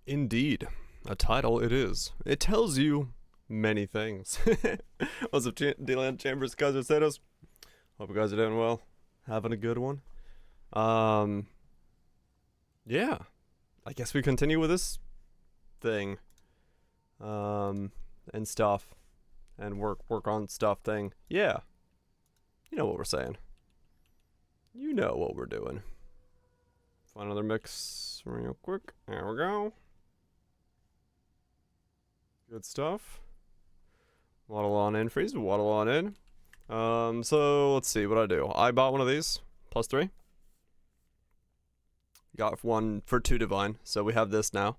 Indeed, a title it is. It tells you many things. What's up, D-Land Chambers, guys, Rossetos? Hope you guys are doing well. Having a good one. Yeah. I guess we continue with this thing. And stuff. And work on stuff thing. Yeah. You know what we're saying. You know what we're doing. Find another mix real quick. There we go. Good stuff. Waddle on in, freeze. Waddle on in. So let's see what I do. I bought one of these. +3. Got one for 2 divine. So we have this now.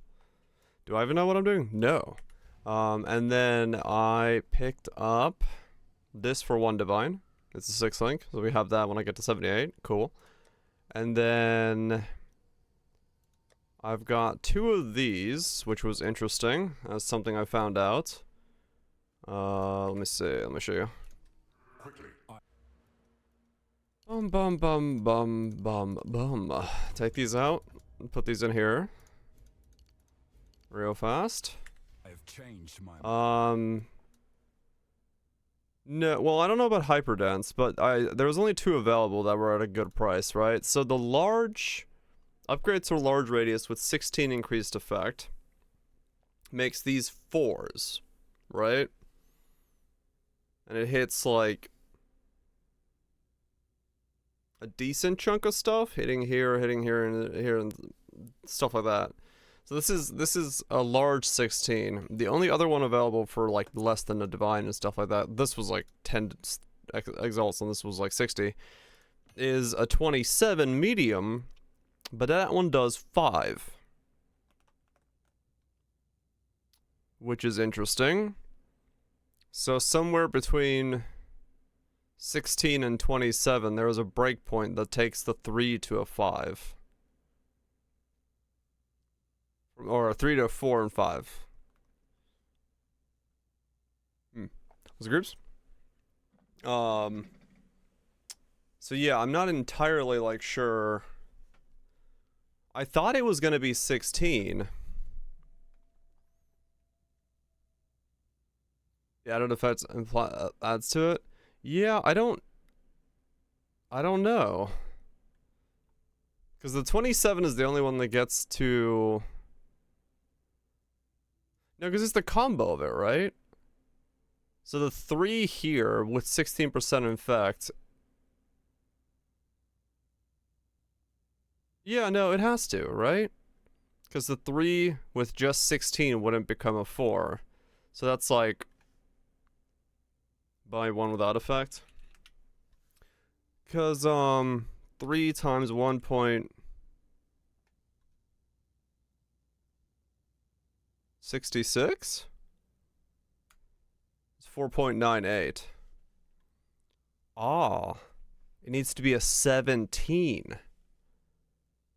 Do I even know what I'm doing? No. And then I picked up this for 1 divine. It's a 6 link. So we have that when I get to 78. Cool. And then I've got 2 of these, which was interesting. That's something I found out. Let me see. Let me show you. Bum. Take these out and put these in here. Real fast. I've changed my No, well, I don't know about hyperdense, but there was only 2 available that were at a good price, right? So the large upgrade to large radius with 16 increased effect makes these 4s, right? And it hits like a decent chunk of stuff, hitting here, and here, and stuff like that. So this is a large 16. The only other one available for like less than a divine and stuff like that, this was like 10 exalts and this was like 60, is a 27 medium, but that one does 5. Which is interesting. So somewhere between 16 and 27, there is a breakpoint that takes the 3 to a 5. Or a 3 to a 4 and 5. Those groups? So yeah, I'm not entirely like sure. I thought it was gonna be 16. The added effects adds to it. Yeah, I don't know. Because the 27 is the only one that gets to... No, because it's the combo of it, right? So the 3 here with 16% infect. Yeah, no, it has to, right? Because the 3 with just 16 wouldn't become a 4. So that's like... buy 1 without effect. Because, 3 times 1.66 it's 4.98. Ah, it needs to be a 17.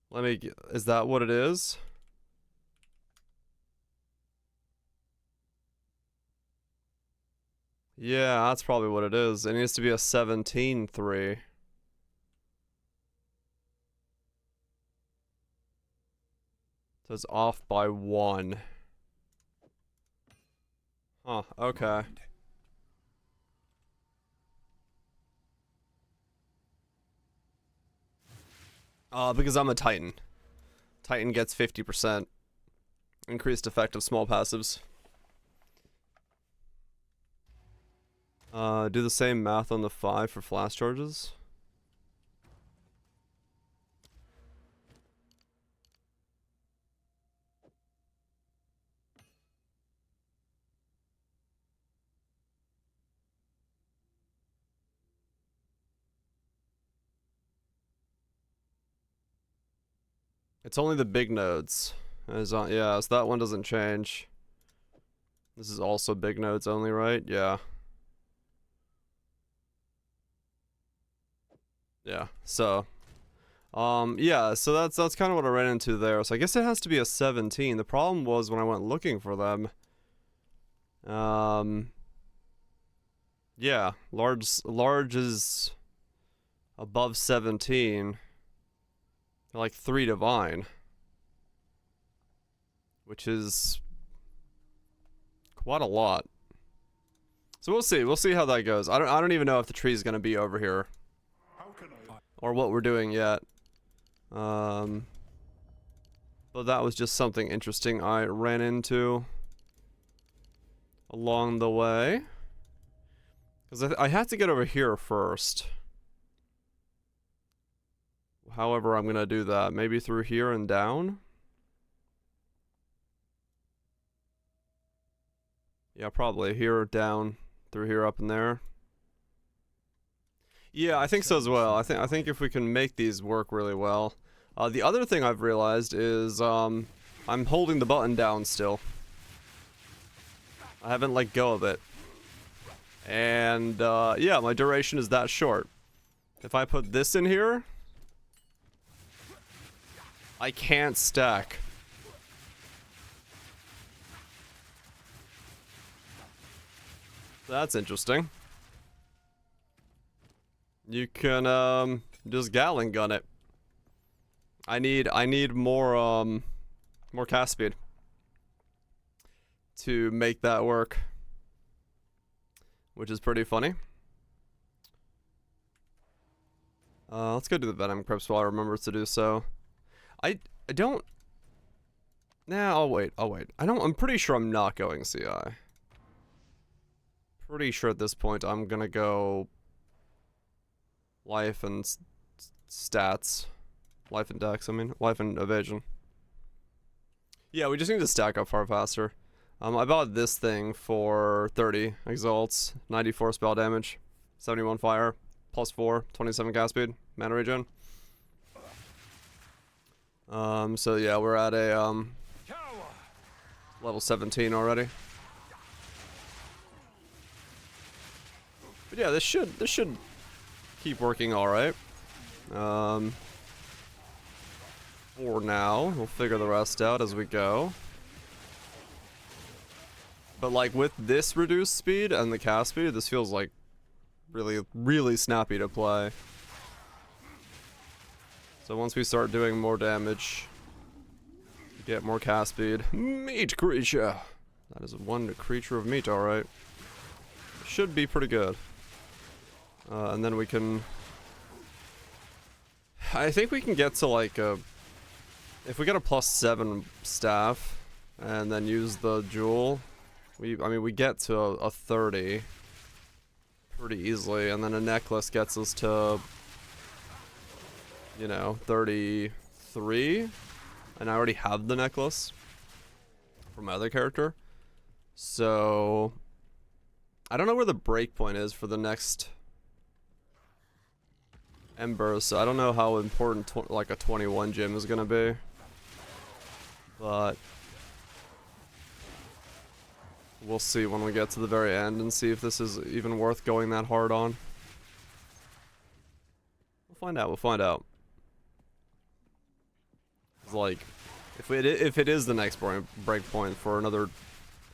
Let me get, is that what it is? Yeah, that's probably what it is. It needs to be a 17-3. So it's off by 1. Huh, okay. Because I'm a Titan. Titan gets 50% increased effect of small passives. Do the same math on the 5 for flash charges. It's only the big nodes. Yeah, so that one doesn't change. This is also big nodes only, right? Yeah. Yeah, so yeah, so that's kind of what I ran into there. So I guess it has to be a 17. The problem was when I went looking for them, yeah, large is above 17. Like 3 divine. which is quite a lot. So we'll see. We'll see how that goes. I don't even know if the tree is gonna be over here or what we're doing yet. But that was just something interesting I ran into along the way. Because I had to get over here first. However, I'm gonna do that. Maybe through here and down? Yeah, probably. Here, down, through here, up and there. Yeah, I think so as well. I think if we can make these work really well. The other thing I've realized is I'm holding the button down still. I haven't let go of it. And yeah, my duration is that short. If I put this in here, I can't stack. That's interesting. You can just Gatling gun it. I need more more cast speed to make that work, which is pretty funny. Let's go do the Venom Crypts while I remember to do so. I don't. Nah, I'll wait. I'm pretty sure I'm not going CI. Pretty sure at this point I'm gonna go life and stats. Life and dex, I mean. Life and evasion. Yeah, we just need to stack up far faster. I bought this thing for 30 exalts, 94 spell damage, 71 fire, plus 4, 27 cast speed, mana regen. So yeah, we're at a level 17 already. But yeah, this should keep working all right. For now, we'll figure the rest out as we go. But like with this reduced speed and the cast speed, this feels like really snappy to play. So once we start doing more damage, get more cast speed. Meat creature. That is one creature of meat, all right. Should be pretty good. And then we can. I think we can get to like a. If we get a +7 staff, and then use the jewel, I mean we get to a 30 pretty easily, and then a necklace gets us to, you know, 33, and I already have the necklace from my other character, so I don't know where the breakpoint is for the next Ember, so I don't know how important like a 21 gym is gonna be. But we'll see when we get to the very end and see if this is even worth going that hard on. We'll find out. We'll find out. It's like if it is the next breakpoint for another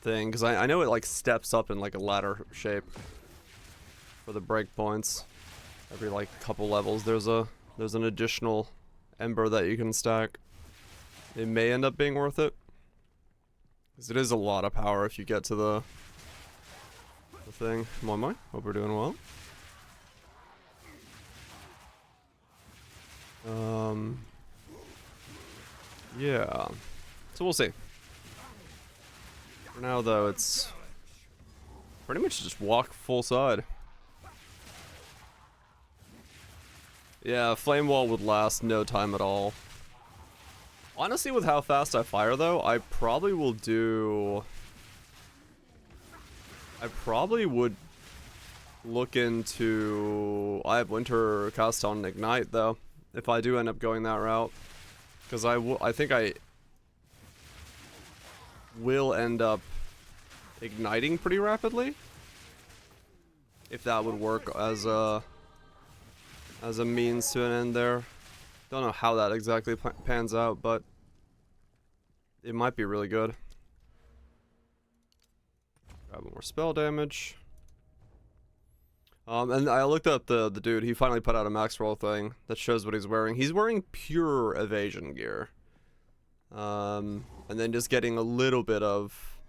thing, because I know it like steps up in like a ladder shape for the breakpoints. Every like couple levels, there's an additional ember that you can stack. It may end up being worth it, because it is a lot of power if you get to the thing. Come on, Mike. Hope we're doing well. Yeah. So we'll see. For now, though, it's pretty much just walk full side. Yeah, flame wall would last no time at all. Honestly, with how fast I fire, though, I probably would look into. I have winter cast on ignite though, if I do end up going that route, because I think I will end up igniting pretty rapidly. If that would work as a means to an end there. Don't know how that exactly pans out, but it might be really good. Grab more spell damage. And I looked up the dude. He finally put out a max roll thing that shows what he's wearing. He's wearing pure evasion gear. And then just getting a little bit of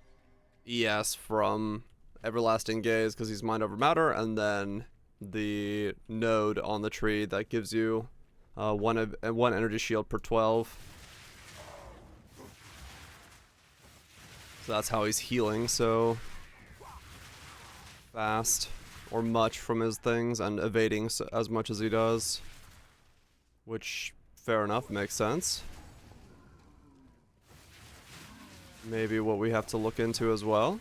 ES from Everlasting Gaze because he's Mind Over Matter, and then the node on the tree that gives you one energy shield per 12. So that's how he's healing so fast or much from his things and evading as much as he does, which fair enough, makes sense. Maybe what we have to look into as well.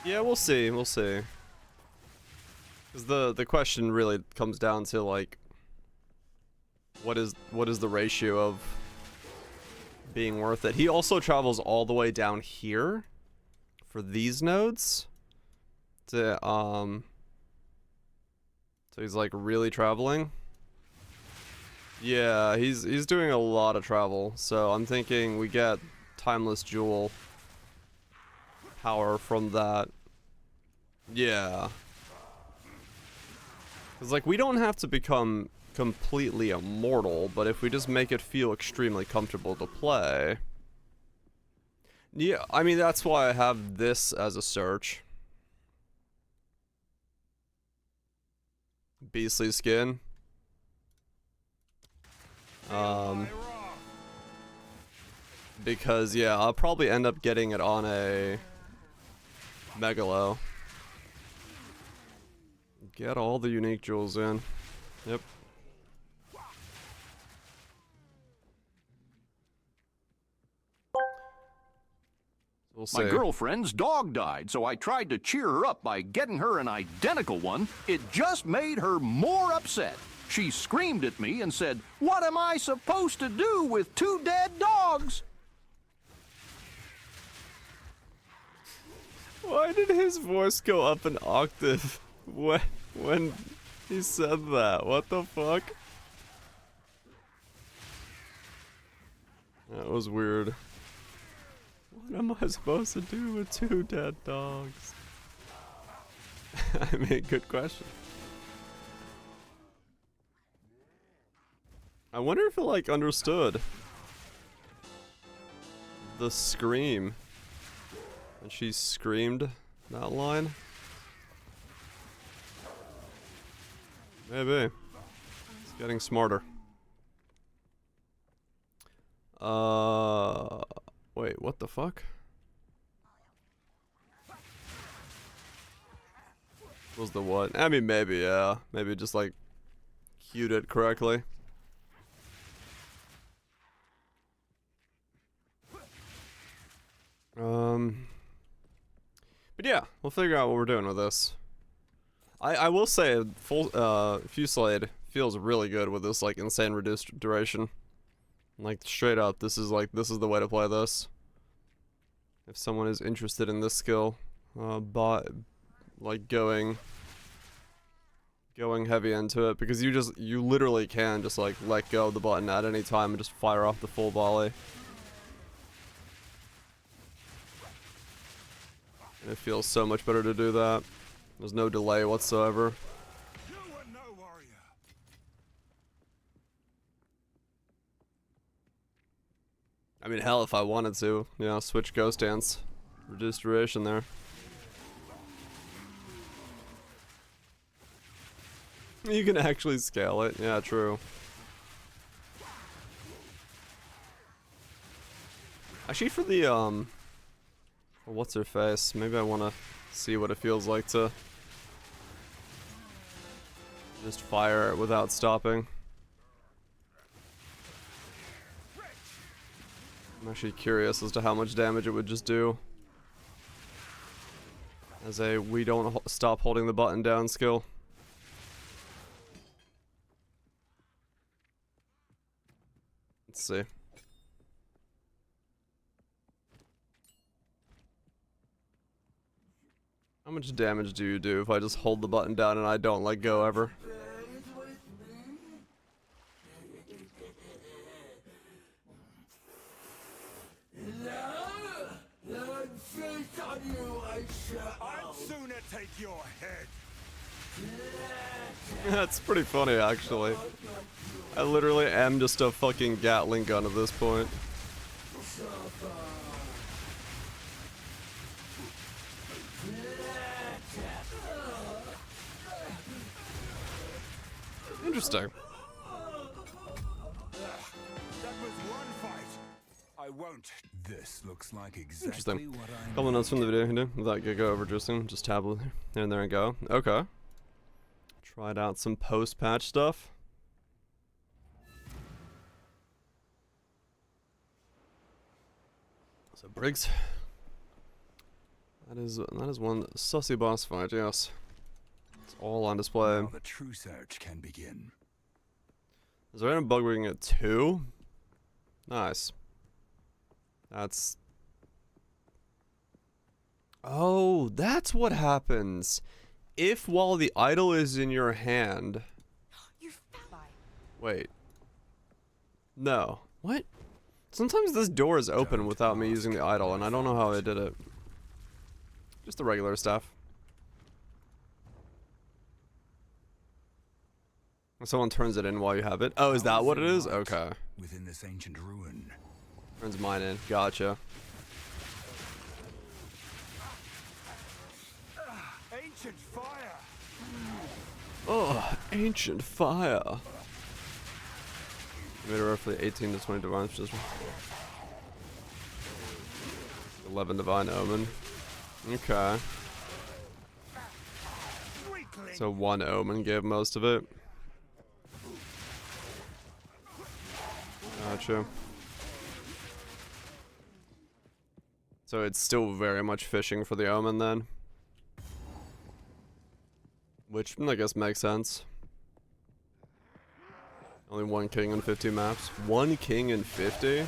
Yeah, we'll see, we'll see. Because the question really comes down to, like, what is the ratio of being worth it? He also travels all the way down here for these nodes to so he's like really traveling. Yeah, he's doing a lot of travel, so I'm thinking we get Timeless Jewel power from that. Yeah. Because, like, we don't have to become completely immortal, but if we just make it feel extremely comfortable to play. Yeah, I mean, that's why I have this as a search. Beastly Skin. Because, yeah, I'll probably end up getting it on a Megalo. Get all the unique jewels in. Yep. We'll see. My girlfriend's dog died, so I tried to cheer her up by getting her an identical one. It just made her more upset. She screamed at me and said, "What am I supposed to do with 2 dead dogs?" Why did his voice go up an octave when he said that? What the fuck? That was weird. What am I supposed to do with 2 dead dogs? I mean, good question. I wonder if it, like, understood the scream. And she screamed that line? Maybe. It's getting smarter. Wait, what the fuck? Was the what? I mean, maybe, yeah. Maybe just, like, cued it correctly. But yeah, we'll figure out what we're doing with this. I will say, Fusillade feels really good with this, like, insane reduced duration. Like, straight up, this is the way to play this. If someone is interested in this skill, like, going heavy into it, because you literally can just, like, let go of the button at any time and just fire off the full volley. And it feels so much better to do that. There's no delay whatsoever. You were no warrior. I mean, hell, if I wanted to, you know, switch Ghost Dance. Reduced duration there. You can actually scale it. Yeah, true. Actually, for the, what's her face? Maybe I want to see what it feels like to just fire it without stopping. I'm actually curious as to how much damage it would just do as a we don't stop holding the button down skill. Let's see. How much damage do you do if I just hold the button down and I don't let go ever? I'd sooner take your head. That's pretty funny, actually. I literally am just a fucking Gatling gun at this point. Interesting. That was one fight. I won't. This looks like exactly Interesting. what I Couple notes from the video here, without Giga overjuicing, just tab here and there and go. Okay. Tried out some post-patch stuff. So Briggs. That is one sussy boss fight, yes. It's all on display. Now the true search can begin. Is there any bug we can get 2? Nice. That's... Oh, that's what happens. If while the idol is in your hand... Wait. No. What? Sometimes this door is open without me using the idol, and I don't know how I did it. Just the regular stuff. Someone turns it in while you have it. Oh, is that what it is? Okay. Within this ancient ruin. Turns mine in. Gotcha. Ancient fire. Oh, ancient fire. Made a roughly 18 to 20 divine, just 11 divine omen. Okay. So 1 omen gave most of it. Gotcha. So it's still very much fishing for the omen then. Which I guess makes sense. Only 1 king in 50 maps. 1 king in 50?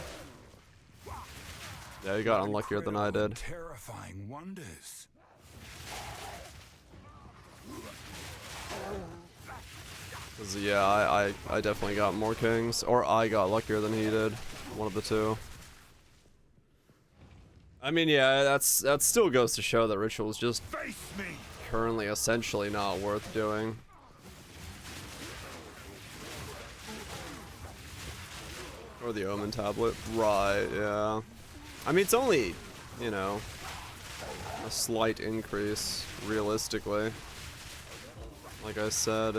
Yeah, you got unluckier than I did. Terrifying wonders. 'Cause, yeah, I definitely got more kings. Or I got luckier than he did. One of the two. I mean, yeah, that still goes to show that ritual is just Face me. currently essentially not worth doing. Or the omen tablet. Right, yeah. I mean, it's only, you know, a slight increase, realistically. Like I said,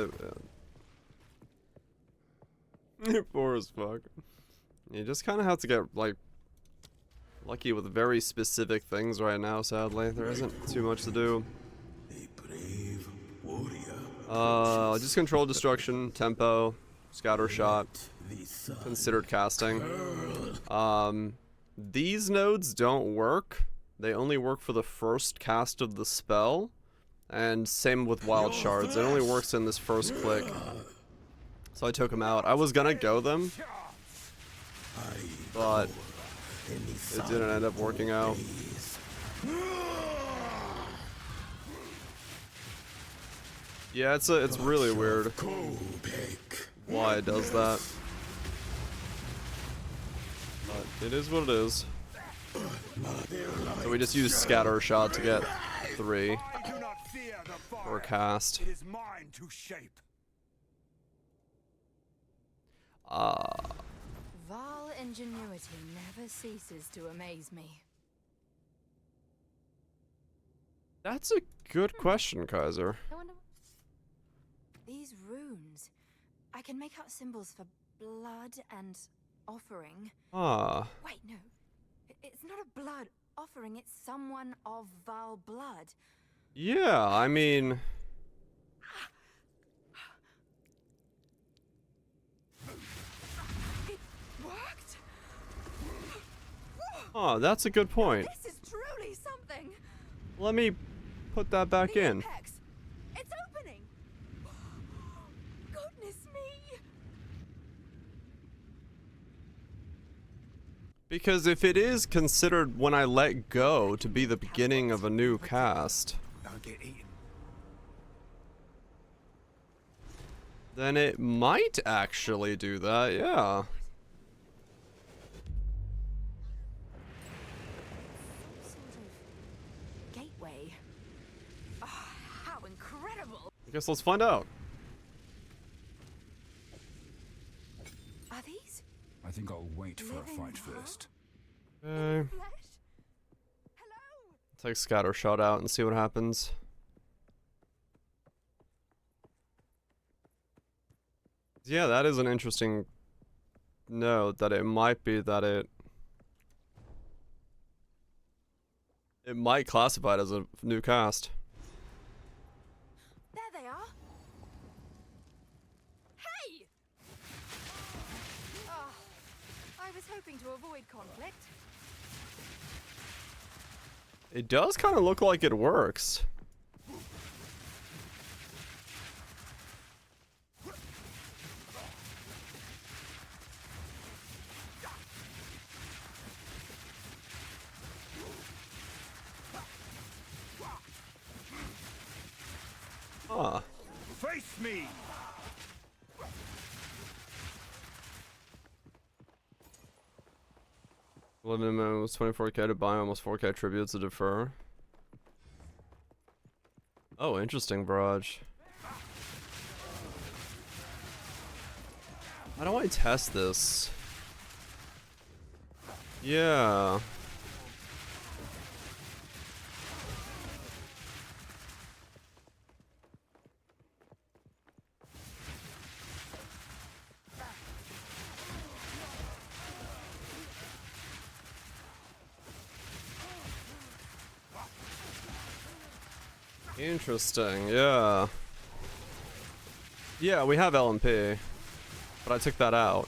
you're poor as fuck. You just kind of have to get, like, lucky with very specific things right now, sadly. There isn't too much to do. A brave warrior. Just control destruction, tempo, scatter shot, considered casting. These nodes don't work. They only work for the first cast of the spell. And same with wild shards. It only works in this first click. So I took them out. I was gonna go them, but it didn't end up working out. Yeah, it's really weird why it does that. But it is what it is. So we just use scatter shot to get 3 I do not fear the fire. for a cast. It is mine to shape. Vile ingenuity never ceases to amaze me. That's a good question, Kaiser. I wonder. These runes. I can make out symbols for blood and offering. Ah, Wait, no. It's not a blood offering, it's someone of vile blood. yeah, I mean... It worked! Oh, that's a good point. This is truly something! Let me put that back The in. apex! It's opening! Goodness me! Because if it is considered when I let go to be the beginning of a new cast, Don't get eaten. then it might actually do that, yeah. Sort of gateway. Oh, how incredible! guess let's find out. Are these I think I'll wait for a living fight hell? first. Okay. flesh? Hello? Take scatter shot out and see what happens. Yeah, that is an interesting note that it might be that it might classify it as a new cast. There they are. Hey! Oh, I was hoping to avoid conflict. It does kind of look like it works. Huh. Face me! 11 almost 24k to buy, almost 4k tributes to defer. Oh, interesting, barrage. How do I test this? Yeah. Interesting, yeah. Yeah, we have LMP, but I took that out.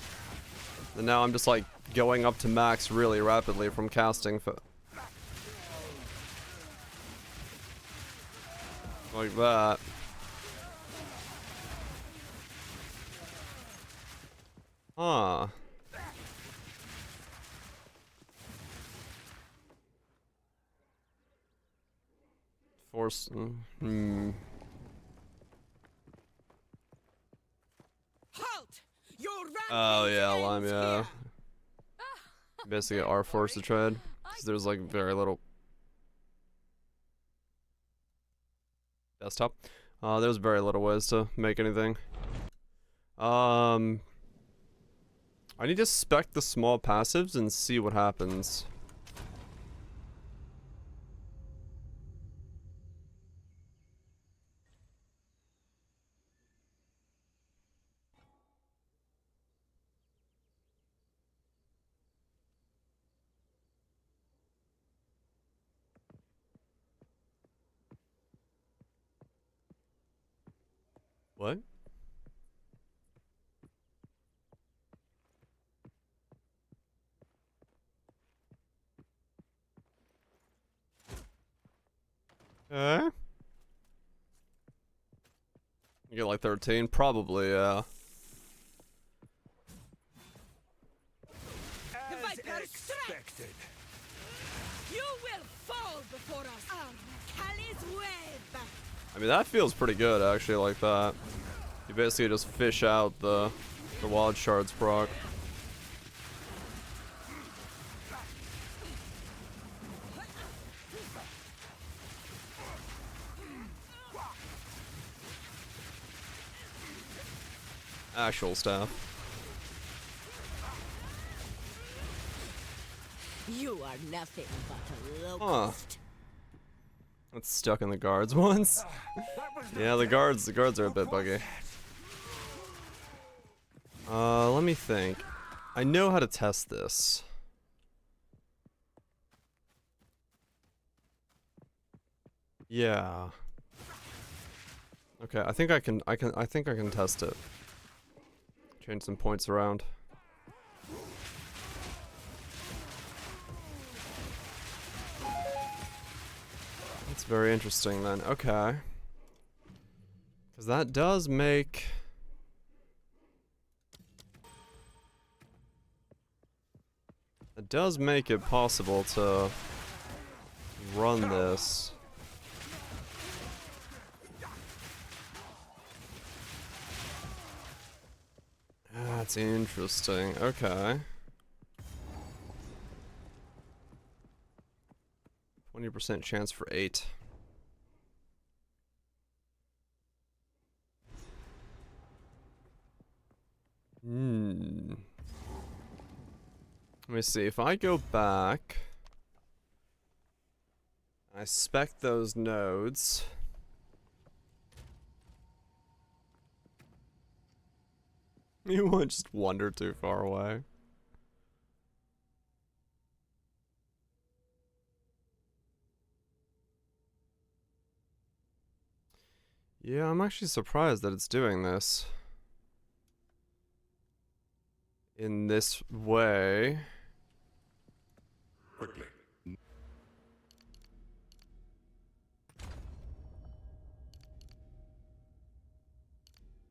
And now I'm just like going up to max really rapidly from casting like that. Huh. Force. Hmm. Halt! Your Oh rampage yeah, lime, ends yeah. here. Basically R force to tread. 'Cause there's like very little desktop. There's very little ways to make anything. I need to spec the small passives and see what happens. What? Okay. You get like 13? Probably, yeah. The As Viper strikes! expected. You will fall before us. Our Kali's web. I mean, that feels pretty good, actually, like that. You basically just fish out the wild shards proc. Actual staff. You are nothing but a Huh. locust. It's stuck in the guards once. That was Yeah, the guards are a bit buggy. Let me think. I know how to test this. Yeah. Okay, I think I can test it. Change some points around. That's very interesting then. Okay. Cuz that does make it possible to run this. That's interesting. Okay. 20% chance for 8. me see. If I go back, I spec those nodes. You won't just wander too far away. Yeah, I'm actually surprised that it's doing this in this way. Quickly.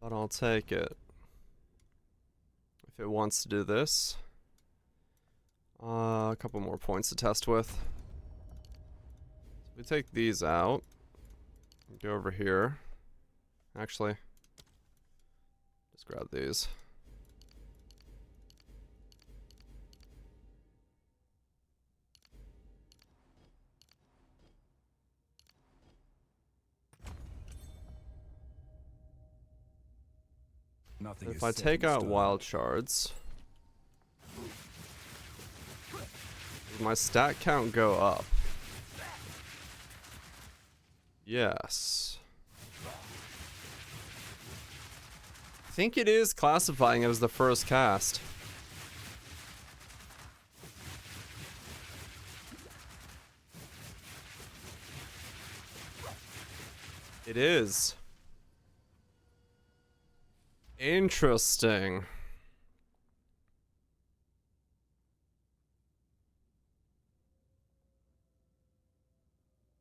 But I'll take it. If it wants to do this. A couple more points to test with. So we take these out. Go over here. Actually, just grab these. Nothing If is I set take in out stone. wild shards, does my stat count go up? Yes. I think it is classifying it as the first cast. It is. Interesting.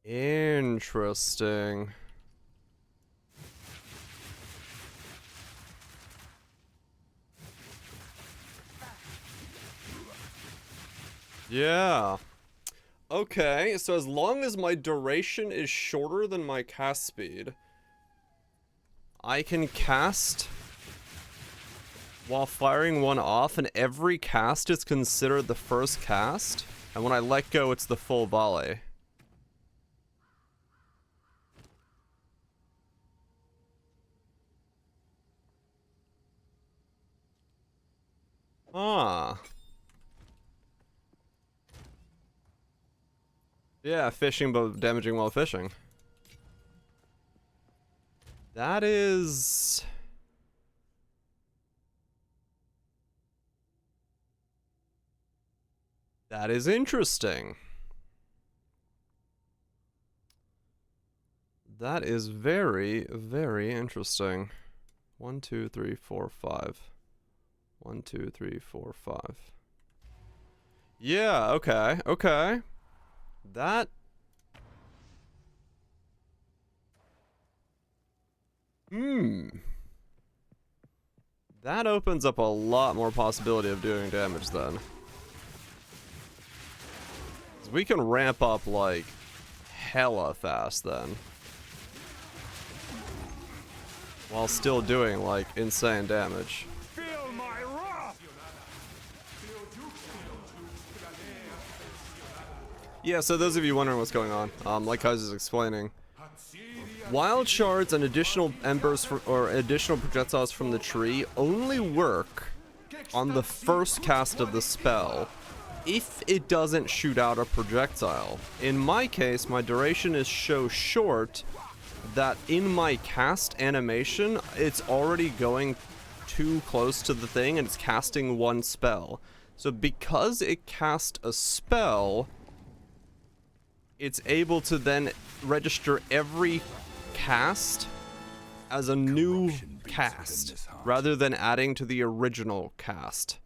Interesting. Yeah. Okay, so as long as my duration is shorter than my cast speed, I can cast while firing one off, and every cast is considered the first cast, and when I let go, it's the full volley. Ah. Yeah, fishing but damaging while fishing. That is... that is interesting. That is very, very interesting. 1, 2, 3, 4, 5. 1, 2, 3, 4, 5. Yeah, okay, okay. That... that opens up a lot more possibility of doing damage then. 'Cause we can ramp up like hella fast then. While still doing like insane damage. Feel my wrath! Yeah, so those of you wondering what's going on, like I was explaining, wild shards and additional embers or additional projectiles from the tree only work on the first cast of the spell if it doesn't shoot out a projectile. In my case, my duration is so short that in my cast animation, it's already going too close to the thing and it's casting one spell. So because it cast a spell, it's able to then register every cast as a new cast rather than adding to the original cast.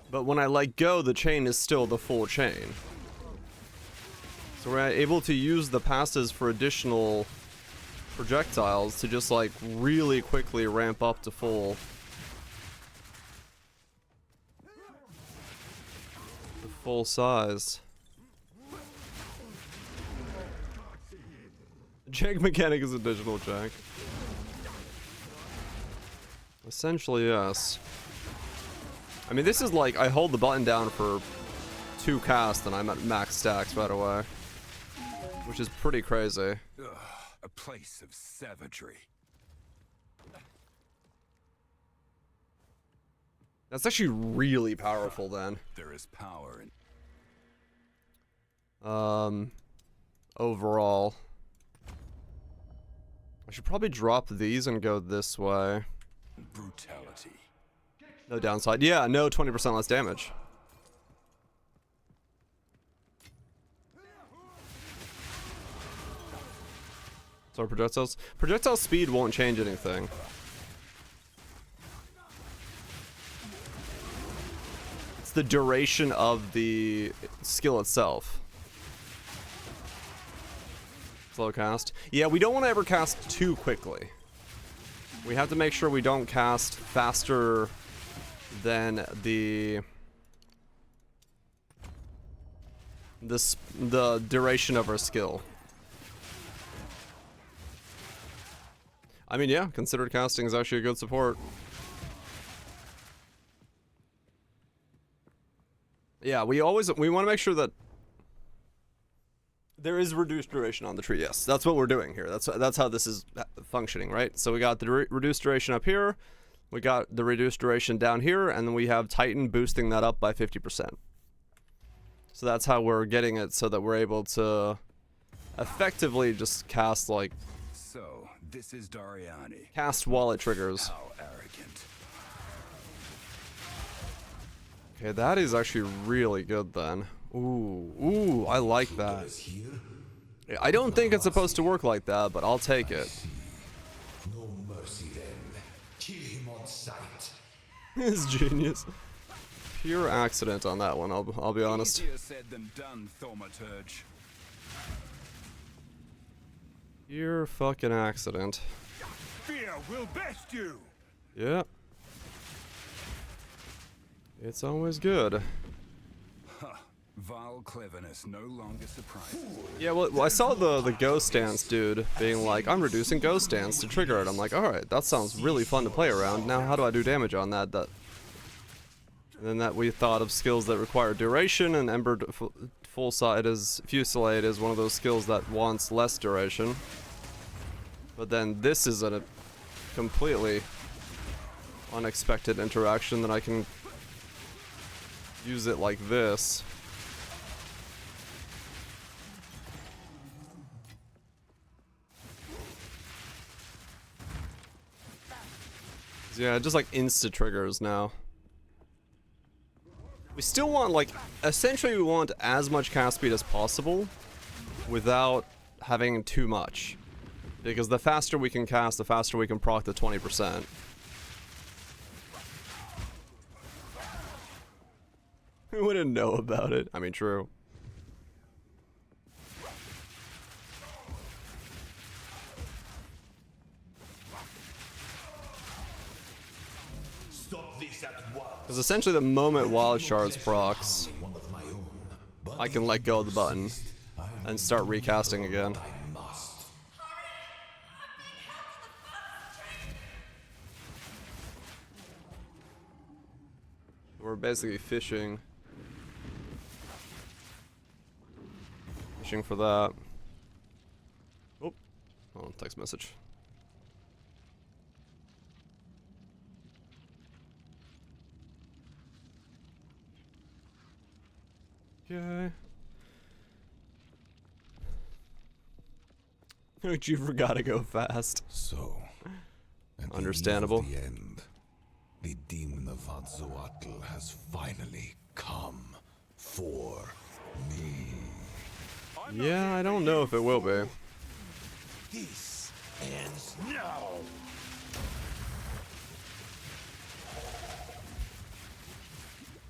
But when I let go, the chain is still the full chain. So we're able to use the passes for additional projectiles to just like really quickly ramp up to full size. Jank mechanic is additional jank. Essentially, yes. I mean, this is like, I hold the button down for 2 casts and I'm at max stacks right away. Which is pretty crazy. Ugh, a place of savagery. That's actually really powerful then. There is power in Overall. I should probably drop these and go this way. brutality. No downside. Yeah, no 20% less damage. So projectiles. Projectile speed won't change anything. It's the duration of the skill itself. Slow cast. Yeah, we don't want to ever cast too quickly. We have to make sure we don't cast faster than the duration of our skill. I mean, yeah, considered casting is actually a good support. Yeah, we want to make sure that there is reduced duration on the tree. Yes, that's what we're doing here. That's how this is functioning, right? So we got the reduced duration up here, we got the reduced duration down here, and then we have Titan boosting that up by 50%. So that's how we're getting it, so that we're able to effectively just cast like. So, this is Dariani. Cast while it triggers. How arrogant. Okay, that is actually really good then. Ooh, I like that. I don't think it's supposed to work like that, but I'll take it. No mercy then. Kill him on sight. It's genius. Pure accident on that one, I'll be honest. Easier said than done, Thaumaturge. Pure fucking accident. Fear will best you. Yeah. It's always good. Vile cleverness no longer surprises. Yeah, well, I saw the ghost dance dude being like, I'm reducing ghost dance to trigger it. I'm like, alright, that sounds really fun to play around. Now how do I do damage on that? And then that we thought of skills that require duration, and Ember Fusillade is one of those skills that wants less duration. But then this is a completely unexpected interaction that I can use it like this. Yeah, just like insta triggers now. We still want, like, essentially we want as much cast speed as possible without having too much. Because the faster we can cast, the faster we can proc the 20%. Who wouldn't know about it? I mean, true. Stop this at once. Because essentially the moment Wild Shards procs, One of my own. But I can let go of the button and start recasting again. I must. We're basically fishing for that. Oh, text message. Okay. You forgot to go fast. So, at the Understandable. eve of the end, the demon of Azzoatl has finally come for me. Yeah, I don't know if it will be. This ends now.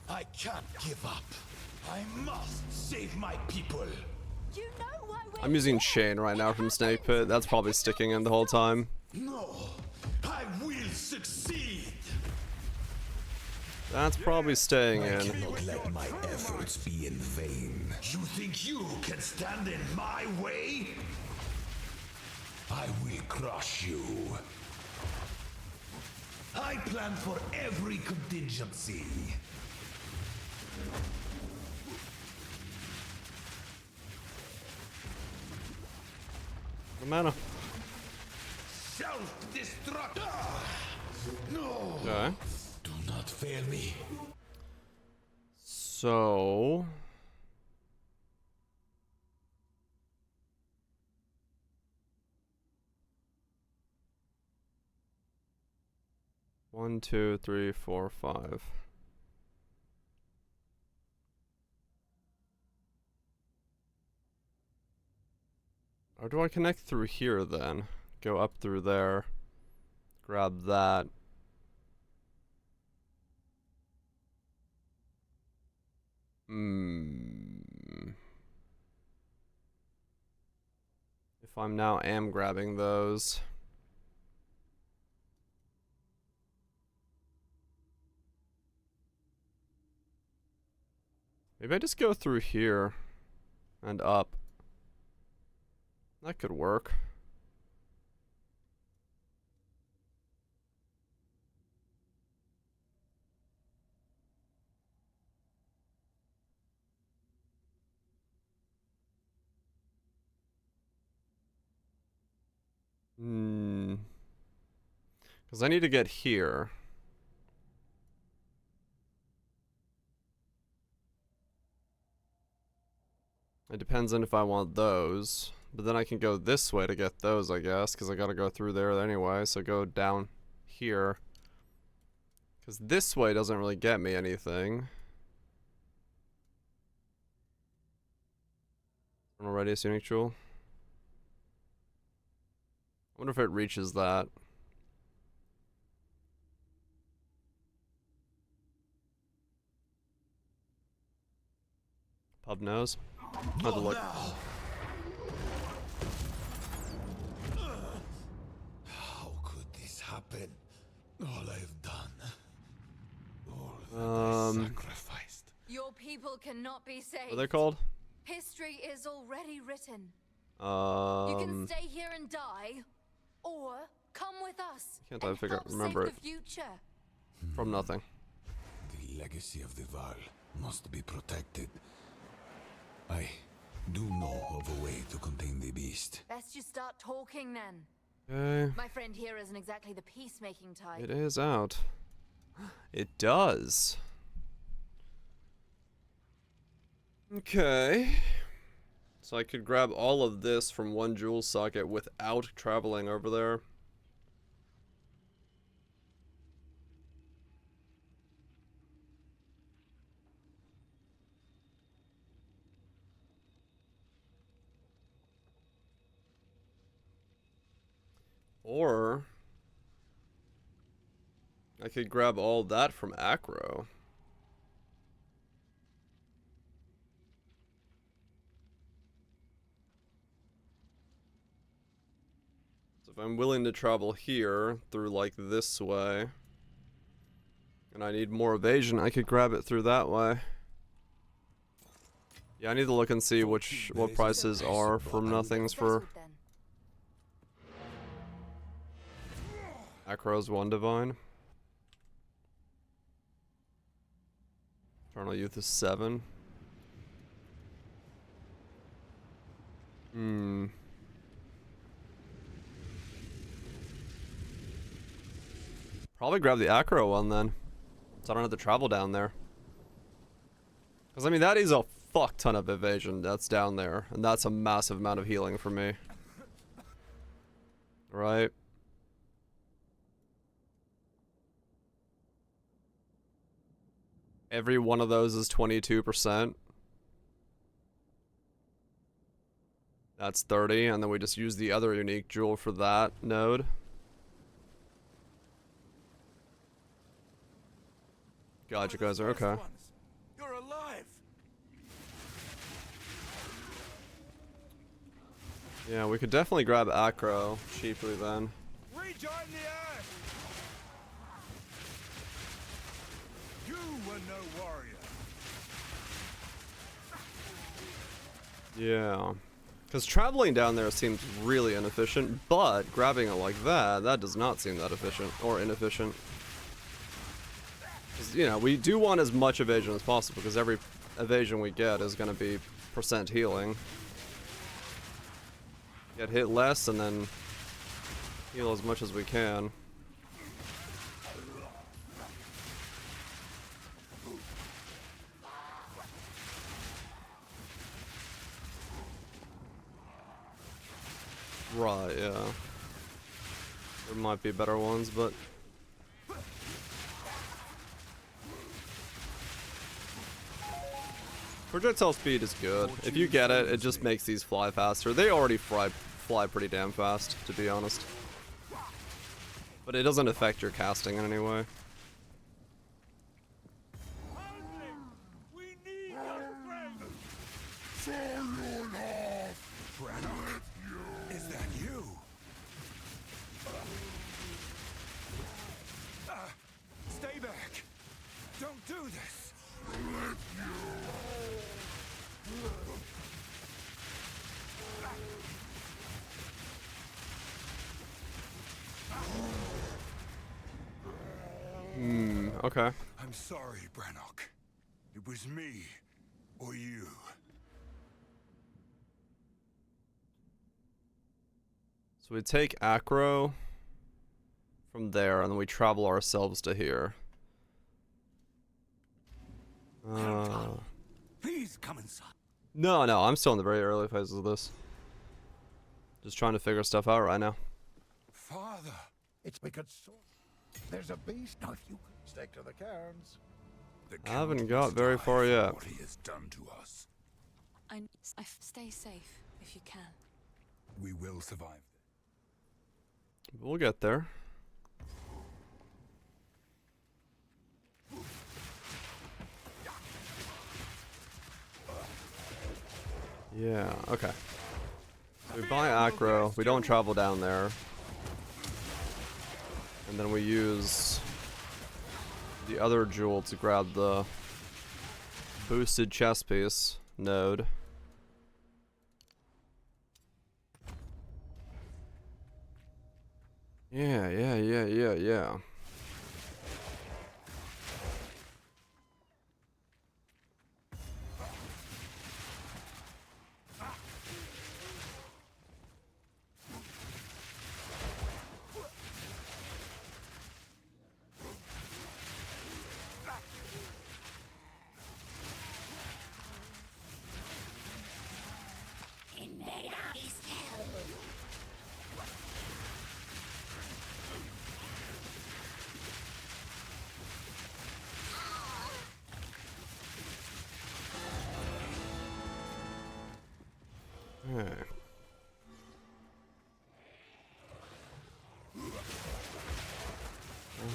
I can't give up. I must save my people. You know why we're I'm using Shane right now from Snake Pit. That's probably sticking in the whole time. No, I will succeed. That's probably staying I in. cannot let my efforts be in vain. You think you can stand in my way? I will crush you. I plan for every contingency. The mana. Self-destruct. No. Okay. Do not fail me. So... One, two, three, four, five. Or do I connect through here then? Go up through there. Grab that. If I'm now grabbing those. Maybe I just go through here and up. That could work. Because I need to get here. It depends on if I want those. But then I can go this way to get those, I guess. Because I gotta go through there anyway. So go down here. Because this way doesn't really get me anything. Radius unique jewel. I wonder if it reaches that. Pub knows. Have a look. How could this happen? All I've done. All that I sacrificed. Your people cannot be saved. What are they called? History is already written. You You can stay here and die, or come with us. Can't I and figure help remember save it the future. from nothing. The legacy of the Val must be protected. I do know of a way to contain the beast. Best you start talking then. Okay. My friend here isn't exactly the peacemaking type. It is out. It does. Okay. So I could grab all of this from one jewel socket without traveling over there. Or I could grab all that from Acro. So if I'm willing to travel here through like this way, and I need more evasion, I could grab it through that way. Yeah, I need to look and see what prices are from nothings for Acro's one divine. Eternal Youth is 7. Probably grab the Acro one then, so I don't have to travel down there. Because I mean that is a fuck ton of evasion that's down there, and that's a massive amount of healing for me. Right? Every one of those is 22%. That's 30, and then we just use the other unique jewel for that node. God, you guys are okay. You're alive. Yeah, we could definitely grab Acro cheaply then. Rejoin the earth. You were no warrior. Yeah. Because traveling down there seems really inefficient, but grabbing it like that does not seem that efficient or inefficient. 'Cause, you know, we do want as much evasion as possible because every evasion we get is going to be % healing. Get hit less and then heal as much as we can. Right, yeah. There might be better ones, but... projectile speed is good. If you get it, it just makes these fly faster. They already fly pretty damn fast, to be honest. But it doesn't affect your casting in any way. We need your strength! Brannock, is that you? Stay back! Don't do this! Okay. I'm sorry, Brannock. It was me, or you. So we take Acro from there, and then we travel ourselves to here. Please come inside. No, I'm still in the very early phases of this. Just trying to figure stuff out right now. Father! It's because there's a beast. Now, if you stick to the cairns. The I haven't Count got must very die far for yet. what he has done to us. Stay safe if you can. We will survive. We'll get there. Yeah, okay. So we buy Acro, we don't travel down there. And then we use the other jewel to grab the boosted chest piece node. Yeah. Okay.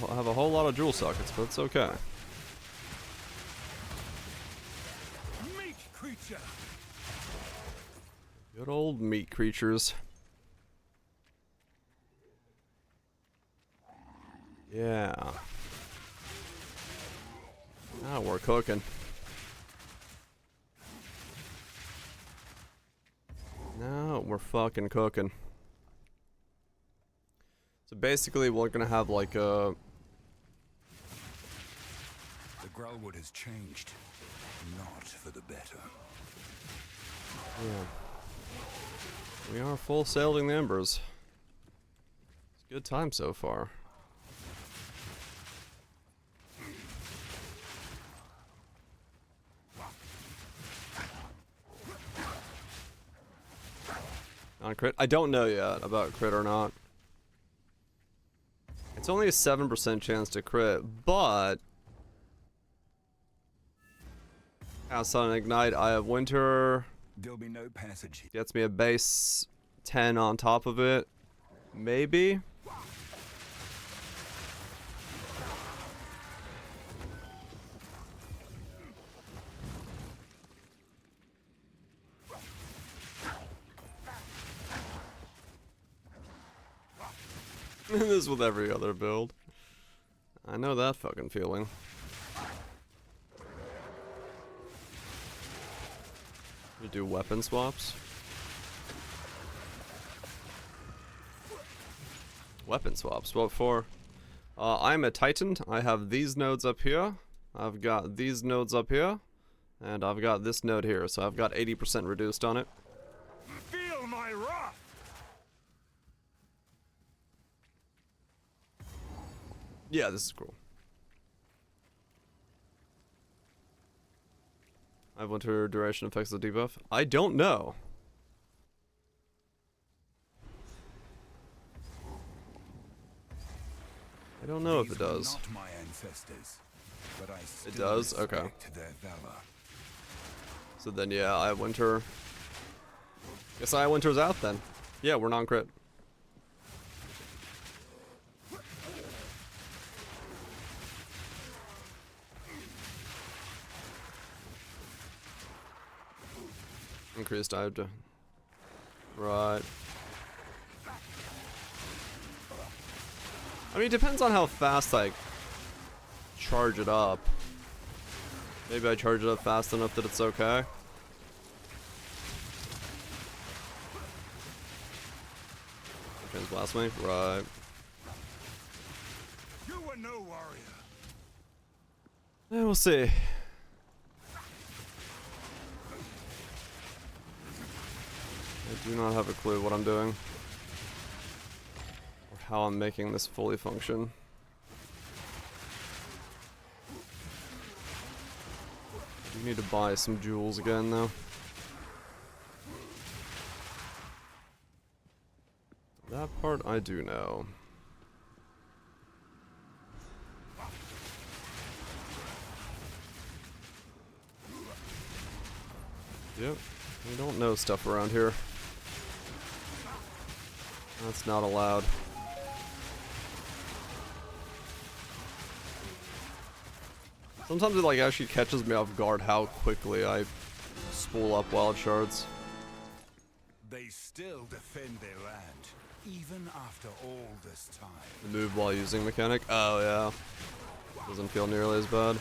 I have a whole lot of jewel sockets, but it's okay. Meat creature! Good old meat creatures. Yeah. Now we're cooking. Now we're fucking cooking. So basically we're gonna have like a... The Grellwood has changed. Not for the better. Yeah. We are full sailing the embers. It's a good time so far. On crit? I don't know yet about crit or not. It's only a 7% chance to crit, but... outside of Ignite, I have Winter. There'll be no passage here. Gets me a base 10 on top of it. Maybe? This with every other build. I know that fucking feeling. We do weapon swaps. Weapon swaps. What for? I'm a Titan. I have these nodes up here. I've got these nodes up here. And I've got this node here. So I've got 80% reduced on it. Feel my wrath! Yeah, this is cool. I have winter duration affects the debuff. I don't know. don't know if it These were does. not my ancestors, but I still does? Okay. respect their valor. So then, yeah, I winter. Guess I winter's out then. Yeah, we're non-crit. Increased dive to. Right. I mean, it depends on how fast I charge it up. Maybe I charge it up fast enough that it's okay. Transblast me? Right. You were no warrior. Yeah, we'll see. I do not have a clue what I'm doing. Or how I'm making this fully function. I do need to buy some jewels again, though. That part I do know. Yep, we don't know stuff around here. That's not allowed. Sometimes it like actually catches me off guard how quickly I spool up wild shards. They still defend their land, even after all this time. The move while using mechanic? Oh yeah. Doesn't feel nearly as bad.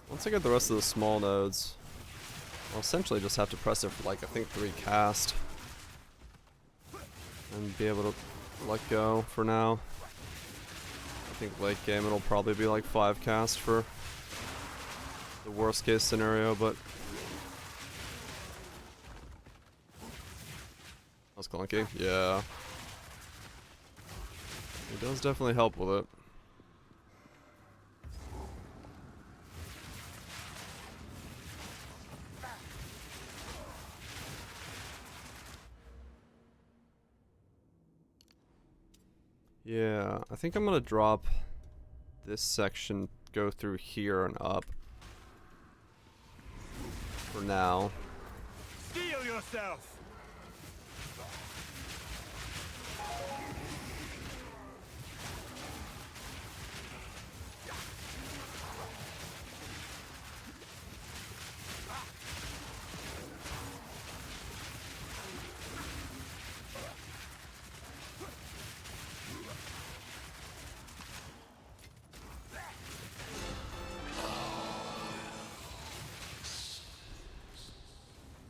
Once I get the rest of the small nodes, I'll essentially just have to press it for like, I think 3 cast. And be able to let go for now. I think late game it'll probably be like 5 cast for the worst case scenario, but... That's clunky, yeah. It does definitely help with it. Yeah, I think I'm gonna drop this section, go through here and up. For now. Steel yourself!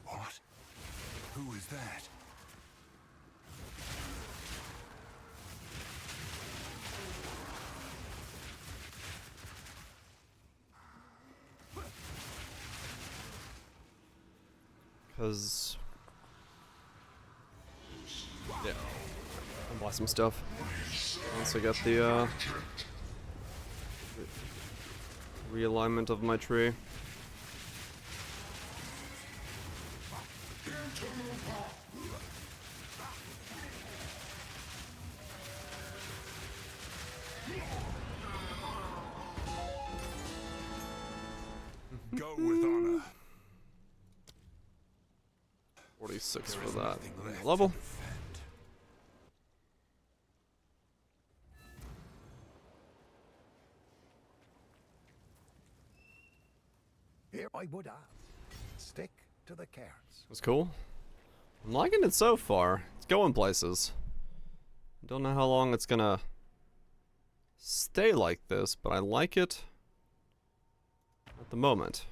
What? Who is that? Cause... Yeah. I'll buy some stuff. Once I get the, realignment of my tree. Go with honor. 46 There for is that. nothing left to Level. defend. Here I would have. Stick to the cards. That's cool. I'm liking it so far. It's going places. Don't know how long it's gonna stay like this, but I like it at the moment.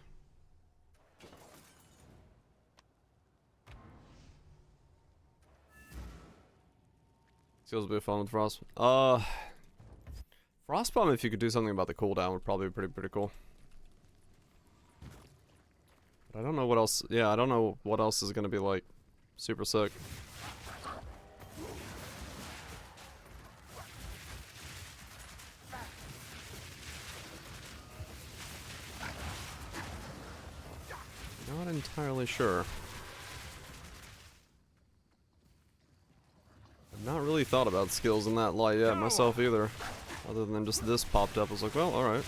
Skills will be fun with Frost. Frostbomb, if you could do something about the cooldown, would probably be pretty cool. But I don't know what else. Yeah, I don't know what else is gonna be like super sick. Not entirely sure. I've not really thought about skills in that light yet myself either. Other than just this popped up, I was like, well, alright.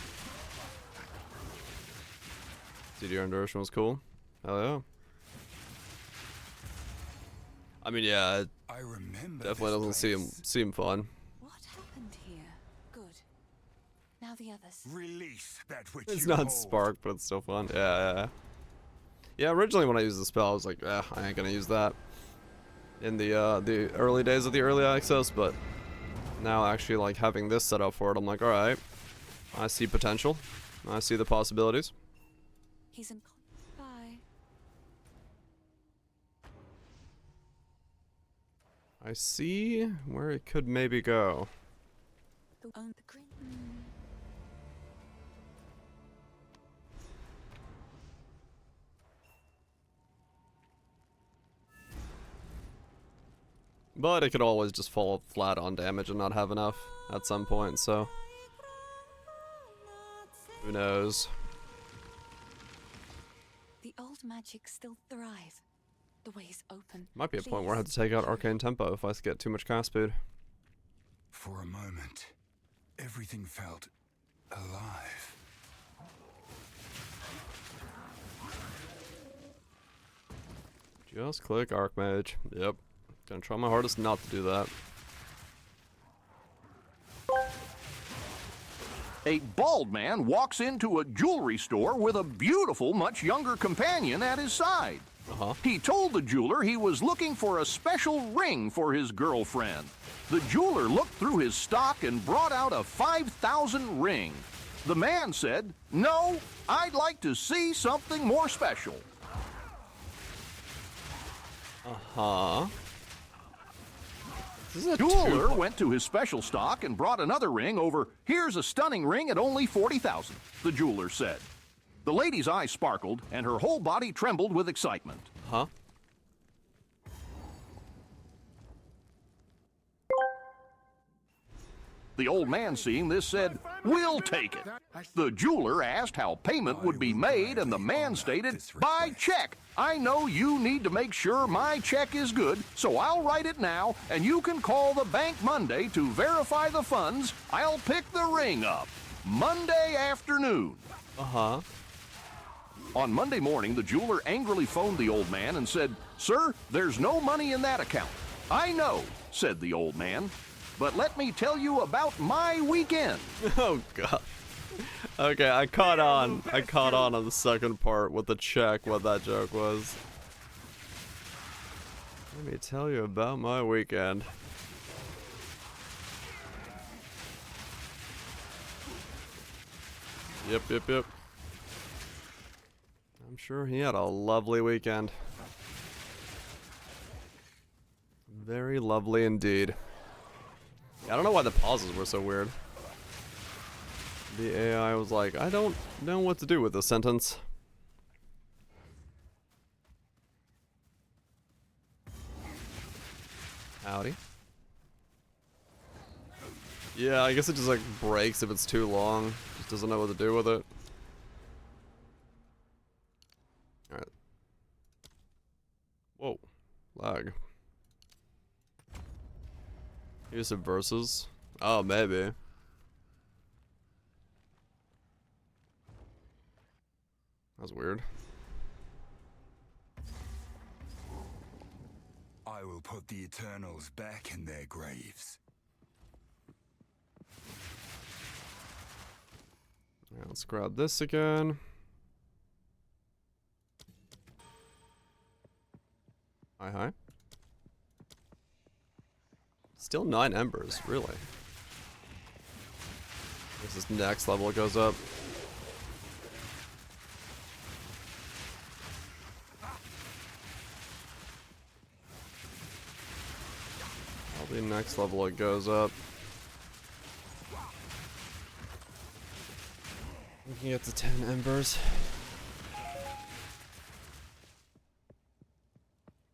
CDR Duration was cool. Hell yeah. I mean, yeah, it I remember definitely this doesn't place. seem fun. What happened here? Good. Now the others. Release that which It's you not hold. Spark, but it's still fun. Yeah. Yeah, originally when I used the spell, I was like, I ain't gonna use that in the early days of the early access, but now actually like having this set up for it, I'm like, alright, I see potential. I see the possibilities. He's in. Bye. I see where it could maybe go. The green. But it could always just fall flat on damage and not have enough at some point, so who knows. The old magic still thrive. The way's open. Might be a point where I have to take out Arcane Tempo if I get too much cast speed. For a moment, everything felt alive. Just click Archmage. Yep. Gonna try my hardest not to do that. A bald man walks into a jewelry store with a beautiful, much younger companion at his side. He told the jeweler he was looking for a special ring for his girlfriend. The jeweler looked through his stock and brought out a 5,000 ring. The man said, "No, I'd like to see something more special." This is a Jeweler two- went to his special stock and brought another ring over. "Here's a stunning ring at only 40,000, the jeweler said. The lady's eyes sparkled and her whole body trembled with excitement. Huh? The old man, seeing this, said, "We'll take it." The jeweler asked how payment would be made, and the man stated, "By check. I know you need to make sure my check is good, so I'll write it now, and you can call the bank Monday to verify the funds. I'll pick the ring up Monday afternoon." On Monday morning, the jeweler angrily phoned the old man and said, "Sir, there's no money in that account." "I know," said the old man, "but let me tell you about my weekend." Oh god. Okay, I caught on the second part with the check what that joke was. Let me tell you about my weekend. Yep. I'm sure he had a lovely weekend. Very lovely indeed. I don't know why the pauses were so weird. The AI was like, I don't know what to do with this sentence. Howdy. Yeah, I guess it just like breaks if it's too long. Just doesn't know what to do with it. Alright. Whoa. Lag. Use some verses. Oh, maybe. That's weird. I will put the Eternals back in their graves. Alright, let's grab this again. Hi. Still 9 embers, really. This is next level it goes up. Probably next level it goes up. We can get to 10 embers.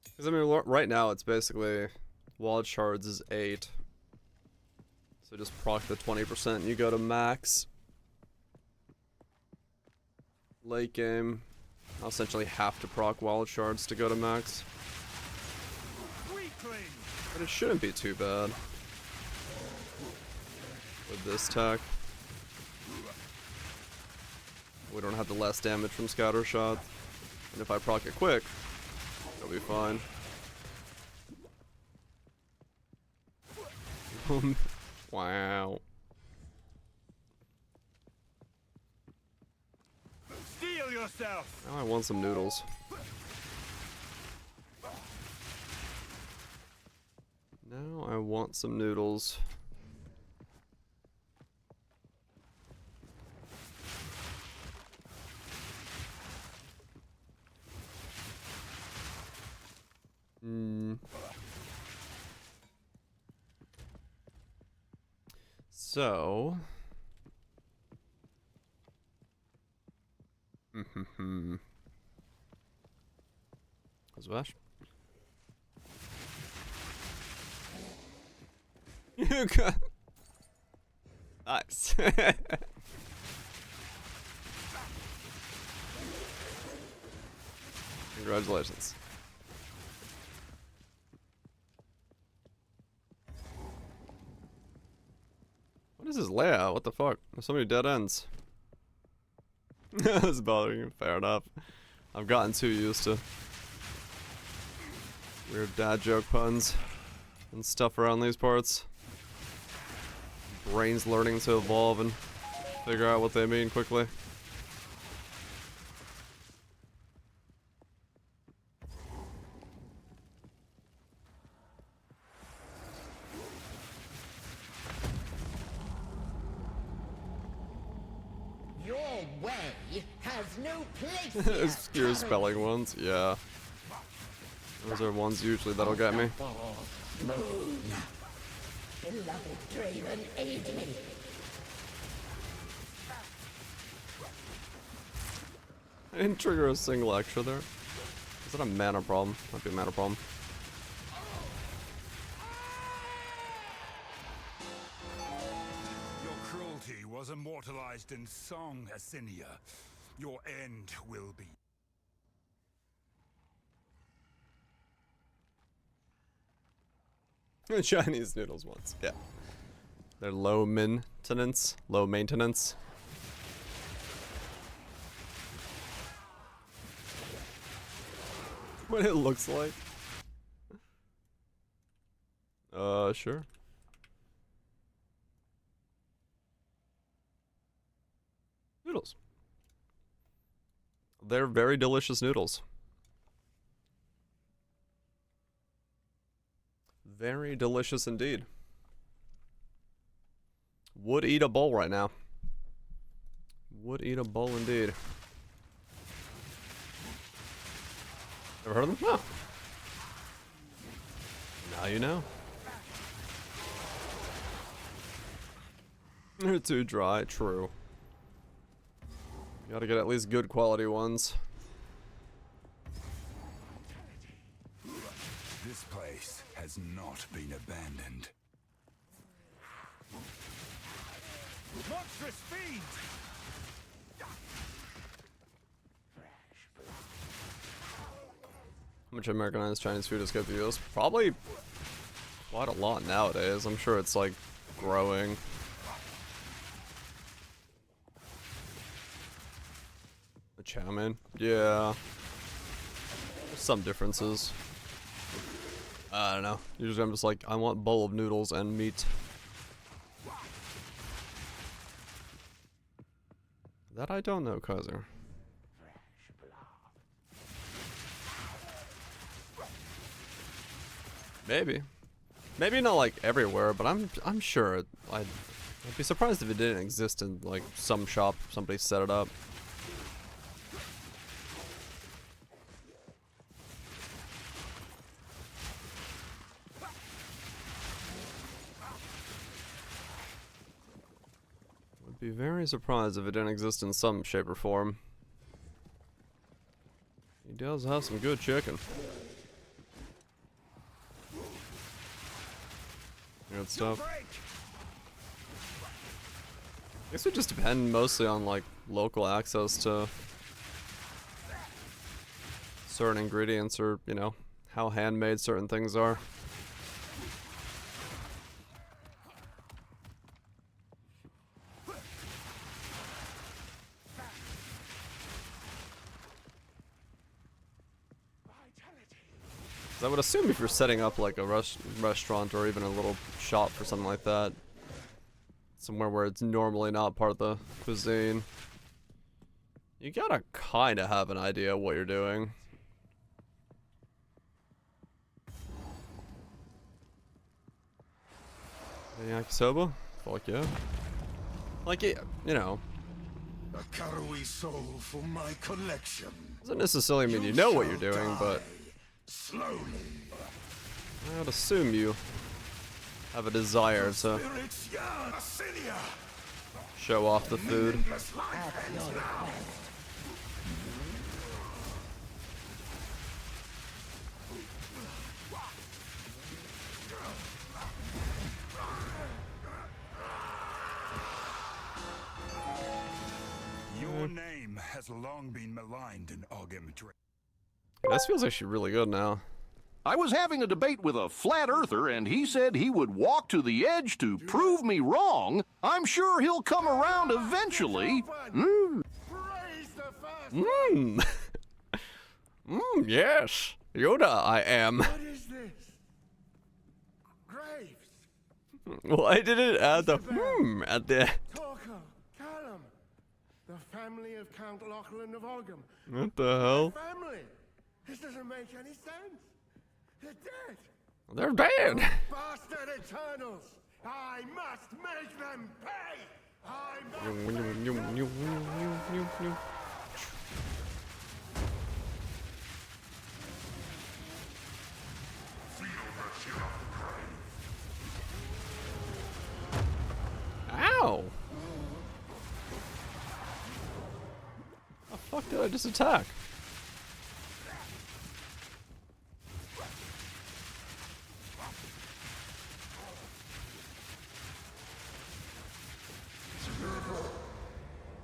Because I mean, right now it's basically wall shards is 8. So just proc the 20% and you go to max. Late game. I'll essentially have to proc wild shards to go to max. Weakling. But it shouldn't be too bad. With this tech. We don't have the less damage from scatter shot. And if I proc it quick, it'll be fine. Wow. Steel yourself. Now I want some noodles. Now I want some noodles. So, Smash. You got nice. Congratulations. What is this layout? What the fuck? There's so many dead ends. That's bothering you. Fair enough. I've gotten too used to weird dad joke puns and stuff around these parts. Brain's learning to evolve and figure out what they mean quickly. Your way has no place here. Obscure spelling ones, yeah. Those are ones usually that'll get me. Moon. Beloved Draven, aid me. I didn't trigger a single extra there. Is that a mana problem? Might be a mana problem. Your cruelty was immortalized in song, Asinia. Your end will be. Chinese noodles ones, yeah. They're low maintenance, low maintenance. What it looks like. Sure. Noodles. They're very delicious noodles. Very delicious indeed. Would eat a bowl right now. Would eat a bowl indeed. Ever heard of them? No. Now you know. They're too dry, true. You gotta get at least good quality ones. This place has not been abandoned. Monstrous fiend! How much Americanized Chinese food is good for you? Probably quite a lot nowadays. I'm sure it's like growing. The chow mein? Yeah. There's some differences. I don't know. Usually I'm just like, I want a bowl of noodles and meat. That I don't know, Kaiser. Maybe. Maybe not like everywhere, but I'm sure I'd be surprised if it didn't exist in like some shop, somebody set it up. Would be very surprised if it didn't exist in some shape or form. He does have some good chicken. Good stuff. I guess it just depend mostly on like local access to certain ingredients or, you know, how handmade certain things are. I would assume if you're setting up like a restaurant or even a little shop or something like that, somewhere where it's normally not part of the cuisine, you gotta kinda have an idea of what you're doing. Any yakisoba? Fuck yeah. Like, it, you know. A Karui soul for my collection. Doesn't necessarily mean you know what you're doing, but Slowly. I would assume you have a desire to Spirits yearn. Ascinia. show off the food. Endless life ends now. Your name has long been maligned in Ogem. This feels actually really good now. I was having a debate with a flat earther, and he said he would walk to the edge to prove me wrong. I'm sure he'll come around eventually. Mmm. Yes. Yoda, I am. What is this? Graves. Why did it add the at the Torko. Callum. The family of Count Lachlan of Ogem. What the hell? Family. This doesn't make any sense. They're dead. They're dead. Bastard Eternals. I must make them pay. I must. Ow! The fuck did I just attack?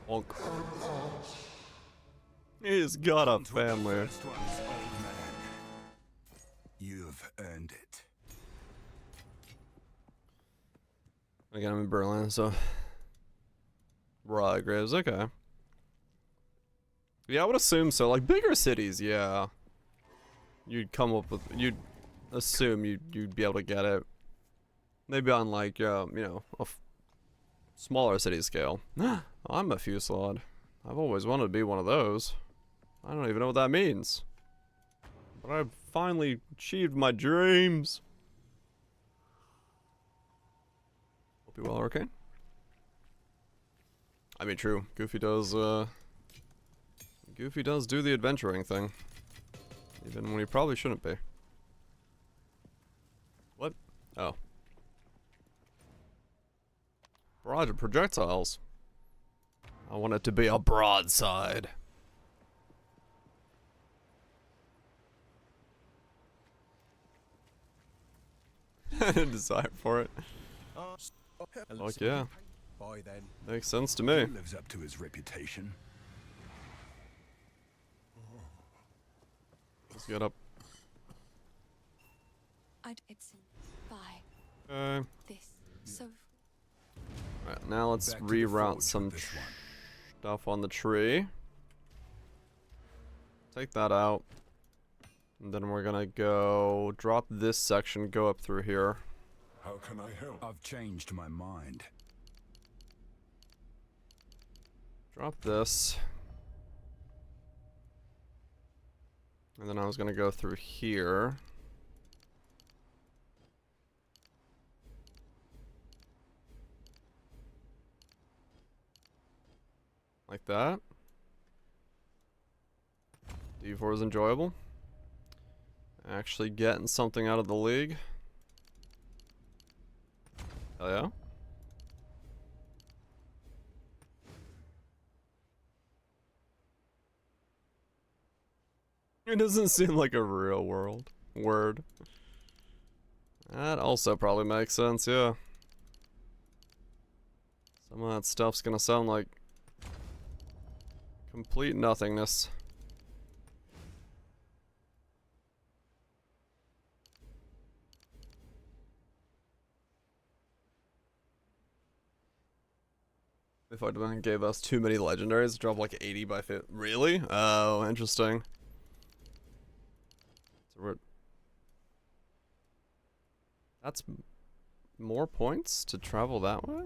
Bonk. He's got a family. First one's old man. You've earned it. Again, I'm in Berlin, so raw graves. Okay. Yeah, I would assume so. Like bigger cities, yeah. You'd come up with. You'd assume you'd be able to get it. Maybe on like you know, a smaller city scale. I'm a Fusillade. I've always wanted to be one of those. I don't even know what that means. But I've finally achieved my dreams. Hope you well, Arcane. I mean, true. Goofy does do the adventuring thing. Even when he probably shouldn't be. What? Oh. Barrage of projectiles. I want it to be a broadside. Desire for it. Fuck yeah. Bye then. Makes sense to me. He lives up to his reputation. Let's get up. It's by Okay. this. So Alright, now let's Back to the reroute forge some with this one. stuff on the tree. Take that out. And then we're gonna go drop this section, go up through here. How can I help? I've changed my mind. Drop this. And then I was gonna go through here. Like that. D4 is enjoyable. Actually getting something out of the league. Hell yeah. It doesn't seem like a real world word. That also probably makes sense, yeah. Some of that stuff's gonna sound like complete nothingness. If I gave us too many legendaries, drop like 80 by 50. Really? Oh, interesting. So that's more points to travel that way?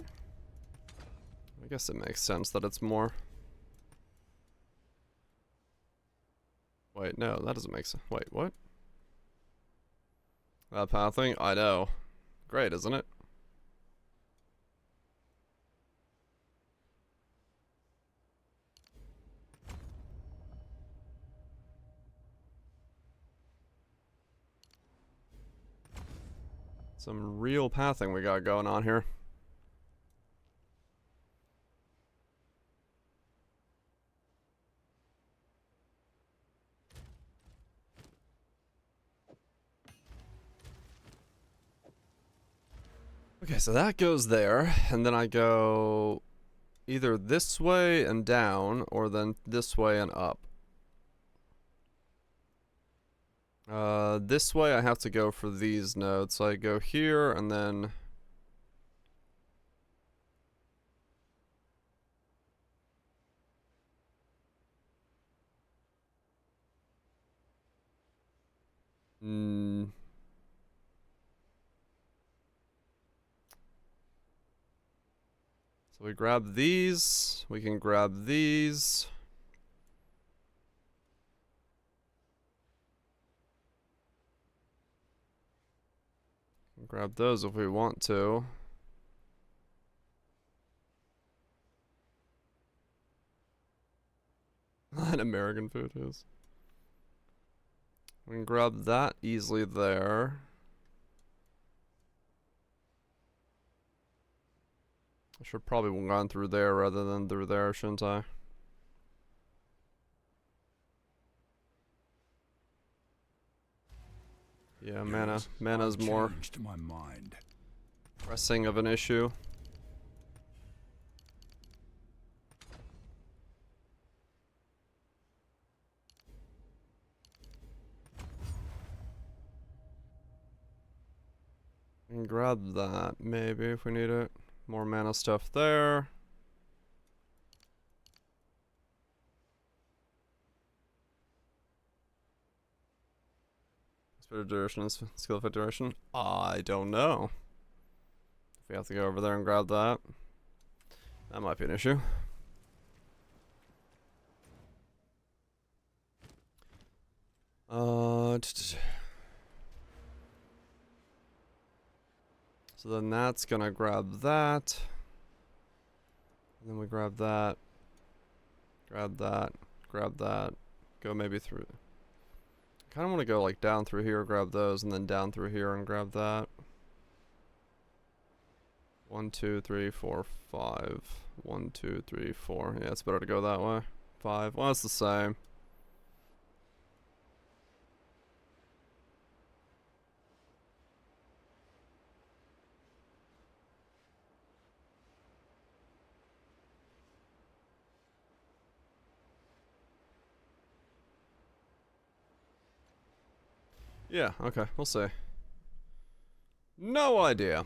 I guess it makes sense that it's more. Wait, no, that doesn't make sense. Wait, what? That pathing? I know. Great, isn't it? Some real pathing we got going on here. Okay, so that goes there, and then I go either this way and down, or then this way and up. This way I have to go for these nodes, so I go here, and then... So we grab these, we can grab these. Grab those if we want to. An American food is. We can grab that easily there. I should probably have gone through there rather than through there, shouldn't I? Yeah, mana's more Changed my mind. pressing of an issue. We can grab that maybe if we need it. More mana stuff there. Spellcaster Duration and skill effect duration? I don't know. If we have to go over there and grab that, that might be an issue. So then that's gonna grab that. And then we grab that. Grab that. Grab that. Go maybe through. I kind of want to go like down through here, grab those, and then down through here and grab that. 1, 2, 3, 4, 5. 1, 2, 3, 4. Yeah, it's better to go that way. 5. Well, it's the same. Yeah, okay, we'll see. No idea.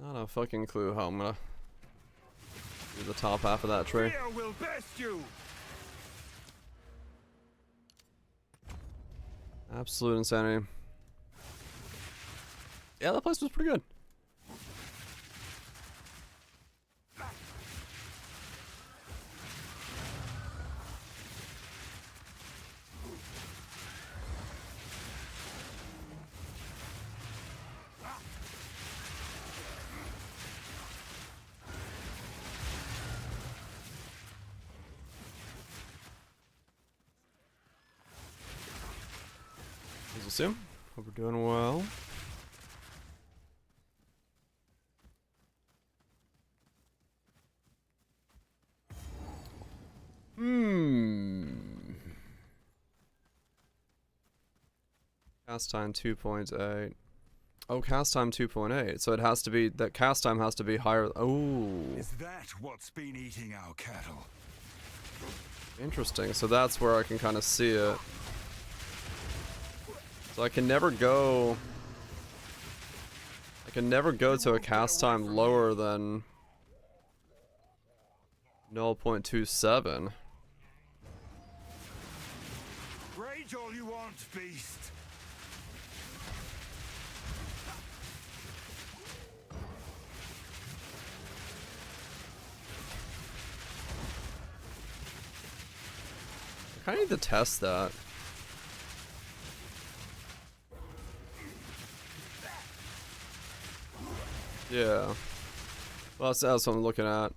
Not a fucking clue how I'm gonna do the top half of that tree. Fear will best you. Absolute insanity. Yeah, that place was pretty good. Hope we're doing well. Cast time 2.8. Oh, cast time 2.8. So it has to be, that cast time has to be higher. Oh. Is that what's been eating our cattle? Interesting. So that's where I can kind of see it. So I can never go can never go to a cast time lower than 0.27. Rage all you want, beast. I need to test that. Yeah. Well, that's what I'm looking at.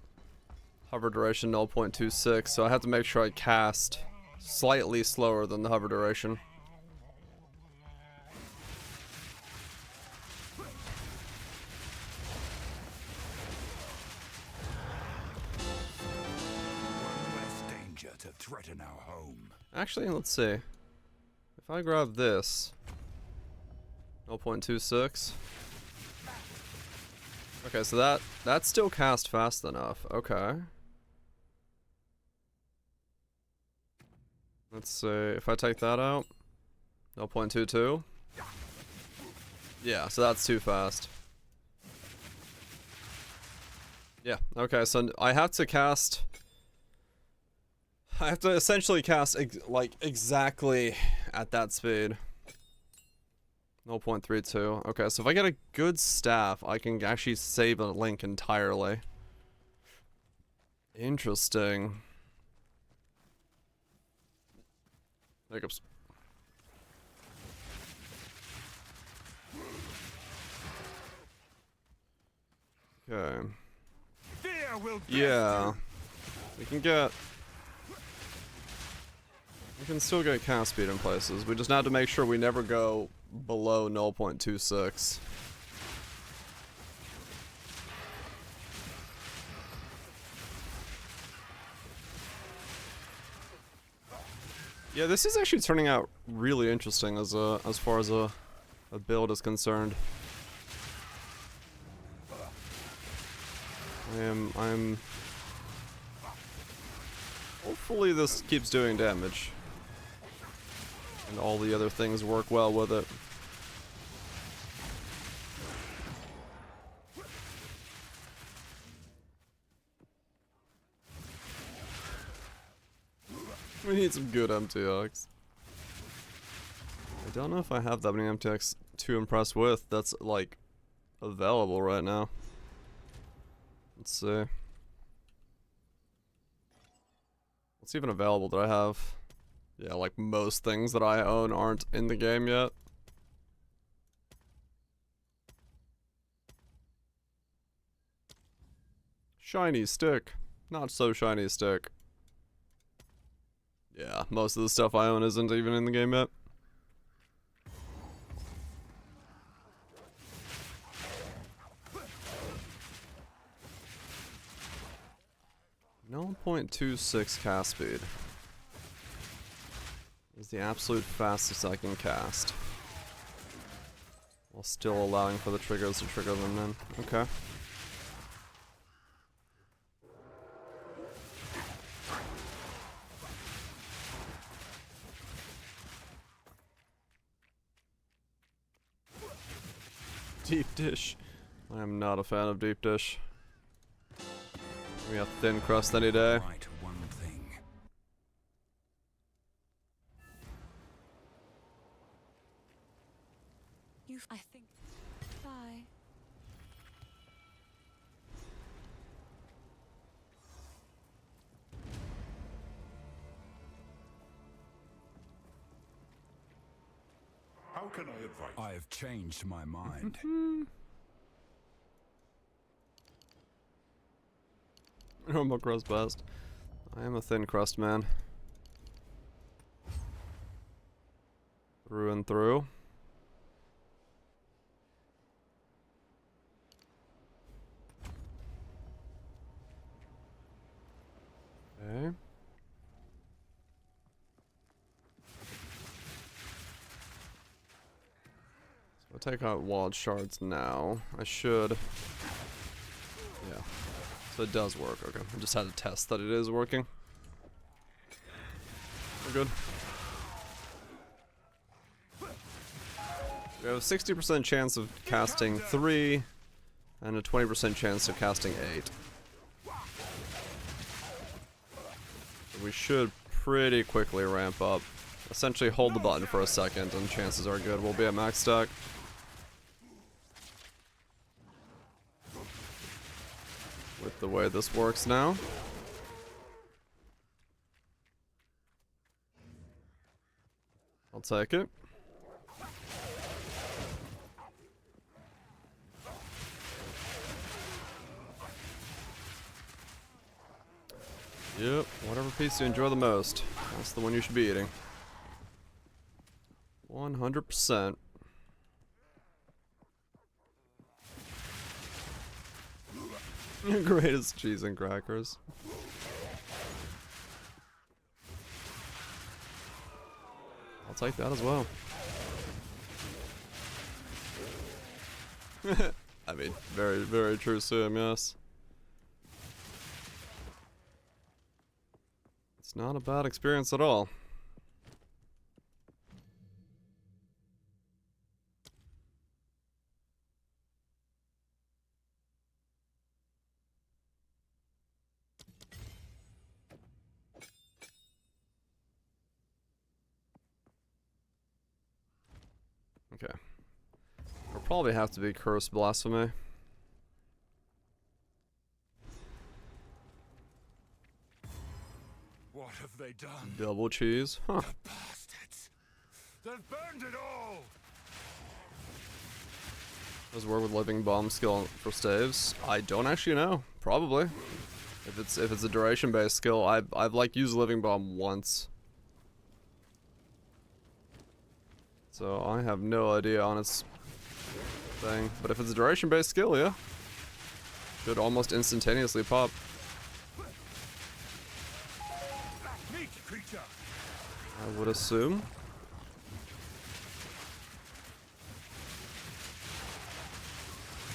Hover duration 0.26, so I have to make sure I cast slightly slower than the hover duration. One less danger to threaten our home. Actually, let's see. If I grab this, 0.26. Okay, so that's still cast fast enough. Okay. Let's see. If I take that out, 0.22. Yeah, so that's too fast. Yeah. Okay, so I have to cast. I have to essentially cast like exactly at that speed. 0.32. Okay, so if I get a good staff, I can actually save a link entirely. Interesting. Hiccups. Okay. Fear will Yeah. We can still get cast speed in places. We just have to make sure we never go below 0.26. Yeah, this is actually turning out really interesting as far as a build is concerned. I'm hopefully this keeps doing damage. And all the other things work well with it. We need some good MTX. I don't know if I have that many MTX to impress with that's like available right now. Let's see. What's even available that I have? Yeah, like most things that I own aren't in the game yet. Shiny stick. Not so shiny stick. Yeah, most of the stuff I own isn't even in the game yet. .26 cast speed is the absolute fastest I can cast, while still allowing for the triggers to trigger them in. Okay. Deep dish. I am not a fan of deep dish. Give me a thin crust any day. Right, one thing. I think. Bye. How can I advise? I have changed my mind. Normal crust best. I am a thin crust man. Through and through. Okay. So I'll take out walled shards now. I should. Yeah. So it does work. Okay. I just had to test that it is working. We're good. We have a 60% chance of casting 3, and a 20% chance of casting 8. We should pretty quickly ramp up. Essentially hold the button for a second and chances are good we'll be at max stack. With the way this works now. I'll take it. Yep, whatever piece you enjoy the most, that's the one you should be eating. 100%. Greatest cheese and crackers. I'll take that as well. I mean, very, very true sim, yes. It's not a bad experience at all. Okay. It'll probably have to be Cursed Blasphemy. What have they done? Double cheese. Huh. The bastards! They've burned it all! Does it work with Living Bomb skill for staves? I don't actually know. Probably. If it's a duration based skill, I've like used Living Bomb once. So I have no idea on its thing. But if it's a duration based skill, yeah. Should almost instantaneously pop. Meat creature! I would assume.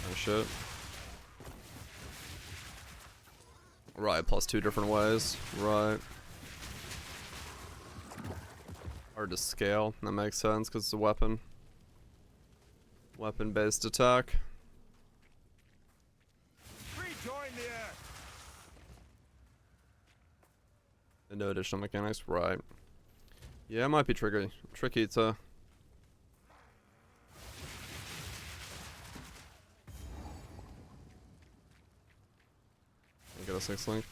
Oh shit. Right, plus 2 different ways. Right. Hard to scale. That makes sense because it's a weapon. Weapon based attack. Rejoin the earth! And no additional mechanics. Right. Yeah, it might be tricky to... Get a 6 link.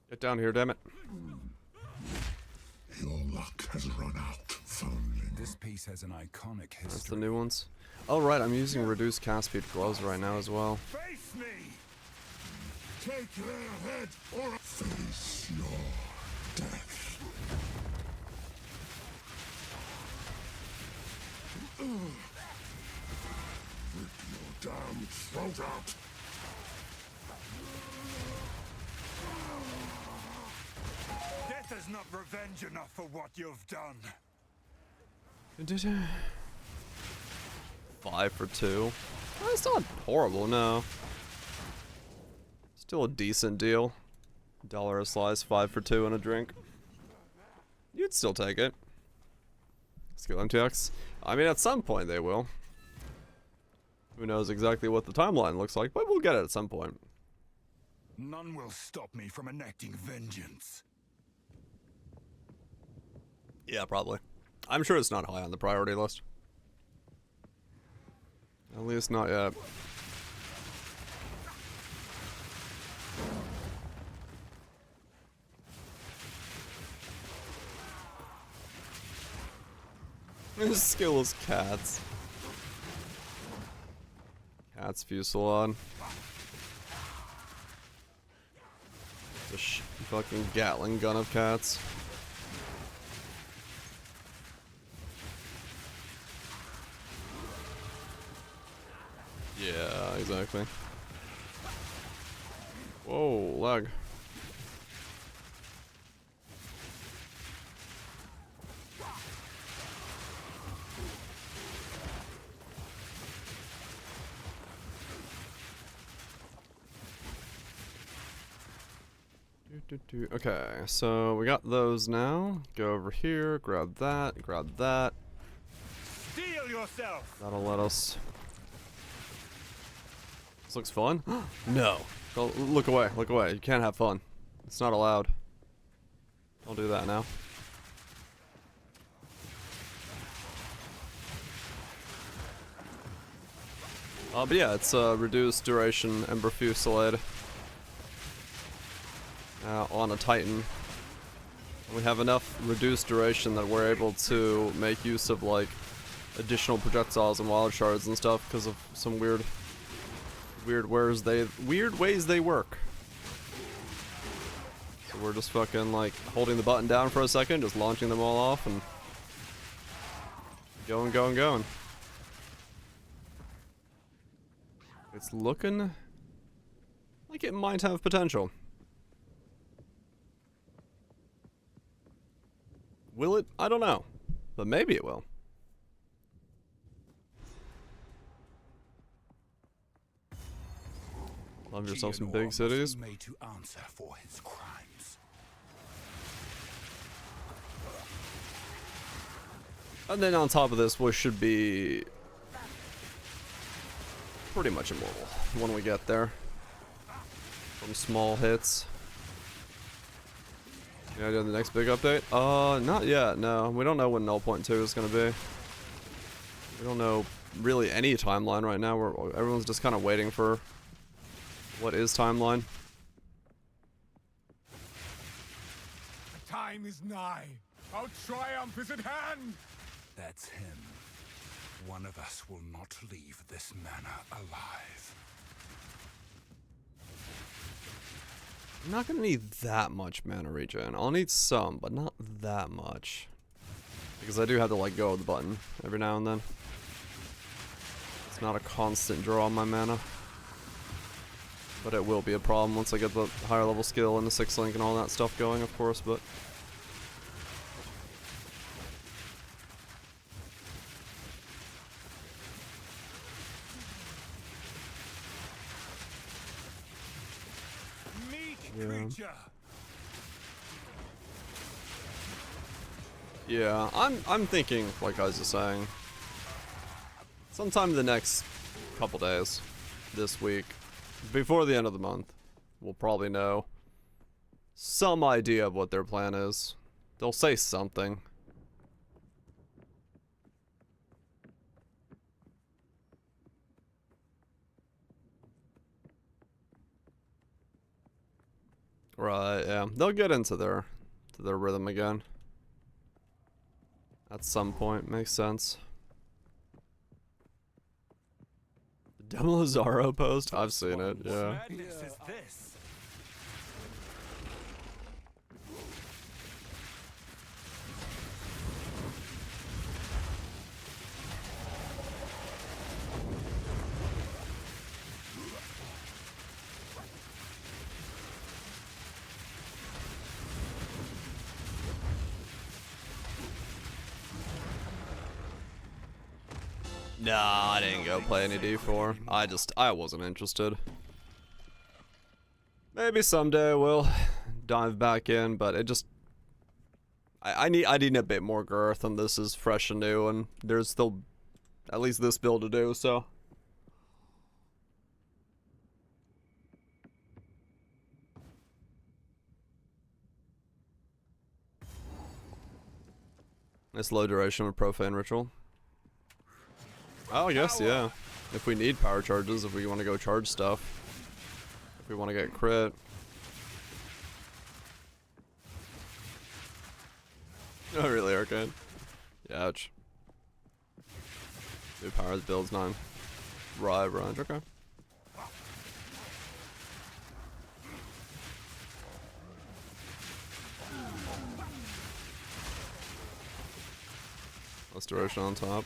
Get down here, damn it. Your luck has run out, foundling. This piece has an iconic history. That's the new ones. Oh right, I'm using reduced cast speed gloves right now as well. Face me! Take their head or face your death. Rip your damn throat out. Death is not revenge enough for what you've done. 5 for 2. It's not horrible, no. Still a decent deal. $1 a slice, 5 for 2 and a drink. You'd still take it. Skill MTX. I mean, at some point they will. Who knows exactly what the timeline looks like, but we'll get it at some point. None will stop me from enacting vengeance. Yeah, probably. I'm sure it's not high on the priority list. At least not yet. Skillless cats. Cats Fusillade. The fucking Gatling gun of cats. Yeah, exactly. Whoa, lag. Okay, so we got those now. Go over here, grab that, grab that. Steel yourself! That'll let us. This looks fun. No. Don't, look away, look away. You can't have fun. It's not allowed. Don't do that now. But yeah, it's a reduced duration Ember Fusillade on a Titan. We have enough reduced duration that we're able to make use of like additional projectiles and wild shards and stuff because of some weird ways they work. So we're just fucking like holding the button down for a second, just launching them all off and going. It's looking like it might have potential. Will it? I don't know. But maybe it will. Love yourself some big cities. Made to answer for his crimes. And then on top of this, we should be pretty much immortal when we get there. From small hits. Yeah, do the next big update? Not yet, no. We don't know when 0.2 is gonna be. We don't know really any timeline right now. Everyone's just kind of waiting for what is timeline. The time is nigh. Our triumph is at hand. That's him. One of us will not leave this manor alive. I'm not gonna need that much mana regen. I'll need some, but not that much. Because I do have to let go of the button every now and then. It's not a constant draw on my mana. But it will be a problem once I get the higher level skill and the 6 link and all that stuff going, of course, but... Yeah, I'm thinking, like I was just saying, sometime in the next couple days, this week, before the end of the month, we'll probably know some idea of what their plan is. They'll say something. Right, yeah. They'll get into their rhythm again. At some point, makes sense. The Demo Lazaro post? I've seen it, yeah. What madness is this? Nah, I didn't go play any D4. I wasn't interested. Maybe someday we'll dive back in, but it just... I need a bit more girth, and this is fresh and new, and there's still at least this build to do, so... Nice low duration with Profane Ritual. Oh, I guess, yeah. If we need power charges, if we want to go charge stuff. If we want to get crit. Oh, really, Arcade? Yeah, ouch. New powers builds 9. Right, okay. Less duration on top.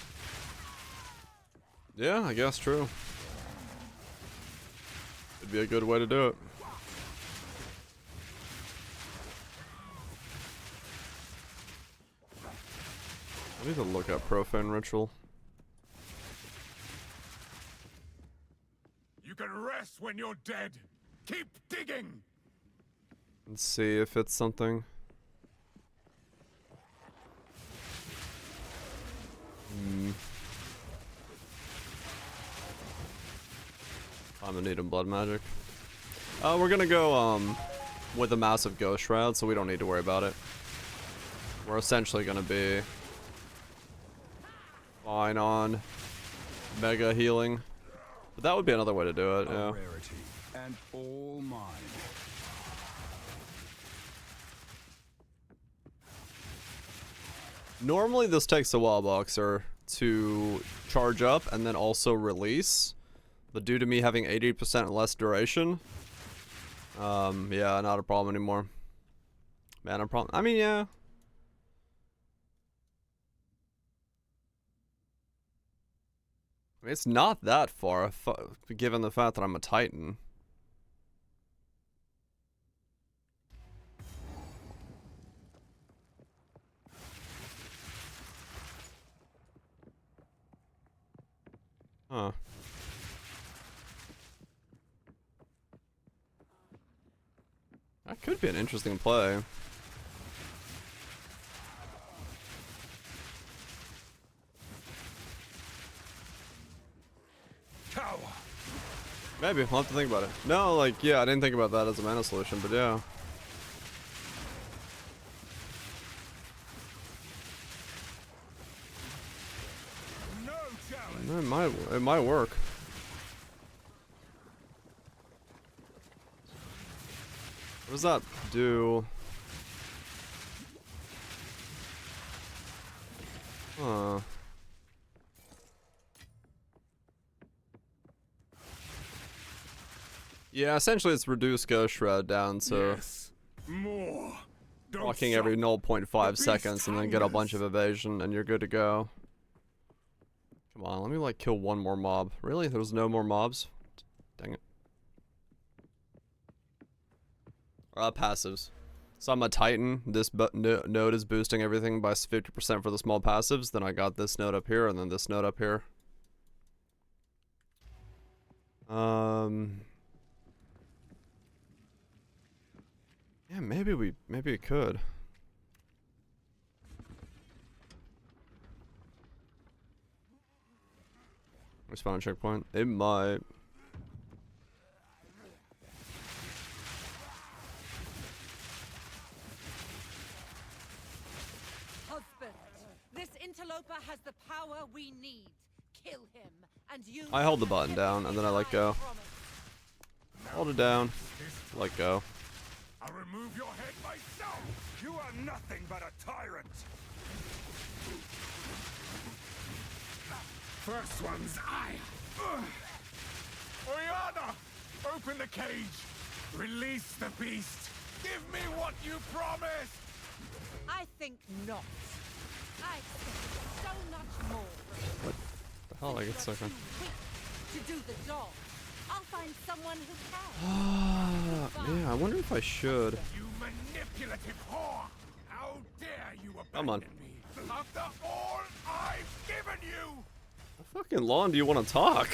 Yeah, I guess true. It'd be a good way to do it. I need to look at Profane Ritual. You can rest when you're dead. Keep digging. Let's see if it's something. I'm gonna need a blood magic. We're gonna go with a massive ghost shroud, so we don't need to worry about it. We're essentially gonna be fine on mega healing, but that would be another way to do it. Yeah. Rarity and all mine. Normally this takes a while, Boxer, to charge up and then also release, but due to me having 80% less duration, yeah, not a problem anymore. Man, a problem. I mean, yeah. I mean, it's not that far, given the fact that I'm a Titan. Huh. That could be an interesting play. Tower. Maybe, I'll have to think about it. No, like, yeah, I didn't think about that as a mana solution, but yeah. No challenge. It might work. What does that do? Huh. Yeah, essentially it's reduced Ghost Shroud down, so Yes. More. Don't walking every stop. 0.5 beast seconds and then get a bunch of hungers. evasion and you're good to go. Come on, let me like kill one more mob. Really? There's no more mobs? Dang it. Passives. So I'm a Titan. This node is boosting everything by 50% for the small passives. Then I got this node up here and then this node up here. Yeah, maybe it could. Respawn checkpoint. It might. Husband, this interloper has the power we need. Kill him, and you. I hold the button down and then I let go. Hold it down. Let go. I'll remove your head myself. You are nothing but a tyrant. First one's I. Oriana, open the cage. Release the beast. Give me what you promised. I think not. I expected so much more. What the hell? I get stuck on. To do the job, I'll find someone who can. Yeah, I wonder if I should. You manipulative whore. How dare you Come on. abandon me after all I've given you. How fucking long do you want to talk?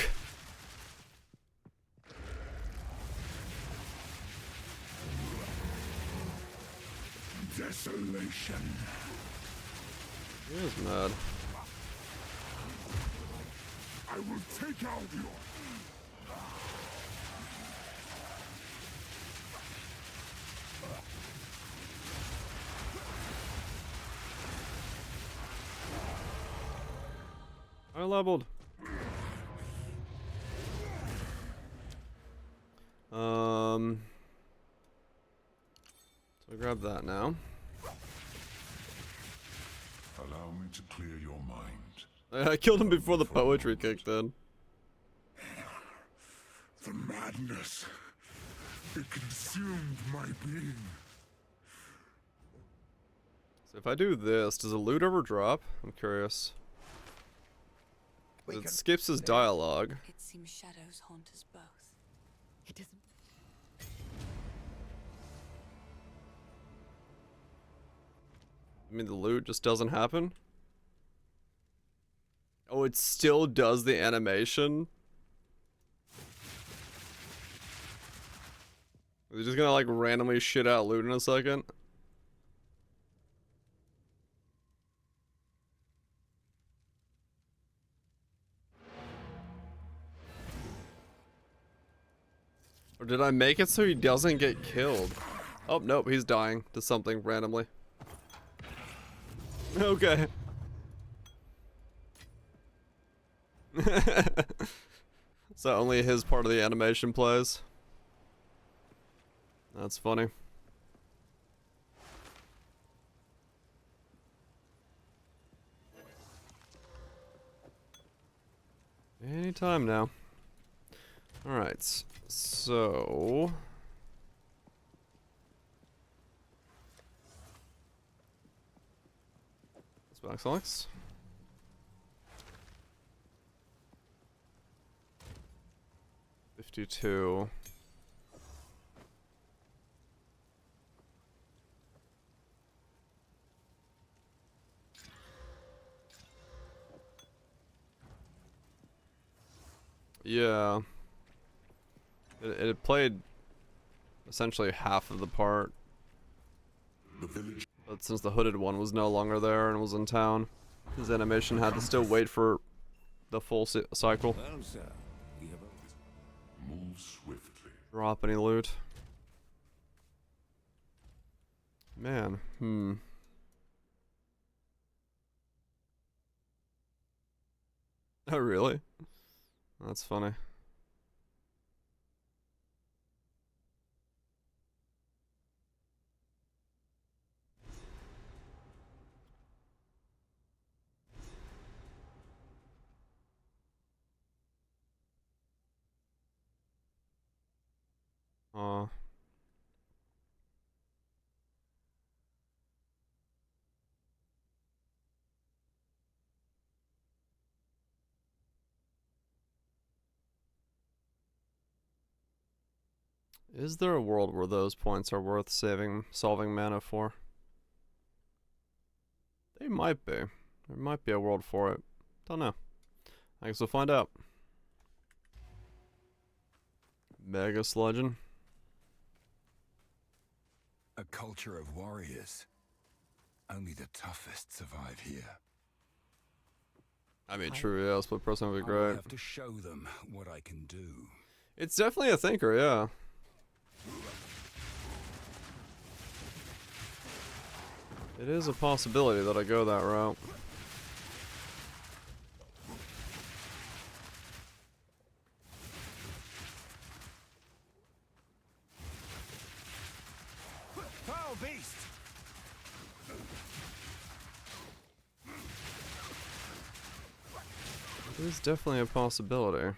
Desolation. He is mad. I will take out your... I leveled. So grab that now. Allow me to clear your mind. I killed him before the poetry kicked in. The madness. It consumed my being. So if I do this, does the loot ever drop? I'm curious. It skips his dialogue. It seems shadows haunt us both. It doesn't. I mean, the loot just doesn't happen? Oh, it still does the animation? Are they just gonna like randomly shit out loot in a second? Or did I make it so he doesn't get killed? Oh, nope, he's dying to something randomly. Okay. So only his part of the animation plays. That's funny. Anytime now. Alright, so... Spellcaster. 52. Yeah. It played essentially half of the part. But since the hooded one was no longer there and was in town, his animation had to still wait for the full cycle. Move swiftly. Drop any loot. Man, Oh, really? That's funny. Aw. Is there a world where those points are worth solving mana for? They might be. There might be a world for it. Don't know. I guess we'll find out. Mega Sludging. A culture of warriors. Only the toughest survive here. I mean, true, yeah, split person would be I will great. have to show them what I can do. It's definitely a thinker, yeah. It is a possibility that I go that route. Foul beast! It is definitely a possibility.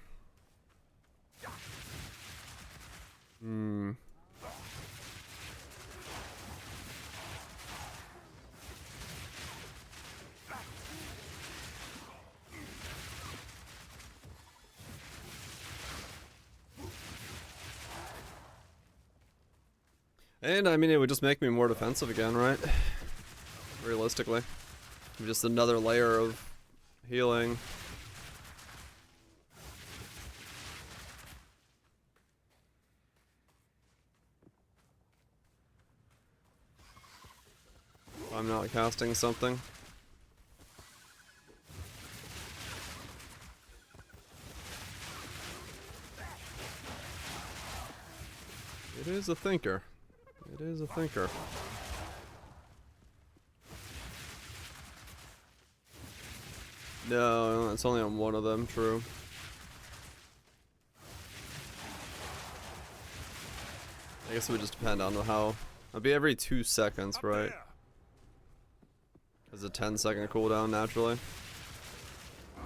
And I mean, it would just make me more defensive again, right? Realistically. Just another layer of healing. If I'm not casting something. It is a thinker. It is a thinker. No, it's only on one of them, true. I guess it would just depend on how... It'd be every 2 seconds, right? There's a 10-second cooldown, naturally. I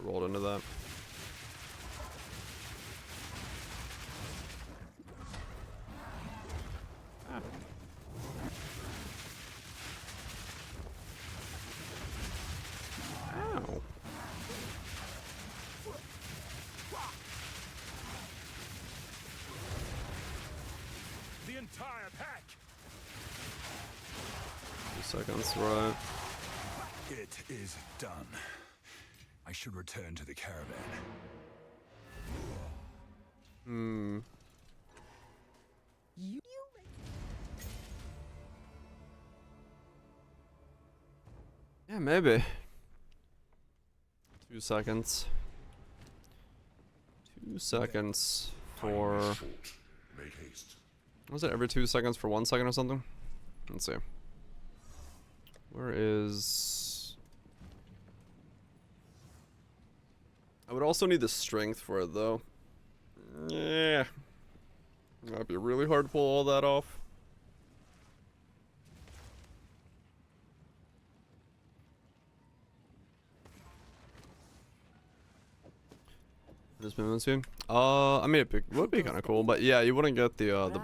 rolled into that. Ow. The entire pack! 2 seconds, right? It is done. I should return to the caravan. Hmm. Yeah, maybe. 2 seconds. 2 seconds for... Make haste. Was it every 2 seconds for 1 second or something? Let's see. Where is... I would also need the strength for it, though. Yeah. Might be really hard to pull all that off. This movement soon. I mean, it would be kind of cool, but yeah, you wouldn't get the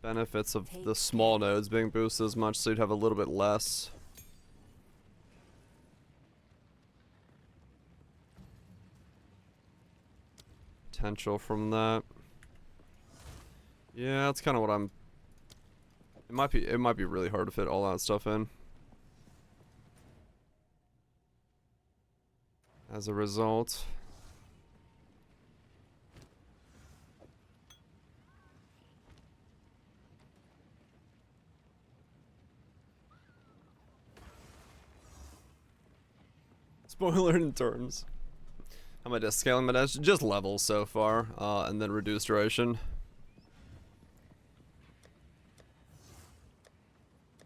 benefits of the small nodes being boosted as much, so you'd have a little bit less. Potential from that. Yeah, that's kind of what I'm. It might be really hard to fit all that stuff in. As a result. Spoiler in terms. How am I just scaling my dash? Just levels so far, and then reduced duration.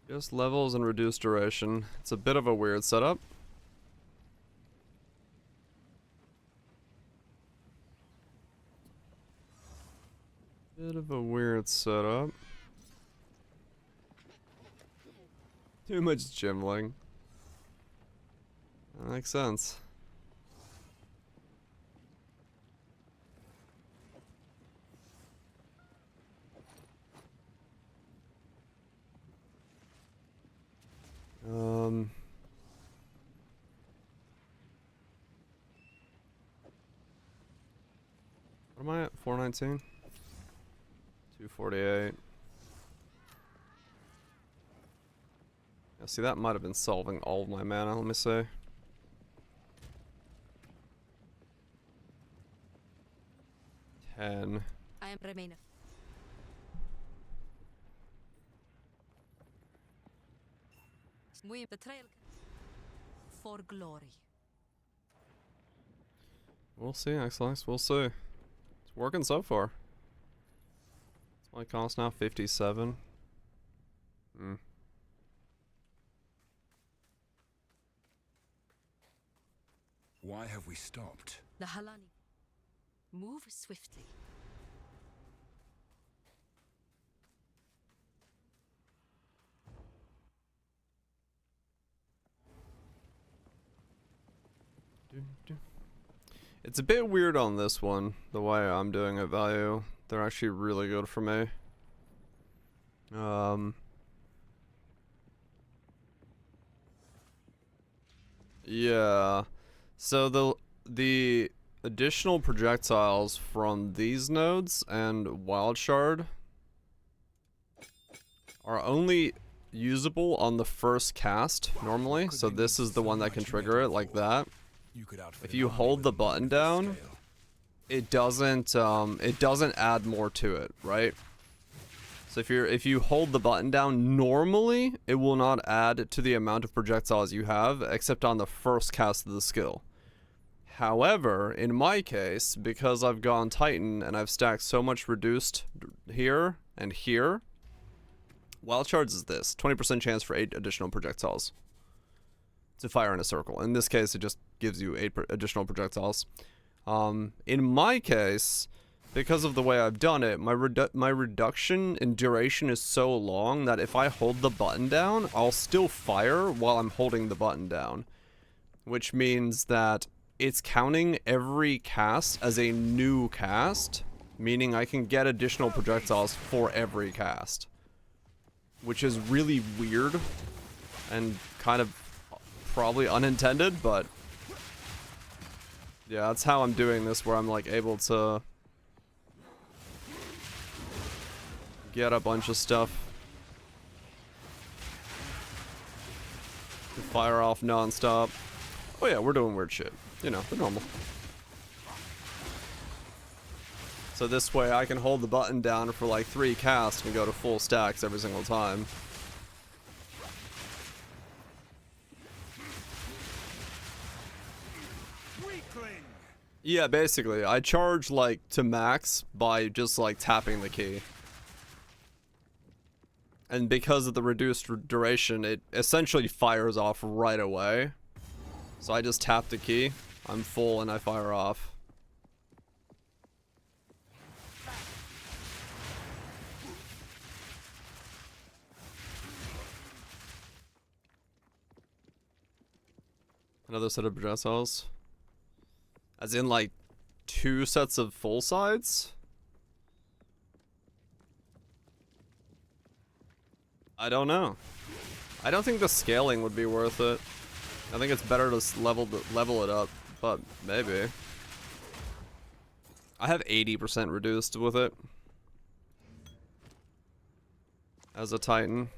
Just levels and reduced duration. It's a bit of a weird setup. Bit of a weird setup. Too much gimling. That makes sense. What am I at? 419? 248. Yeah, see, that might have been solving all of my mana, let me see. I am remainer. We the trail for glory. We'll see, X-Lax, we'll see. It's working so far. It's my cost now 57. Why have we stopped? The Halani. Move swiftly. It's a bit weird on this one, the way I'm doing it value. They're actually really good for me. Yeah. So the additional projectiles from these nodes and Wild Shard are only usable on the first cast normally. So this is the one that can trigger it like that. If you hold the button down, it doesn't add more to it, right? So if you hold the button down normally, it will not add to the amount of projectiles you have, except on the first cast of the skill. However, in my case, because I've gone Titan and I've stacked so much reduced here and here, Wild Shards is this 20% chance for 8 additional projectiles to fire in a circle. In this case, it just gives you 8 additional projectiles. In my case, because of the way I've done it, my reduction in duration is so long that if I hold the button down, I'll still fire while I'm holding the button down. Which means that it's counting every cast as a new cast, meaning I can get additional projectiles for every cast. Which is really weird and kind of probably unintended, but yeah, that's how I'm doing this, where I'm like able to get a bunch of stuff to fire off non-stop. Oh yeah, we're doing weird shit. you know, the normal. So this way I can hold the button down for like 3 casts and go to full stacks every single time. Weakling. Yeah, basically, I charge like to max by just like tapping the key. And because of the reduced duration, it essentially fires off right away. So I just tap the key, I'm full, and I fire off. Another set of projectiles. As in like 2 sets of full sides? I don't know. I don't think the scaling would be worth it. I think it's better to level it up, but maybe. I have 80% reduced with it. As a Titan.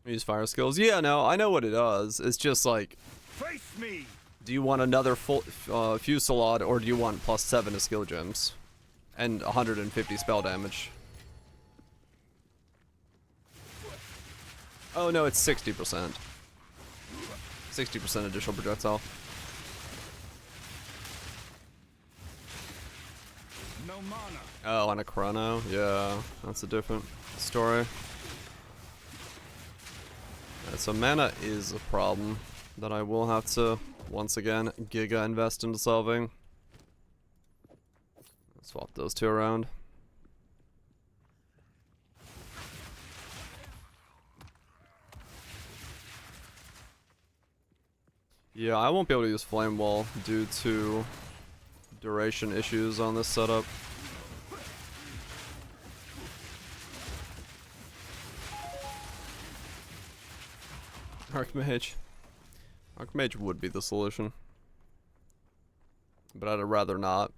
Use fire skills. Yeah, no, I know what it does. It's just like, Face me. do you want another full Fusillade, or do you want +7 to skill gems? And 150 spell damage. Oh no, it's 60%. 60% additional projectile. No mana. Oh, on a chrono? Yeah, that's a different story. Alright, so mana is a problem that I will have to, once again, giga invest into solving. Swap those 2 around. Yeah, I won't be able to use Flame Wall due to duration issues on this setup. Archmage. Archmage would be the solution. But I'd rather not.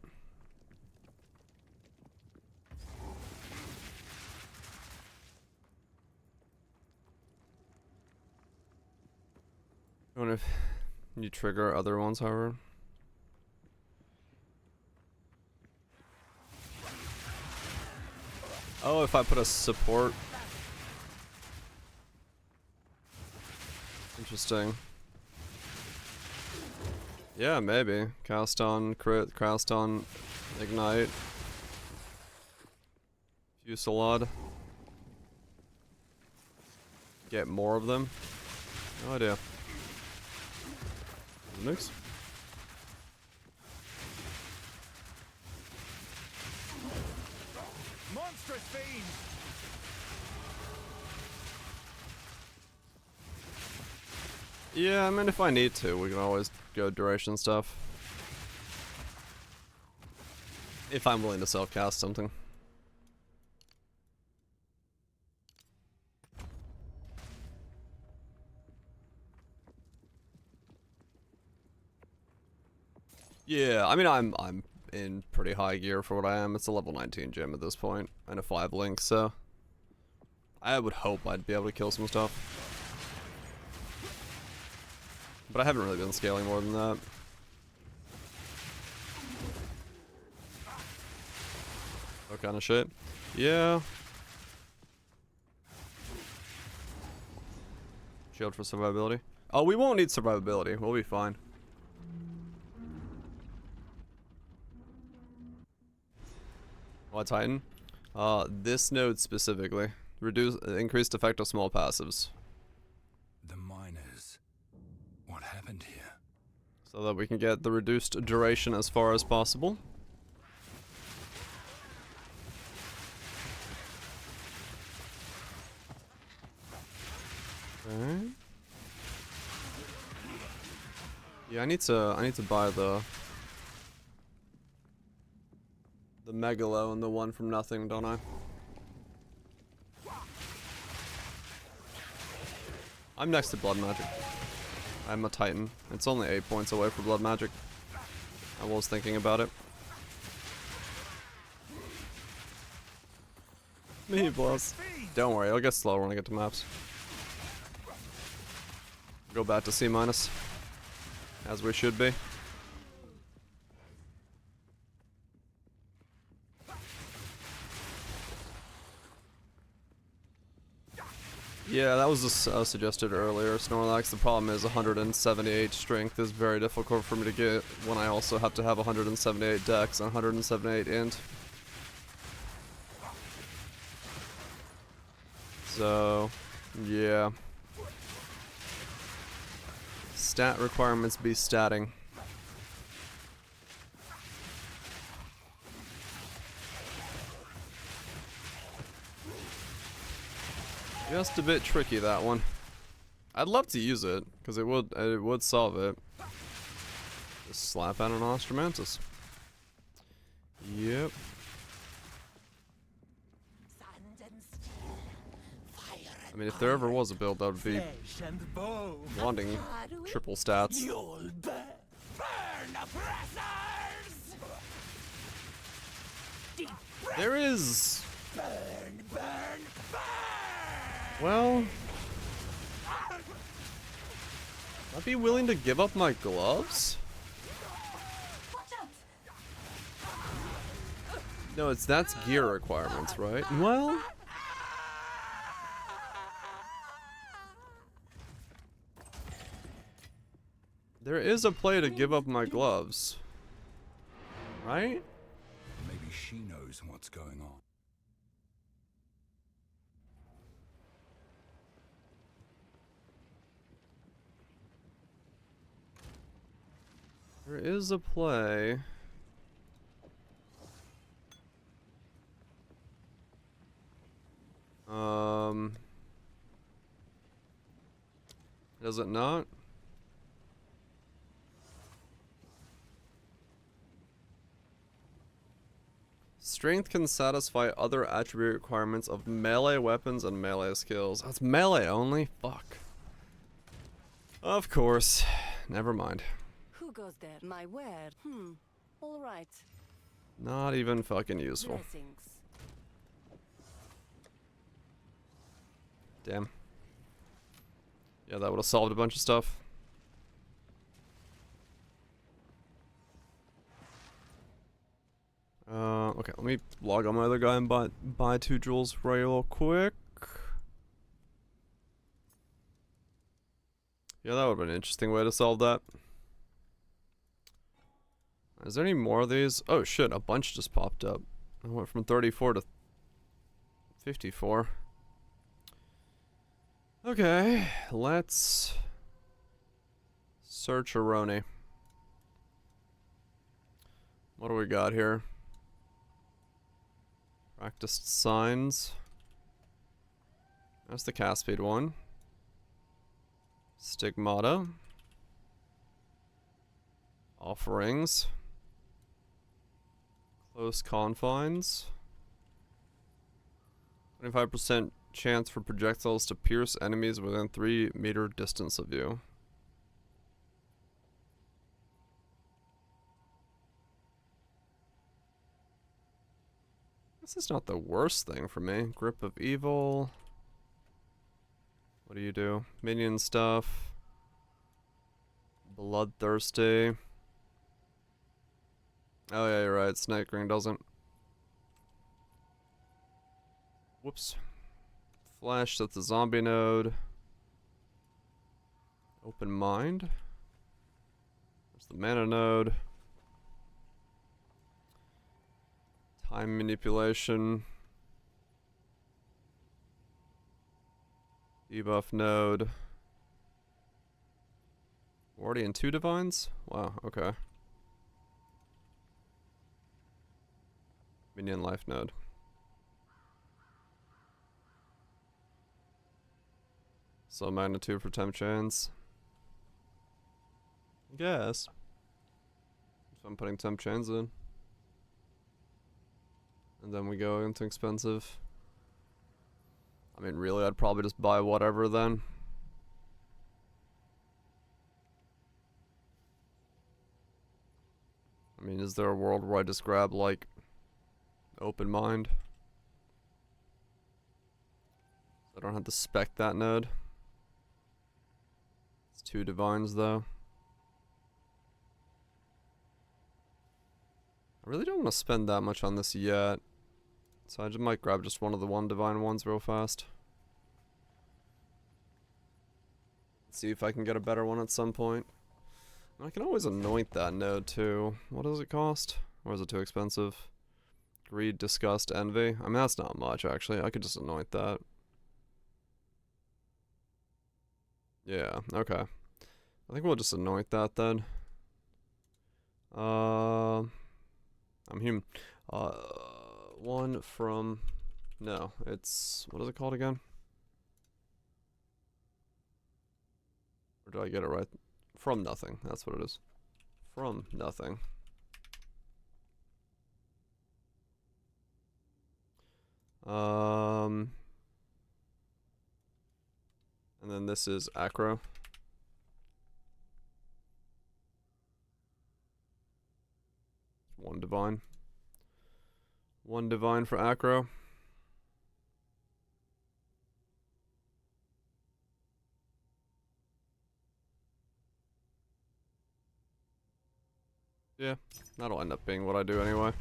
I wonder if you trigger other ones, however. Oh, if I put a support. Interesting. Yeah, maybe. Cast on crit, cast on ignite. Fusillade. Get more of them. No idea. Mix. Monstrous fiend. Yeah, I mean, if I need to, we can always go duration stuff. If I'm willing to self-cast something. Yeah, I mean, I'm in pretty high gear for what I am. It's a level 19 gym at this point, and a 5 link, so I would hope I'd be able to kill some stuff. But I haven't really been scaling more than that. What kind of shit? Yeah. Shield for survivability. Oh, we won't need survivability. We'll be fine. What Titan? This node specifically. Increased effect of small passives. The miners. What happened here? So that we can get the reduced duration as far as possible. Okay. Yeah, I need to buy the Megalo and the one from nothing, don't I? I'm next to Blood Magic. I'm a Titan. It's only 8 points away for Blood Magic. I was thinking about it. Me plus. Don't worry, I'll get slower when I get to maps. Go back to C minus, as we should be. Yeah, that was suggested earlier, Snorlax. The problem is 178 strength is very difficult for me to get when I also have to have 178 dex and 178 int. So, yeah. Stat requirements be statting. Just a bit tricky, that one. I'd love to use it, because it would solve it. Just slap out an Ostromantis. Yep. I mean, if there ever was a build that would be wanting triple stats. There is... Well... I'd be willing to give up my gloves? No, that's gear requirements, right? Well... There is a play to give up my gloves. Right? Maybe she knows what's going on. There is a play. Does it not? Strength can satisfy other attribute requirements of melee weapons and melee skills. That's melee only? Fuck. Of course. Never mind. Who goes there? My where? All right. Not even fucking useful. Blessings. Damn. Yeah, that would have solved a bunch of stuff. Okay, let me log on my other guy and buy 2 jewels real quick. Yeah, that would have been an interesting way to solve that. Is there any more of these? Oh shit, a bunch just popped up. I went from 34 to 54. Okay, let's search Aroni. What do we got here? Practiced signs. That's the cast speed one. Stigmata. Offerings. Close confines. 25% chance for projectiles to pierce enemies within 3-meter distance of you. This is not the worst thing for me. Grip of Evil. What do you do? Minion stuff. Bloodthirsty. Oh yeah, you're right. Snake Ring doesn't. Whoops. Flash, that's the zombie node. Open Mind. There's the mana node. Time manipulation. Debuff node. We're already in 2 divines? Wow, okay. Minion life node. So magnitude for temp chains. Guess. So I'm putting temp chains in. And then we go into expensive. I mean, really, I'd probably just buy whatever then. I mean, is there a world where I just grab, like, Open Mind? I don't have to spec that node. Let's 2 divines though. I really don't want to spend that much on this yet. So I just might grab just one of the 1 divine ones real fast. See if I can get a better one at some point. I can always anoint that node too. What does it cost? Or is it too expensive? Greed, Disgust, Envy. I mean, that's not much actually. I could just anoint that. Yeah, okay. I think we'll just anoint that then. I'm human. 1 from... No, it's... What is it called again? Or did I get it right? From nothing. That's what it is. From nothing. And then this is acro. One divine. 1 divine for acro. Yeah, that'll end up being what I do anyway.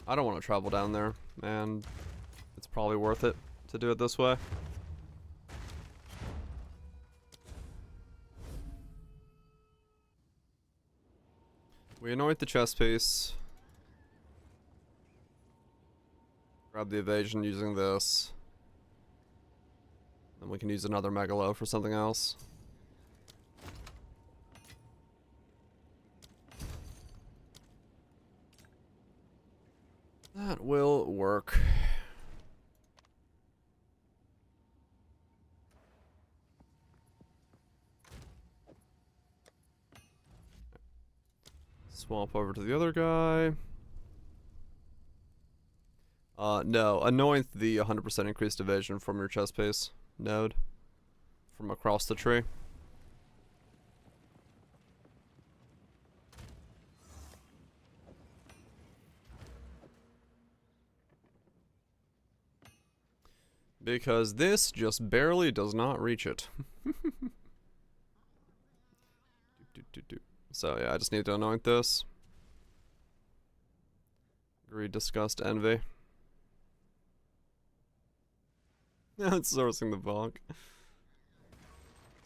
I don't want to travel down there, and it's probably worth it to do it this way. We anoint the chest piece. Grab the evasion using this. Then we can use another Megalo for something else. That will work. Swap over to the other guy. No, anoint the 100% increased evasion from your chest piece node from across the tree. Because this just barely does not reach it. So yeah, I just need to anoint this. Greed, Disgust, Envy. It's sourcing the bonk.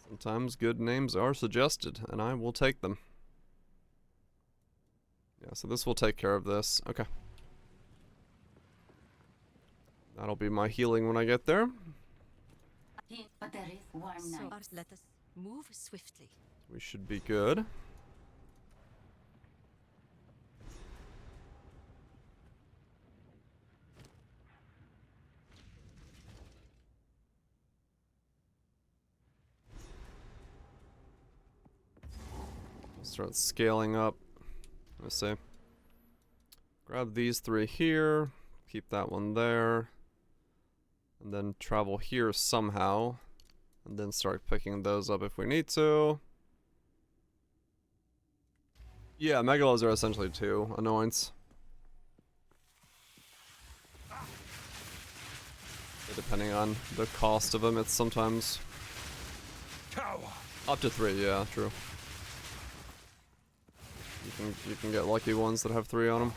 Sometimes good names are suggested, and I will take them. Yeah, so this will take care of this. Okay. That'll be my healing when I get there. But there is one So night. let us move swiftly. We should be good. Start scaling up. Let's see. Grab these 3 here. Keep that one there. And then travel here somehow. And then start picking those up if we need to. Yeah, Megalos are essentially 2 annoyance. Depending on the cost of them, it's sometimes up to 3, yeah, true. You can get lucky ones that have 3 on them.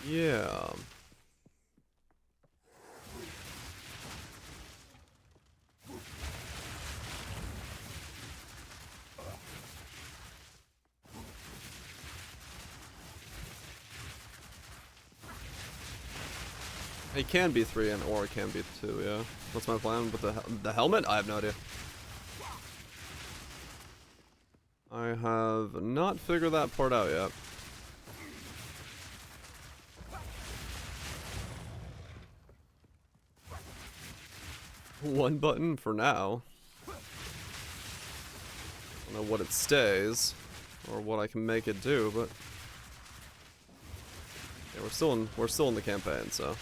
Yeah. It can be 3 and or it can be 2, yeah. What's my plan with the helmet? I have no idea. I have not figured that part out yet. One button for now. I don't know what it stays or what I can make it do, but yeah, we're still in the campaign, so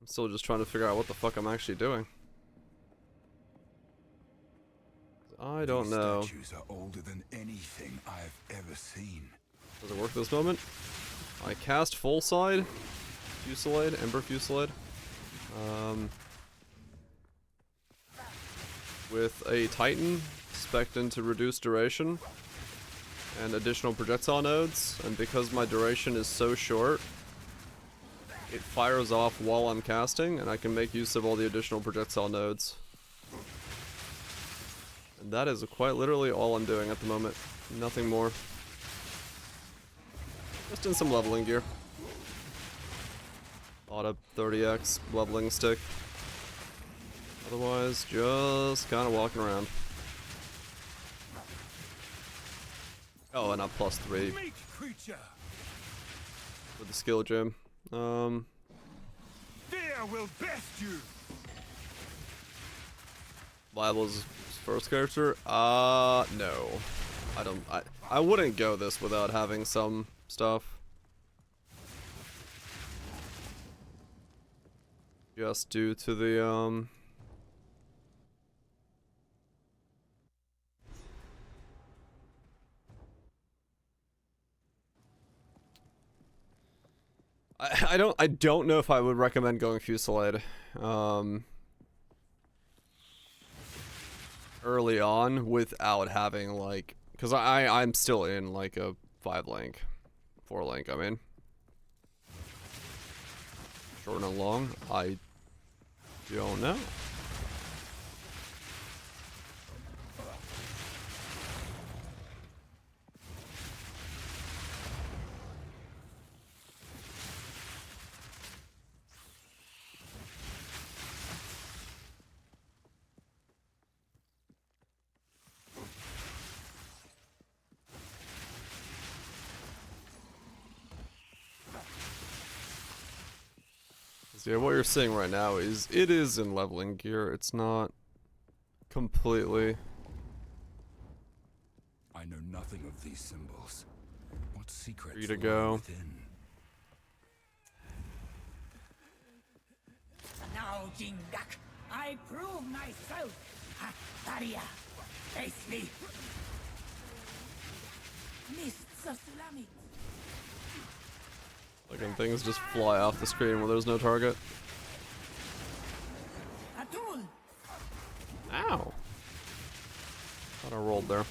I'm still just trying to figure out what the fuck I'm actually doing. I don't know. These statues are older than anything I've ever seen. Does it work this moment? I cast full side. Fusillade, Ember Fusillade. With a Titan, spec'd into Reduced Duration, and additional projectile nodes, and because my duration is so short, it fires off while I'm casting, and I can make use of all the additional projectile nodes. And that is quite literally all I'm doing at the moment. Nothing more. Just in some leveling gear. Bought a 30x leveling stick. Otherwise, just kind of walking around. Oh, and I'm +3 with the skill gem. Fear will best you. Viable's first character? No. I wouldn't go this without having some stuff. Just due to the, I don't know if I would recommend going Fusillade, early on without having, like, because I'm still in, like, a 5 link, 4 link, I mean. Short and long, I don't know. Yeah, what you're seeing right now is it is in leveling gear. It's not completely. I know nothing of these symbols. What secrets Free to lie go. within? Now, Jingak, I prove myself. Daria, face me. Mists of Sulamit. Like, and things just fly off the screen where there's no target. Atul. Ow! Thought I rolled there.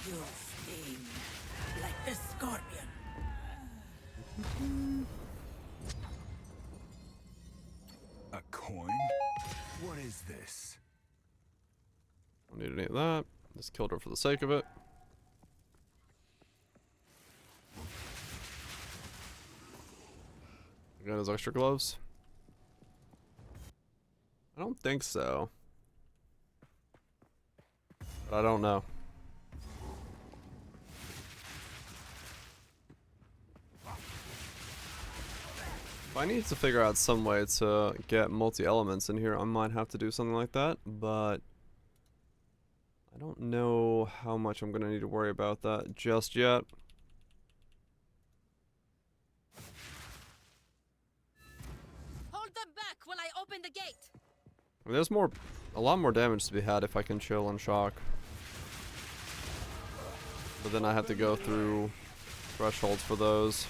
You sting like the scorpion. A coin? What is this? Don't need any of that. Just killed her for the sake of it. You got his extra gloves? I don't think so. But I don't know. If I need to figure out some way to get multi-elements in here, I might have to do something like that, but I don't know how much I'm gonna need to worry about that just yet. Hold them back while I open the gate. I mean, there's a lot more damage to be had if I can chill and shock. But then I have to go through thresholds for those.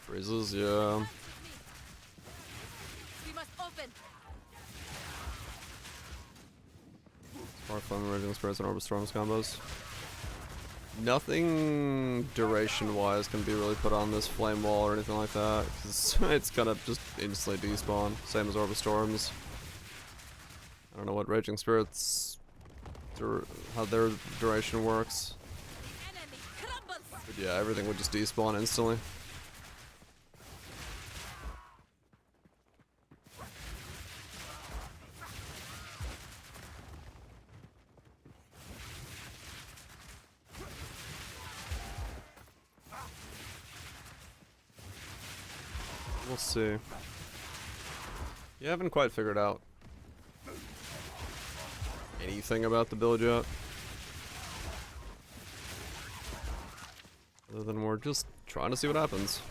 Freezes, yeah. We must open. Spark Flame, Raging Spirits, and Orb of Storms combos. Nothing duration-wise can be really put on this Flame Wall or anything like that, because it's gonna just instantly despawn, same as Orb of Storms. I don't know what Raging Spirits, how their duration works. Enemy crumbles. But yeah, everything would just despawn instantly. We'll see. You haven't quite figured out anything about the build yet. Other than we're just trying to see what happens.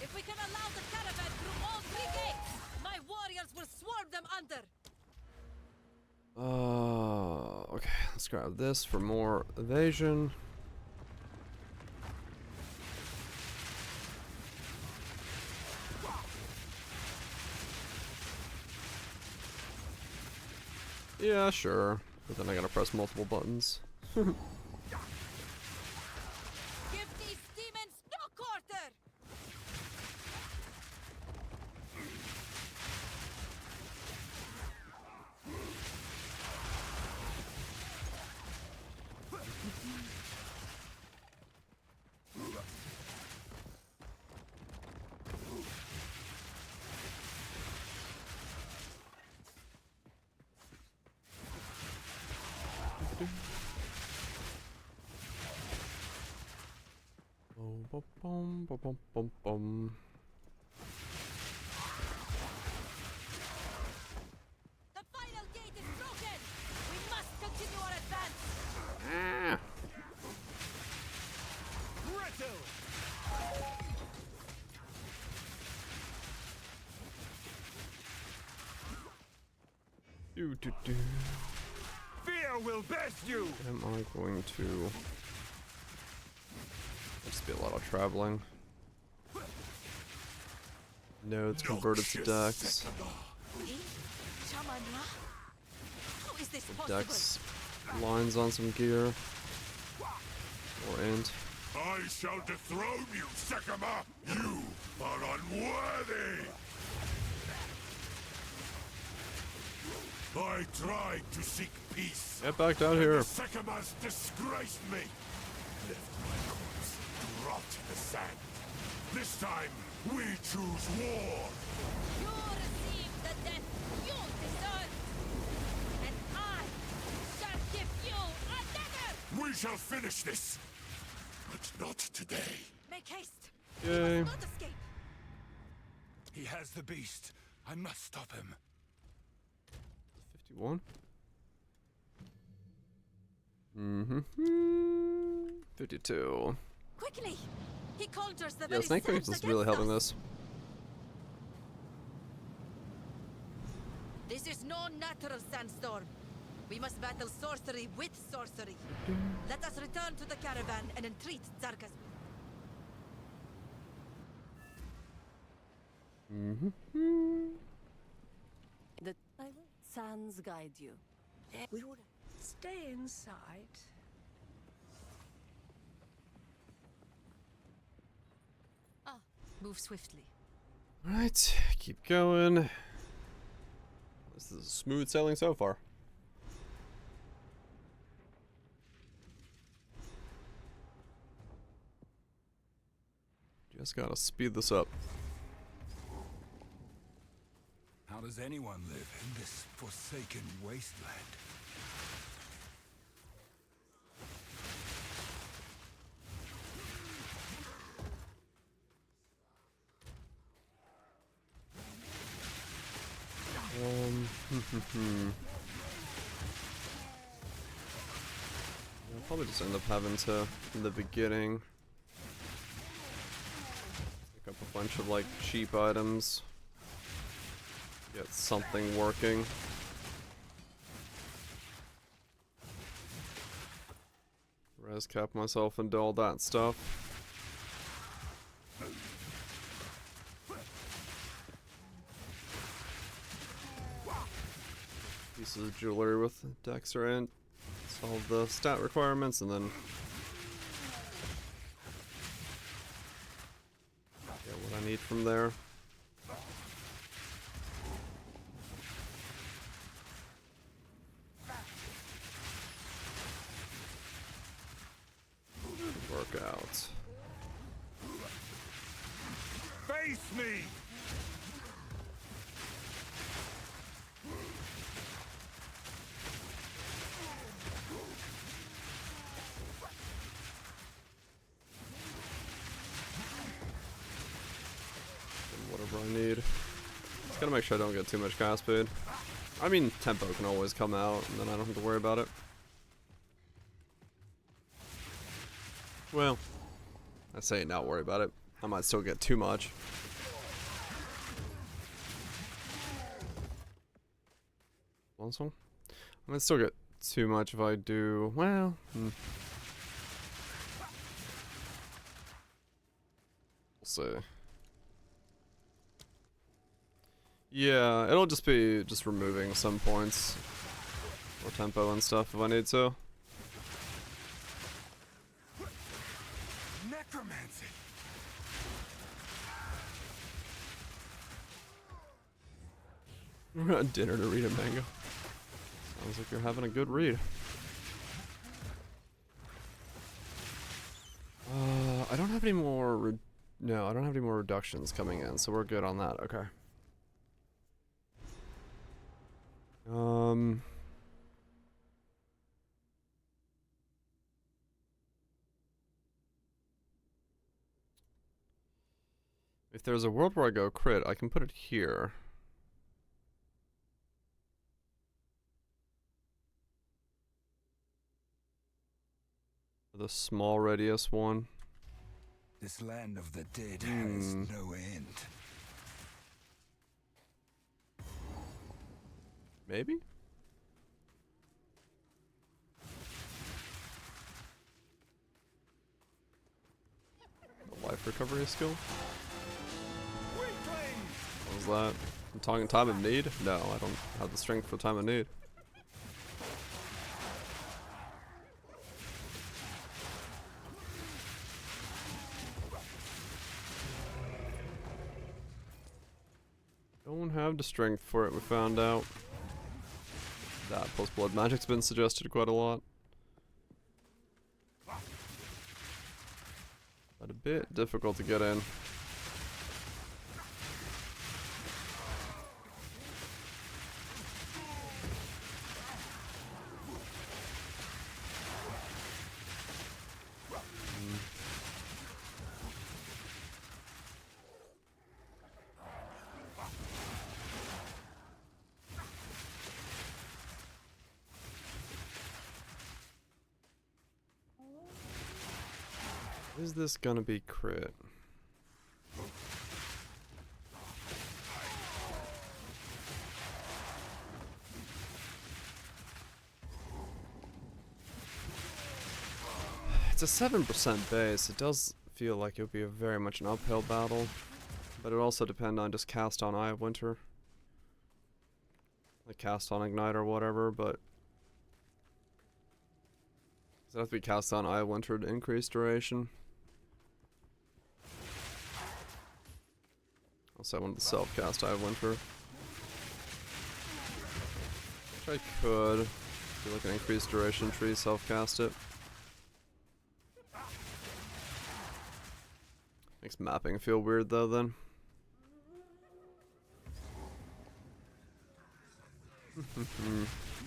If we can allow the caravan through all 3 gates, my warriors will swarm them under. Okay, let's grab this for more evasion. Yeah, sure. But then I gotta press multiple buttons. Give these demons no quarter! Bum, bum, bum, bum, bum, bum. The final gate is broken! We must continue our advance! Ah. Do, do, do. Fear will best you! Am I going to... Just be a lot of traveling. Nodes converted to decks. Hey, Shaman-Ra? How is this possible? Decks lines on some gear. Or int. I shall dethrone you, Sekima! You are unworthy! I tried to seek peace. Get back down here. Sekima's disgraced me. Left my corpse to rot in the sand. This time, we choose war. You receive the death you deserve! And I shall give you another! We shall finish this. But not today. Make haste! Yay. You must not escape! He has the beast. I must stop him. 51. Mm-hmm. 52. Quickly! He conjures the Yeah, very Snake Face sands is really against helping us. this. This is no natural sandstorm. We must battle sorcery with sorcery. Let us return to the caravan and entreat Zarkas. Mm-hmm. The sands guide you. We would stay inside. Move swiftly. Alright, keep going. This is smooth sailing so far. Just gotta speed this up. How does anyone live in this forsaken wasteland? I'll probably just end up having to, in the beginning, pick up a bunch of like cheap items, get something working. Res cap myself into all that stuff. Pieces of jewelry with Dexter in. Solve the stat requirements and then get what I need from there. Work out. Face me! Whatever I need. Just gotta make sure I don't get too much cast speed. I mean, tempo can always come out, and then I don't have to worry about it. Well, I say not worry about it. I might still get too much. Also, I might still get too much if I do. Well, we'll see. Yeah, it'll just be removing some points or tempo and stuff if I need to. Necromancy. We're at dinner to read a manga. Sounds like you're having a good read. I don't have any more. No, I don't have any more reductions coming in, so we're good on that. Okay. If there's a world where I go crit, I can put it here. The small radius one. This land of the dead has no end. Maybe? A life recovery skill? What was that? I'm talking time of need? No, I don't have the strength for time of need. Don't have the strength for it, we found out. That plus blood magic's been suggested quite a lot. But a bit difficult to get in. Is this gonna be crit? It's a 7% base. It does feel like it would be very much an uphill battle, but it also depends on just cast on Eye of Winter, like cast on Ignite or whatever. But does it have to be cast on Eye of Winter to increase duration? Also, I wanted to self-cast Eye of Winter. Which I could. Do like an increased duration tree, self-cast it. Makes mapping feel weird though then.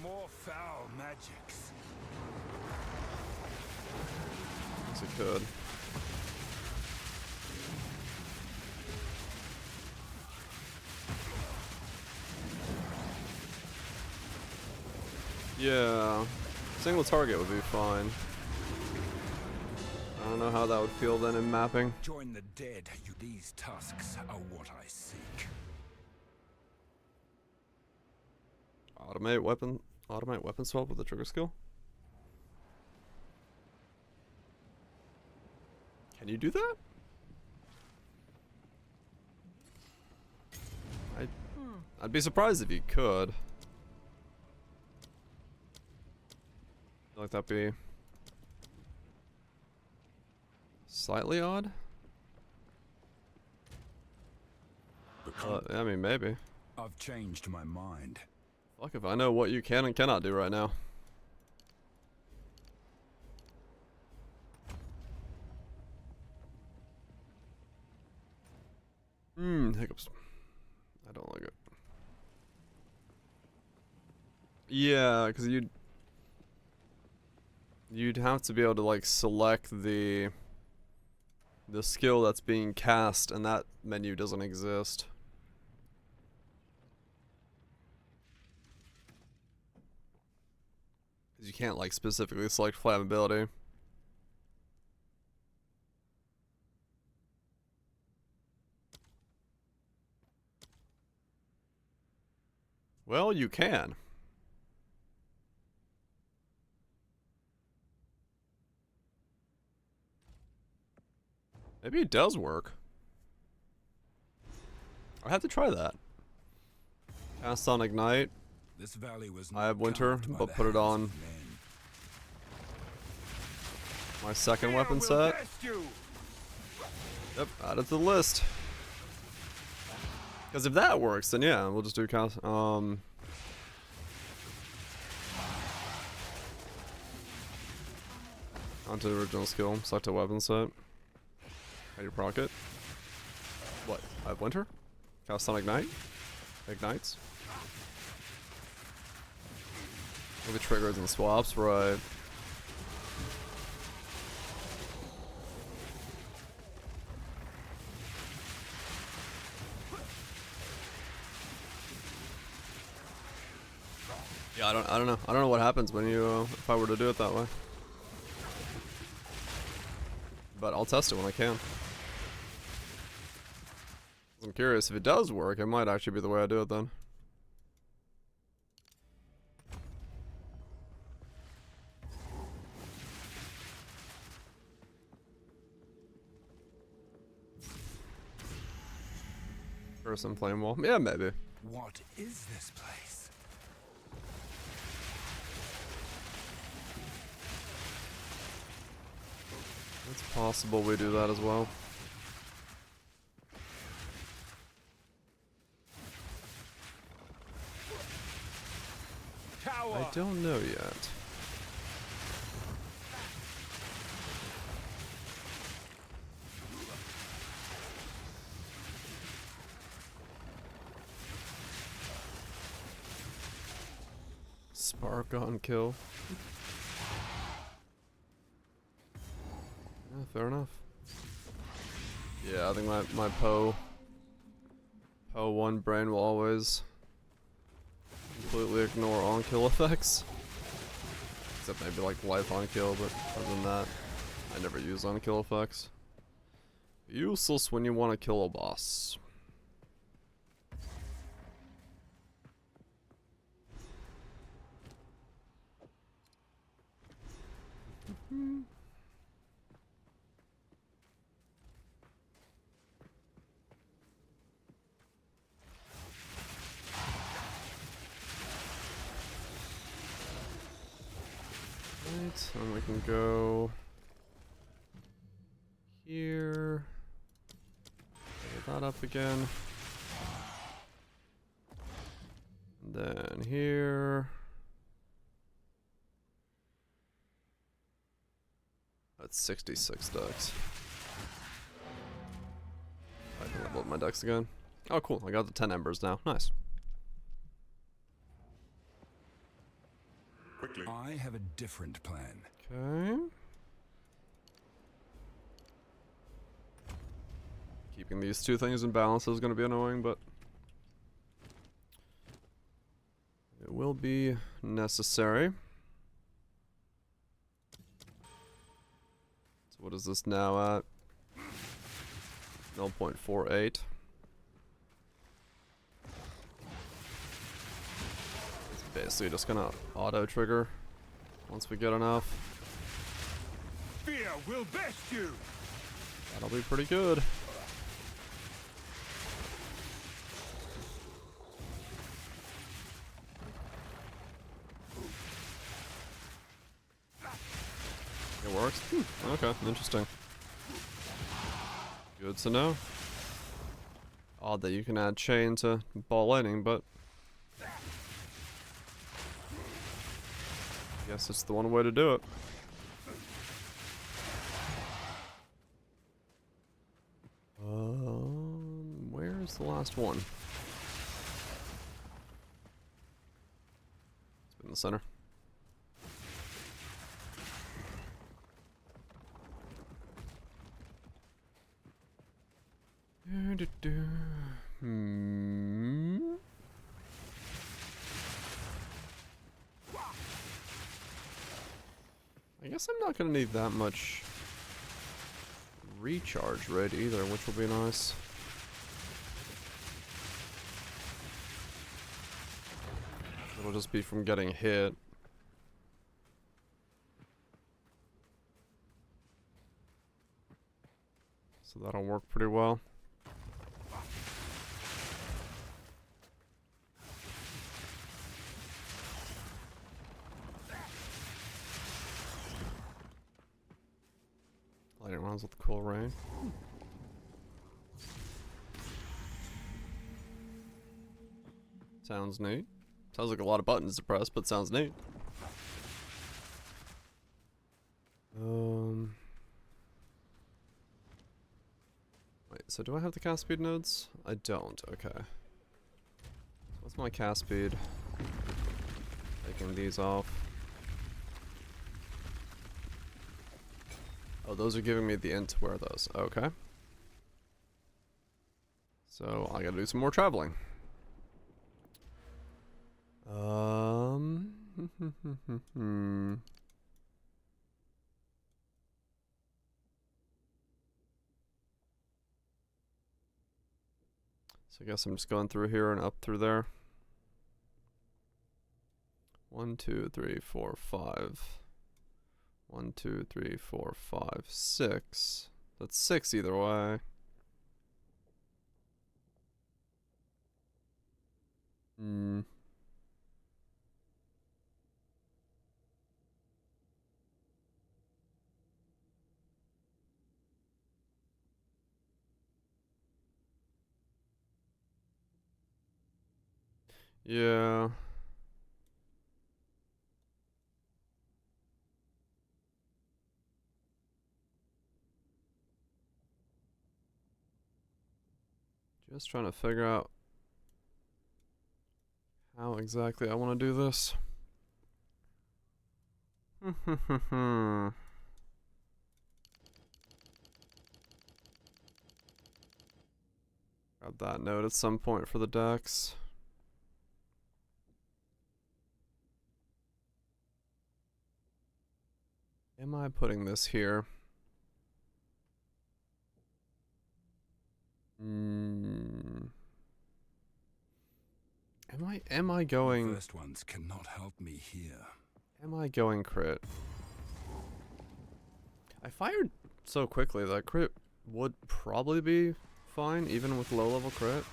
More foul magics. Yes, it could. Yeah, single target would be fine. I don't know how that would feel then in mapping. Join the dead. These tusks are what I seek. Automate weapon swap with the trigger skill. Can you do that? I'd be surprised if you could. I feel like that'd be slightly odd. I mean, maybe. I've changed my mind. Fuck if I know what you can and cannot do right now. Hiccups. I don't like it. Yeah, because you'd have to be able to like select the skill that's being cast, and that menu doesn't exist. Because you can't like specifically select flammability. Well, you can. Maybe it does work. I have to try that. Cast on Ignite. This valley was I have Winter, carved by but the put it hands on of men. my second weapon Fear will set. test you. Yep, add it to the list. Because if that works, then yeah, we'll just do cast. Onto the original skill. Select a weapon set. Ready to proc it. What? I have Winter? Cast on Ignite? Ignites? Maybe triggers and swaps, right? Yeah, I don't know. I don't know what happens when you, if I were to do it that way. But I'll test it when I can. I'm curious, if it does work, it might actually be the way I do it then. Person flame wall. Yeah, maybe. What is this place? It's possible we do that as well. Tower. I don't know yet. Spark on kill. Yeah, fair enough. Yeah, I think my Poe 1 brain will always completely ignore on kill effects. Except maybe like life on kill, but other than that, I never use on kill effects. Useless when you want to kill a boss. Right, and we can go here. Get that up again. And then here. That's 66 decks. I can level up my decks again. Oh, cool. I got the 10 embers now. Nice. Quickly. I have a different plan. Okay. Keeping these two things in balance is going to be annoying, but it will be necessary. So what is this now at? 0.48. It's basically just gonna auto trigger once we get enough. Fear will best you. That'll be pretty good. It works? Okay, interesting. Good to know. Odd that you can add chain to ball lightning, but guess it's the one way to do it. Where's the last one? It's in the center. I guess I'm not gonna need that much recharge rate either, which will be nice. It'll just be from getting hit. So that'll work pretty well. Lighting rounds with cool rain. Sounds neat. Sounds like a lot of buttons to press, but sounds neat. Wait, so do I have the cast speed nodes? I don't, okay. What's my cast speed? Taking these off. Oh, those are giving me the int to wear those. Okay. So I gotta do some more traveling. So I guess I'm just going through here and up through there. 1, 2, 3, 4, 5. 1, 2, 3, 4, 5, 6. That's 6 either way. Yeah. Just trying to figure out how exactly I want to do this. Grab that note at some point for the decks. Am I putting this here? Am I going? The first ones cannot help me here. Am I going crit? I fired so quickly that crit would probably be fine, even with low level crit.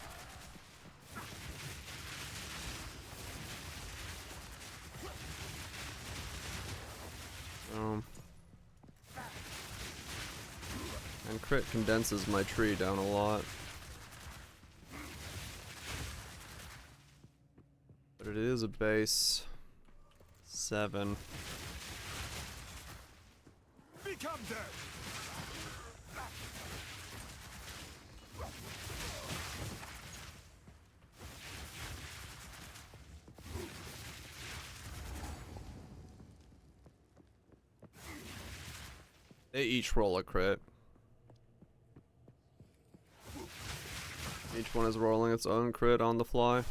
And crit condenses my tree down a lot. But it is a base 7. Become dead. They each roll a crit. Each one is rolling its own crit on the fly,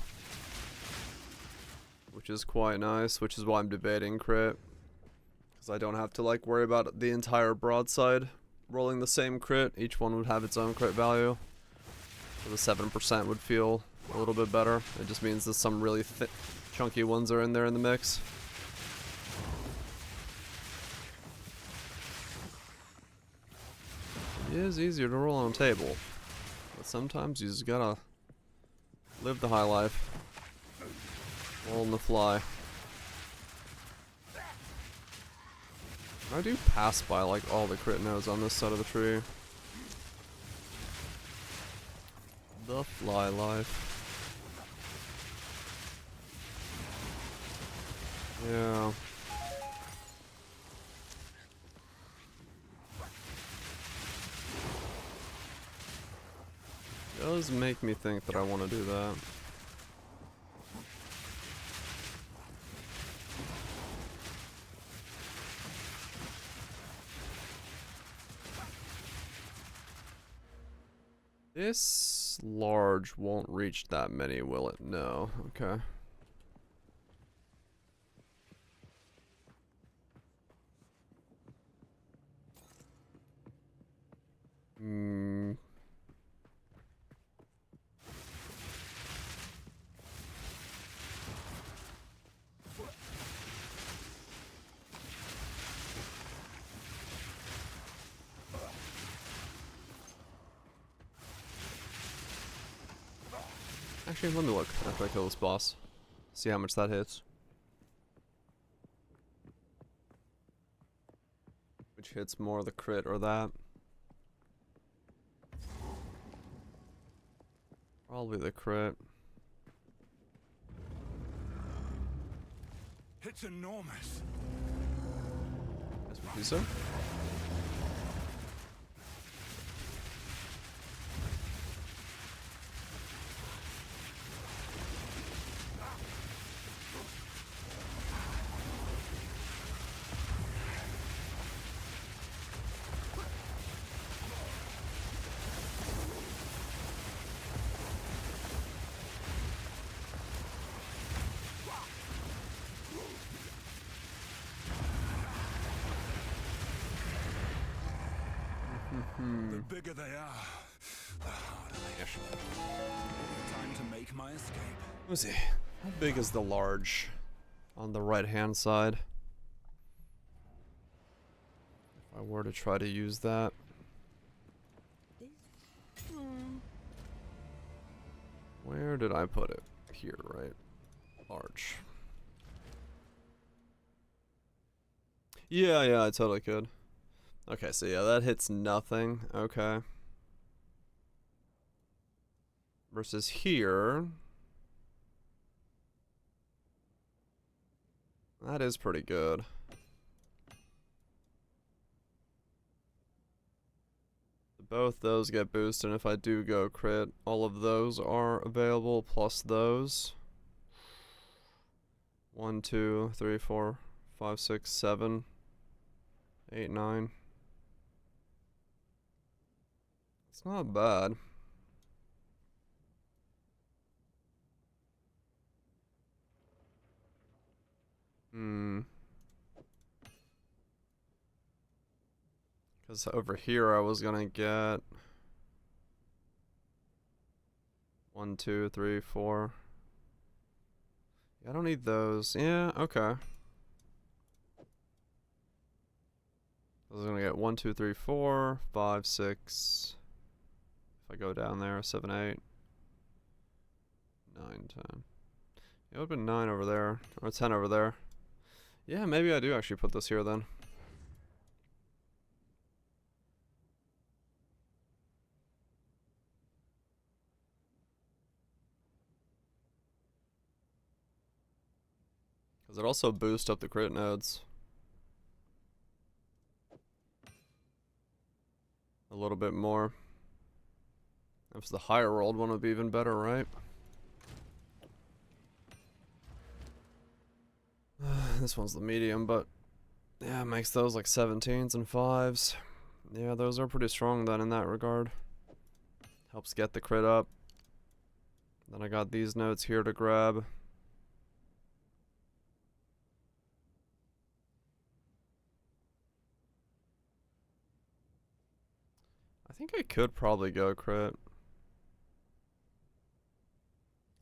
which is quite nice, which is why I'm debating crit, because I don't have to like worry about the entire broadside rolling the same crit. Each one would have its own crit value, so the 7% would feel a little bit better. It just means that some really thick, chunky ones are in there in the mix. It is easier to roll on a table, but sometimes you just gotta live the high life. Roll on the fly. I do pass by like all the crit nodes on this side of the tree. The fly life. Yeah. Does make me think that I want to do that. This large won't reach that many, will it? No. Okay. Actually, let me look after I kill this boss. See how much that hits. Which hits more, the crit or that? Probably the crit. It's enormous. Yes, we do so. The bigger they are, the harder they are. Time to make my escape. Let's see. How big is the large on the right hand side? If I were to try to use that. Where did I put it? Here, right? Large. Yeah, I totally could. Okay, so yeah, that hits nothing. Okay. Versus here. That is pretty good. Both those get boosted, and if I do go crit, all of those are available, plus those. 1, 2, 3, 4, 5, 6, 7, 8, 9. It's not bad. Because over here I was gonna get 1, 2, 3, 4. Yeah, I don't need those. Yeah, okay. I was gonna get 1, 2, 3, 4, 5, 6. If I go down there, 7, 8, 9, 10. It would have been 9 over there, or 10 over there. Yeah, maybe I do actually put this here then. Because it also boosts up the crit nodes. A little bit more. If the higher rolled one would be even better, right? This one's the medium, but yeah, it makes those like 17s and 5s. Yeah, those are pretty strong then in that regard. Helps get the crit up. Then I got these notes here to grab. I think I could probably go crit.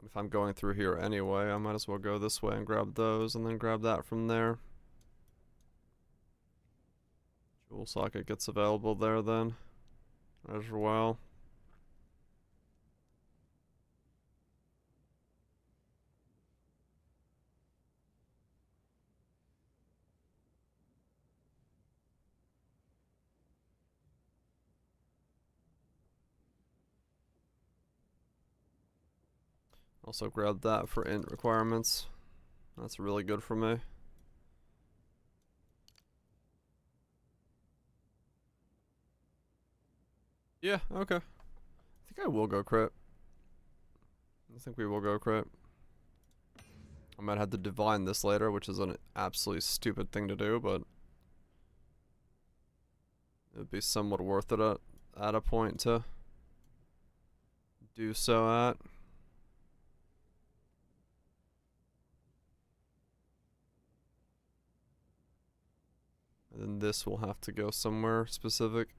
If I'm going through here anyway, I might as well go this way and grab those and then grab that from there. Jewel socket gets available there then as well. Also grab that for int requirements. That's really good for me. Yeah, okay. I think I will go crit. I think we will go crit. I might have to divine this later, which is an absolutely stupid thing to do, but it would be somewhat worth it at a point to do so at. And then this will have to go somewhere specific.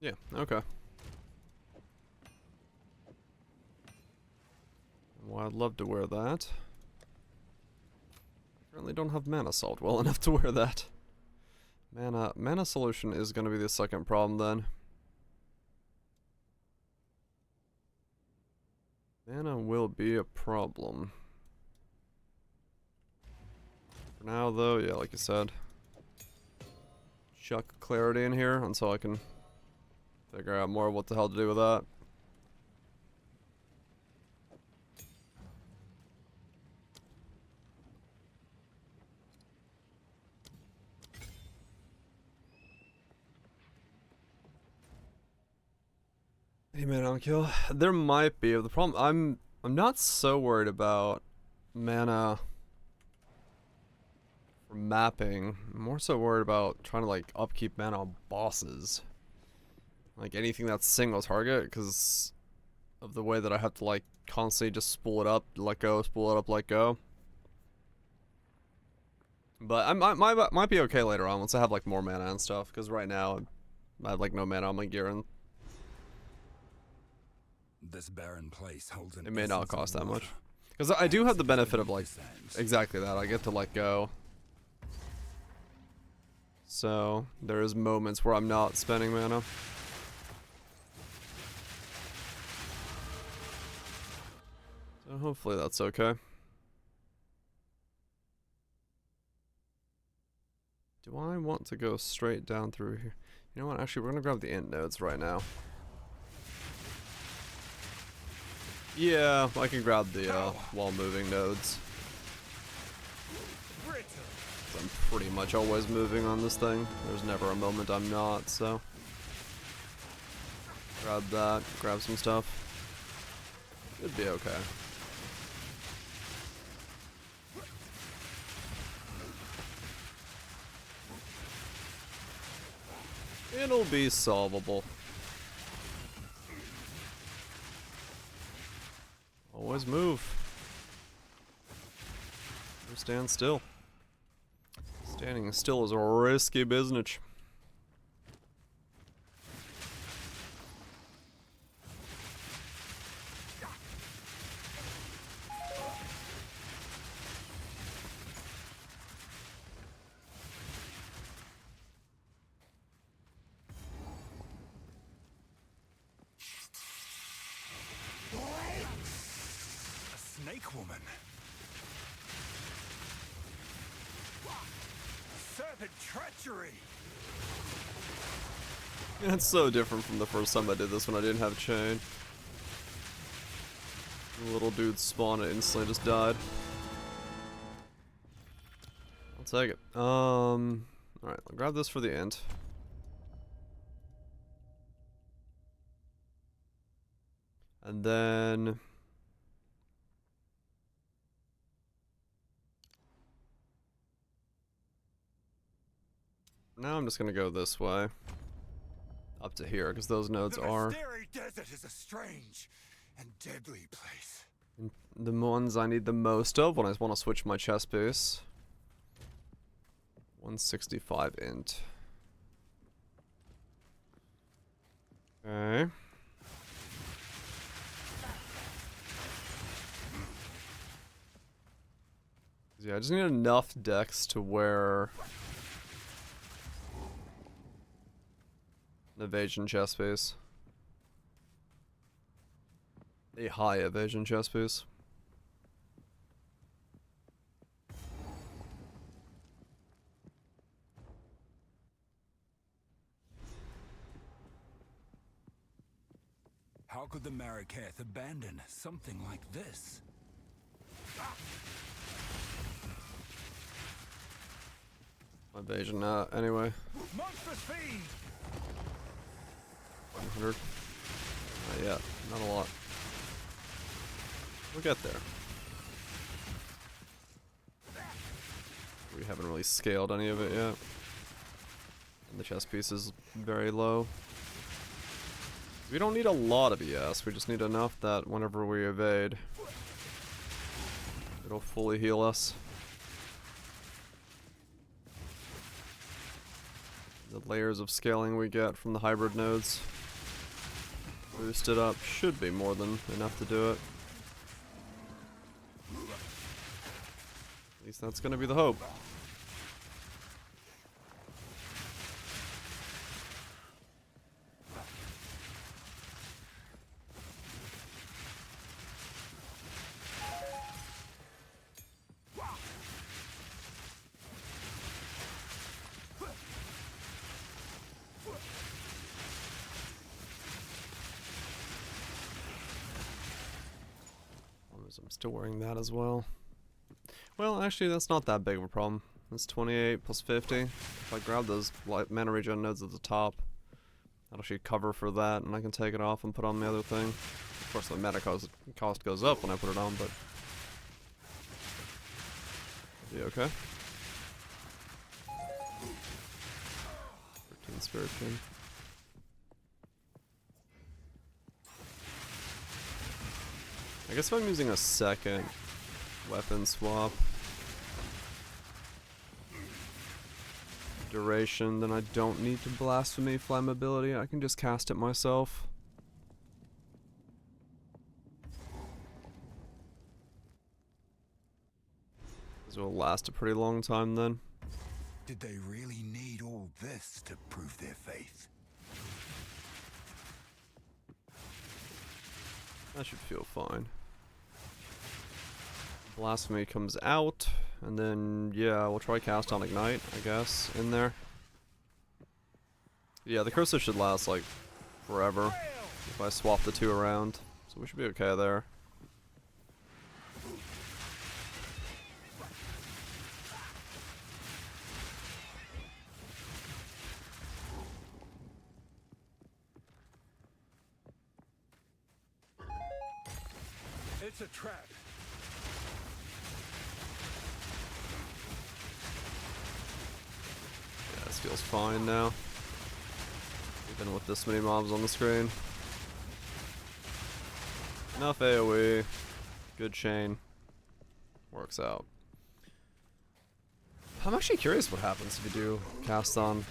Yeah, okay. Well, I'd love to wear that. I currently don't have mana salt well enough to wear that. Mana solution is gonna be the second problem then. Mana will be a problem. For now though, yeah, like you said. Chuck clarity in here until I can figure out more what the hell to do with that. Hey man, on kill. There might be the problem. I'm not so worried about mana for mapping. I'm more so worried about trying to like upkeep mana on bosses. Like anything that's single target, because of the way that I have to like constantly just spool it up, let go, spool it up, let go. But I might be okay later on once I have like more mana and stuff. Because right now I have like no mana on my gear and This barren place holds an it may not essence of cost that water. much. Because I do have the benefit of like Sands. exactly that. I get to let go. So there is moments where I'm not spending mana. So hopefully that's okay. Do I want to go straight down through here? You know what? Actually, we're gonna grab the int nodes right now. Yeah, I can grab the wall moving nodes. I'm pretty much always moving on this thing. There's never a moment I'm not, so. Grab that, grab some stuff. Should be okay. It'll be solvable. Always move. Never stand still. Standing still is a risky business. A snake woman. Serpent treachery. It's so different from the first time I did this when I didn't have chain. The little dude spawned and instantly just died. I'll take it. Alright, I'll grab this for the int. And then now I'm just gonna go this way. Up to here, because those nodes The are Mystery Desert is a strange and deadly place. the ones I need the most of when I want to switch my chest piece. 165 int. Okay. Yeah, I just need enough dex to wear an evasion chest piece. A high evasion chest piece. How could the Marraketh abandon something like this? Evasion, anyway. Monstrous feed! 100. Not yet. Not a lot. We'll get there. We haven't really scaled any of it yet. And the chest piece is very low. We don't need a lot of ES, we just need enough that whenever we evade, it'll fully heal us. The layers of scaling we get from the hybrid nodes boosted up should be more than enough to do it. At least that's gonna be the hope. So I'm still wearing that as well. Well, actually, that's not that big of a problem. It's 28 plus 50. If I grab those mana regen nodes at the top, that'll actually cover for that, and I can take it off and put on the other thing. Of course, the mana cost goes up when I put it on, but be okay. 13 Spirit King. I guess if I'm using a second weapon swap duration, then I don't need to blasphemy flammability. I can just cast it myself. This will last a pretty long time then. Did they really need all this to prove their faith? That should feel fine. Blasphemy comes out, and then, yeah, we'll try cast on Ignite, I guess, in there. Yeah, the curses should last, like, forever if I swap the two around, so we should be okay there. It's a trap. Yeah, this feels fine now. Even with this many mobs on the screen. Enough AoE. Good chain. Works out. I'm actually curious what happens if you do cast on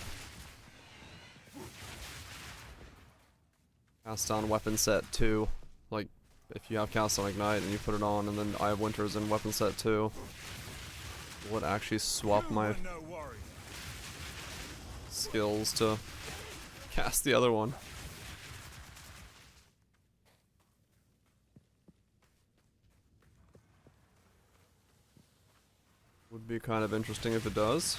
weapon set 2. Like, if you have cast on Ignite and you put it on, and then I have Winters in weapon set 2. Will it actually swap my skills to cast the other one? Would be kind of interesting if it does.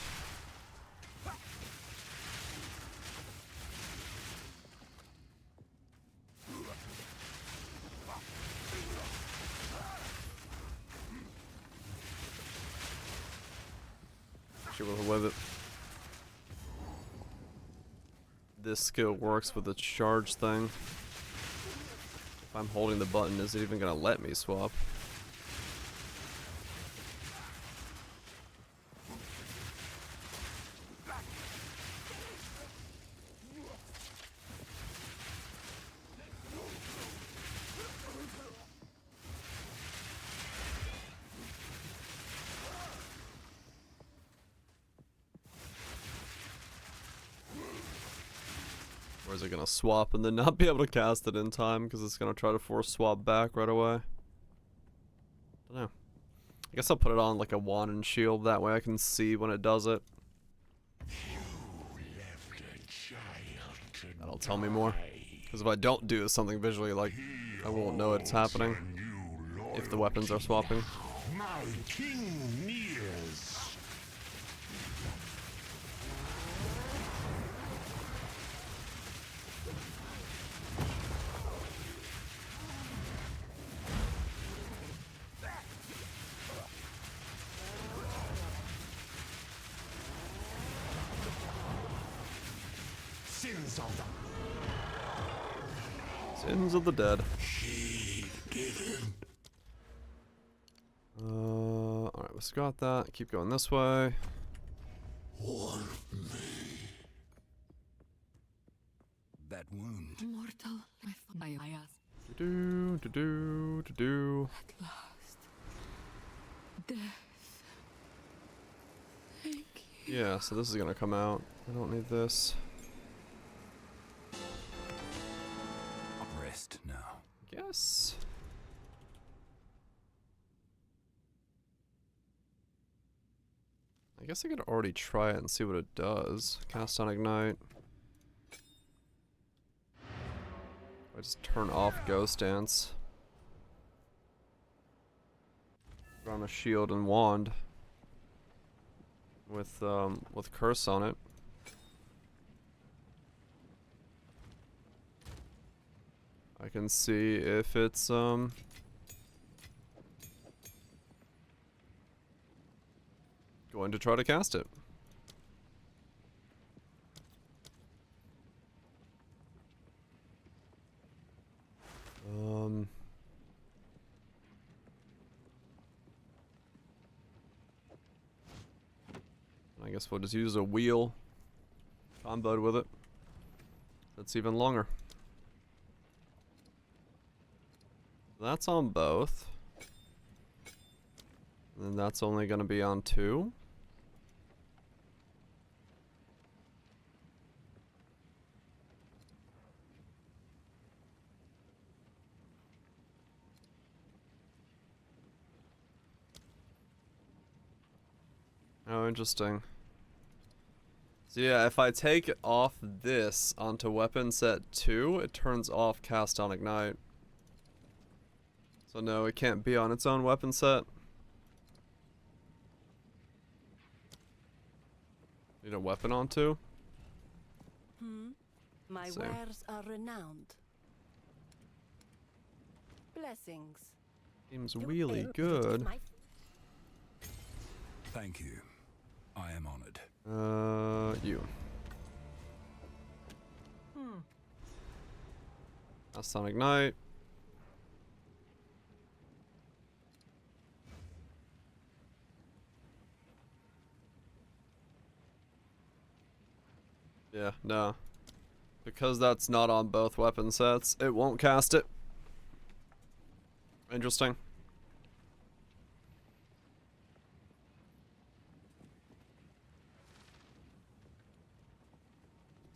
Actually, with it, this skill works with the charge thing. If I'm holding the button, is it even gonna let me swap? Or is it gonna swap and then not be able to cast it in time because it's gonna try to force swap back right away? Don't know. I guess I'll put it on like a wand and shield, that way I can see when it does it. That'll tell me more. Because if I don't do something visually, like, I won't know it's happening if the weapons are swapping. My king nears. Sins of them. Sins of the dead. He didn't. Alright, we've got that. Keep going this way. Want me. That wound. Mortal, I ask. Do. At last. Death. Thank you. Yeah, so this is gonna come out. I don't need this. Rest now. Yes. I guess I could already try it and see what it does. Cast on Ignite. I just turn off Ghost Dance. Put on a shield and wand with curse on it. I can see if it's going to try to cast it. I guess we'll just use a wheel comboed with it. That's even longer. That's on both. And that's only going to be on 2. Oh, interesting. So yeah, if I take off this onto weapon set 2, it turns off cast on ignite. So no, it can't be on its own weapon set. Need a weapon on 2? My wares are renowned. Blessings. Seems really good. Thank you. I am honored. You. Cast on ignite. Yeah, no. Because that's not on both weapon sets, it won't cast it. Interesting.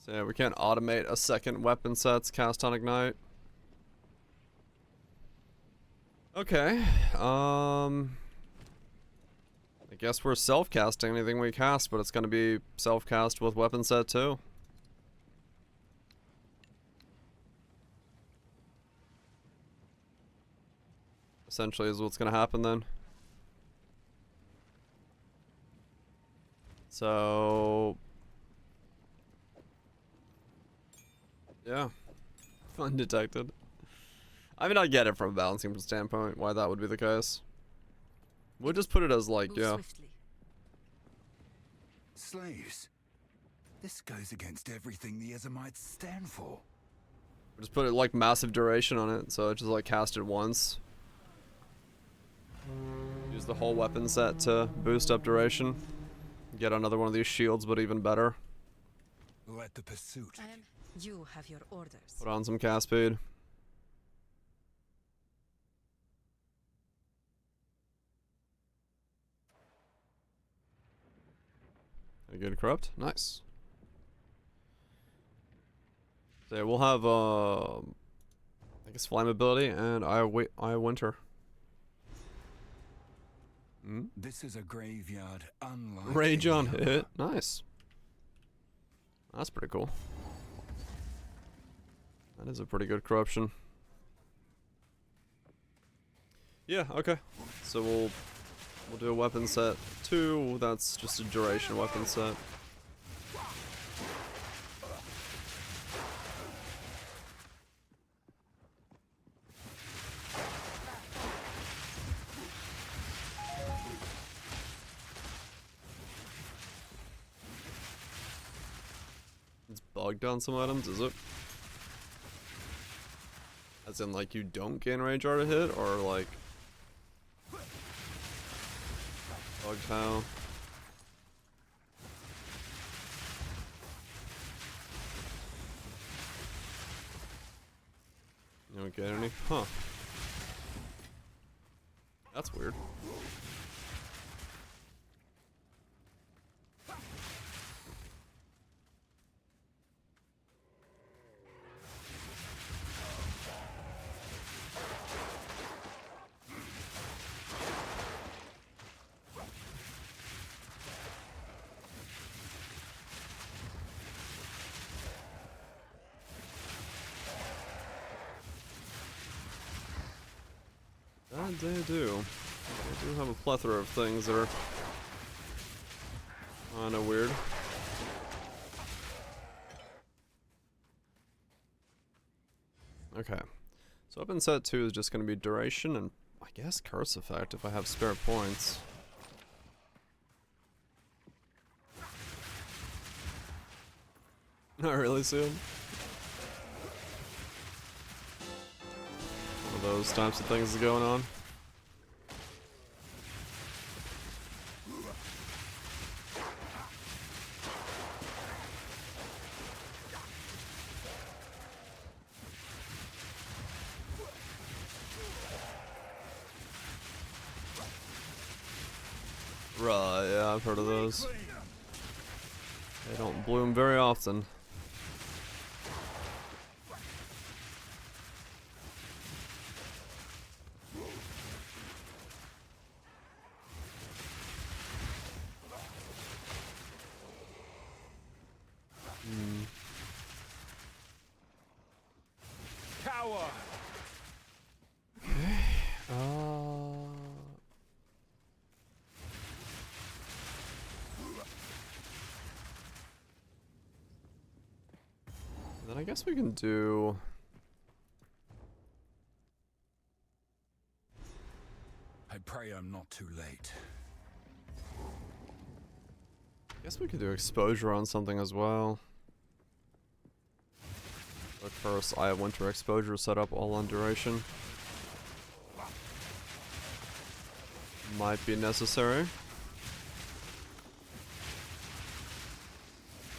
So yeah, we can't automate a second weapon set's cast on ignite. Okay, I guess we're self-casting anything we cast, but it's gonna be self-cast with weapon set 2. Essentially is what's gonna happen then. So... yeah. Undetected. I mean, I get it from a balancing standpoint, why that would be the case. We'll just put it as like, yeah. Slaves. This goes against everything the Ezamites stand for. We'll just put it like massive duration on it, so it just like cast it once. Use the whole weapon set to boost up duration. Get another one of these shields, but even better. Let the pursuit. You have your orders. Put on some cast speed. A good corrupt, nice. So yeah, we'll have I guess flammability and I winter. This is a graveyard unlike Rage on any other. hit, nice. That's pretty cool. That is a pretty good corruption. Yeah, okay. So we'll do a weapon set 2. That's just a duration weapon set. It's bugged on some items, is it? As in, like, you don't gain range art to hit, or like... bugged how? You don't get any? Huh. That's weird. They do. They do have a plethora of things that are kinda weird. Okay. So weapon set 2 is just gonna be duration and I guess curse effect if I have spare points. Not really soon. One of those types of things is going on. Right, yeah, I've heard of those. They don't bloom very often. Cower. Then I guess we can do... I pray I'm not too late. I guess we could do exposure on something as well. But first, I have winter exposure set up all on duration. Might be necessary.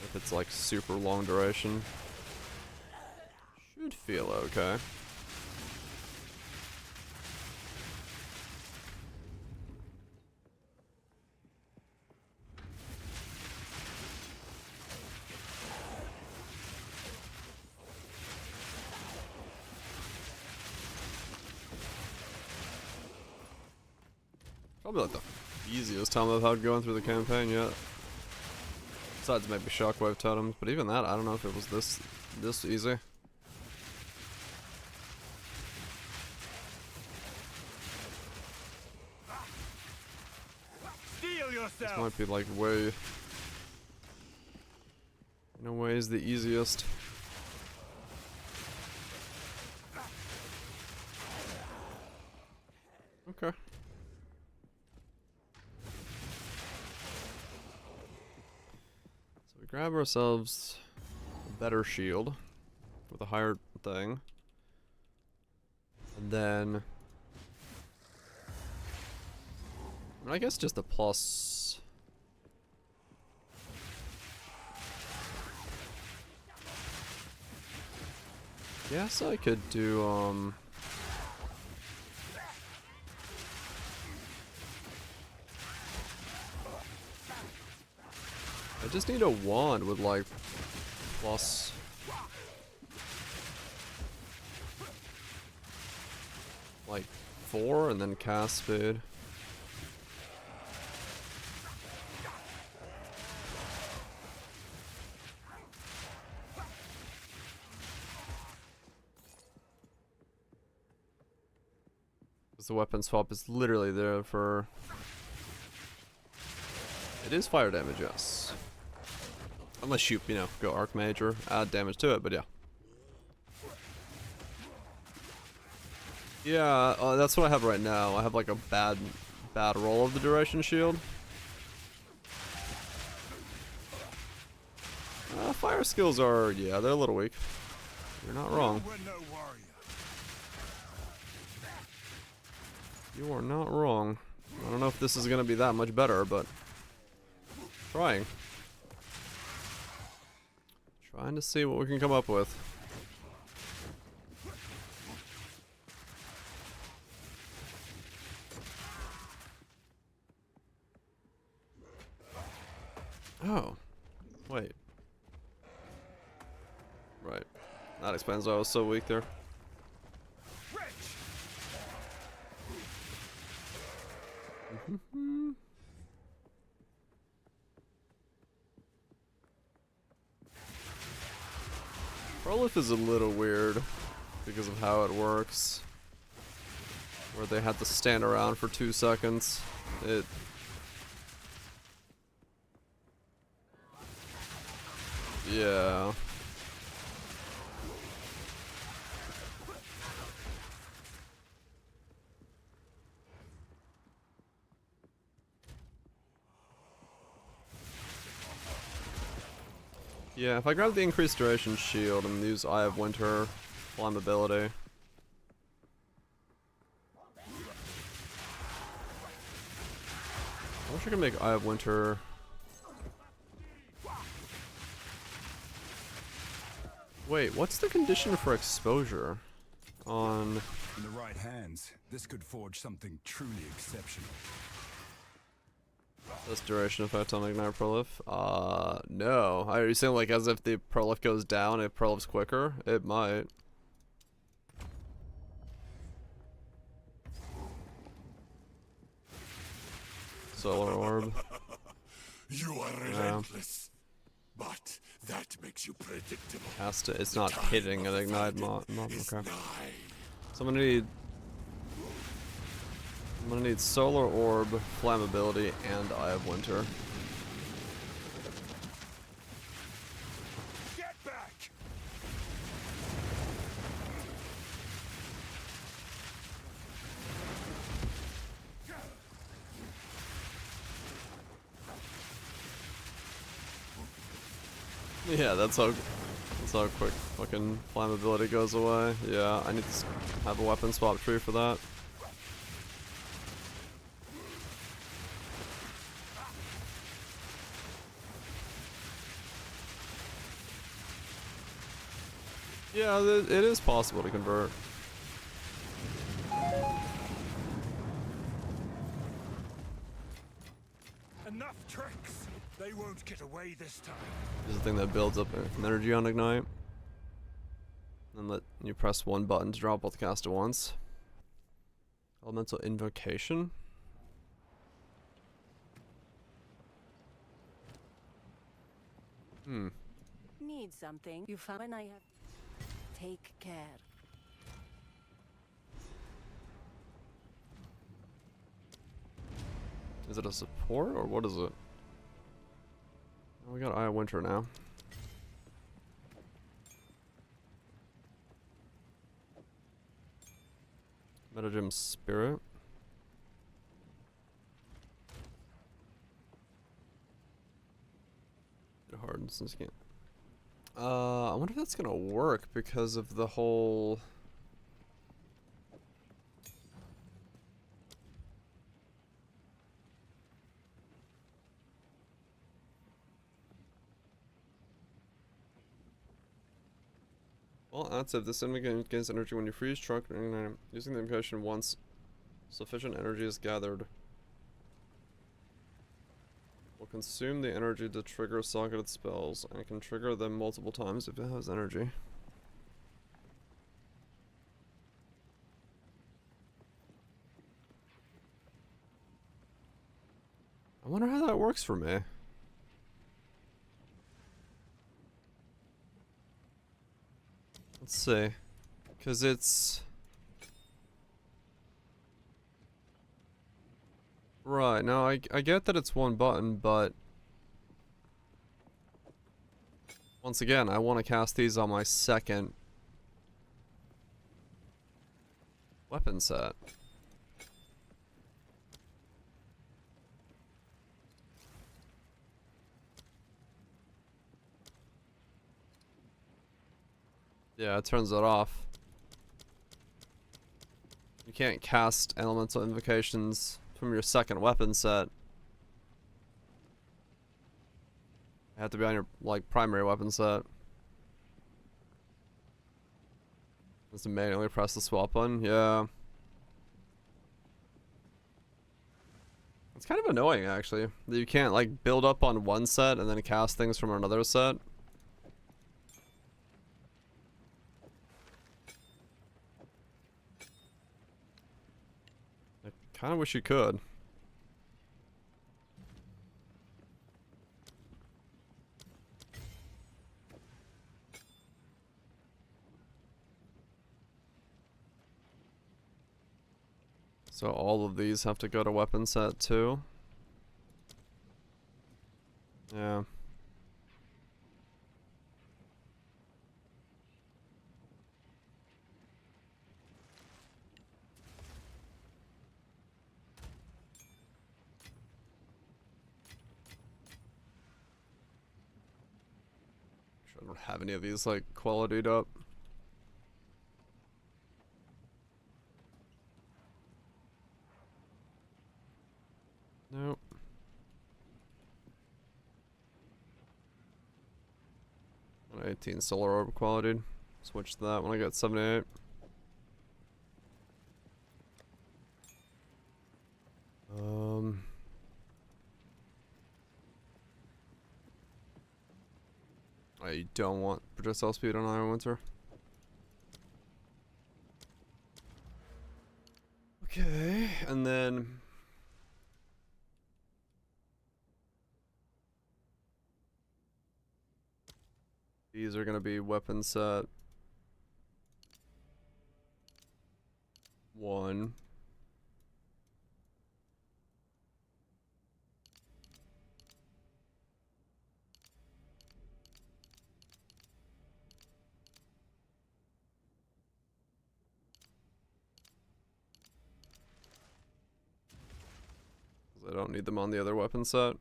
If it's like super long duration. Should feel okay. Probably like the easiest time I've had going through the campaign yet. Besides maybe shockwave totems, but even that, I don't know if it was this easy. Steel yourself. This might be like way, in a way, is the easiest. Okay. So we grab ourselves a better shield with a higher thing. And then I guess just a plus. Yes, I could do I just need a wand with like plus like 4 and then cast speed. Because the weapon swap is literally there for... It is fire damage, yes. Unless you, go Archmage or add damage to it, but yeah. Yeah, that's what I have right now. I have like a bad roll of the duration shield. Fire skills are, yeah, they're a little weak. You're not wrong. You are not wrong. I don't know if this is gonna be that much better, but trying to see what we can come up with. Oh, wait. Right. That explains why I was so weak there. Prolif is a little weird because of how it works. Where they had to stand around for 2 seconds. Yeah. Yeah, if I grab the increased duration shield and use Eye of Winter flammability. I wish I could make Eye of Winter. Wait, what's the condition for exposure on... In the right hands, this could forge something truly exceptional. This duration effect on Ignite Prolif? No. Are you saying like as if the Prolif goes down, it Prolif's quicker? It might. Solar Orb. You are relentless, but that makes you predictable. Has to. It's not hitting an Ignite mob. Okay. So I'm gonna need Solar Orb, Flammability, and Eye of Winter. Get back! Yeah, that's how quick fucking flammability goes away. Yeah, I need to have a weapon swap tree for that. Yeah, it is possible to convert. Enough tricks! They won't get away this time. This is the thing that builds up energy on Ignite. And let you press one button to drop both cast at once. Elemental Invocation. Need something? You found when I have. Take care. Is it a support or what is it? Oh, we got Eye of Winter now. Metagem Spirit. It hardens this game. I wonder if that's gonna work because of the whole. Well, that's it. This enemy gains energy when you freeze, truck, and using the invocation once sufficient energy is gathered. Will consume the energy to trigger socketed spells, and can trigger them multiple times if it has energy. I wonder how that works for me. Let's see. Because it's... Right, now I get that it's one button, but... Once again, I want to cast these on my second... weapon set. Yeah, it turns it off. You can't cast elemental invocations from your second weapon set. You have to be on your like primary weapon set. Just to manually press the swap button. Yeah. It's kind of annoying actually that you can't like build up on one set and then cast things from another set. I kinda wish you could. So all of these have to go to weapon set too. Yeah. I don't have any of these like qualityed up. Nope. 118 solar orb qualityed. Switch to that when I get 78. I don't want projectile speed on Iron Winter. Okay, and then these are gonna be weapon set 1. I don't need them on the other weapon set.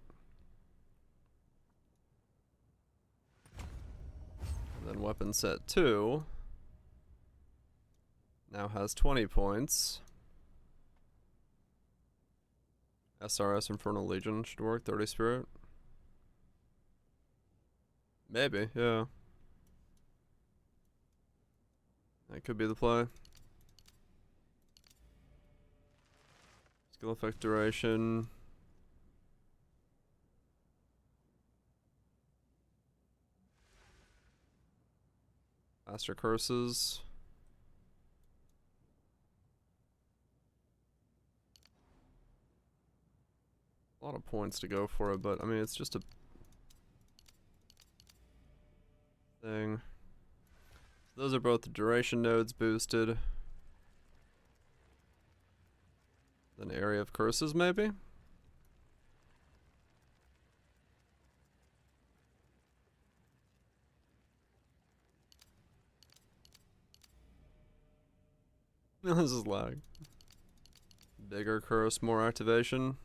And then weapon set 2 now has 20 points. SRS Infernal Legion should work, 30 spirit. Maybe, yeah. That could be the play. Skill effect duration. Faster curses. A lot of points to go for it, but I mean, it's just a thing. Those are both the duration nodes boosted. Then area of curses, maybe? This is lag. Bigger curse, more activation.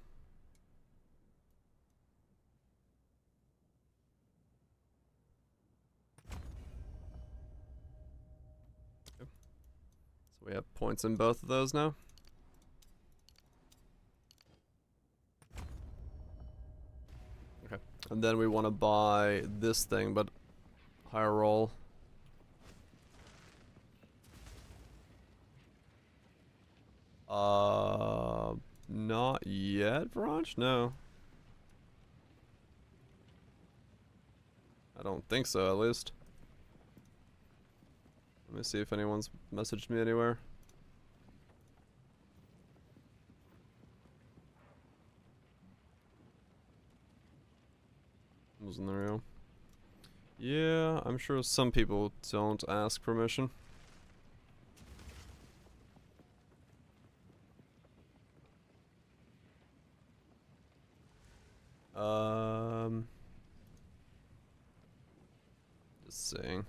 Okay. So we have points in both of those now. Okay. And then we want to buy this thing, but higher roll. Not yet, Branch? No. I don't think so, at least. Let me see if anyone's messaged me anywhere. Wasn't there real? Yeah, I'm sure some people don't ask permission. Just saying.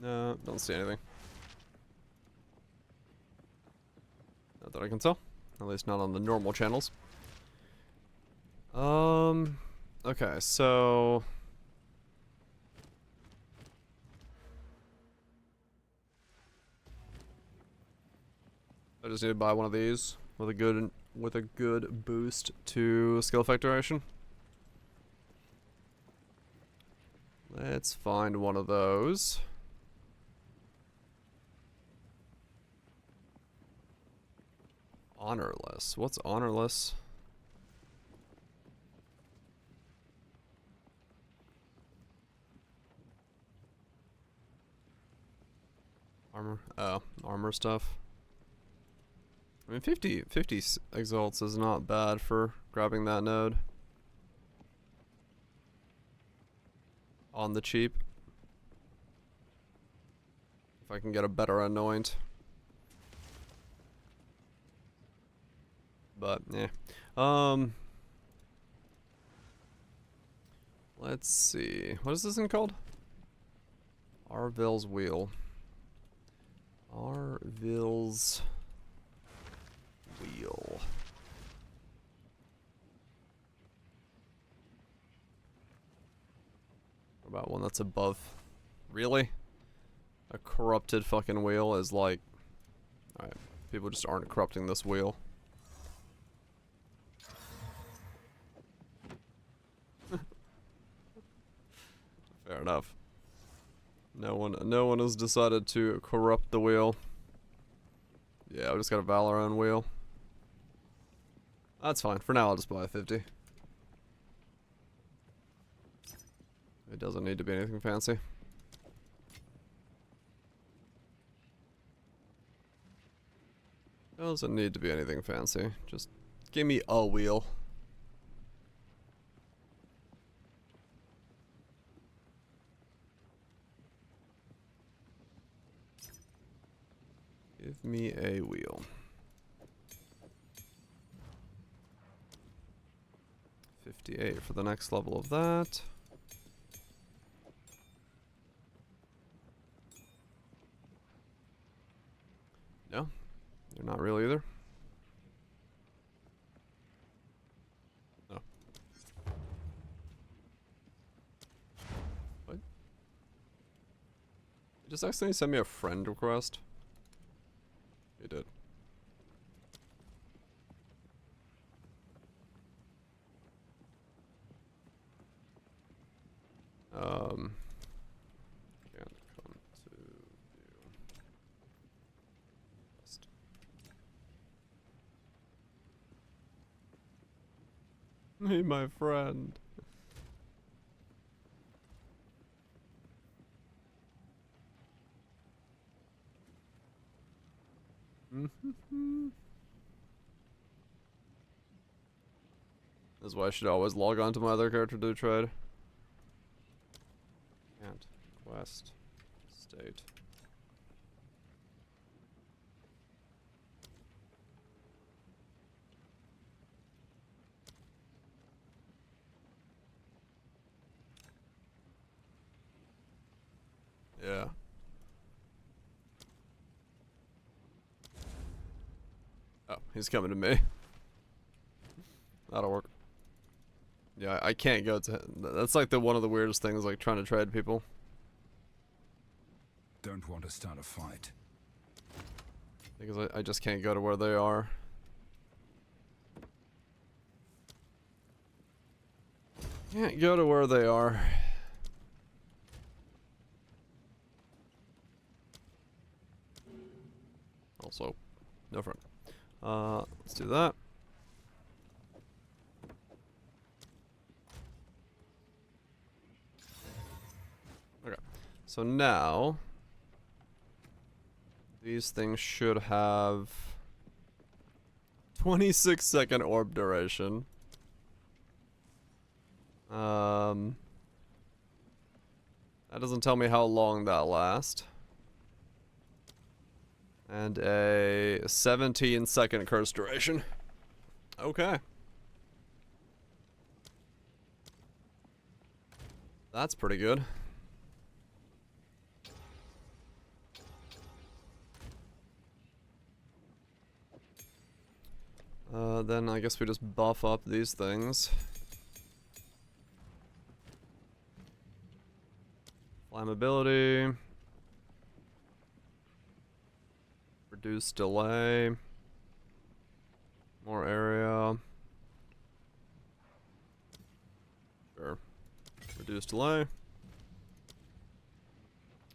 No, don't see anything. Not that I can tell. At least not on the normal channels. Okay, so I just need to buy one of these with a good boost to skill effect duration. Let's find one of those. Honorless. What's honorless? Armor. Oh, armor stuff. I mean, 50 exalts is not bad for grabbing that node. On the cheap. If I can get a better anoint. But, yeah. Let's see. What is this thing called? Arville's Wheel. Arville's Wheel. What about one that's above? Really? A corrupted fucking wheel is like... Alright, people just aren't corrupting this wheel. Fair enough. No one has decided to corrupt the wheel. Yeah, we just got a Valorant wheel. That's fine. For now, I'll just buy a 50. It doesn't need to be anything fancy. Doesn't need to be anything fancy. Just give me a wheel. Give me a wheel. 58 for the next level of that. No, they're not really either. No. What? You just accidentally sent me a friend request? You did. Can't come to view. Just. Me, my friend. That's why I should always log on to my other character to trade. Can't. Quest. State. Yeah. Oh, he's coming to me. That'll work. Yeah, I can't go to... That's like one of the weirdest things, like trying to trade people. Don't want to start a fight. Because I just can't go to where they are. Can't go to where they are. Also, no front. Let's do that. Okay, so now these things should have 26-second orb duration. That doesn't tell me how long that lasts. And a 17-second curse duration. Okay. That's pretty good. Then I guess we just buff up these things. Flammability. Reduce delay. More area. Sure. Reduce delay.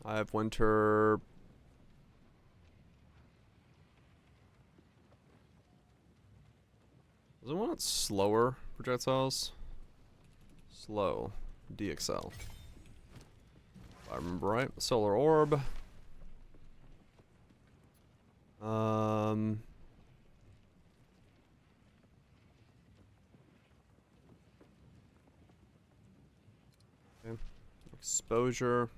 I have winter. Does it want slower projectiles? Slow. DXL. If I remember right. Solar orb. Okay. Exposure.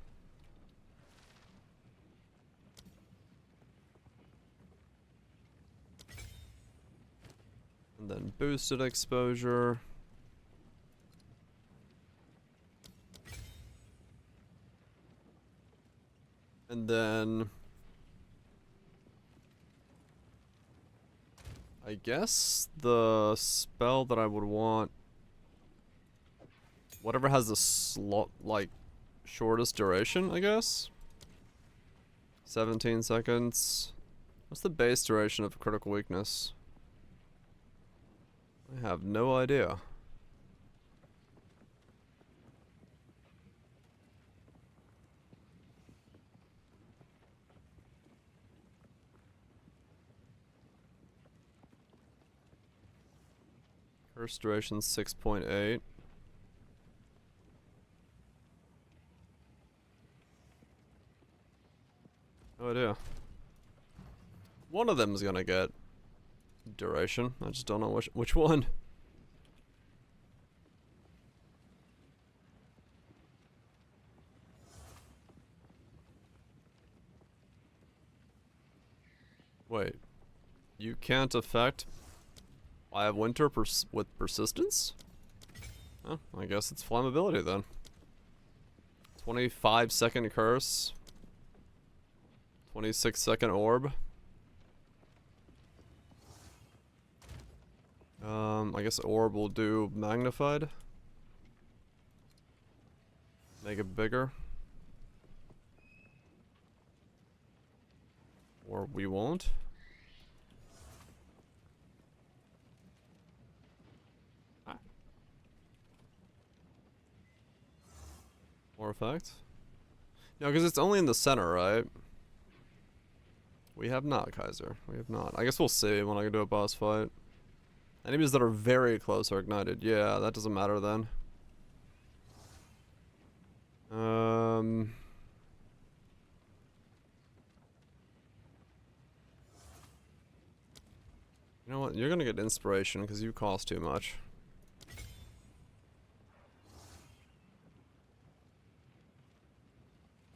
And then boosted exposure. And then I guess the spell that I would want, whatever has the like shortest duration, I guess. 17 seconds. What's the base duration of critical weakness? I have no idea. Curse duration 6.8. No idea. One of them is gonna get duration. I just don't know which one. Wait. You can't affect I have winter with persistence? Oh, I guess it's flammability then. 25-second curse. 26-second orb. I guess orb will do magnified. Make it bigger. Or we won't. More effect? No, because it's only in the center, right? We have not, Kaiser. We have not. I guess we'll see when I do a boss fight. Enemies that are very close are ignited. Yeah, that doesn't matter then. You know what? You're gonna get inspiration because you cost too much.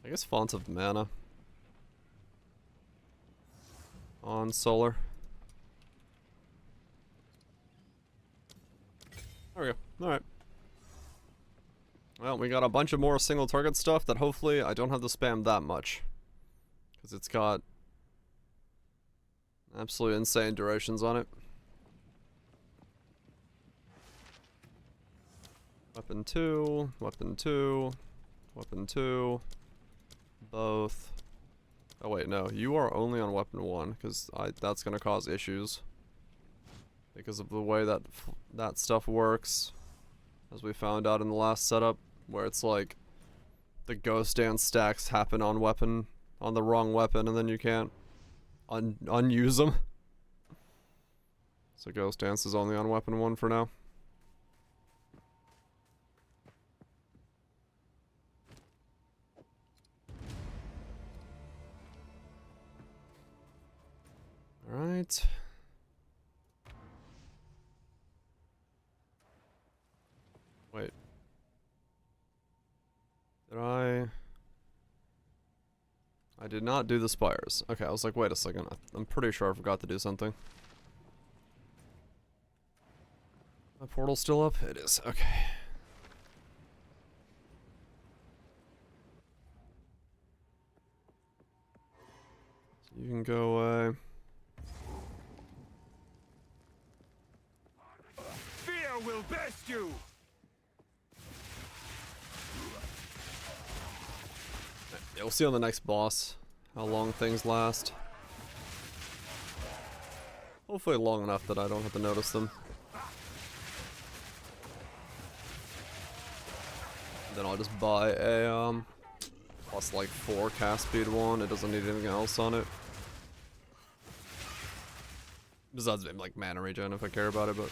I guess Font of Mana. On Solar. There we go. Alright. Well, we got a bunch of more single target stuff that hopefully I don't have to spam that much. Because it's got absolutely insane durations on it. Weapon 2, weapon 2, weapon 2. Both. Oh wait, no. You are only on weapon 1, because that's gonna cause issues. Because of the way that that stuff works. As we found out in the last setup, where it's like the ghost dance stacks happen on the wrong weapon, and then you can't unuse them. So ghost dance is only on weapon 1 for now. Alright. Wait. Did I did not do the spires. Okay, I was like, wait a second. I'm pretty sure I forgot to do something. My portal's still up? It is. Okay. So you can go away. Fear will best you! Yeah, we'll see on the next boss how long things last. Hopefully long enough that I don't have to notice them. Then I'll just buy a plus like 4 cast speed one. It doesn't need anything else on it. Besides maybe like mana regen if I care about it, but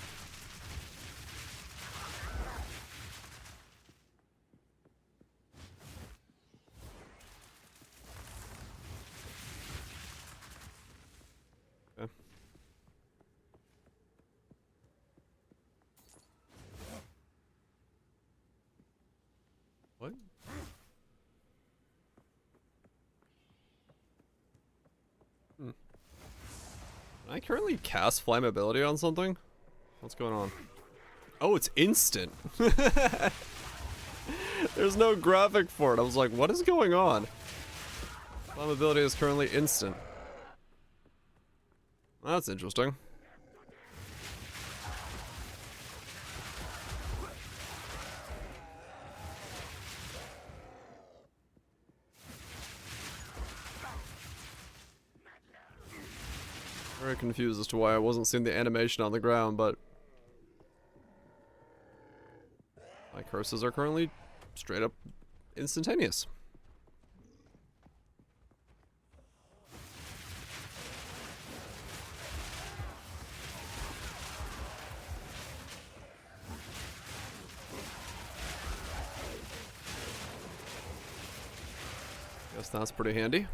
okay. What? Can I currently cast flammability on something? What's going on? Oh, it's instant. There's no graphic for it. I was like, what is going on? Flammability is currently instant. That's interesting. Very confused as to why I wasn't seeing the animation on the ground, but my curses are currently straight up instantaneous. Guess that's pretty handy.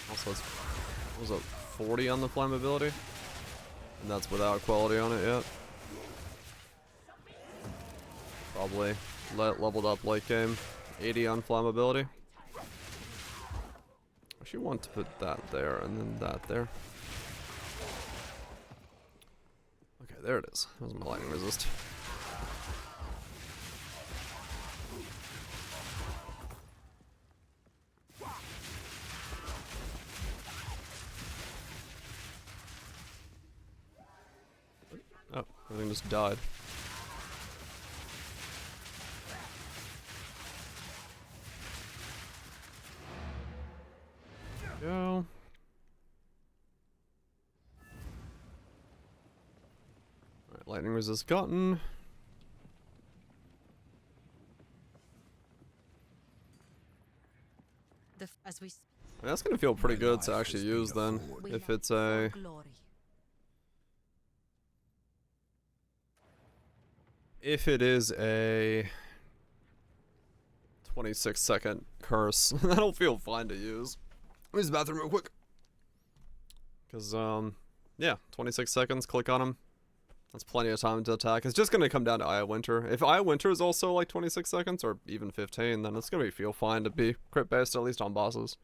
Also, it's, what was it, 40 on the flammability? And that's without quality on it yet. Probably leveled up late game. 80 on flammability. I actually want to put that there and then that there. Okay, there it is. That was my lightning resist. Oh, everything just died. Go. Alright, lightning resist gotten. As we I mean, that's gonna feel pretty good to actually use then, if it's a... If it is a 26-second curse, that'll feel fine to use. Let me use the bathroom real quick. Because, yeah, 26 seconds, click on him. That's plenty of time to attack. It's just going to come down to Eye of Winter. If Eye of Winter is also like 26 seconds, or even 15, then it's going to feel fine to be crit-based, at least on bosses.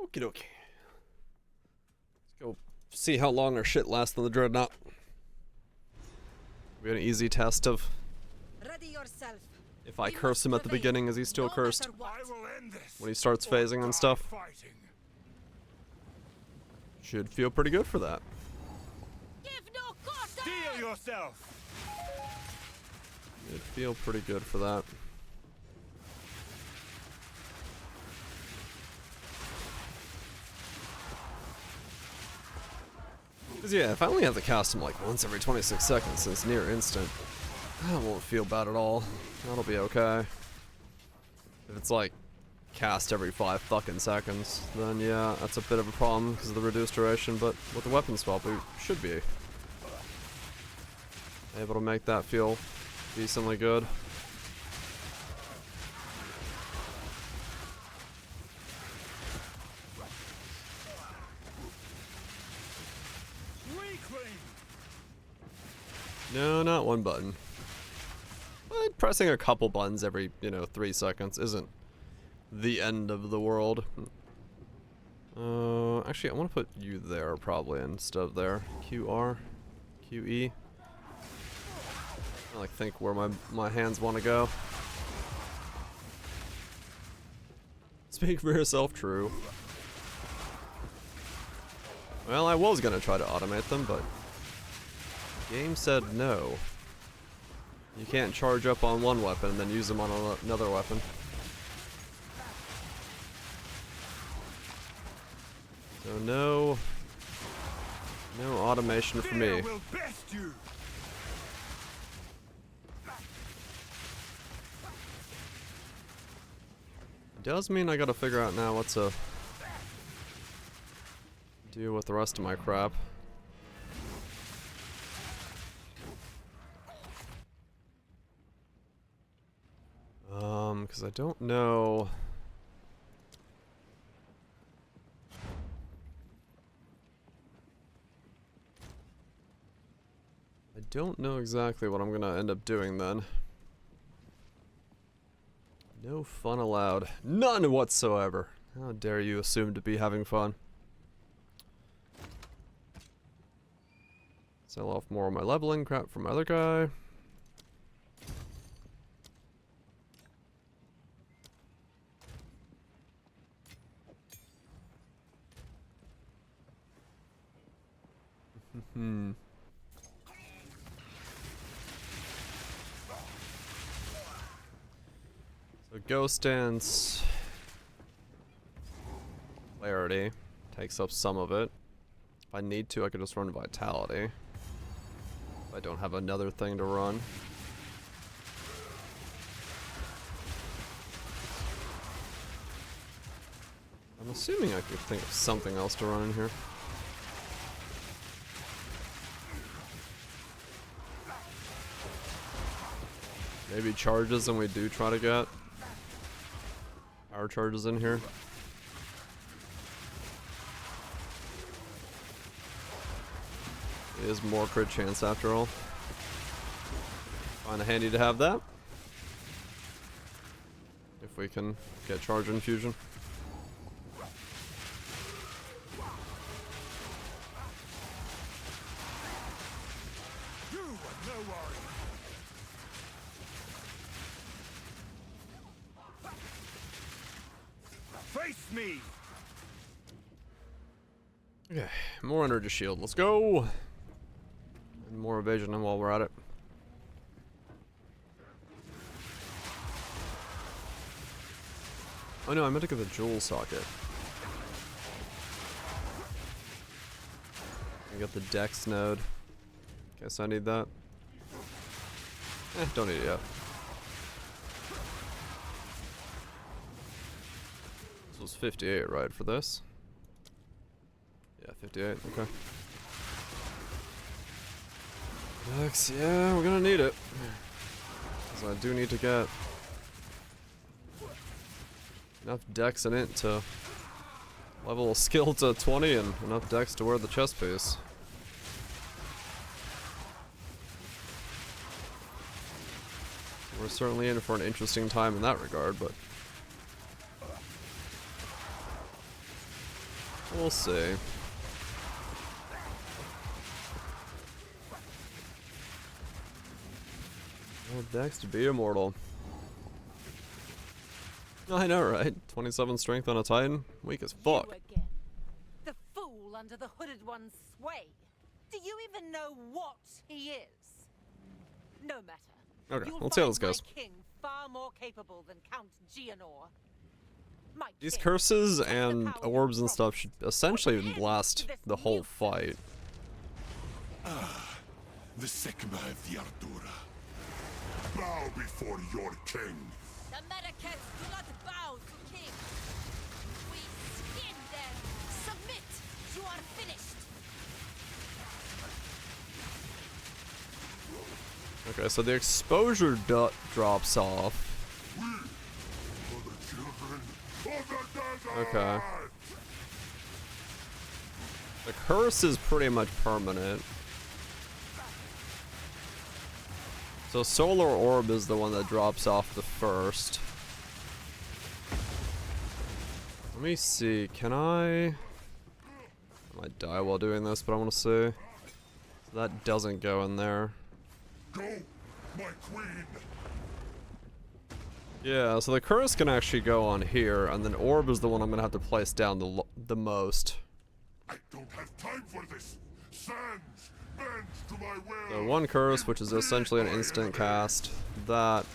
Okie dokie. Let's go see how long our shit lasts on the Dreadnought. We had an easy test of ready yourself. if I curse him at the beginning, is he still cursed? I will end this. When he starts phasing and stuff. Fighting. Should feel pretty good for that. Give no quarter. Steel yourself. Should feel pretty good for that. Because yeah, if I only have to cast him like once every 26 seconds, it's near instant, that won't feel bad at all. That'll be okay. If it's like cast every 5 fucking seconds, then yeah, that's a bit of a problem because of the reduced duration, but with the weapon swap we should be able to make that feel decently good. No, not one button. But pressing a couple buttons every, 3 seconds isn't the end of the world. Actually, I want to put you there probably instead of there. QR, QE. I like think where my hands want to go. Speak for yourself, true. Well, I was gonna try to automate them, but the game said no. You can't charge up on one weapon and then use them on another weapon. So no automation for me. Does mean I gotta figure out now what to do with the rest of my crap. Because I don't know. I don't know exactly what I'm gonna end up doing then. No fun allowed. None whatsoever. How dare you assume to be having fun. Sell off more of my leveling crap from my other guy. So Ghost Dance Clarity takes up some of it. If I need to, I could just run Vitality. If I don't have another thing to run. I'm assuming I could think of something else to run in here. Maybe charges, and we do try to get power charges in here. It is more crit chance after all. Kinda handy to have that. If we can get charge infusion. Face me. Okay, more energy shield. Let's go. And more evasion while we're at it. Oh no, I meant to get the jewel socket. I got the dex node. Guess I need that. Don't need it yet. This was 58, right, for this? Yeah, 58, okay. Dex, yeah, we're gonna need it. Because I do need to get enough dex in it to level a skill to 20 and enough dex to wear the chest piece. We're certainly in for an interesting time in that regard, but we'll see. Well, dex to be immortal. I know, right? 27 strength on a Titan? Weak as fuck. You again. The fool under the hooded one's sway. Do you even know what he is? No matter. Okay, You'll let's see how find this goes. my king far more capable than Count Gianor. My These king curses has the and power orbs to and stuff promise. should essentially Put an end last to this the whole nuisance. fight. The Sigma of the Ardura. Bow before your king. The Americans do not bow to kings. We skin them. Submit. You are finished. Okay, so the exposure drops off. Okay. The curse is pretty much permanent. So Solar Orb is the one that drops off the first. Let me see, can I might die while doing this, but I want to see. So that doesn't go in there. Go, my queen. Yeah, so the curse can actually go on here, and then Orb is the one I'm gonna have to place down the most. I don't have time for this. Sands, bend to my will. So one curse, which is essentially an instant cast. That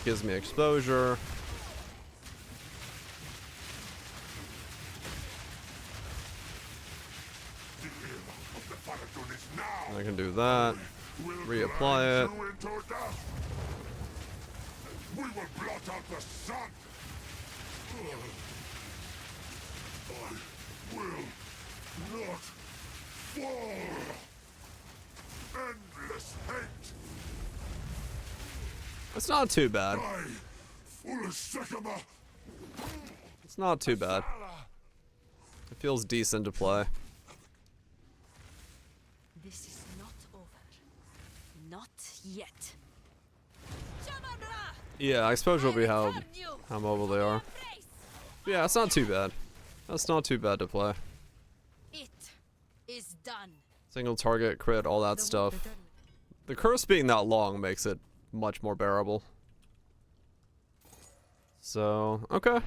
gives me exposure. The era of the Faradun is now. I can do that. Reapply it. You into death. We will blot out the sun. I will not fall. Endless hate. It's not too bad. I, full of Sigma. It's not too bad. It feels decent to play. This is not over. Not yet. Yeah, exposure will be how mobile they are. Yeah, it's not too bad. That's not too bad to play. It is done. Single target, crit, all that stuff. The curse being that long makes it much more bearable. So, okay.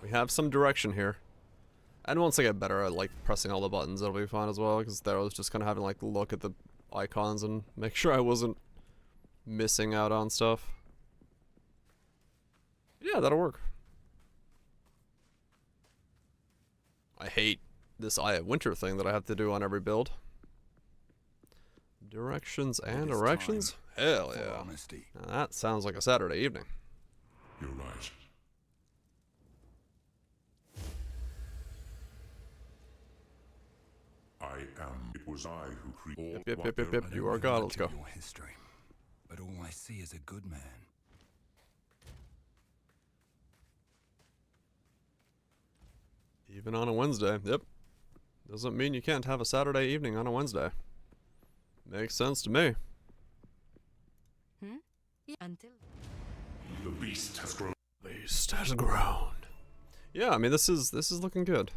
We have some direction here. And once I get better at like pressing all the buttons, it'll be fine as well, because there I was just kind of having like look at the icons and make sure I wasn't missing out on stuff. Yeah, that'll work. I hate this Eye of Winter thing that I have to do on every build. Directions and erections? Hell yeah. Now that sounds like a Saturday evening. You're right. It was I who created. Yep. You are God. Let's go. Your history, but all I see is a good man. Even on a Wednesday. Yep. Doesn't mean you can't have a Saturday evening on a Wednesday. Makes sense to me. Yeah, until The beast has grown. Beast has grown. Yeah, I mean this is looking good.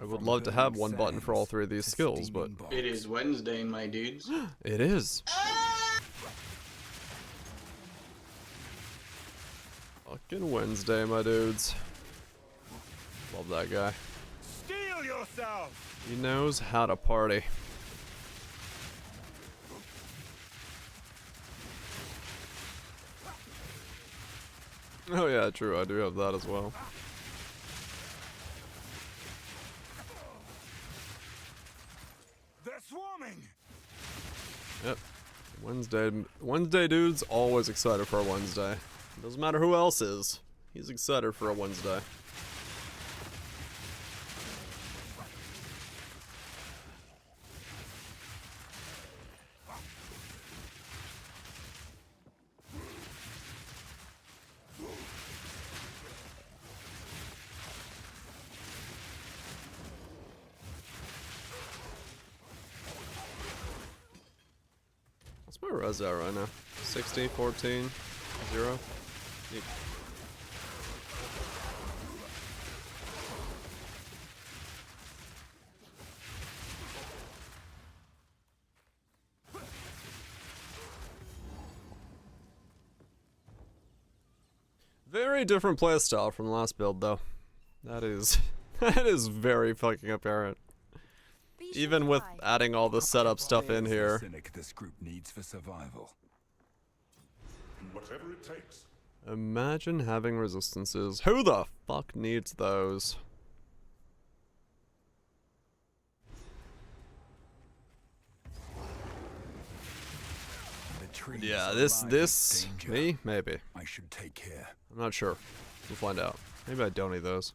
I would love to have one button for all three of these skills, but it is Wednesday, my dudes. it is. Fucking Wednesday, my dudes. Love that guy. Steel yourself! He knows how to party. Oh yeah, true, I do have that as well. They're swarming! Yep. Wednesday dude's always excited for a Wednesday. Doesn't matter who else is. He's excited for a Wednesday. What's my res at right now? 60, 14, 0. Neat. Very different playstyle from the last build, though. That is very fucking apparent. Even with adding all the setup stuff in here. Cynic this group needs for survival. Whatever it takes. Imagine having resistances. Who the fuck needs those? Yeah, this, me? Maybe. I should take care. I'm not sure. We'll find out. Maybe I don't need those.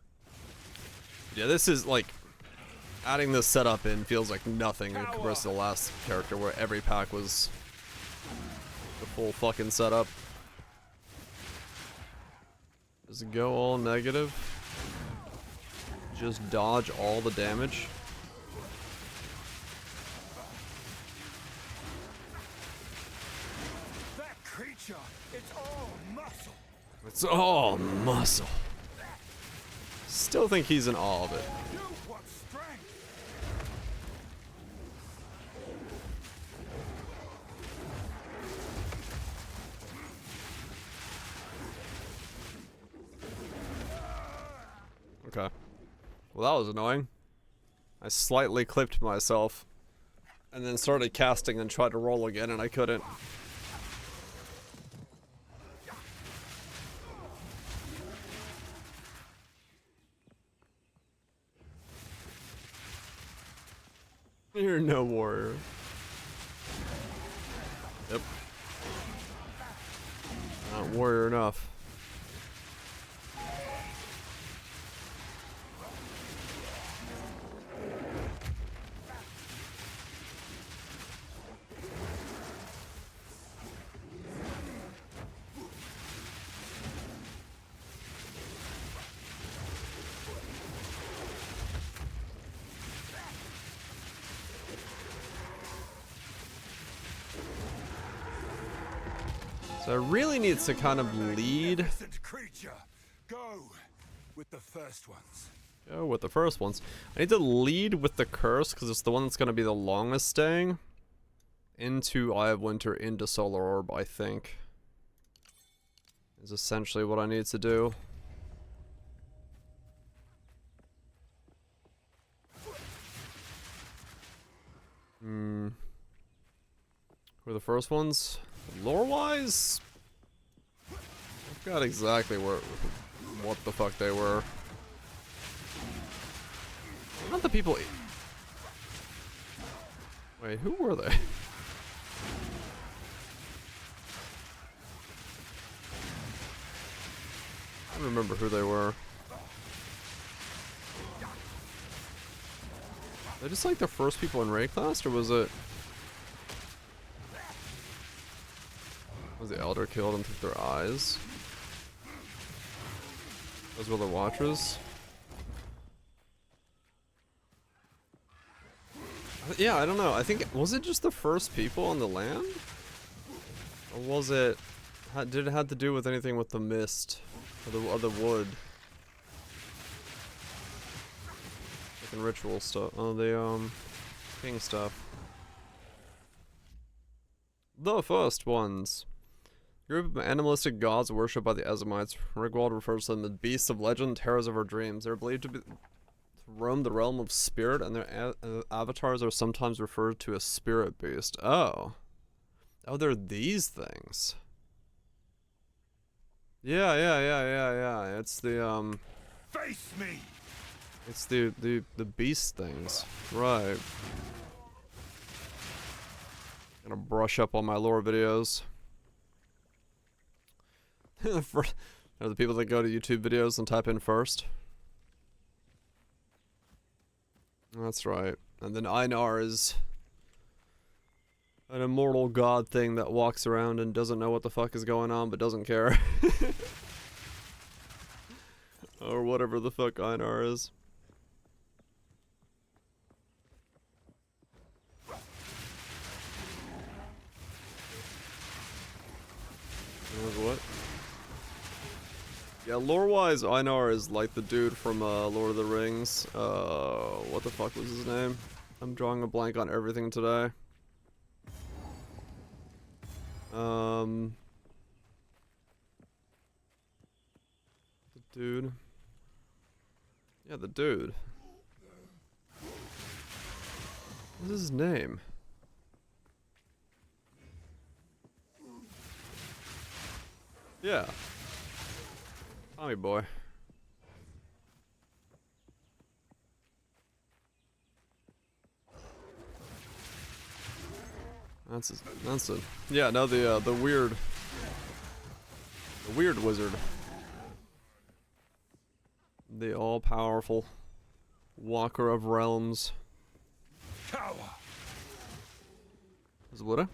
Yeah, this is like, adding this setup in feels like nothing in comparison to the last character where every pack was the full fucking setup. Does it go all negative? Just dodge all the damage? That creature, it's all muscle. It's all muscle. Still think he's in awe of it. You want strength? Okay. Well, that was annoying. I slightly clipped myself and then started casting and tried to roll again and I couldn't. You're no warrior. Yep. Not warrior enough. So it really needs to kind of lead. Creature, go with the first ones. Go with the first ones. I need to lead with the curse because it's the one that's going to be the longest staying. Into Eye of Winter, into Solar Orb, I think. Is essentially what I need to do. Who are the first ones? Lore-wise, I forgot exactly what the fuck they were. Not the people. Wait, who were they? I don't remember who they were. They just like the first people in raid class, or was it? Was the Elder killed and took their eyes? Those were the Watchers? Yeah, I don't know. I think, was it just the first people on the land? Or was it, did it have to do with anything with the mist? Or the wood? Like in ritual stuff. Oh, the, king stuff. The first ones. Group of animalistic gods worshipped by the Ezamites. Rigwald refers to them as beasts of legend, terrors of our dreams. They are believed to roam the realm of spirit, and their avatars are sometimes referred to as spirit beast. Oh. Oh, they're these things. Yeah. It's the, Face me! It's the beast things. Right. Gonna brush up on my lore videos. They're the people that go to YouTube videos and type in first. That's right. And then Einar is an immortal god thing that walks around and doesn't know what the fuck is going on but doesn't care. Or whatever the fuck Einar is. What? Yeah, lore-wise, Einar is like the dude from Lord of the Rings. What the fuck was his name? I'm drawing a blank on everything today. The dude. Yeah, the dude. What is his name? Yeah. Tommy boy. That's it. Yeah, no, the weird wizard. The all-powerful Walker of Realms. Cower. Is it what?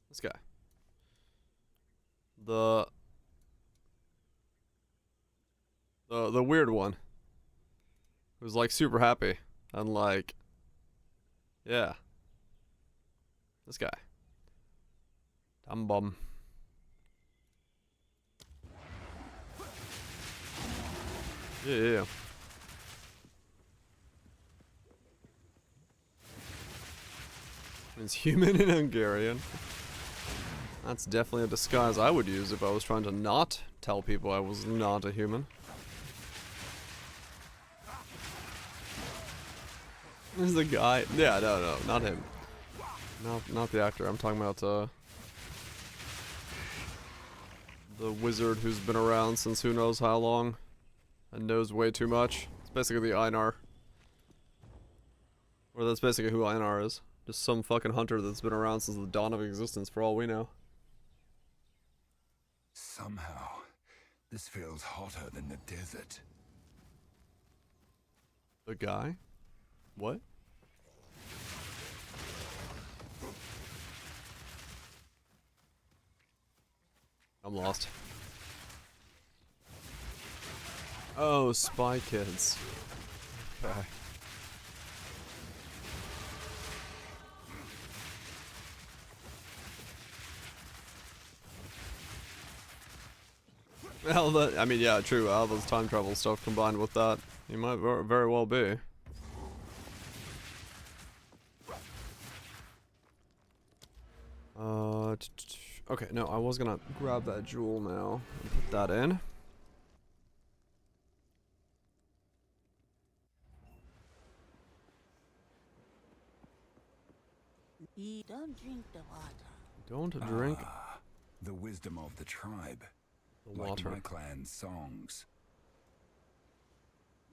This guy. The weird one. Who's like super happy and like, yeah. This guy. Dumb bum. Yeah. It's human in Hungarian. That's definitely a disguise I would use if I was trying to not tell people I was not a human. This is the guy. Yeah, no, not him. Not the actor. I'm talking about the wizard who's been around since who knows how long and knows way too much. It's basically the Einar. Or that's basically who Einar is. Just some fucking hunter that's been around since the dawn of existence for all we know. Somehow, this feels hotter than the desert. The guy? What? I'm lost. Oh, Spy Kids. Okay. Well, I mean, yeah, true. Alva's time travel stuff combined with that, he might very well be. Okay, no, I was gonna grab that jewel now and put that in. Don't drink the water. Don't drink The wisdom of the tribe. the water. Like my clan's songs.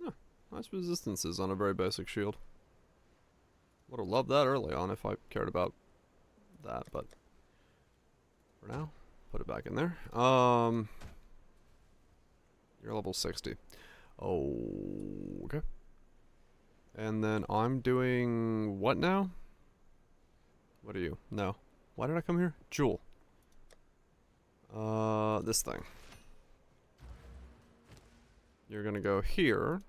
Huh, nice resistances on a very basic shield. Would have loved that early on if I cared about that, but for now, put it back in there. You're level 60. Oh, okay. And then I'm doing what now? What are you? No. Why did I come here? Jewel. This thing. You're gonna go here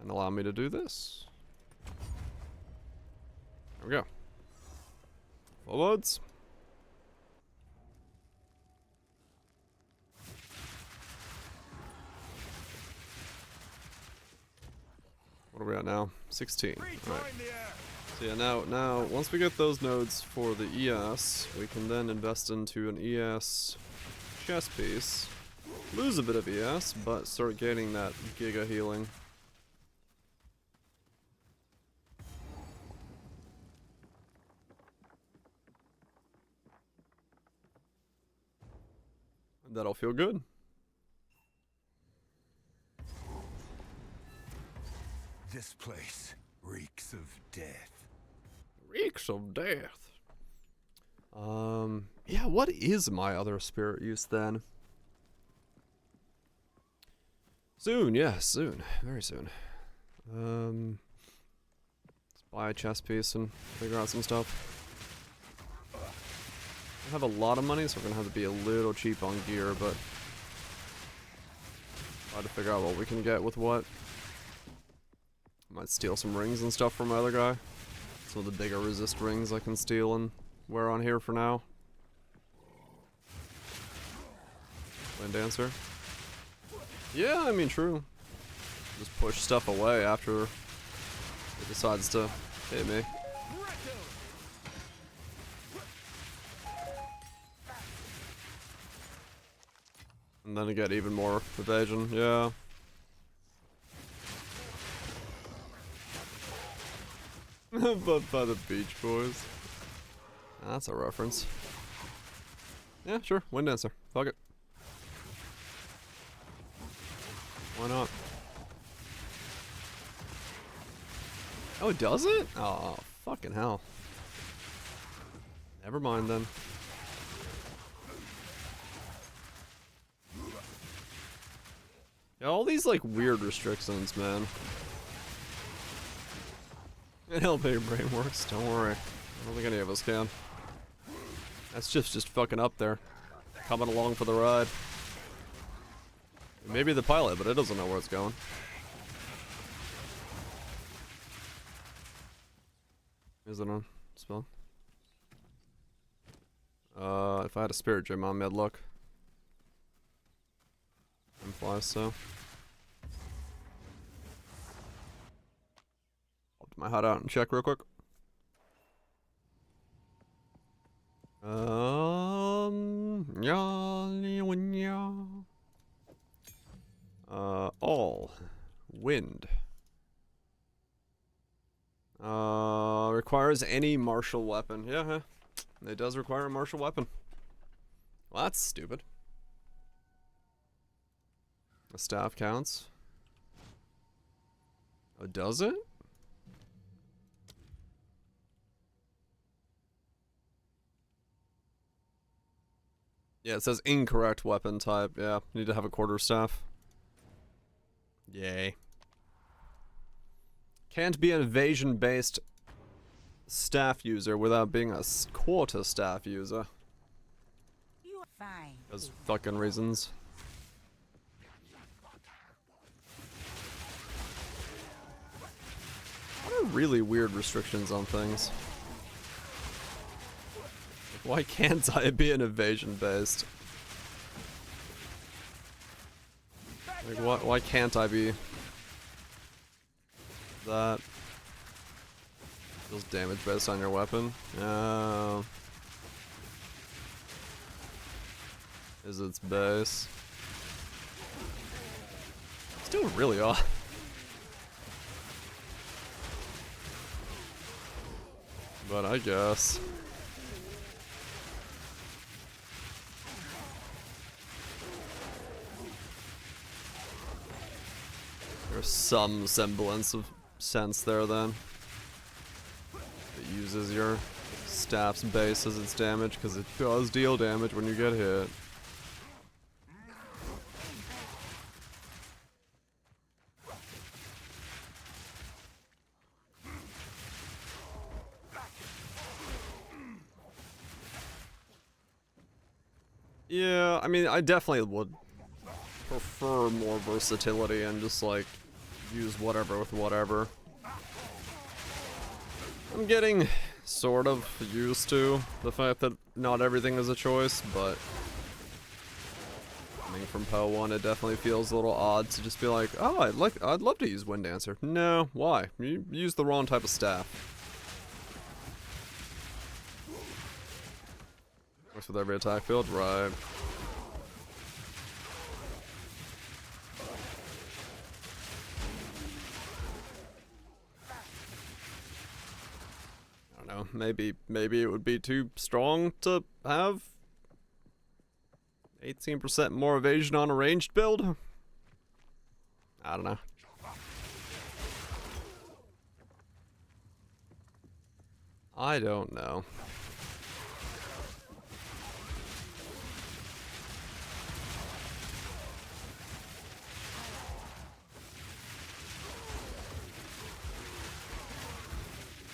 and allow me to do this. There we go. Forwards. What are we at now? 16. Right. So yeah, now once we get those nodes for the ES, we can then invest into an ES chess piece. Lose a bit of ES, but start gaining that Giga healing. And that'll feel good. This place reeks of death. Reeks of death. Yeah, what is my other spirit use then? Soon, yeah, soon. Very soon. Let's buy a chess piece and figure out some stuff. I have a lot of money, so we're gonna have to be a little cheap on gear, but try to figure out what we can get with what. Might steal some rings and stuff from my other guy. Some of the bigger resist rings I can steal and wear on here for now. Wind Dancer. Yeah, I mean, true. Just push stuff away after it decides to hit me. And then I get even more evasion, yeah. But by the Beach Boys. That's a reference. Yeah, sure. Wind Dancer. Fuck it. Why not? Oh, it does it? Oh, fucking hell. Never mind then. Yeah, all these like weird restrictions, man. And help your brain works, don't worry. I don't think any of us can. That's just fucking up there. Coming along for the ride. Maybe the pilot, but it doesn't know where it's going. Is it on spell? If I had a spirit gem on mid look. Implies so. Pop my HUD out and check real quick. All wind. Requires any martial weapon. Yeah, it does require a martial weapon. Well, that's stupid. A staff counts. Oh, does it? Yeah, it says incorrect weapon type. Yeah, need to have a quarterstaff. Yay. Can't be an evasion-based staff user without being a quarterstaff user. You are fine. Those fucking reasons. What are really weird restrictions on things? Like, why can't I be an evasion-based? Like, why can't I be that? Deals damage based on your weapon. Oh. Is its base. Still really off. But I guess. There's some semblance of sense there then. It uses your staff's base as its damage because it does deal damage when you get hit. Yeah, I mean, I definitely would prefer more versatility and just like use whatever with whatever. I'm getting sort of used to the fact that not everything is a choice, but coming from PO 1, it definitely feels a little odd to just be like, oh, I'd love to use Wind Dancer. No, why? You use the wrong type of staff. Works with every attack field, right? Maybe it would be too strong to have 18% more evasion on a ranged build. I don't know. I don't know.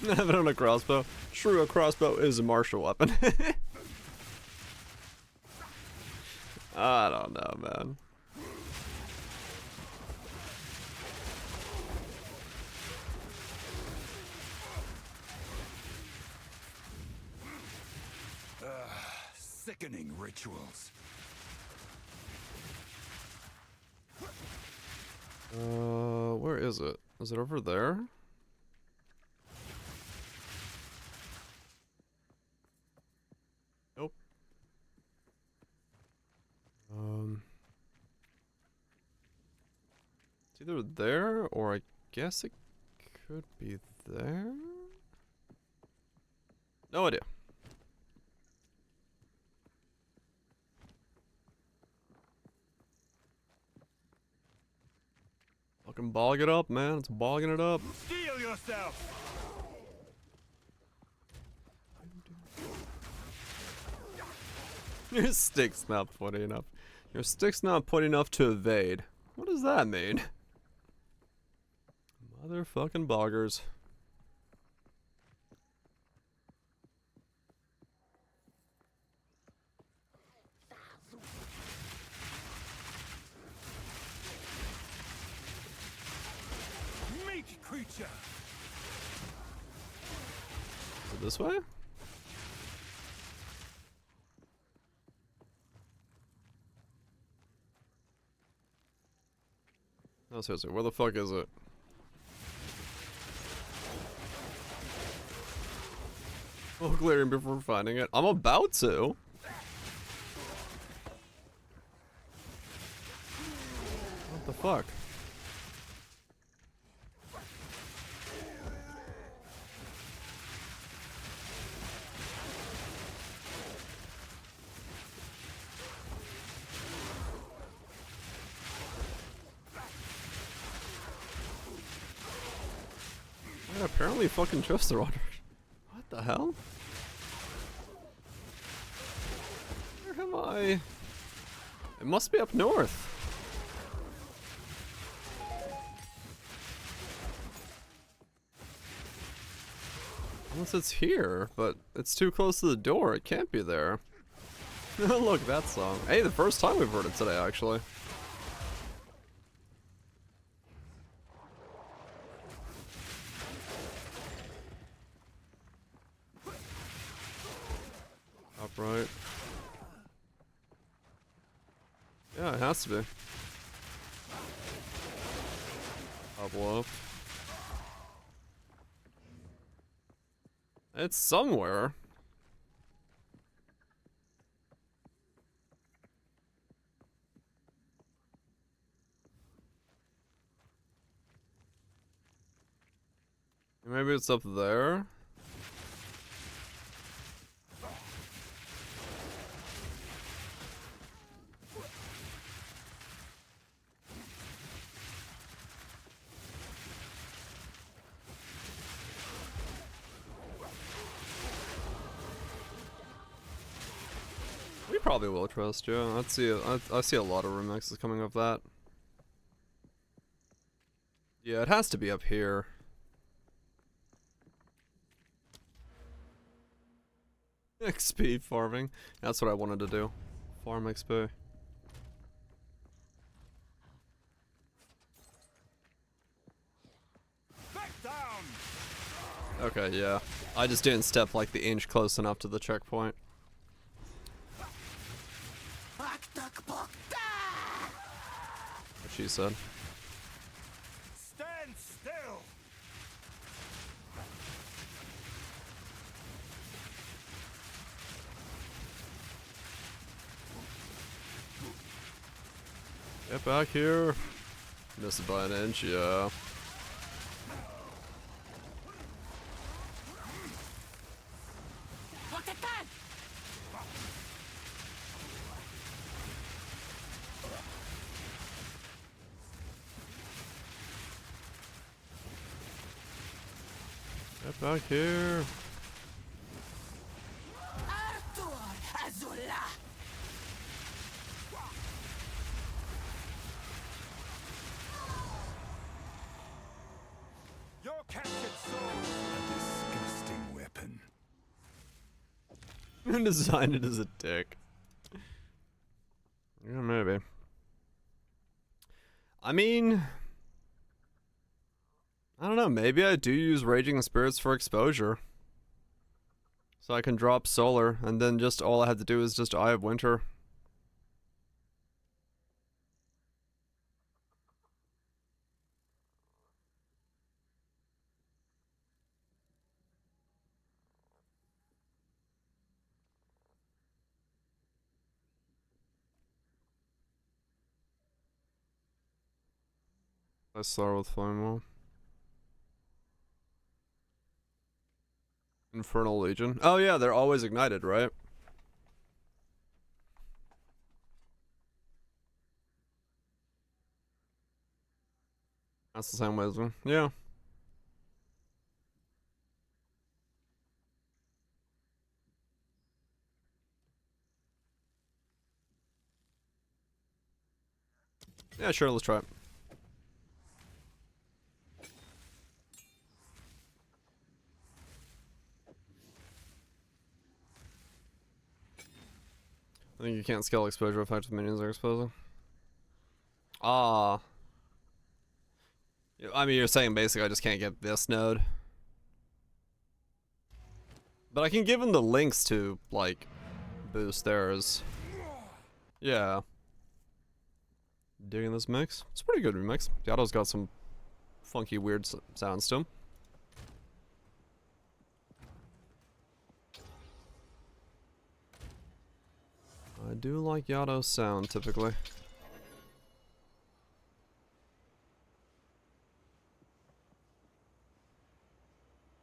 Have it on a crossbow. True, a crossbow is a martial weapon. I don't know, man. Sickening rituals. Where is it? Is it over there? Nope. It's either there or I guess it could be there. No idea. Fucking bog it up, man. It's bogging it up. Steel yourself! Your stick's not putty enough. Your stick's not putty enough to evade. What does that mean? Motherfucking boggers. Meat creature! Is it this way? No, seriously, where the fuck is it? Oh, clearing before finding it. I'm about to. What the fuck? Yeah, apparently fucking trust the water. What the hell? Where am I? It must be up north. Unless it's here, but it's too close to the door. It can't be there. Look, that song. Hey, the first time we've heard it today, actually. Upright. Yeah, it has to be. Up left. It's somewhere. Maybe it's up there. We probably will trust you. I see a lot of remixes coming of that. Yeah, it has to be up here. XP farming. That's what I wanted to do. Farm XP. Okay, yeah. I just didn't step like the inch close enough to the checkpoint. What she said. Stand still! Get back here. Missed it by an inch, yeah. Get back here. Your captured soul! A disgusting weapon. Designed it as a dick. Yeah, maybe. I mean, I don't know, maybe I do use Raging Spirits for exposure. So I can drop solar, and then just all I had to do is just Eye of Winter. I start with Flame Wall. Infernal Legion. Oh yeah, they're always ignited, right? That's the same way as well. Yeah. Yeah, sure, let's try it. I think you can't scale exposure effect with minions are exposing. Ah. I mean, you're saying basically I just can't get this node. But I can give them the links to, like, boost theirs. Yeah. Digging this mix? It's a pretty good remix. Yato's got some funky, weird sounds to him. I do like Yato's sound, typically.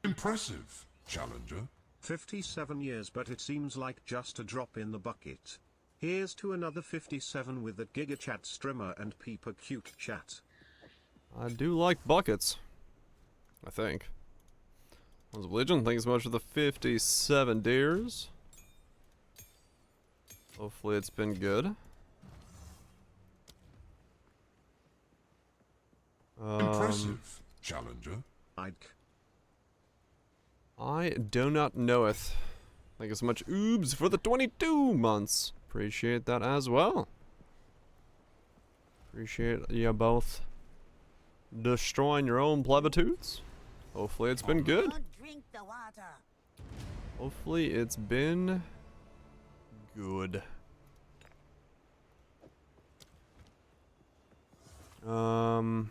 Impressive, challenger. 57 years, but it seems like just a drop in the bucket. Here's to another 57 with that GigaChat streamer and Peeper cute chat. I do like buckets. I think. One's of Legion, thanks so much for the 57 deers. Hopefully it's been good. Impressive, challenger. I do not knoweth. Thank you so much, Oobs, for the 22 months. Appreciate that as well. Appreciate you both destroying your own plebitudes. Hopefully it's been good. Drink the water. Hopefully it's been good. The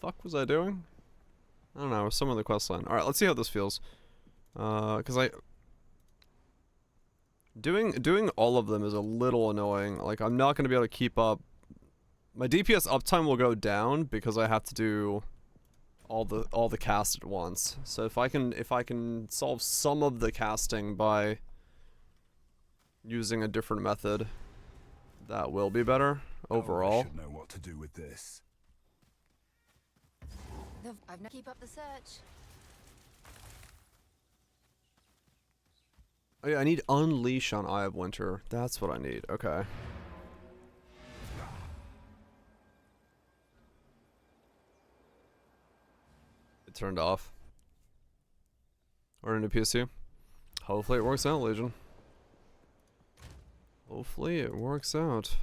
fuck was I doing? I don't know, some of the quest line. Alright, let's see how this feels. Cause doing all of them is a little annoying. Like, I'm not gonna be able to keep up. My DPS uptime will go down because I have to do all the cast at once. So if I can solve some of the casting by using a different method, that will be better overall. I should know what to do with this. I've not keep up the search. Oh yeah, I need Unleash on Eye of Winter. That's what I need. Okay. It turned off. Or into PSU. Hopefully it works out, Legion. Hopefully it works out.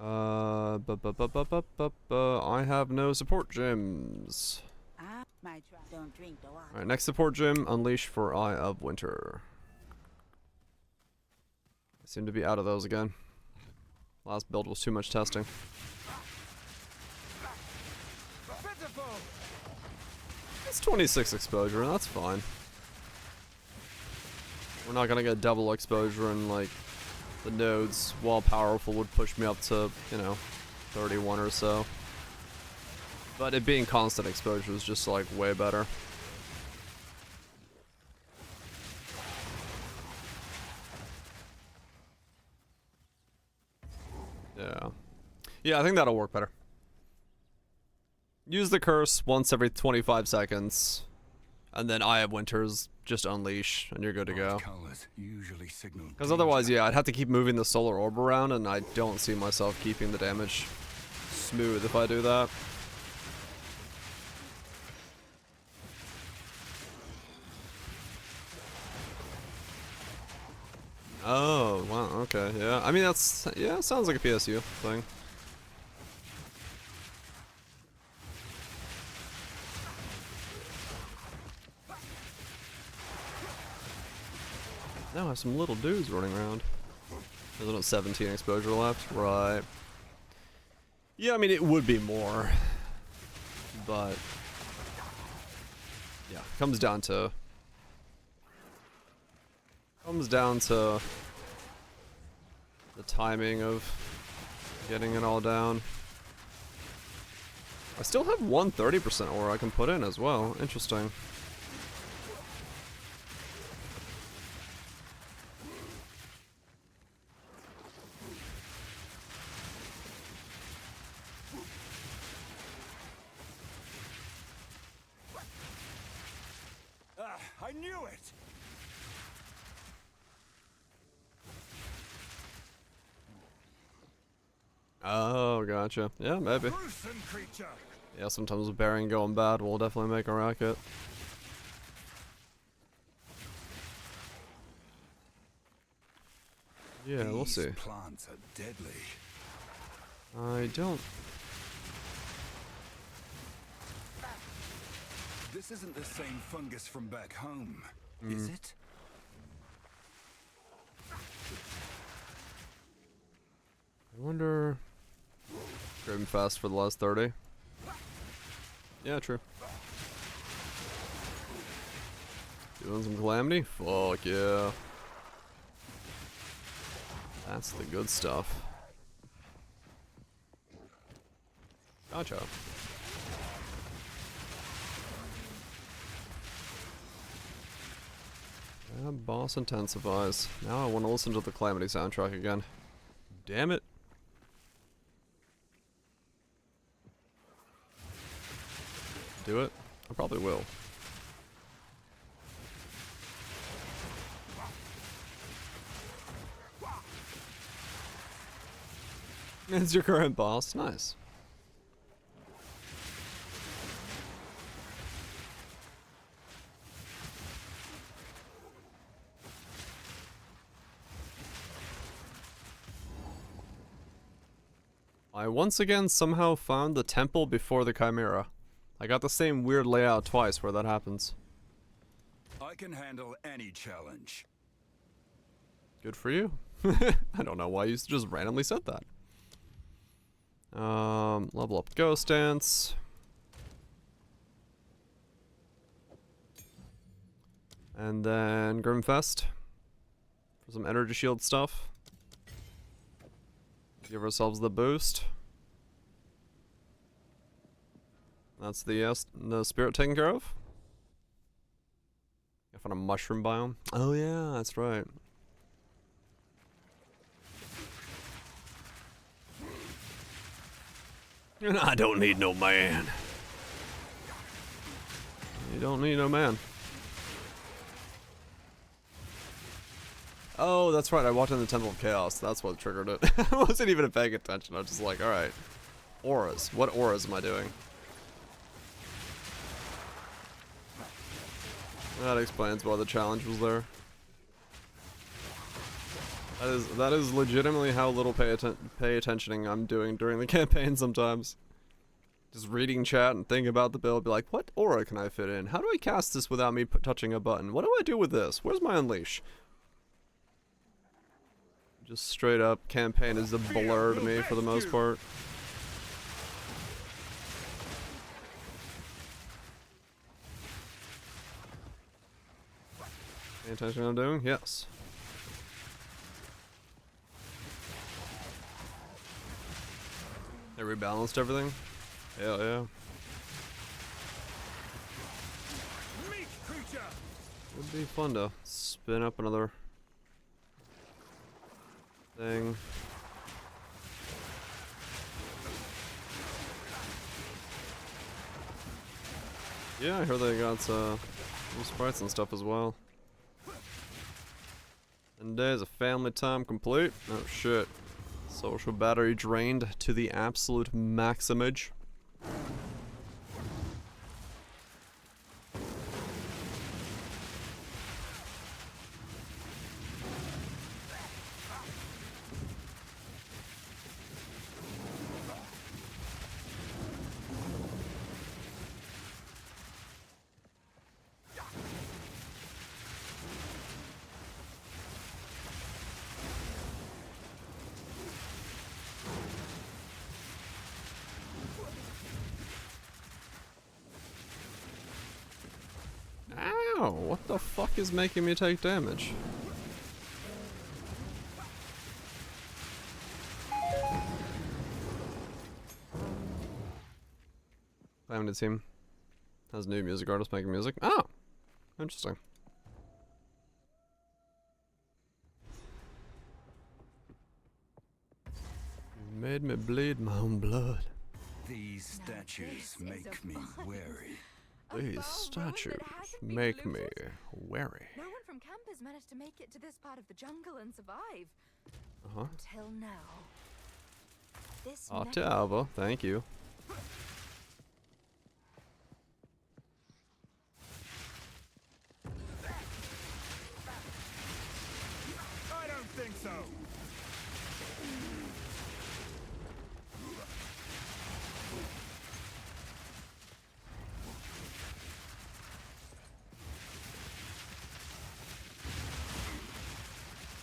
I have no support gems. Don't drink the water. Alright, next support gem, Unleash for Eye of Winter. I seem to be out of those again. Last build was too much testing. It's 26 exposure, that's fine. We're not gonna get double exposure and like the nodes, while powerful, would push me up to, you know, 31 or so. But it being constant exposure is just like way better. Yeah. Yeah, I think that'll work better. Use the curse once every 25 seconds. And then Eye of Winter's just Unleash, and you're good to go. Because otherwise, yeah, I'd have to keep moving the solar orb around, and I don't see myself keeping the damage smooth if I do that. Oh, wow, okay, yeah. I mean, that's, yeah, sounds like a PSU thing. Now I have some little dudes running around. There's only 17 exposure left, right. Yeah, I mean, it would be more. But, yeah, comes down to the timing of getting it all down. I still have 130% ore I can put in as well. Interesting. I knew it! Oh, gotcha. Yeah, maybe. Gruesome creature! Yeah, sometimes with bearing going bad, we'll definitely make a racket. Yeah, we'll see. These plants are deadly. I don't. This isn't the same fungus from back home, Mm. is it? I wonder. Driving fast for the last 30. Yeah, true. Doing some calamity? Fuck yeah. That's the good stuff. Gotcha. Yeah, boss intensifies. Now I want to listen to the Calamity soundtrack again. Damn it. Do it? I probably will. It's your current boss. Nice. I once again somehow found the temple before the Chimera. I got the same weird layout twice where that happens. I can handle any challenge. Good for you. I don't know why you just randomly said that. Level up Ghost Dance. And then Grimfest for some energy shield stuff. Give ourselves the boost. That's the spirit taken care of. I found a mushroom biome. Oh yeah, that's right. And I don't need no man. You don't need no man. Oh, that's right. I walked in the Temple of Chaos. That's what triggered it. I wasn't even paying attention. I was just like, alright. Auras. What auras am I doing? That explains why the challenge was there. That is legitimately how little pay attentioning I'm doing during the campaign sometimes. Just reading chat and thinking about the build, be like, what aura can I fit in? How do I cast this without me touching a button? What do I do with this? Where's my unleash? Just straight up campaign is a blur to me for the most part. Pay attention to what I'm doing? Yes. They rebalanced everything? Hell yeah. Would be fun to spin up another thing. Yeah, I heard they got new sprites and stuff as well. 10 days of family time complete. Oh shit. Social battery drained to the absolute maximage. Ow, what the fuck is making me take damage? Limited team has new music artist making music. Oh, interesting. You made me bleed my own blood. These statues make me wary. These statues make me wary. No one from camp has managed to make it to this part of the jungle and survive. Uh-huh. Until now. This Octava, thank you. I don't think so.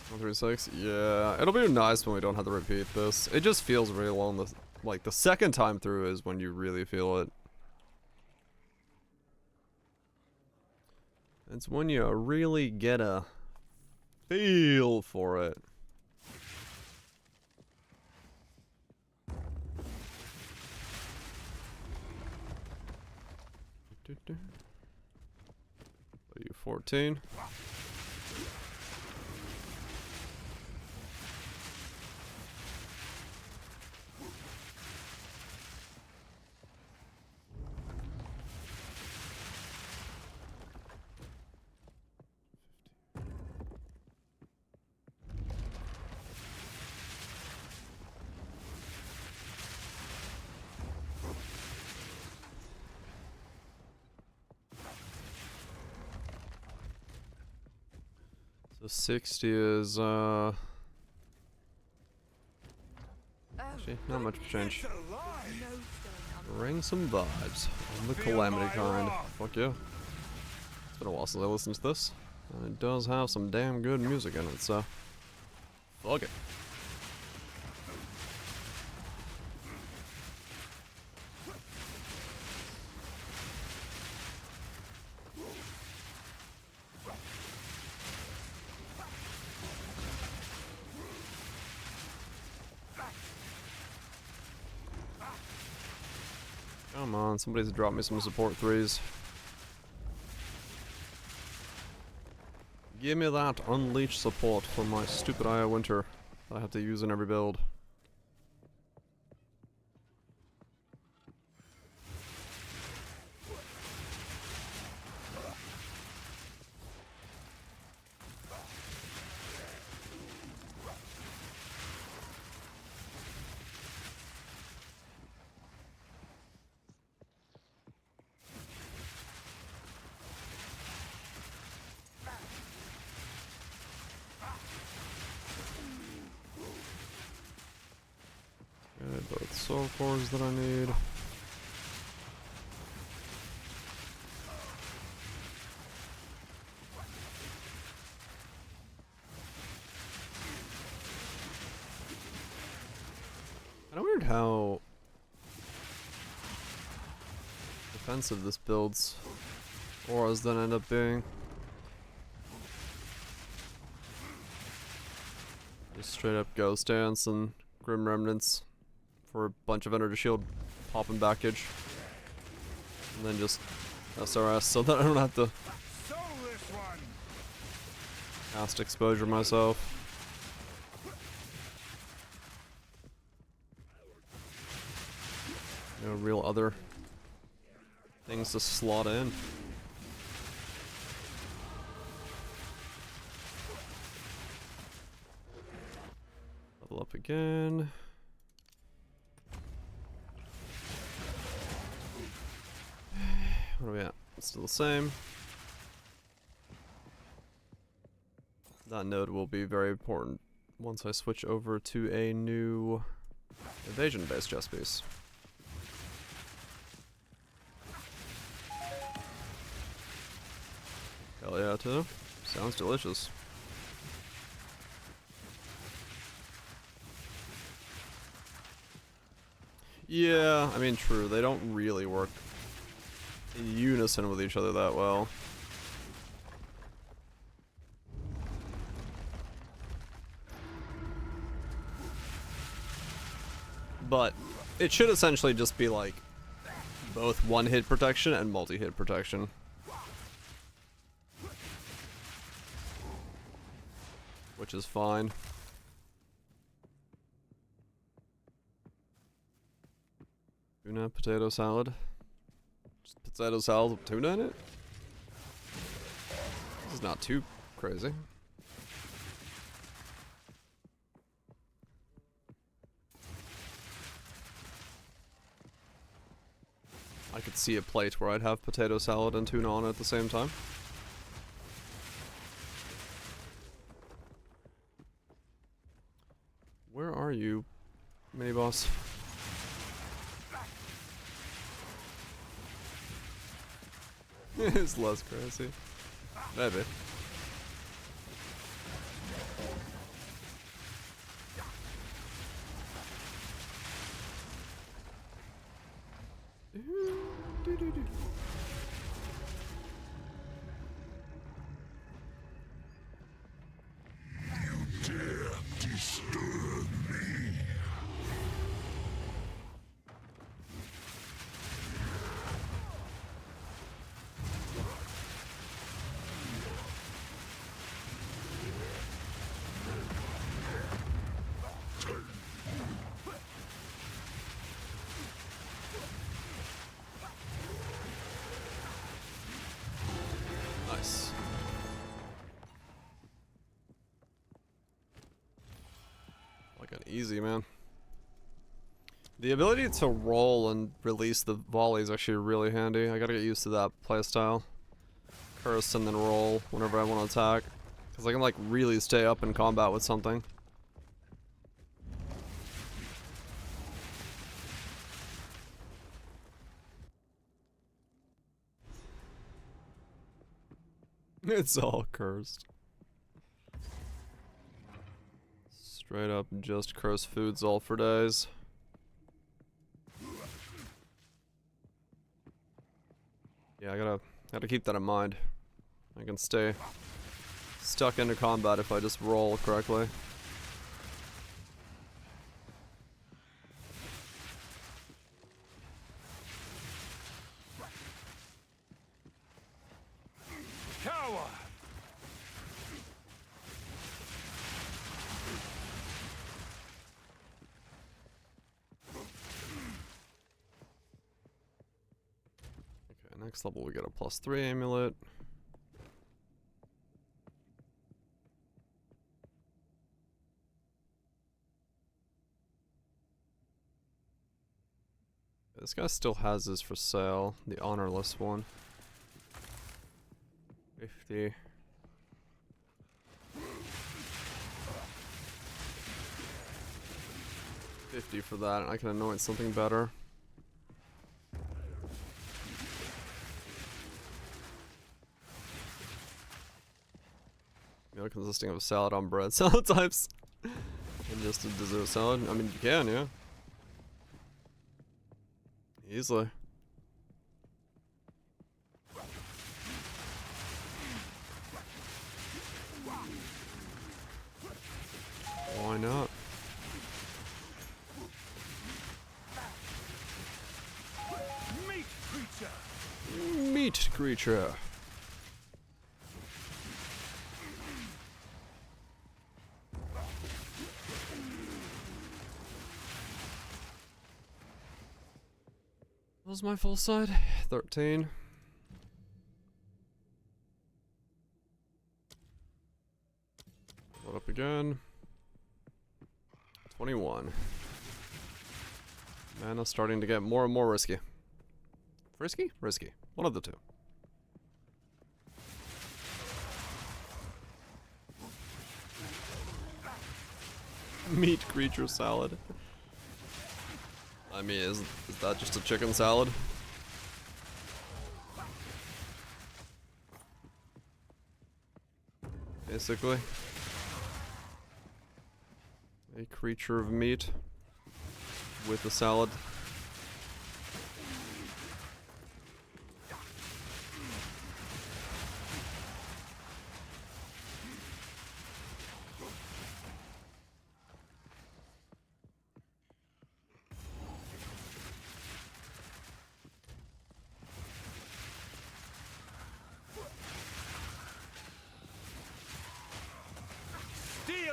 One, 3, 6. Yeah, it'll be nice when we don't have to repeat this. It just feels really long. Like the second time through is when you really feel it. It's when you really get a feel for it. Are you 14? So 60 is actually not much change. Bring some vibes on the Calamity kind. Fuck yeah. It's been a while since I listened to this. And it does have some damn good music in it, so fuck it. Come on, somebody's dropped me some support threes. Give me that unleashed support for my stupid Eye of Winter that I have to use in every build. Both soul cores that I need. Kinda weird how defensive this build's auras then end up being. Just straight up Ghost Dance and Grim Remnants for a bunch of energy shield popping backage. And then just SRS so that I don't have to cast exposure myself. No real other things to slot in. Level up again. What are we at? It's still the same. That node will be very important once I switch over to a new evasion-based chess piece. Hell yeah, too. Sounds delicious. Yeah, I mean, true. They don't really work in unison with each other that well. But it should essentially just be like both one-hit protection and multi-hit protection. Which is fine. Tuna, potato salad. Just potato salad with tuna in it? This is not too crazy. I could see a plate where I'd have potato salad and tuna on it at the same time. Where are you, mini boss? It's less crazy. Maybe. Nice. Like an easy, man. The ability to roll and release the volley is actually really handy. I gotta get used to that playstyle. Curse and then roll whenever I want to attack. Because I can like really stay up in combat with something. It's all cursed. Straight up just cursed foods all for days. Yeah, I gotta keep that in mind. I can stay stuck into combat if I just roll correctly. Cower! Okay, next level we get a +3 amulet. This guy still has this for sale, the honorless one. 50. $50 for that, and I can anoint something better. Meal consisting of a salad on bread. Salad types. And just a dessert salad. I mean, you can, yeah. Easily. Why not? Meat creature! Meat creature. What was my full side? 13. Load up again. 21. Mana starting to get more and more risky. Risky? Risky. One of the two. Meat creature salad. I mean, is that just a chicken salad? Basically. A creature of meat with a salad.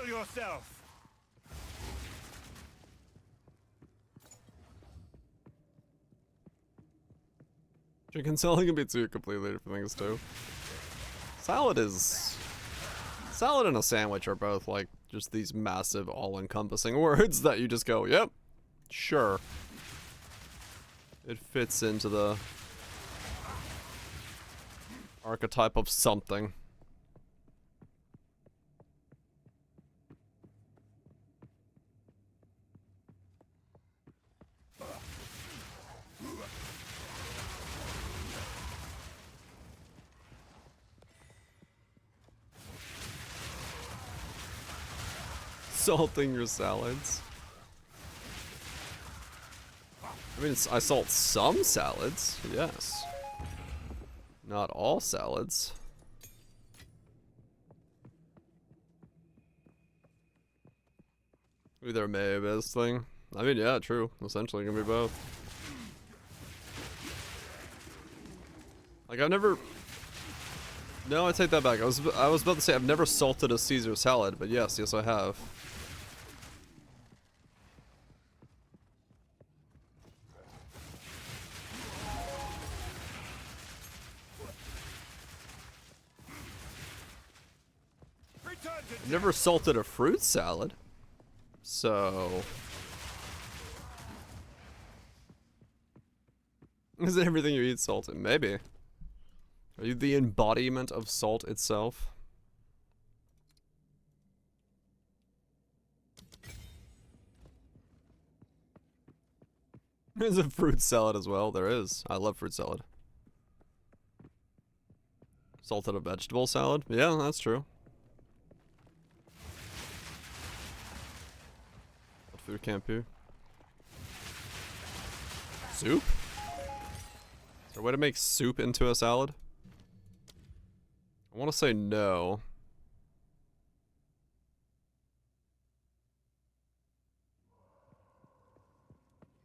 Kill yourself. Chicken salad can be two completely different things too. Salad and a sandwich are both like just these massive all-encompassing words that you just go, yep, sure. It fits into the archetype of something. Salting your salads. I mean, I salt some salads, yes. Not all salads. Either may be this thing. I mean, yeah, true. Essentially, it can be both. Like, I've never... No, I take that back. I was about to say I've never salted a Caesar salad, but yes, I have. I've never salted a fruit salad, so... Is everything you eat salted? Maybe. Are you the embodiment of salt itself? There's a fruit salad as well. There is. I love fruit salad. Salted a vegetable salad? Yeah, that's true. What food can't be? Soup? Is there a way to make soup into a salad? I want to say no.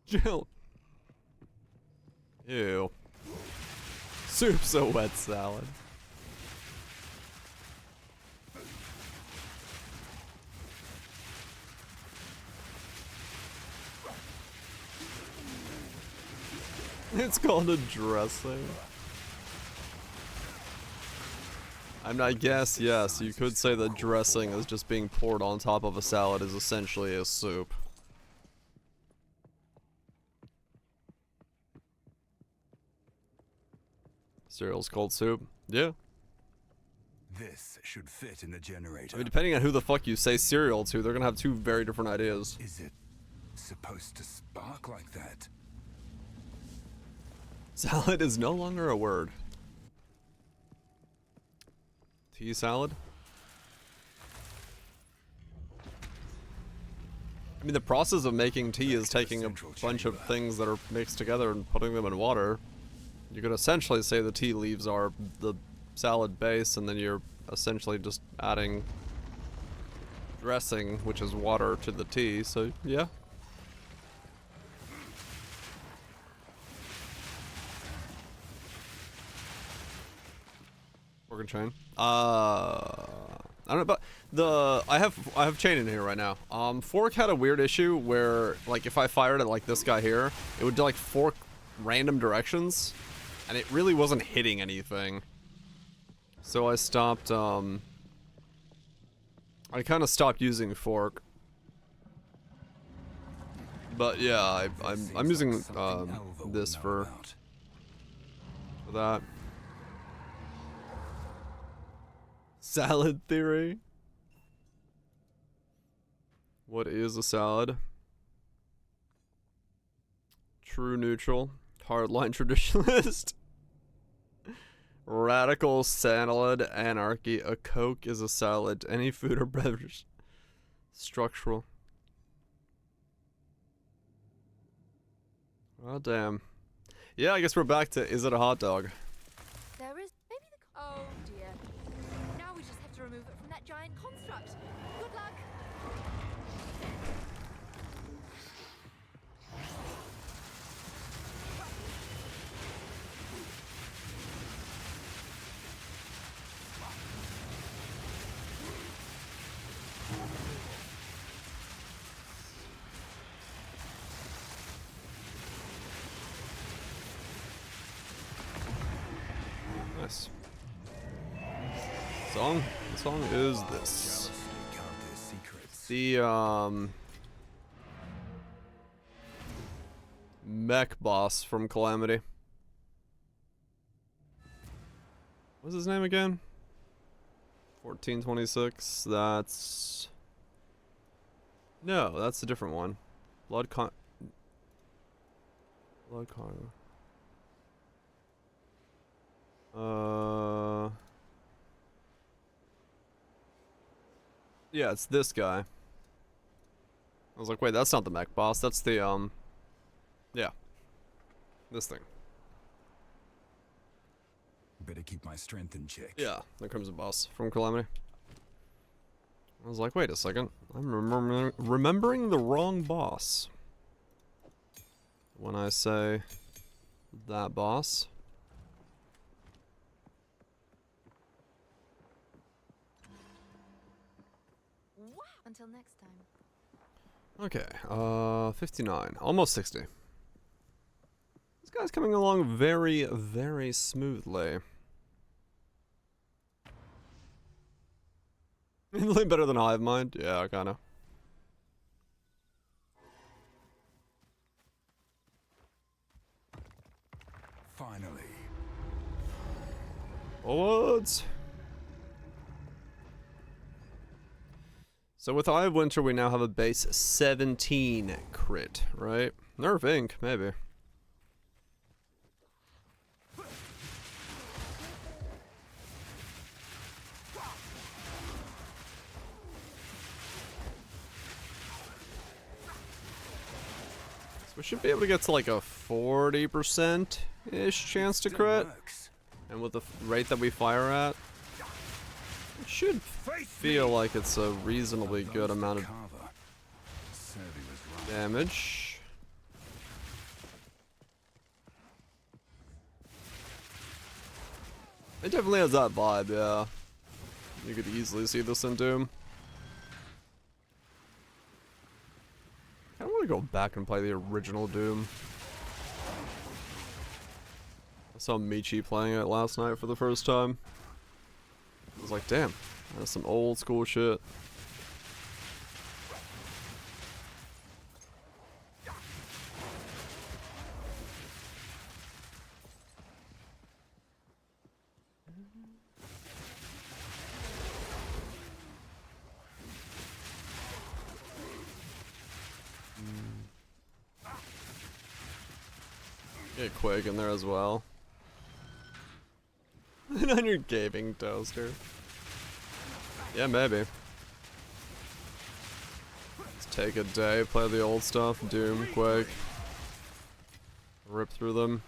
Jill. Ew. Soup's a wet salad. It's called a dressing. I mean, I guess, yes, you could say that dressing is just being poured on top of a salad is essentially a soup. Cereal's called soup. Yeah. This should fit in the generator. I mean, depending on who the fuck you say cereal to, they're gonna have two very different ideas. Is it supposed to spark like that? Salad is no longer a word. Tea salad? I mean, the process of making tea is taking a bunch of things that are mixed together and putting them in water. You could essentially say the tea leaves are the salad base, and then you're essentially just adding dressing, which is water, to the tea, so yeah. Organ chain. I don't know, but I have chain in here right now. Fork had a weird issue where, like, if I fired at like this guy here, it would like fork random directions, and it really wasn't hitting anything. So I stopped. I kind of stopped using fork. But yeah, I'm using this for that. Salad theory. What is a salad? True neutral. Hardline traditionalist. Radical salad anarchy. A Coke is a salad. Any food or beverage. Structural. Oh damn. Yeah, I guess we're back to is it a hot dog? There is maybe the. Oh dear. Now we just have to remove it from that giant construct. Good luck. Song? The song is this. The mech boss from Calamity. What's his name again? 1426. That's... No, that's a different one. Blood Cargo. Yeah, it's this guy. I was like, wait, that's not the mech boss. That's the, yeah. This thing. Better keep my strength in check. Yeah, the Crimson Boss from Calamity. I was like, wait a second. I'm remembering the wrong boss. When I say that boss. Wow. Until next time. Okay, 59. Almost 60. This guy's coming along very, very smoothly. Really better than Hive Mind? Yeah, kinda. Finally. What? So with Eye of Winter, we now have a base 17 crit, right? Nerve Ink, maybe. We should be able to get to like a 40%-ish chance to crit. And with the rate that we fire at, it should feel like it's a reasonably good amount of damage. It definitely has that vibe, yeah. You could easily see this in Doom. I want to go back and play the original Doom. I saw Michi playing it last night for the first time. I was like, damn, that's some old school shit. Get Quake in there as well. And on your gaming toaster. Yeah, maybe. Let's take a day, play the old stuff, Doom, Quake. Rip through them.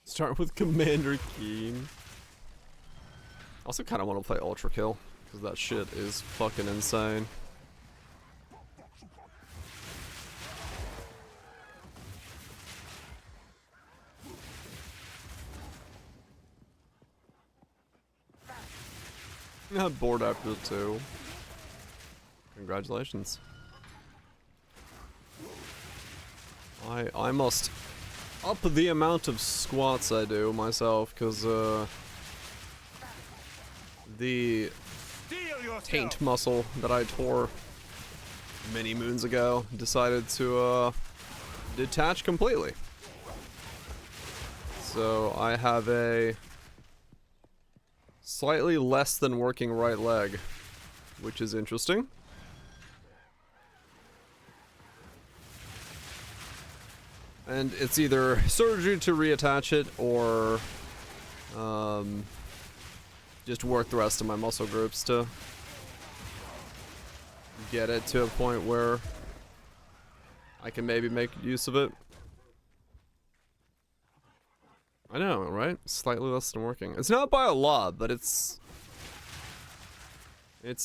Start with Commander Keen. Also kind of want to play Ultra Kill, because that shit is fucking insane. Got bored after 2. Congratulations. I must up the amount of squats I do myself, because the taint muscle that I tore many moons ago decided to detach completely. So I have a slightly less than working right leg, which is interesting. And it's either surgery to reattach it or just work the rest of my muscle groups to get it to a point where I can maybe make use of it. I know, right? Slightly less than working. It's not by a lot, but it's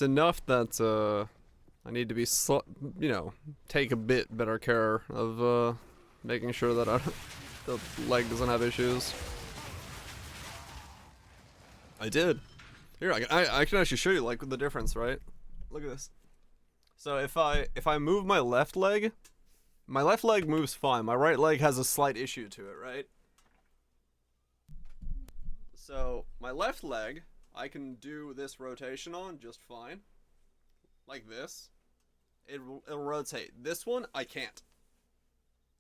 enough that I need to be, you know, take a bit better care of making sure that the leg doesn't have issues. I did. Here, I can actually show you like the difference, right? Look at this. So if I move my left leg my left leg moves fine. My right leg has a slight issue to it, right? So my left leg, I can do this rotation on just fine. Like this. It'll rotate. This one, I can't.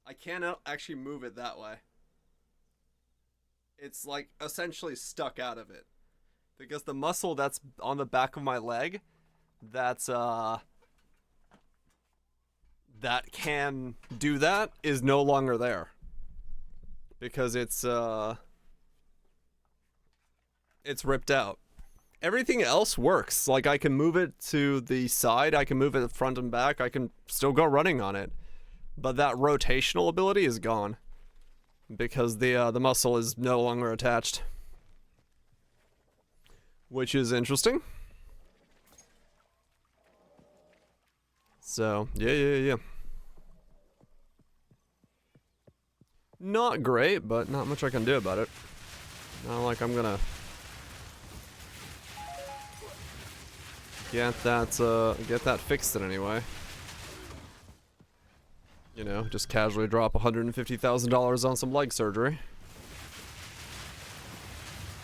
I cannot actually move it that way. It's like essentially stuck out of it. Because the muscle that's on the back of my leg, that can do that is no longer there. Because it's ripped out. Everything else works. Like, I can move it to the side, I can move it front and back, I can still go running on it. But that rotational ability is gone. Because the muscle is no longer attached. Which is interesting. So, yeah. Not great, but not much I can do about it. Not like I'm gonna get that fixed in any way. You know, just casually drop $150,000 on some leg surgery.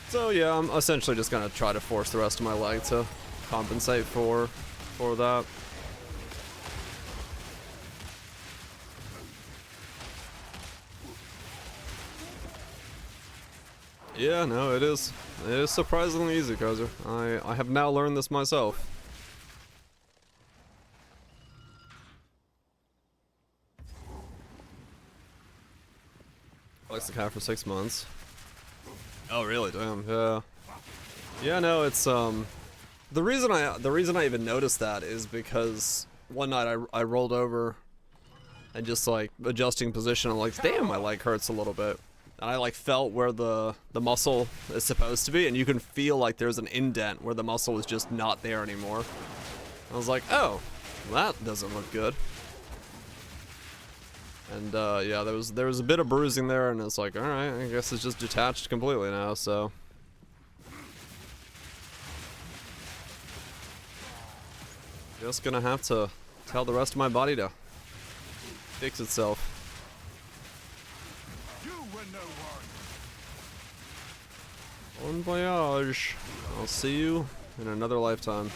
So yeah, I'm essentially just gonna try to force the rest of my leg to compensate for that. Yeah, no, it is surprisingly easy, Kozer. I have now learned this myself. Likes the cat for 6 months. Oh really? Damn. Yeah. Yeah. No, it's the reason I even noticed that is because one night I rolled over and just like adjusting position. I'm like, damn, my leg hurts a little bit, and I like felt where the muscle is supposed to be, and you can feel like there's an indent where the muscle is just not there anymore. I was like, oh, that doesn't look good. And yeah, there was a bit of bruising there, and it's like, all right, I guess it's just detached completely now. So just gonna have to tell the rest of my body to fix itself. You were no Bon one. voyage. I'll see you in another lifetime.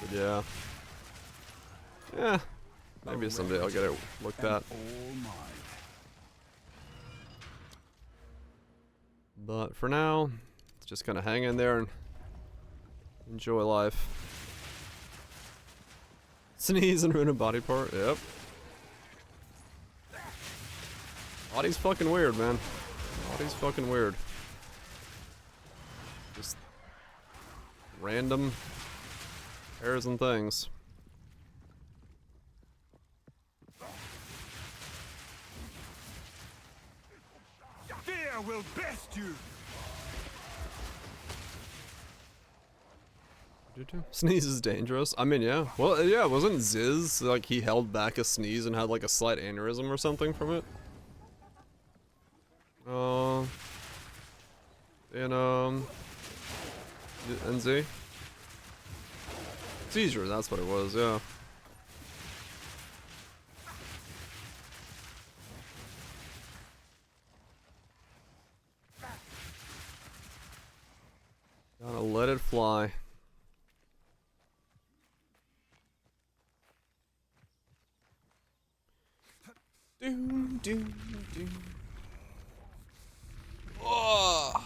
But yeah. Yeah. Maybe someday I'll get it looked at. But for now, it's just gonna hang in there and enjoy life. Sneeze and ruin a body part. Yep. Body's fucking weird, man. Body's fucking weird. Just random hairs and things. Fear will best you. Sneeze is dangerous. I mean, yeah. Well, yeah, wasn't Ziz, like, he held back a sneeze and had, like, a slight aneurysm or something from it? In, NZ? Seizure, that's what it was, yeah. Gotta let it fly. Oh.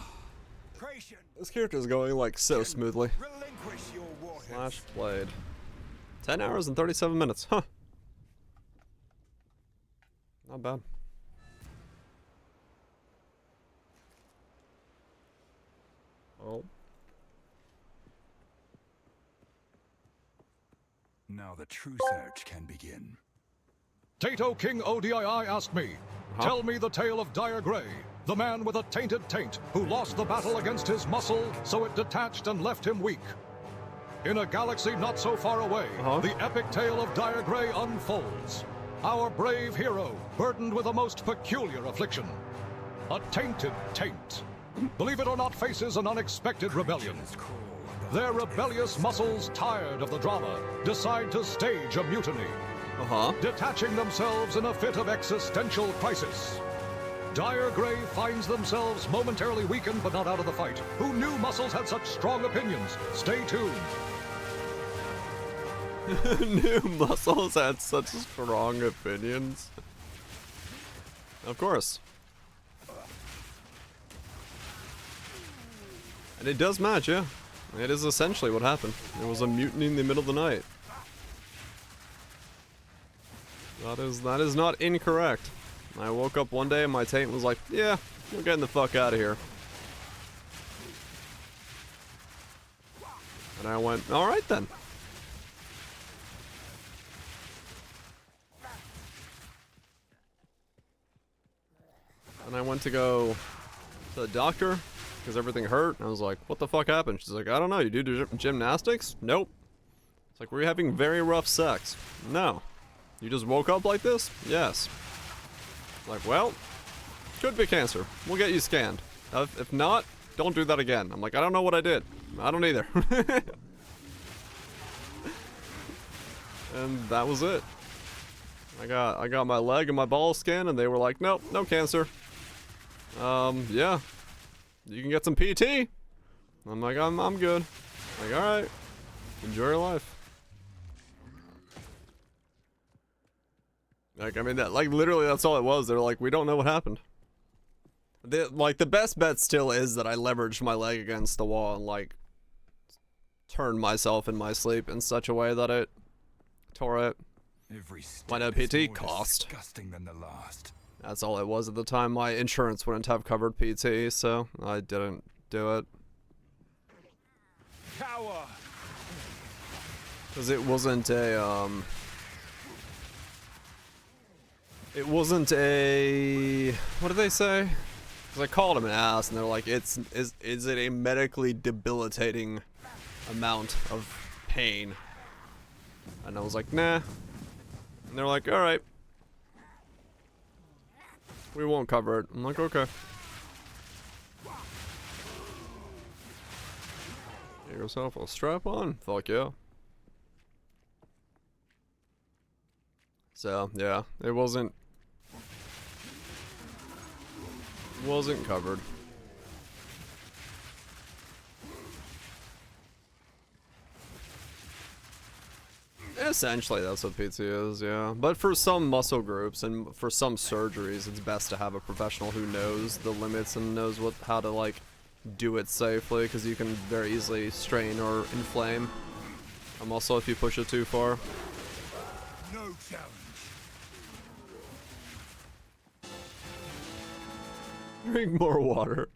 This character is going like so smoothly. Slash played. 10 hours and 37 minutes. Huh. Not bad. Oh. Now the true search can begin. Tato King ODII asked me, tell me the tale of Dire Grey, the man with a tainted taint who lost the battle against his muscle, so it detached and left him weak. In a galaxy not so far away, the epic tale of Dire Grey unfolds. Our brave hero, burdened with a most peculiar affliction. A tainted taint. Believe it or not, faces an unexpected rebellion. Their rebellious muscles, tired of the drama, decide to stage a mutiny. detaching themselves in a fit of existential crisis. Dire Gray finds themselves momentarily weakened but not out of the fight. Who knew muscles had such strong opinions? Stay tuned. New muscles had such strong opinions. Of course. And it does match, yeah. It is essentially what happened. It was a mutiny in the middle of the night. That is not incorrect. I woke up one day and my taint was like, yeah, we're getting the fuck out of here. And I went, alright then. And I went to go to the doctor because everything hurt. And I was like, what the fuck happened? She's like, I don't know, you do gymnastics? Nope. It's like, were you having very rough sex? No. You just woke up like this? Yes. Like, well, could be cancer. We'll get you scanned. If not, don't do that again. I'm like, I don't know what I did. I don't either. And that was it. I got my leg and my ball scanned and they were like, nope, no cancer. Yeah. You can get some PT. I'm like, I'm good. Like, alright. Enjoy your life. Like, I mean, that, like, literally that's all it was. They're like, we don't know what happened. Like, the best bet still is that I leveraged my leg against the wall and, like, turned myself in my sleep in such a way that it tore it. Why no PT? Cost. Disgusting than the last. That's all it was at the time. My insurance wouldn't have covered PT, so I didn't do it. Cower. Because it wasn't a, it wasn't a... What did they say? Because I called him an ass, and they're like, is it a medically debilitating amount of pain? And I was like, nah. And they're like, alright. We won't cover it. I'm like, okay. Get yourself a strap on? Fuck yeah. So, yeah, it wasn't covered. Essentially, that's what PT is, yeah. But for some muscle groups and for some surgeries, it's best to have a professional who knows the limits and knows how to, like, do it safely, because you can very easily strain or inflame a muscle if you push it too far. No challenge. Drink more water.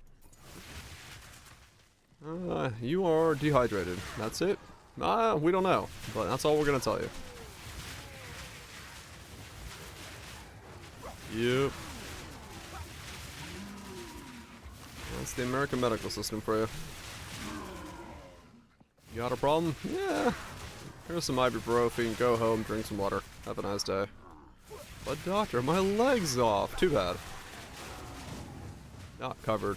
You are dehydrated. That's it? We don't know, but that's all we're gonna tell you. Yep. That's the American medical system for you. You got a problem? Yeah. Here's some ibuprofen, go home, drink some water. Have a nice day. But doctor, my leg's off. Too bad. Not covered.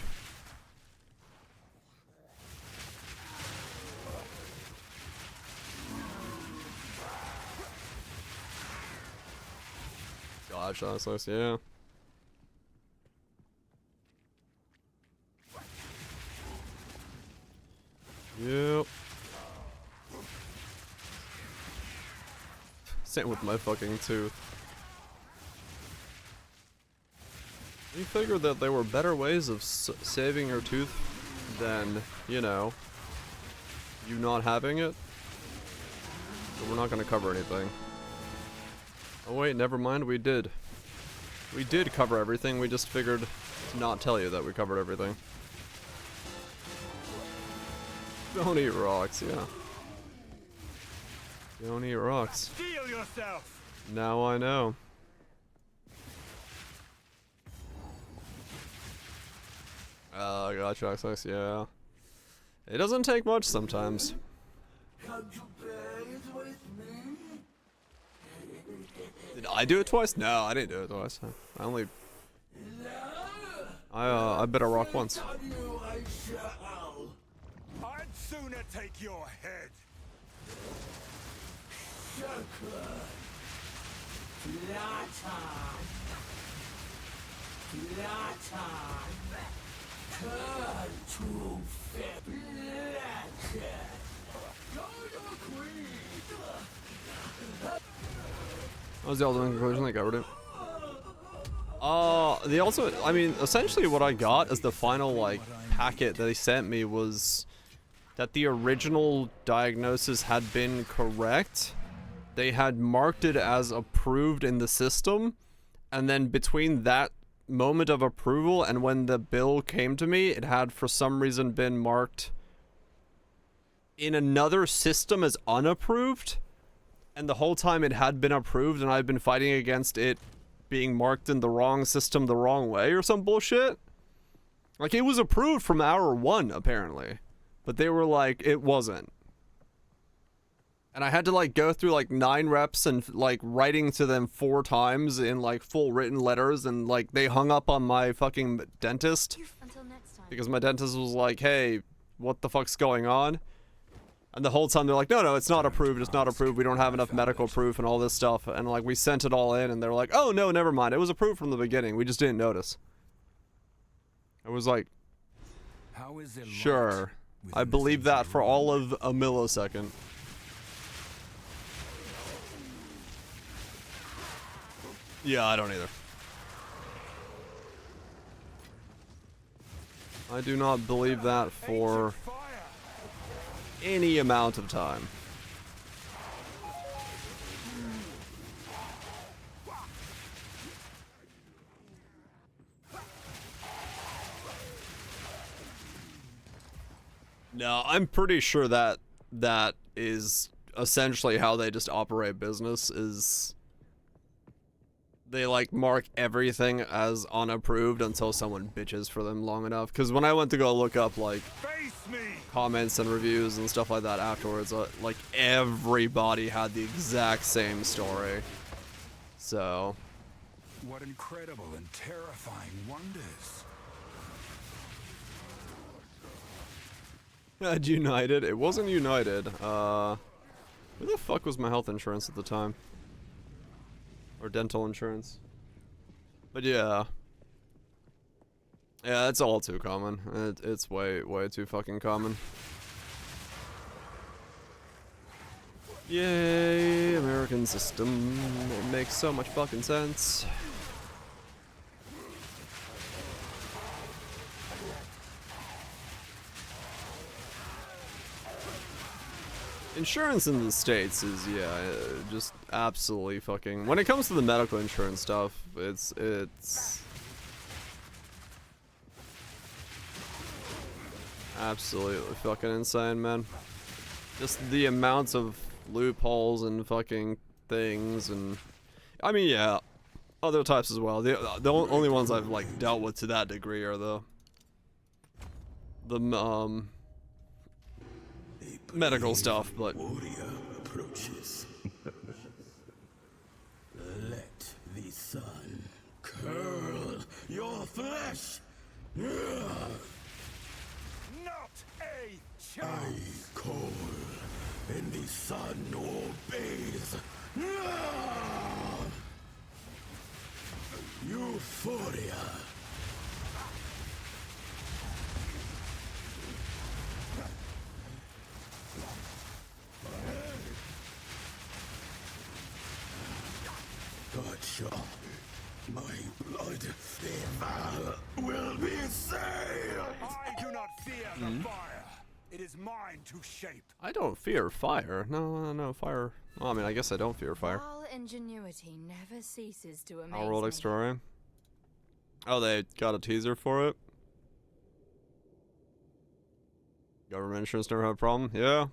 Gosh, that's nice, yeah. Yep. Same with my fucking tooth. You figured that there were better ways of saving your tooth than, you know, you not having it? But we're not gonna cover anything. Oh wait, never mind, we did. We did cover everything, we just figured to not tell you that we covered everything. Don't eat rocks, yeah. Don't eat rocks. Steel yourself. Now I know. Gotcha, access, yeah. It doesn't take much sometimes. Did I do it twice? No, I didn't do it twice. I bit a rock once. I'd sooner take your head. What was the ultimate conclusion? They got rid of it. They also, I mean, essentially what I got as the final, like, packet that they sent me was that the original diagnosis had been correct. They had marked it as approved in the system, and then between that moment of approval and when the bill came to me, it had for some reason been marked in another system as unapproved, and the whole time it had been approved, and I've been fighting against it being marked in the wrong system the wrong way or some bullshit. Like, it was approved from hour 1 apparently, but they were like, it wasn't. And I had to, like, go through, like, 9 reps and, like, writing to them 4 times in, like, full written letters, and, like, they hung up on my fucking dentist. Until next time. Because my dentist was like, hey, what the fuck's going on? And the whole time they're like, no, it's not approved, we don't have enough medical proof and all this stuff. And, like, we sent it all in, and they're like, oh, no, never mind. It was approved from the beginning. We just didn't notice. I was like, sure. I believe that for all of a millisecond. Yeah, I don't either. I do not believe that for any amount of time. No, I'm pretty sure that that is essentially how they just operate business, is they, like, mark everything as unapproved until someone bitches for them long enough. Because when I went to go look up, like, comments and reviews and stuff like that afterwards, like, everybody had the exact same story. So. What incredible and terrifying wonders. United? It wasn't United. Who the fuck was my health insurance at the time? Or dental insurance. But yeah. Yeah, it's all too common. It's way too fucking common. Yay, American system. It makes so much fucking sense. Insurance in the States is, yeah, just absolutely fucking... When it comes to the medical insurance stuff, it's... absolutely fucking insane, man. Just the amounts of loopholes and fucking things, and... I mean, yeah, other types as well. The only ones I've, like, dealt with to that degree are the medical stuff, but warrior approaches. Let the sun curl your flesh. Not a chance. I call, and the sun obeys. Euphoria. Gotcha. My blood will be saved. I do not fear the fire. It is mine to shape. I don't fear fire. No, fire. Well, I mean, I guess I don't fear fire. All ingenuity never ceases to amaze Our World me. Explorer. Oh, they got a teaser for it. Government insurance never had a problem. Yeah,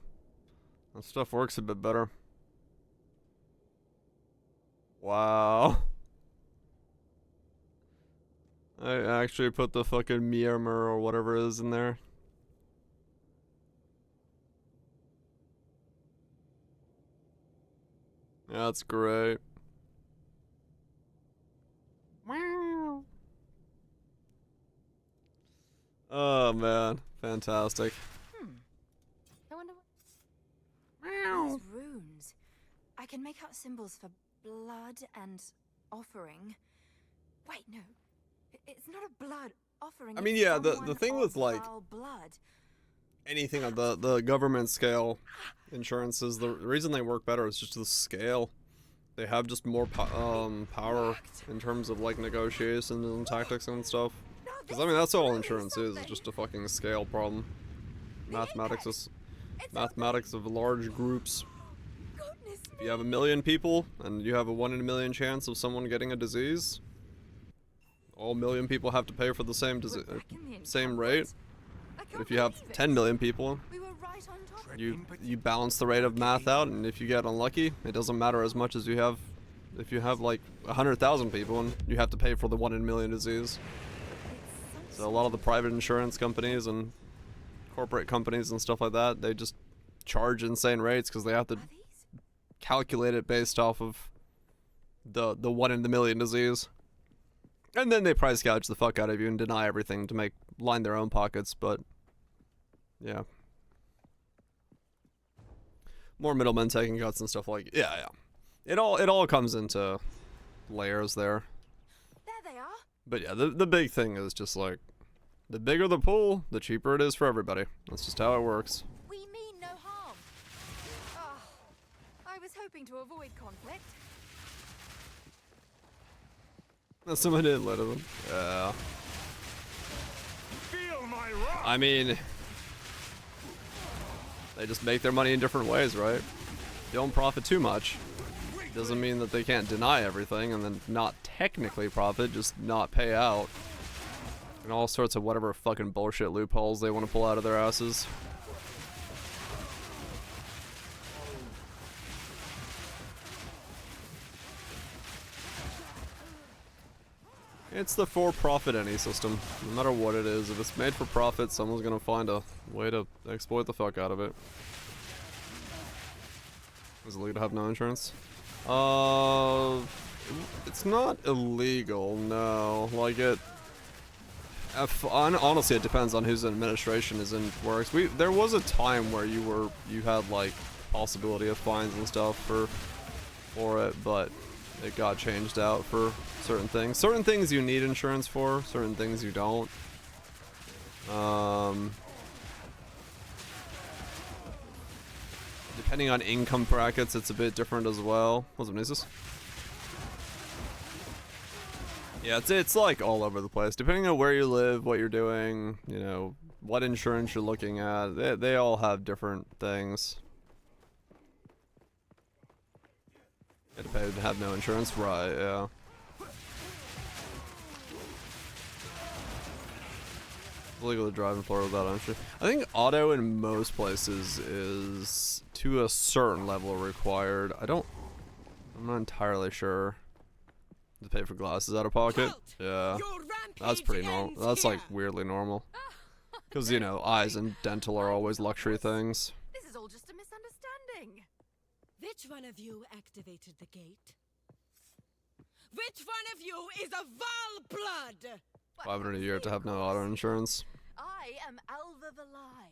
that stuff works a bit better. Wow. I actually put the fucking Myanmar or whatever it is in there. Yeah, that's great. Wow. Oh man, fantastic. I wonder what... These runes. I can make out symbols for blood and offering. Wait, no. It's not a blood offering. I mean, it's yeah, the someone thing with of like foul blood. anything on the government scale insurances, the reason they work better is just the scale. They have just more power in terms of like negotiations and tactics and stuff. Because I mean, that's all insurance is just a fucking scale problem. Mathematics of large groups. If you have 1 million people and you have a 1 in a million chance of someone getting a disease, all 1,000,000 people have to pay for the same rate. But if you have 10 million people, you balance the rate of math out, and if you get unlucky, it doesn't matter as much as you have if you have like 100,000 people and you have to pay for the 1 in a million disease. So a lot of the private insurance companies and corporate companies and stuff like that, they just charge insane rates because they have to calculate it based off of the 1 in a million disease. And then they price gouge the fuck out of you and deny everything to line their own pockets, but yeah. More middlemen taking cuts and stuff like yeah. It all comes into layers there. There they are. But yeah, the big thing is just like the bigger the pool, the cheaper it is for everybody. That's just how it works. We mean no harm. Oh, I was hoping to avoid conflict. That's something I didn't let them. Yeah. Feel my wrath. I mean, they just make their money in different ways, right? They don't profit too much. Doesn't mean that they can't deny everything and then not technically profit, just not pay out. And all sorts of whatever fucking bullshit loopholes they want to pull out of their asses. It's the for-profit any system, no matter what it is. If it's made for profit, someone's gonna find a way to exploit the fuck out of it. Is it legal to have no insurance? It's not illegal, no. Like honestly, it depends on whose administration is in works. There was a time where you had like possibility of fines and stuff for it, but it got changed out for certain things. Certain things you need insurance for, certain things you don't. Depending on income brackets, it's a bit different as well. What's up, Nisus? Yeah, it's like all over the place. Depending on where you live, what you're doing, you know, what insurance you're looking at, they all have different things. You had to pay to have no insurance, right? Yeah. Legal to drive in Florida without insurance. I think auto in most places is to a certain level required. I'm not entirely sure. To pay for glasses out of pocket? Yeah. That's pretty normal. That's like weirdly normal. Because, you know, eyes and dental are always luxury things. This is all just a misunderstanding. Which one of you activated the gate? Which one of you is a Val blood? 500 a year to have no auto insurance. I am Alva Valai,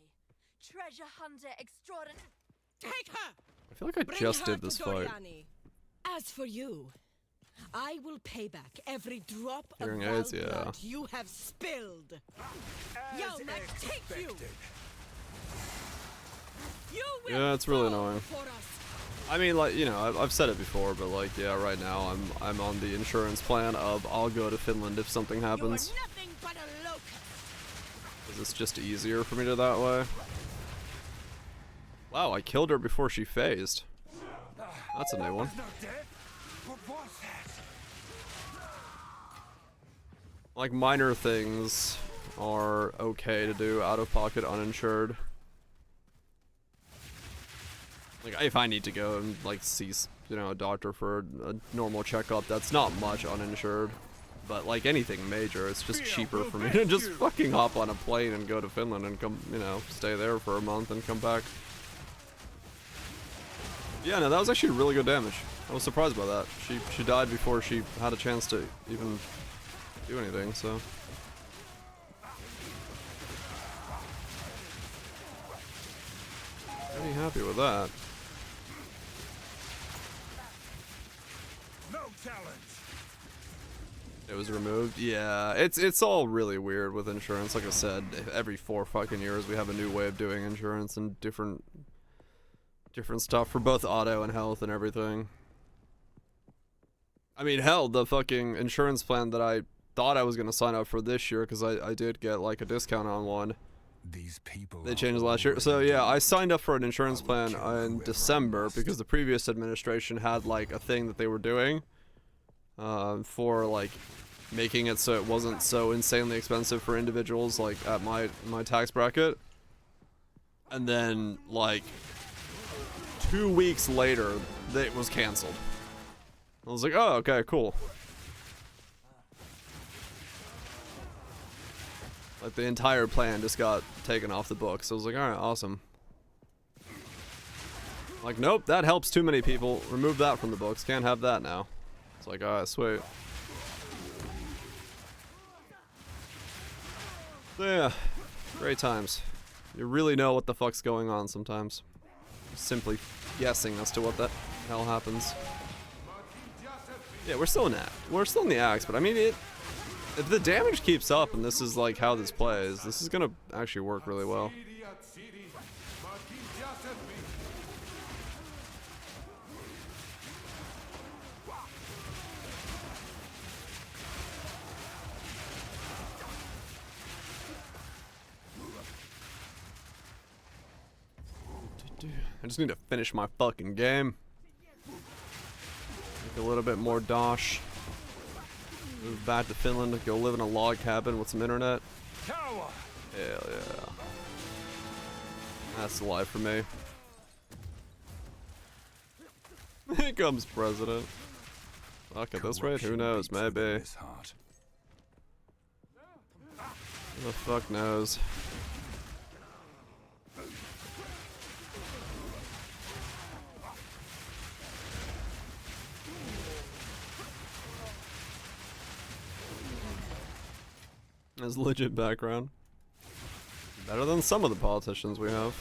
treasure hunter extraordinary. Take her! I feel like I just did this fight. As for you, I will pay back every drop Hearing of aids, Val yeah. blood you have spilled. Yo, Max, take you! You will Yeah, it's really fall annoying. for us. I mean, like, you know, I've said it before, but like, yeah, right now I'm on the insurance plan of I'll go to Finland if something happens. You are nothing but a locust. Because it's just easier for me to that way. Wow, I killed her before she phased. That's a new one. Like, minor things are okay to do out of pocket uninsured. Like, if I need to go and, like, see, you know, a doctor for a normal checkup, that's not much uninsured. But, like, anything major, it's just cheaper for me to just fucking hop on a plane and go to Finland and come, you know, stay there for a month and come back. Yeah, no, that was actually really good damage. I was surprised by that. She died before she had a chance to even do anything, so. Pretty happy with that. It was removed. Yeah, it's all really weird with insurance. Like I said, every 4 fucking years we have a new way of doing insurance and different stuff for both auto and health and everything. I mean, hell, the fucking insurance plan that I thought I was gonna sign up for this year, because I did get like a discount on one. These people they changed last year. So yeah, I signed up for an insurance plan in December because the previous administration had like a thing that they were doing for like making it so it wasn't so insanely expensive for individuals like at my tax bracket. And then like 2 weeks later, it was canceled. I was like, oh, okay, cool. Like, the entire plan just got taken off the books. So I was like, alright, awesome. Like, nope, that helps too many people. Remove that from the books. Can't have that now. It's like, alright, sweet. So yeah, great times. You really know what the fuck's going on sometimes. Simply guessing as to what the hell happens. Yeah, we're still in that. We're still in the axe, but I mean, if the damage keeps up and this is like how this plays, this is gonna actually work really well. I just need to finish my fucking game. Make a little bit more dosh. Move back to Finland, go live in a log cabin with some internet. Hell yeah. That's the life for me. Here comes president. Fuck, at this rate, who knows, maybe. Who the fuck knows? Has legit background. Better than some of the politicians we have.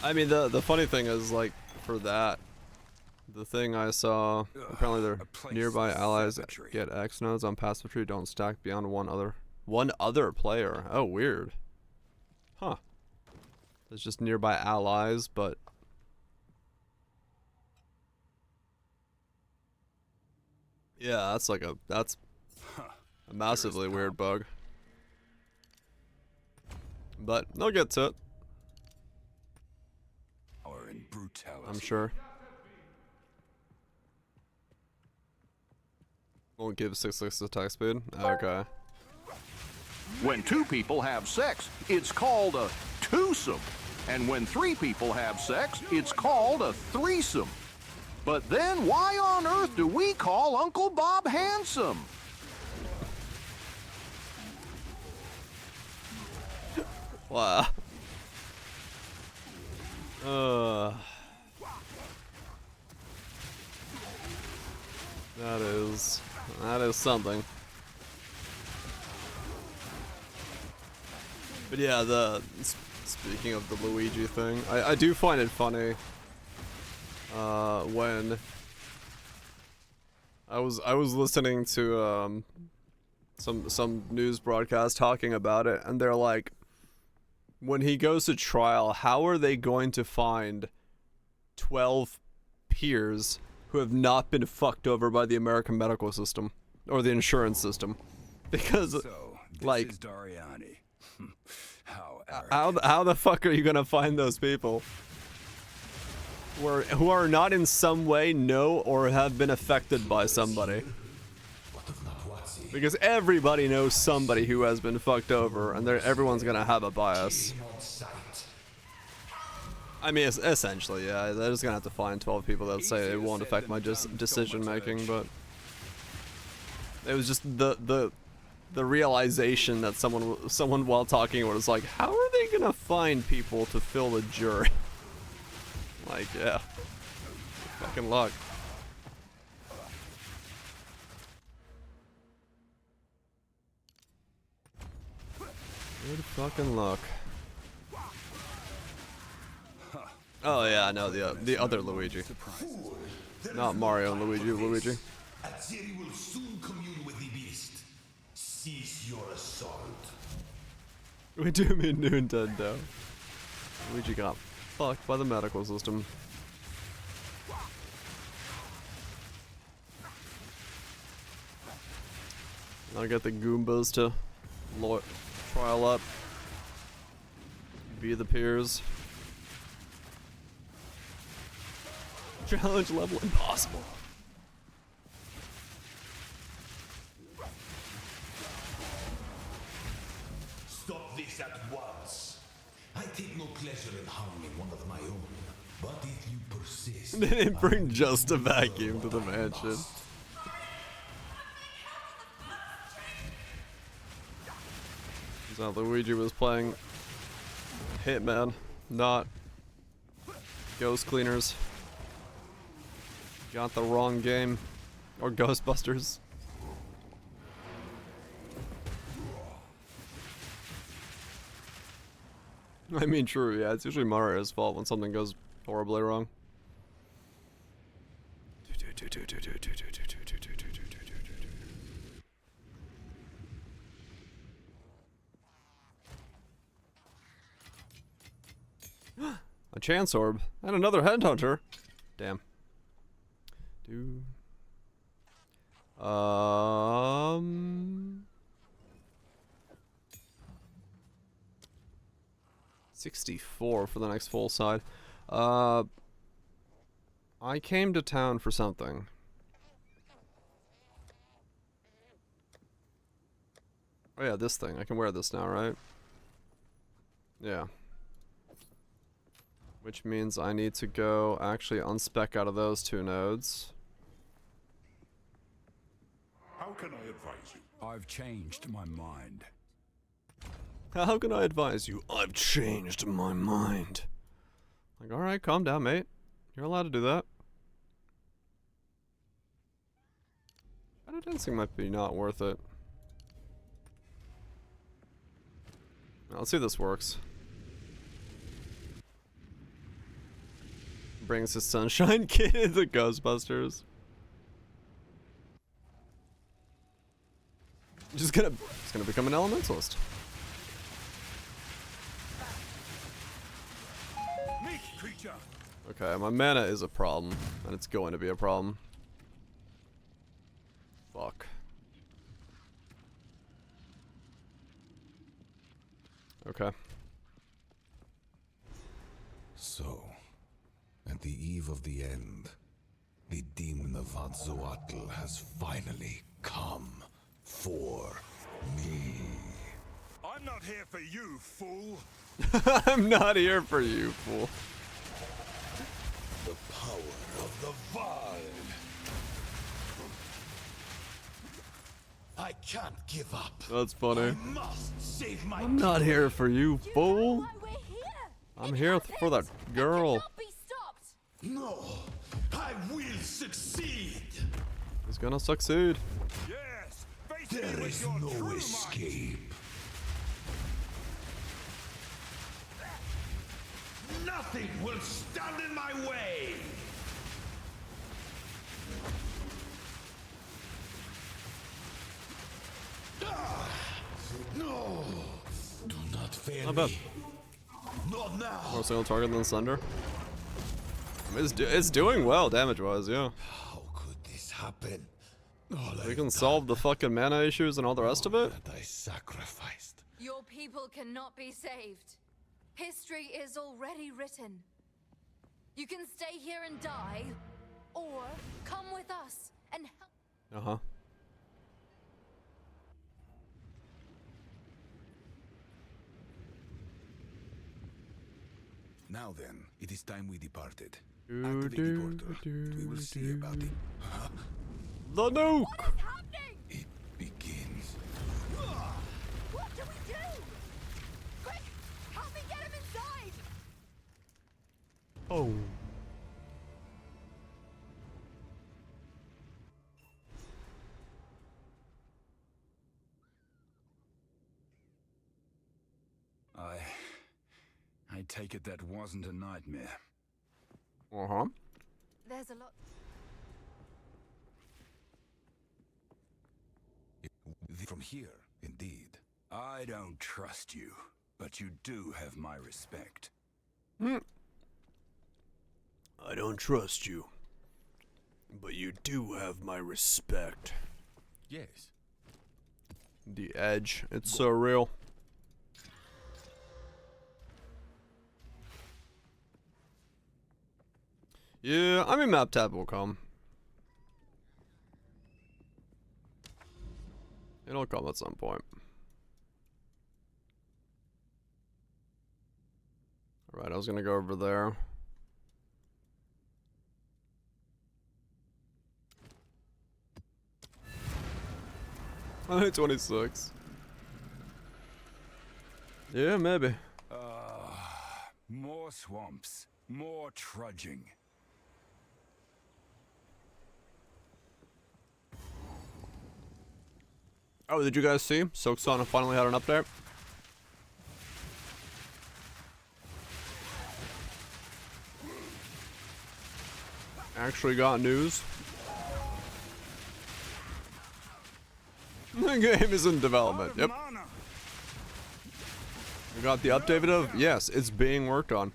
I mean, the funny thing is, like, for that, the thing I saw, apparently their nearby allies get X nodes on passive tree don't stack beyond one other player. Oh, weird. Huh. It's just nearby allies, but yeah, that's like a massively weird bug. But they'll get to it. I'm sure. Won't give 6/6 attack speed? Okay. When 2 people have sex, it's called a twosome. And when 3 people have sex, it's called a threesome. But then why on earth do we call Uncle Bob handsome? Wow. That is something. But yeah, speaking of the Luigi thing, I do find it funny when I was listening to some news broadcast talking about it, and they're like, when he goes to trial, how are they going to find 12 peers who have not been fucked over by the American medical system or the insurance system? Because like, is Dariani. how the fuck are you gonna find those people who are not in some way know or have been affected by somebody? Because everybody knows somebody who has been fucked over, and everyone's gonna have a bias. I mean, essentially, yeah. They're just gonna have to find 12 people that say it won't affect my decision making, but it was just the realization that someone while talking was like, how are they gonna find people to fill the jury? Like, yeah, fucking luck. Good fucking luck. Oh yeah, I know the other Luigi. Not Mario and Luigi. Luigi. Azeri will soon commune with the beast. Cease your assault. We do mean Nintendo. Luigi got fucked by the medical system. I'll get the Goombas to trial up. Be the peers. Challenge level impossible. Stop this at once. I take no pleasure in harming one of my own. But if you persist... They didn't bring just a vacuum to the mansion. So Luigi was playing Hitman, not Ghost Cleaners. Got the wrong game. Or Ghostbusters. I mean, true, yeah, it's usually Mario's fault when something goes horribly wrong. A chance orb and another headhunter. Damn. 64 for the next full side. I came to town for something. Oh yeah, this thing. I can wear this now, right? Yeah. Which means I need to go actually unspec out of those two nodes. How can I advise you? I've changed my mind. How can I advise you? I've changed my mind. Like, alright, calm down, mate. You're allowed to do that. Shadow dancing might be not worth it. Now, let's see if this works. Brings his Sunshine Kid into Ghostbusters. Just gonna become an elementalist. Okay, my mana is a problem, and it's going to be a problem. Fuck. Okay. So, at the eve of the end, the demon of Azzoatl has finally come for me. I'm not here for you, fool. I'm not here for you, fool. The power of the Vine. I can't give up. That's funny. I must save my I'm not here for you, fool. I'm here for that girl. No, I will succeed. He's gonna succeed. Yes, there is no escape. Nothing will stand in my way. No, do not fail me. Not now. More single target than Thunder. I mean, it's doing well damage-wise, yeah. How could this happen? We can solve the fucking mana issues and all the rest of it. That I sacrificed. Your people cannot be saved. History is already written. You can stay here and die, or come with us and help. Uh-huh. Now then, it is time we departed. Do, Activate the portal. We will see about it. The nuke! What is happening? It begins. What do we do? Quick, help me get him inside! Oh. I take it that wasn't a nightmare. Uh-huh. There's a lot. From here, indeed. I don't trust you, but you do have my respect. I don't trust you, but you do have my respect. Yes. The edge, it's so real. Yeah, I mean map tab will come. It'll come at some point. Alright, I was gonna go over there. I hit 26. Yeah, maybe. More swamps, more trudging. Oh, did you guys see? Silksong finally had an update. Actually got news. The game is in development. Yep. We got the update of, yes, it's being worked on.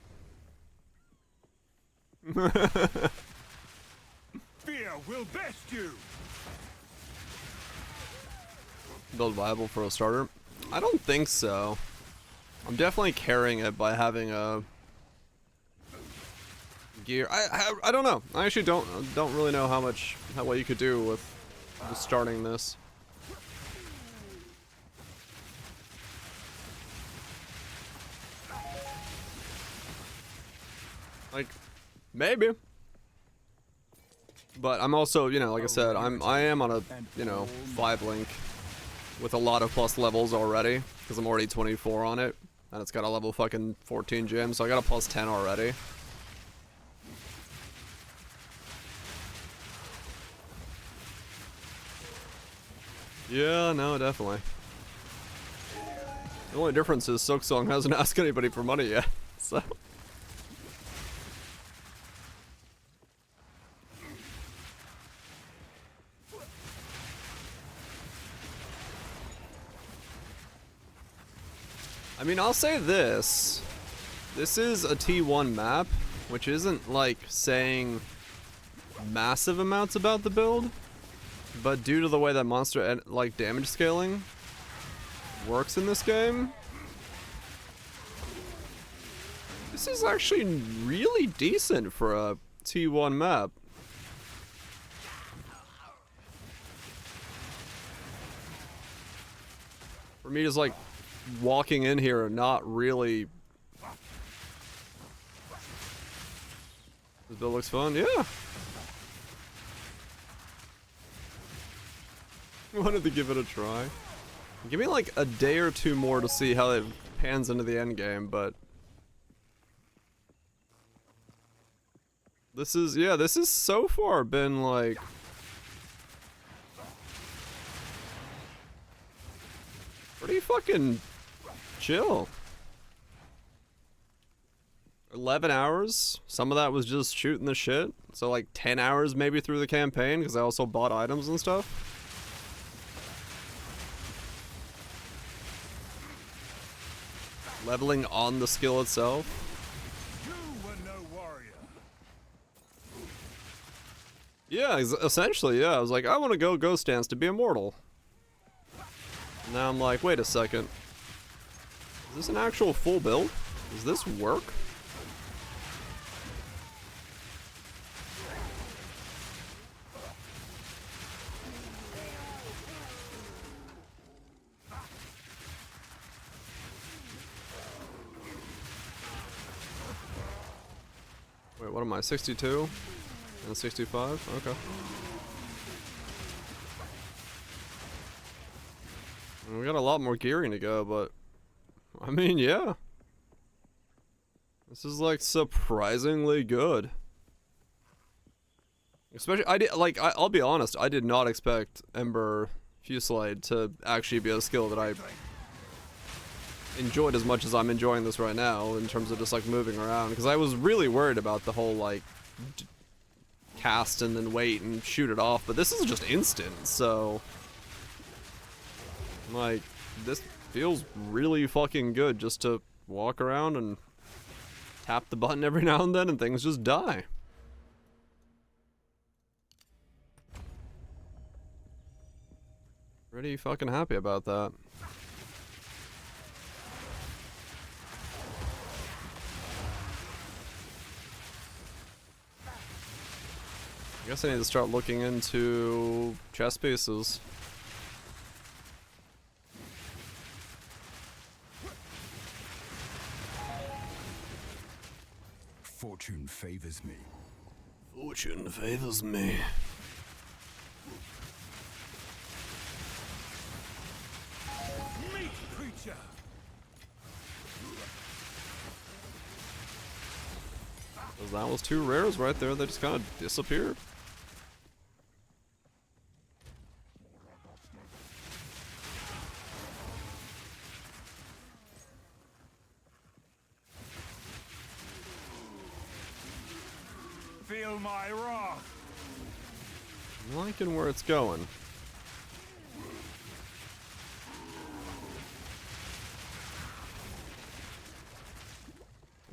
Fear will best you. Build viable for a starter? I don't think so. I'm definitely carrying it by having a gear. I don't know. I actually don't really know what you could do with starting this. Like, maybe. But I'm also, you know, like I said, I am on a, you know, 5 link with a lot of plus levels already, because I'm already 24 on it, and it's got a level fucking 14 gem, so I got a plus 10 already. Yeah, no, definitely. The only difference is Silksong hasn't asked anybody for money yet, so. I mean, I'll say this. This is a T1 map, which isn't like saying massive amounts about the build, but due to the way that monster like damage scaling works in this game, this is actually really decent for a T1 map. For me, just like walking in here and not really. This build looks fun, yeah. Wanted to give it a try. Give me like a day or two more to see how it pans into the end game, but this is so far been like pretty fucking chill. 11 hours. Some of that was just shooting the shit. So like 10 hours maybe through the campaign, because I also bought items and stuff. Leveling on the skill itself. You were no warrior. Yeah, essentially, yeah. I was like, I want to go Ghost Dance to be immortal. And now I'm like, wait a second. Is this an actual full build? Does this work? Wait, what am I? 62? And 65? Okay. We got a lot more gearing to go, but I mean, yeah. This is like surprisingly good. Especially, I'll be honest, I did not expect Ember Fusillade to actually be a skill that I enjoyed as much as I'm enjoying this right now in terms of just like moving around, because I was really worried about the whole like cast and then wait and shoot it off, but this is just instant, so like this feels really fucking good just to walk around and tap the button every now and then and things just die. Pretty fucking happy about that. I guess I need to start looking into chess pieces. Fortune favors me. Fortune favors me. Meat creature! Because that was two rares right there, they just kind of disappeared. Feel my wrath! I'm liking where it's going.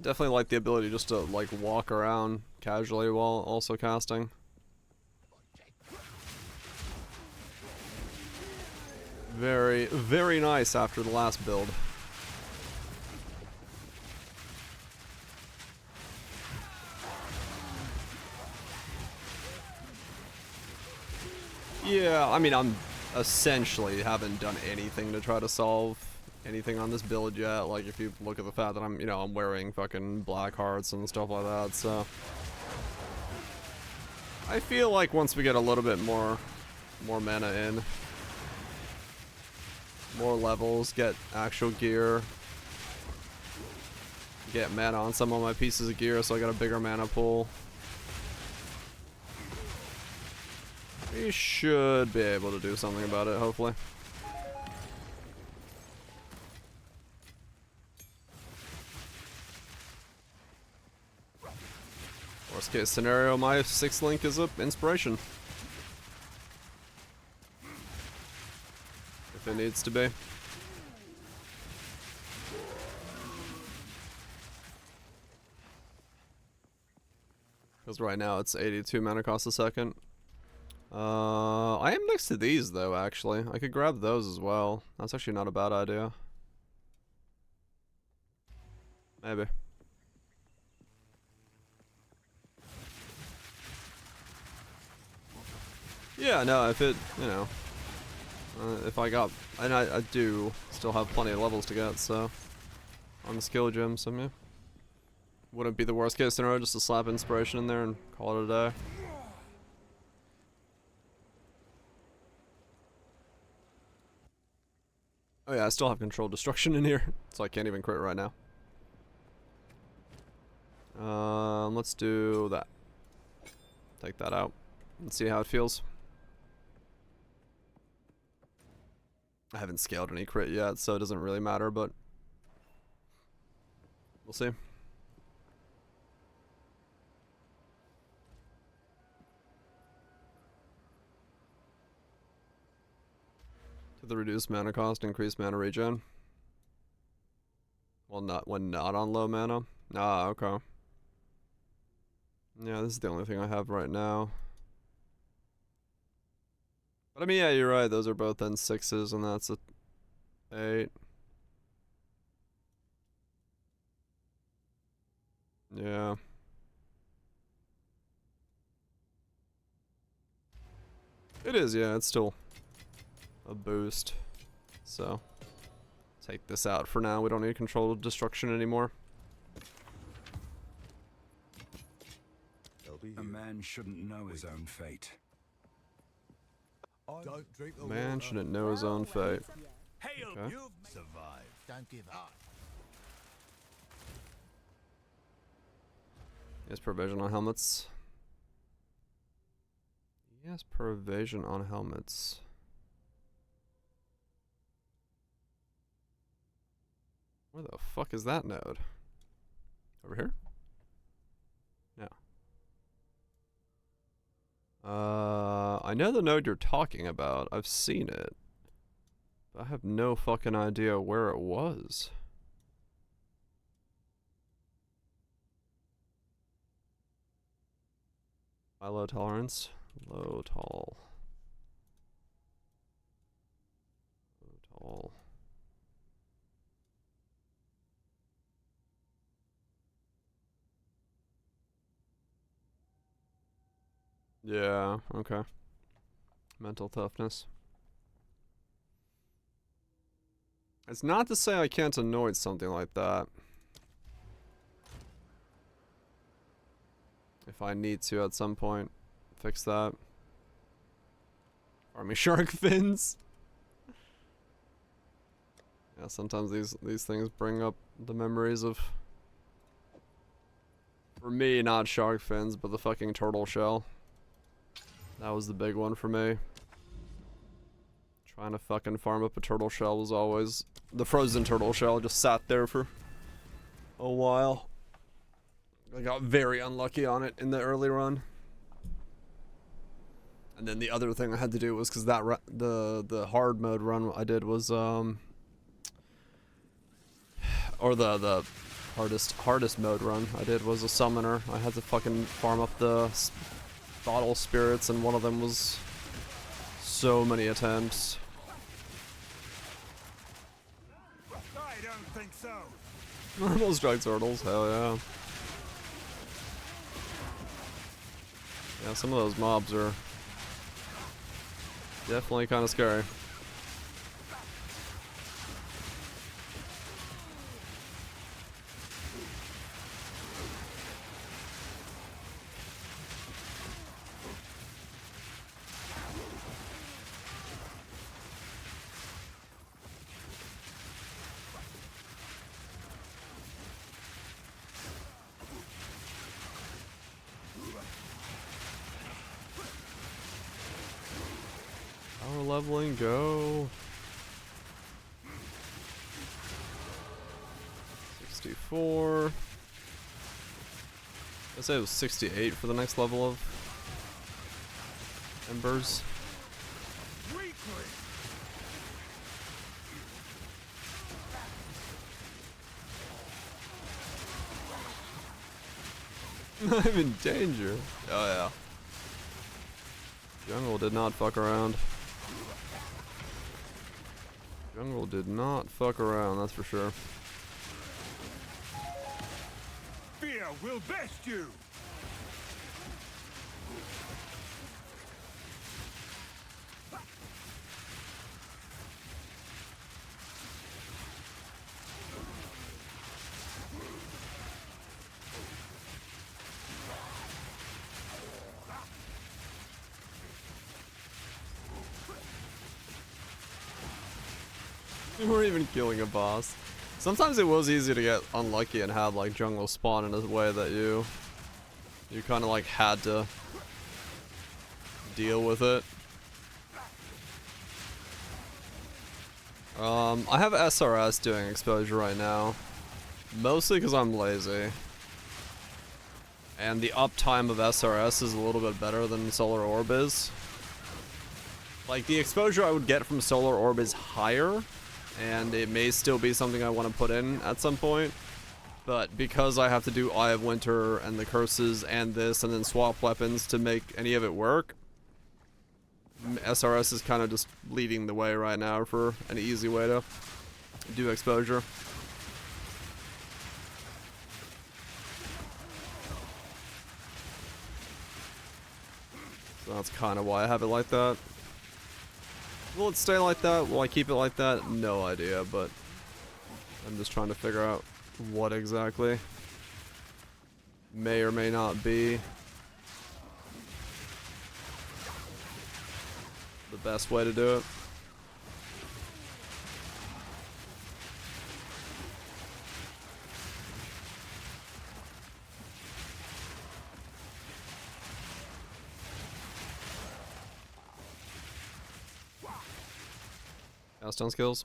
Definitely like the ability just to like walk around casually while also casting. Very, very nice after the last build. Yeah, I mean, I'm essentially haven't done anything to try to solve anything on this build yet. Like, if you look at the fact that I'm, you know, I'm wearing fucking black hearts and stuff like that, so I feel like once we get a little bit more mana in, more levels, get actual gear, get mana on some of my pieces of gear, so I got a bigger mana pool. We should be able to do something about it, hopefully. Worst case scenario, my 6th link is up inspiration. If it needs to be. Because right now it's 82 mana cost a second. I am next to these though, actually. I could grab those as well. That's actually not a bad idea. Maybe. Yeah, no, if it, you know, if I got, and I do still have plenty of levels to get, so, on the skill gem, so yeah. Wouldn't be the worst case scenario just to slap inspiration in there and call it a day. Oh yeah, I still have controlled destruction in here, so I can't even crit right now. Let's do that. Take that out and see how it feels. I haven't scaled any crit yet, so it doesn't really matter, but we'll see. To the reduced mana cost, increased mana regen. Well, not when not on low mana. Ah, okay. Yeah, this is the only thing I have right now. But I mean, yeah, you're right. Those are both then 6s, and that's a 8. Yeah. It is, yeah. It's still a boost. So, take this out for now. We don't need controlled destruction anymore. A man shouldn't know his own fate. Man shouldn't know his own fate. Okay. You've survived. Don't give up. Yes, provision on helmets. Yes, provision on helmets. Where the fuck is that node? Over here? No. I know the node you're talking about. I've seen it. But I have no fucking idea where it was. High low tolerance. Low tall. Low tall. Yeah, okay. Mental toughness. It's not to say I can't anoint something like that. If I need to at some point. Fix that. Army shark fins. Yeah, sometimes these things bring up the memories of, for me, not shark fins, but the fucking turtle shell. That was the big one for me. Trying to fucking farm up a turtle shell was always... The frozen turtle shell just sat there for a while. I got very unlucky on it in the early run. And then the other thing I had to do was, because that the hard mode run I did was or the hardest mode run I did was a summoner. I had to fucking farm up the bottle spirits, and one of them was so many attempts. I don't think so. Normal strike turtles, hell yeah. Yeah, some of those mobs are definitely kind of scary. Power leveling, go. 64. I say it was 68 for the next level of embers. I'm in danger. Oh yeah. Jungle did not fuck around. Jungle did not fuck around, that's for sure. Fear will best you. You weren't even killing a boss. Sometimes it was easy to get unlucky and have like jungle spawn in a way that you kind of like had to deal with it. I have SRS doing exposure right now, mostly because I'm lazy, and the uptime of SRS is a little bit better than Solar Orb is. Like, the exposure I would get from Solar Orb is higher, and it may still be something I want to put in at some point, but because I have to do Eye of Winter and the curses and this and then swap weapons to make any of it work, SRS is kind of just leading the way right now for an easy way to do exposure. So that's kind of why I have it like that. Will it stay like that? Will I keep it like that? No idea, but I'm just trying to figure out what exactly may or may not be the best way to do it. Cast down skills?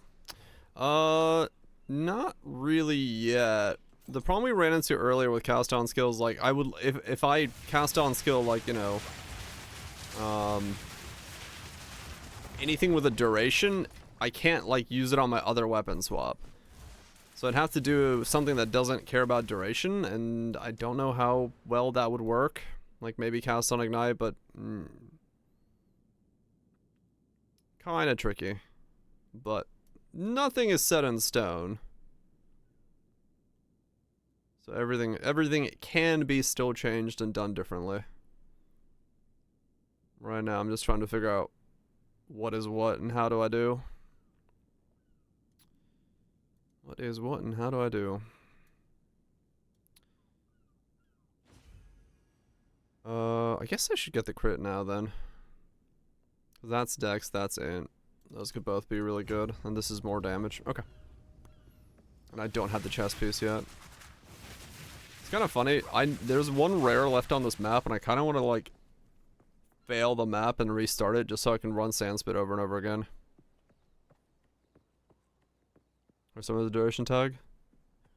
Not really yet. The problem we ran into earlier with cast down skills, like, I would, if I cast on skill, like, you know, anything with a duration, I can't like use it on my other weapon swap. So I'd have to do something that doesn't care about duration, and I don't know how well that would work. Like maybe cast on Ignite, but kinda tricky. But nothing is set in stone. So everything can be still changed and done differently. Right now I'm just trying to figure out what is what and how do I do. What is what and how do I do? I guess I should get the crit now then. That's Dex, that's Int. Those could both be really good. And this is more damage. Okay. And I don't have the chest piece yet. It's kind of funny. There's one rare left on this map, and I kind of want to like fail the map and restart it just so I can run Sandspit over and over again. Or some of the duration tag?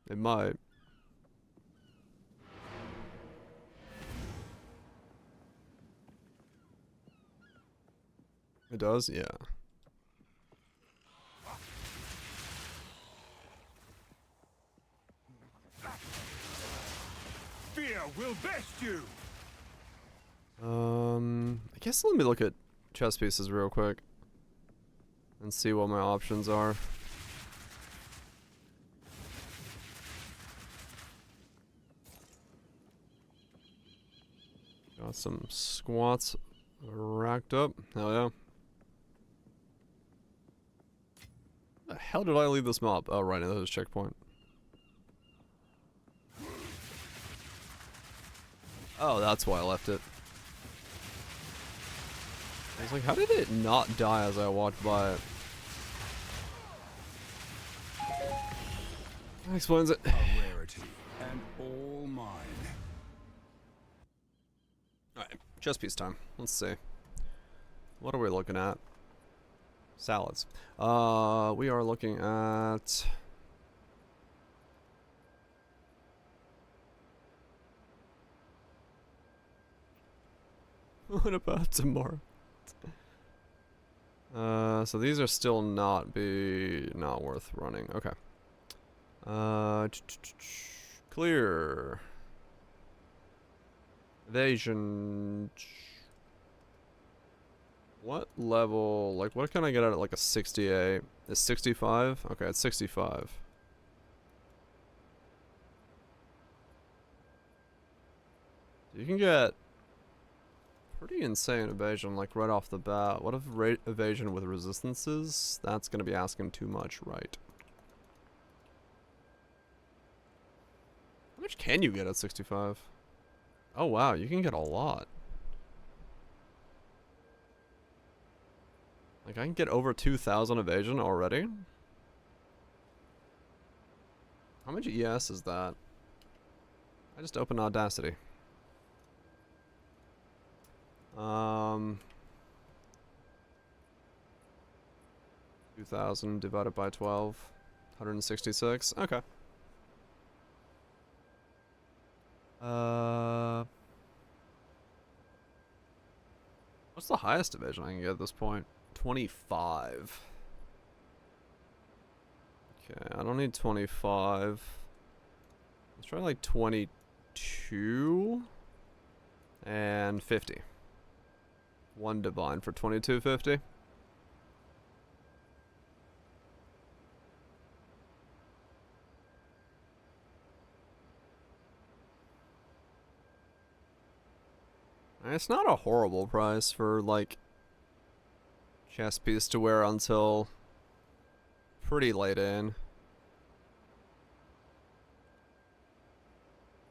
It might. It does? Yeah. Fear will best you. I guess let me look at chess pieces real quick and see what my options are. Got some squats racked up. Hell yeah. The hell did I leave this mob? Oh, right, that was checkpoint. Oh, that's why I left it. I was like, how did it not die as I walked by it? That explains it. A rarity, and all mine. Alright, chess piece time. Let's see. What are we looking at? Salads. We are looking at... What about tomorrow? So these are still not worth running. Okay. Clear. Evasion. What level? Like, what can I get at like a 68? Is 65? Okay, it's 65. You can get pretty insane evasion, like right off the bat. What if evasion with resistances? That's gonna be asking too much, right? How much can you get at 65? Oh wow, you can get a lot. Like, I can get over 2,000 evasion already? How much ES is that? I just opened Audacity. 2,000 divided by 12. 166. Okay. What's the highest evasion I can get at this point? 25. Okay, I don't need 25. Let's try like 22 and 50. One divine for 2250. It's not a horrible price for like chess piece to wear until pretty late in.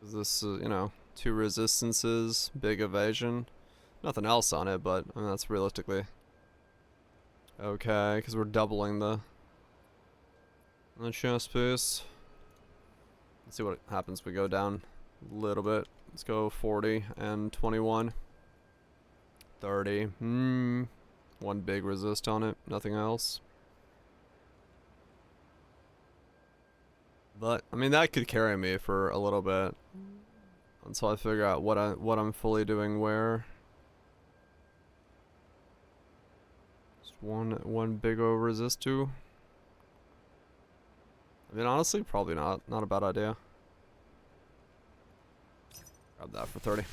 This is, you know, 2 resistances, big evasion. Nothing else on it, but I mean, that's realistically okay, because we're doubling the chess piece. Let's see what happens if we go down a little bit. Let's go 40 and 21. 30. One big resist on it, nothing else. But I mean, that could carry me for a little bit until I figure out what I'm fully doing where. one big O resist to? I mean, honestly, probably not. Not a bad idea. Grab that for 30.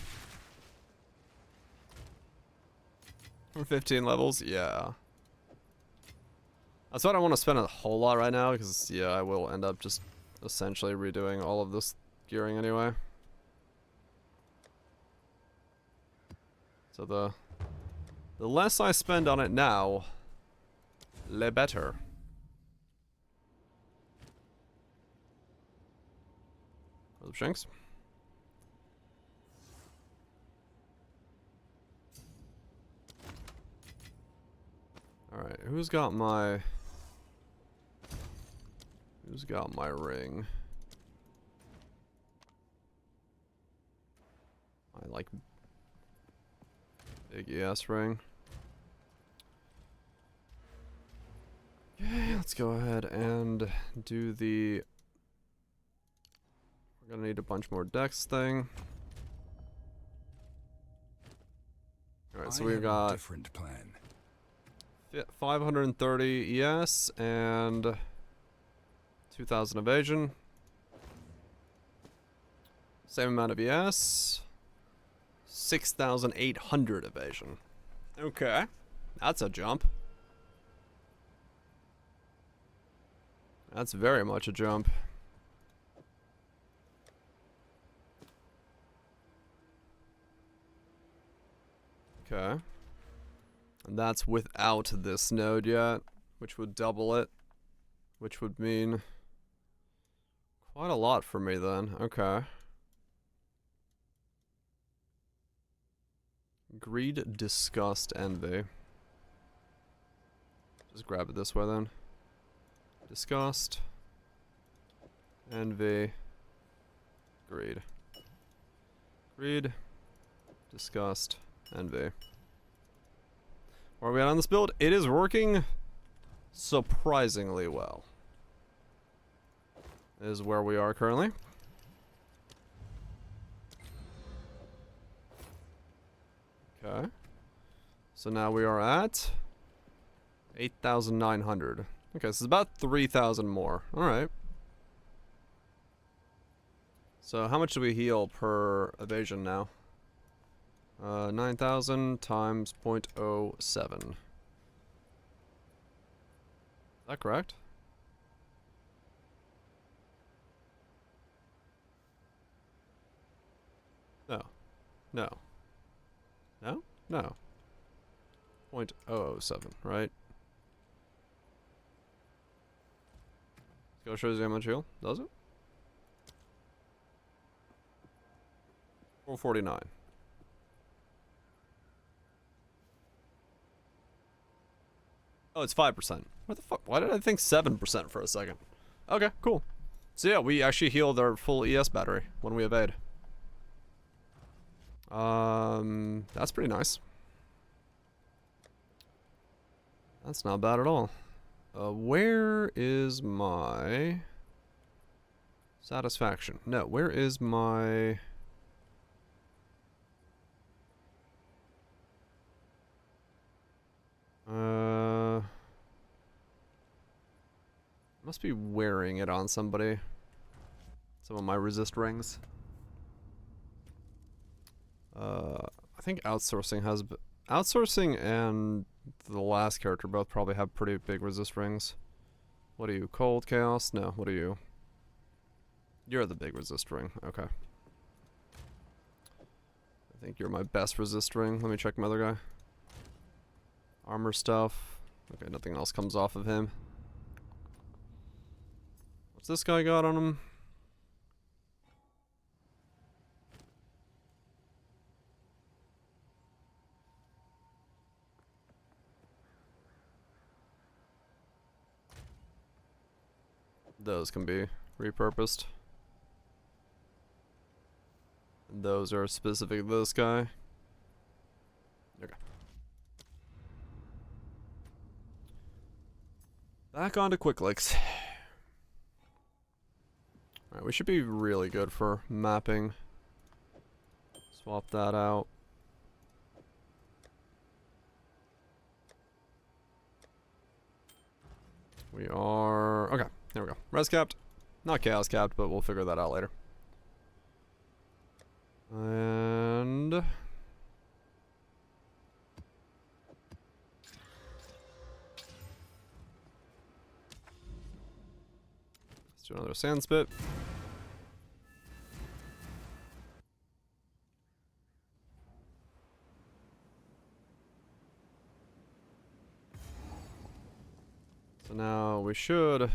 For 15 levels? Yeah. That's what I want to spend a whole lot right now, because, yeah, I will end up just essentially redoing all of this gearing anyway. So the less I spend on it now, le better. Other shanks. Alright, who's got my ring? I like big ES ring. Okay, let's go ahead and do the... We're gonna need a bunch more dex thing. Alright, so we've got... different plan. 530 ES and 2000 evasion. Same amount of ES. 6,800 evasion. Okay. That's a jump. That's very much a jump. Okay. And that's without this node yet, which would double it. Which would mean quite a lot for me then. Okay. Greed, disgust, envy. Just grab it this way then. Disgust, envy, greed. Greed, disgust, envy. Where are we at on this build? It is working surprisingly well. Is where we are currently. Okay. So now we are at 8,900. Okay, so it's about 3,000 more. Alright. So how much do we heal per evasion now? 9,000 times 0.07. Is that correct? No. No. No? No. 0.007, right? Skill shows you how much heal, does it? 449. Oh, it's 5%. What the fuck? Why did I think 7% for a second? Okay, cool. So yeah, we actually healed our full ES battery when we evade. That's pretty nice. That's not bad at all. Where is my satisfaction? No, where is my... Must be wearing it on somebody. Some of my resist rings. I think outsourcing has... Outsourcing and the last character both probably have pretty big resist rings. What are you? Cold Chaos? No, what are you? You're the big resist ring. Okay. I think you're my best resist ring. Let me check my other guy. Armor stuff. Okay, nothing else comes off of him. What's this guy got on him? Those can be repurposed. Those are specific to this guy. Okay. Back onto quick licks. Alright, we should be really good for mapping. Swap that out. We are... Okay, there we go. Res capped. Not chaos capped, but we'll figure that out later. And... let's do another sand spit. So now we should...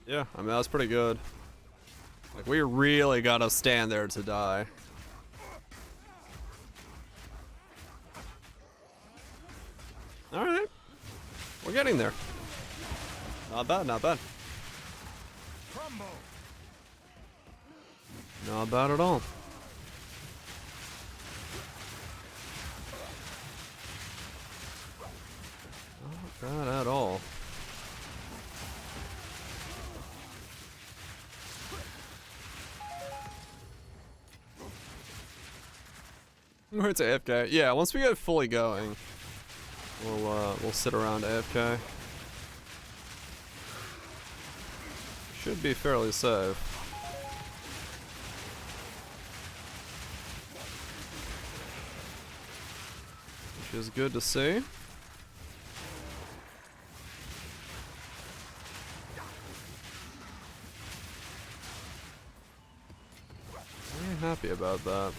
yeah, I mean, that's pretty good. Like, we really gotta stand there to die. Alright. We're getting there. Not bad, not bad. Not bad at all. Not bad at all. We're to AFK. Yeah, once we get fully going, we'll sit around AFK. Should be fairly safe. Which is good to see. Very happy about that.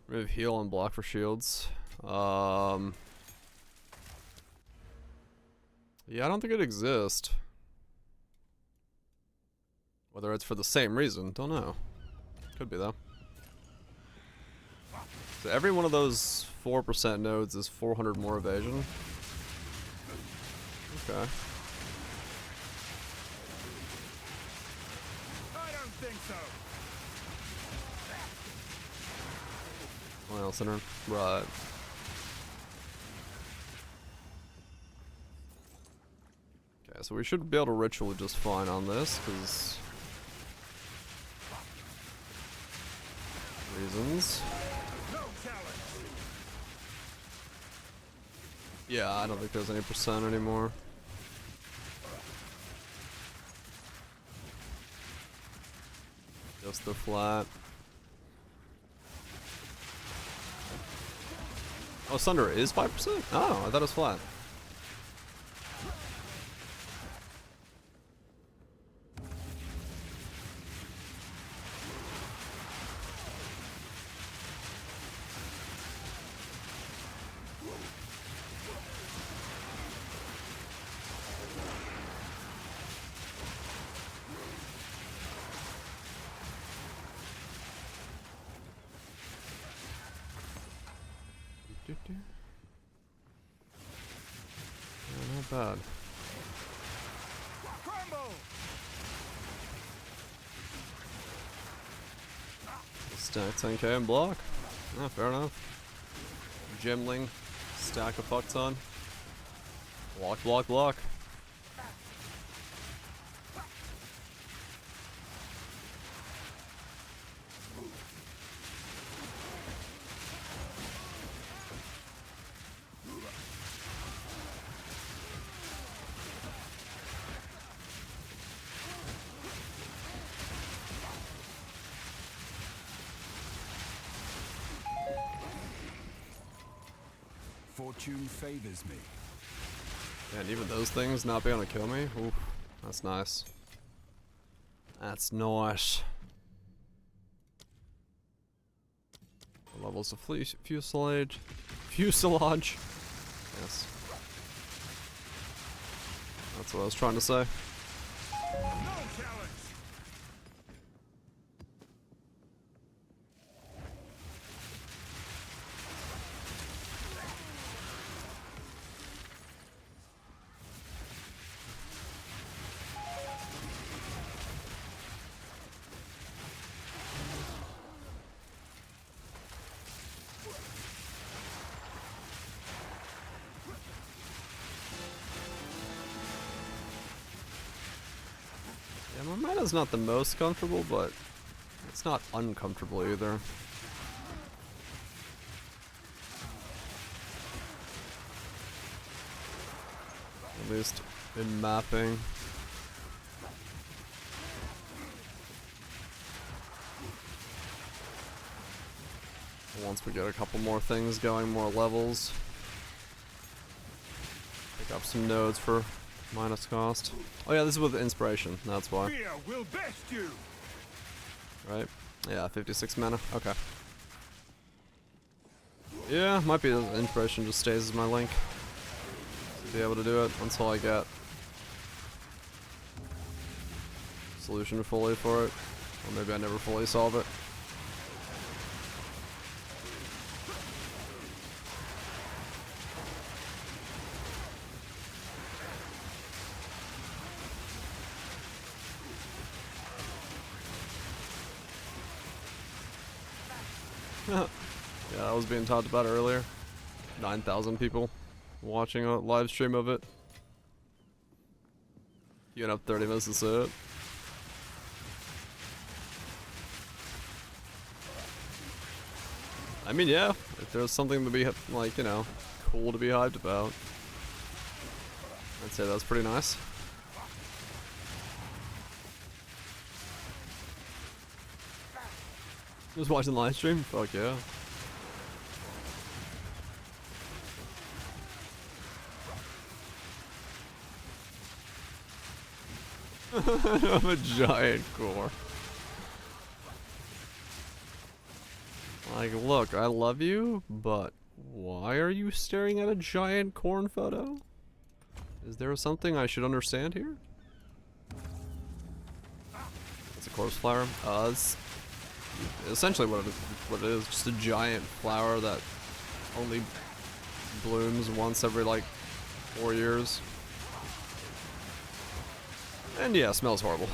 Remove heal and block for shields. Yeah, I don't think it exists. Whether it's for the same reason, don't know. Could be though. So every one of those 4% nodes is 400 more evasion. Okay. I don't think so. Oil center. Right. Okay, so we should be able to ritual just fine on this, because reasons. Yeah, I don't think there's any percent anymore. Just the flat. Oh, Sunder is 5%? Oh, I thought it was flat. Yeah, not bad. Stack 10k and block. Ah, fair enough. Gemling, stack a fuck ton. Block, block, block. Fortune favors me. Yeah, and even those things not being able to kill me? Oof, that's nice. That's nice. Levels of fuselage. Fuselage. Yes. That's what I was trying to say. Yeah, my mana's not the most comfortable, but it's not uncomfortable either. At least in mapping. Once we get a couple more things going, more levels. Pick up some nodes for minus cost. Oh yeah, this is with inspiration, that's why. Fear will best you. Right? Yeah, 56 mana. Okay. Yeah, might be the inspiration just stays as my link. To be able to do it until I get solution fully for it. Or maybe I never fully solve it. Yeah, I was being talked about earlier. 9,000 people watching a live stream of it. You have 30 minutes to see it. I mean, yeah, if there's something to be, like, you know, cool to be hyped about, I'd say that's pretty nice. Just watching the live stream? Fuck yeah. I'm a giant core. Like, look, I love you, but why are you staring at a giant corn photo? Is there something I should understand here? It's a corpse flower. It's essentially what it is, just a giant flower that only blooms once every like 4 years. And yeah, smells horrible.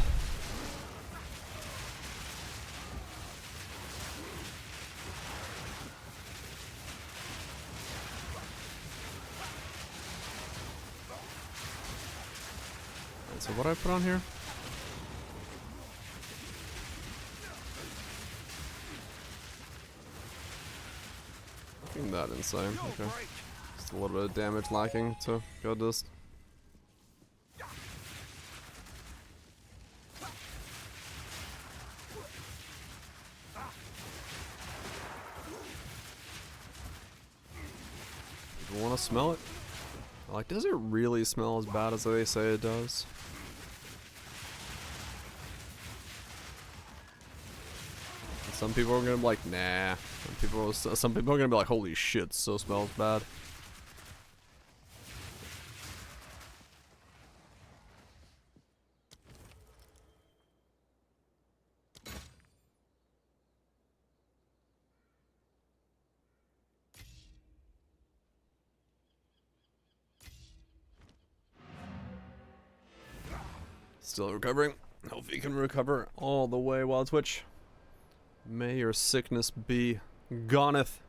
Alright, so what do I put on here? Fucking that insane. Okay. Just a little bit of damage lacking to go this. You want to smell it? Like, does it really smell as bad as they say it does? Some people are gonna be like, nah. Some people are gonna be like, holy shit, so smells bad. Still recovering. Hope you can recover all the way while Twitch. May your sickness be goneth.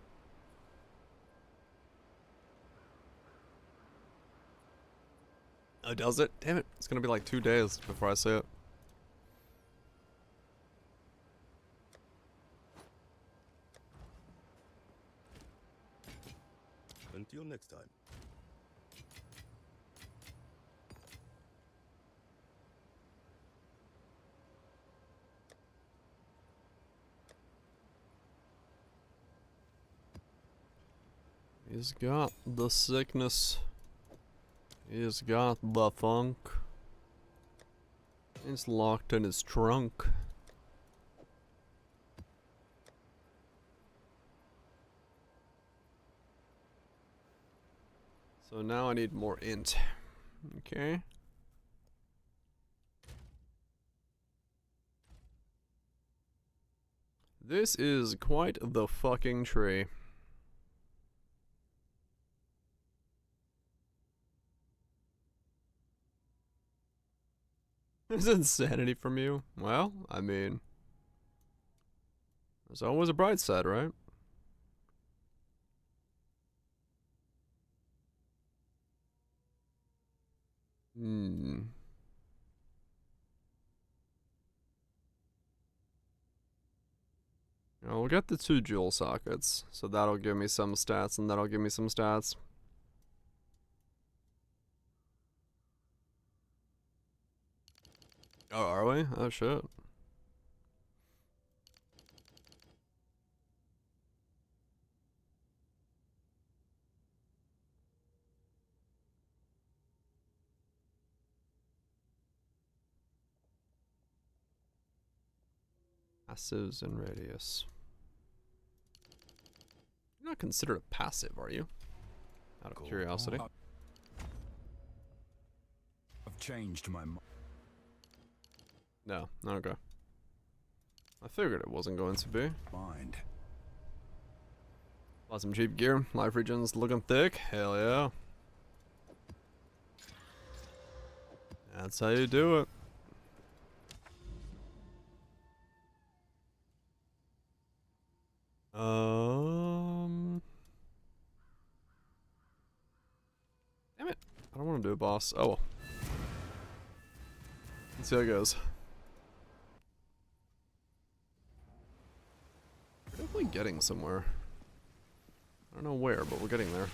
Oh, does it? Damn it. It's gonna be like 2 days before I see it. Until next time. He's got the sickness. He's got the funk. It's locked in his trunk. So now I need more int. Okay. This is quite the fucking tree. Is insanity from you? Well, I mean, there's always a bright side, right? We'll get the 2 jewel sockets, so that'll give me some stats, and that'll give me some stats. Oh, are we? Oh, shit. Passives and radius. You're not considered a passive, are you? Out of curiosity. I've changed my mind. No, okay. I figured it wasn't going to be. Mind. Bought some cheap gear. Life regen's looking thick. Hell yeah. That's how you do it. Damn it. I don't want to do a boss. Oh well. Let's see how it goes. We're definitely getting somewhere. I don't know where, but we're getting there.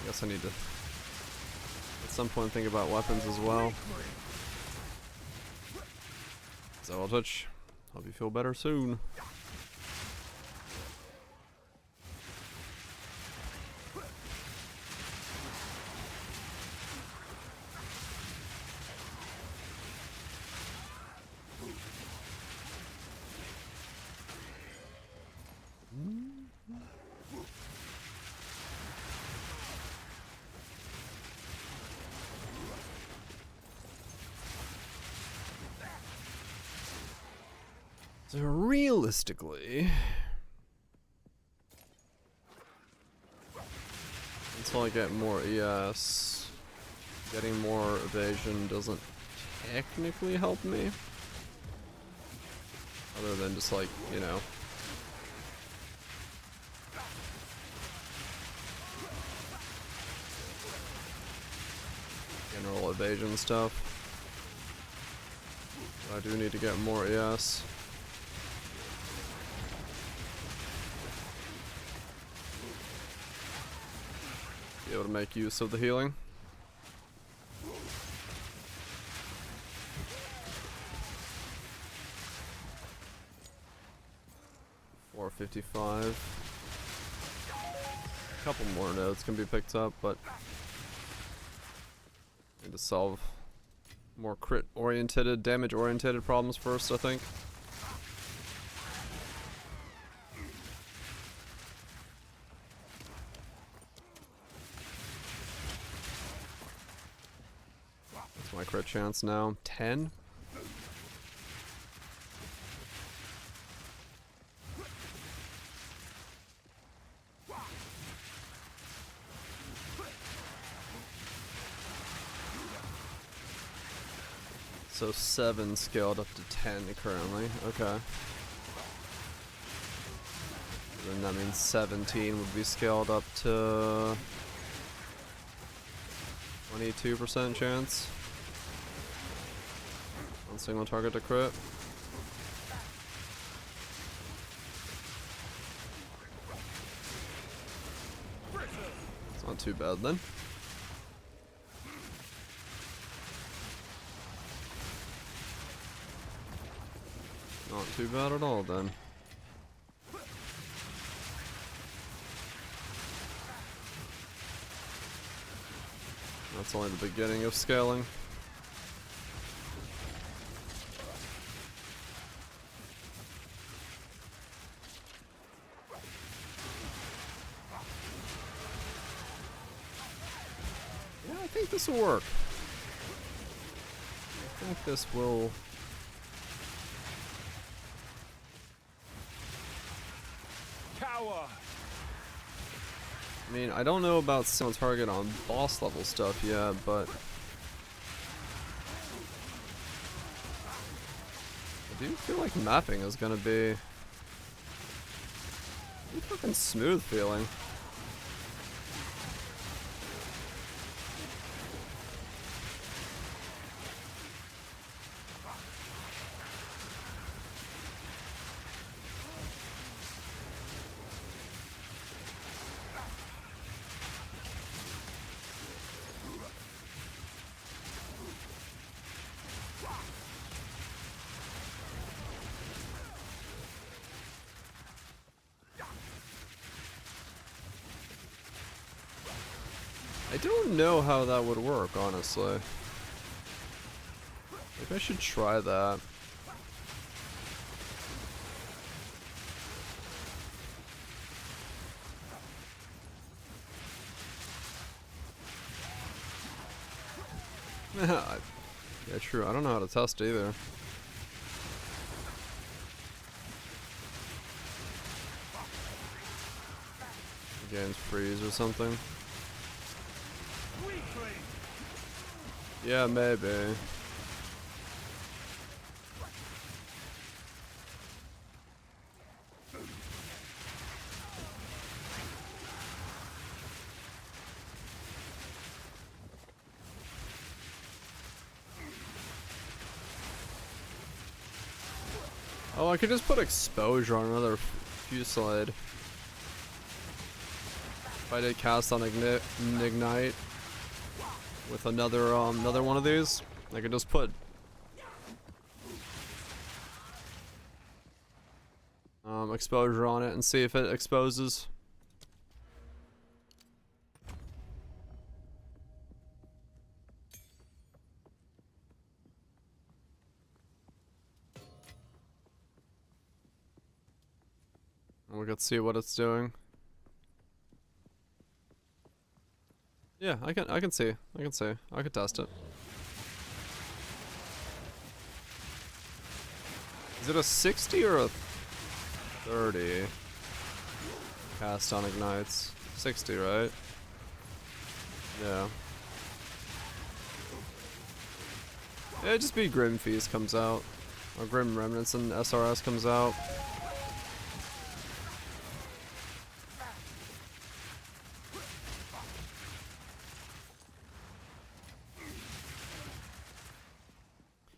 I guess I need to at some point think about weapons as well. So I'll touch. Hope you feel better soon. So realistically, until I get more ES, getting more evasion doesn't technically help me. Other than just like, you know. General evasion stuff. But I do need to get more ES. Be able to make use of the healing. $455. A couple more nodes can be picked up, but need to solve more crit oriented, damage oriented problems first, I think. My crit chance now, 10. So 7 scaled up to 10 currently, okay. Then that means 17 would be scaled up to 22% chance. On single target to crit. It's not too bad then. Not too bad at all then. That's only the beginning of scaling. I think this will work. I think this will. Cower. I mean, I don't know about single target on boss level stuff yet, but I do feel like mapping is gonna be pretty fucking smooth feeling. I don't know how that would work, honestly. Maybe I should try that. Yeah, true. I don't know how to test either. Game's freeze or something. Yeah, maybe. Oh, I could just put exposure on another Fusillade. If I did cast on Ignite with another one of these, I could just put exposure on it and see if it exposes. And we could see what it's doing. Yeah, I can see. I could test it. Is it a 60 or a 30? Cast on ignites. 60, right? Yeah. It'd just be Grim Feast comes out. Or Grim Remnants and SRS comes out.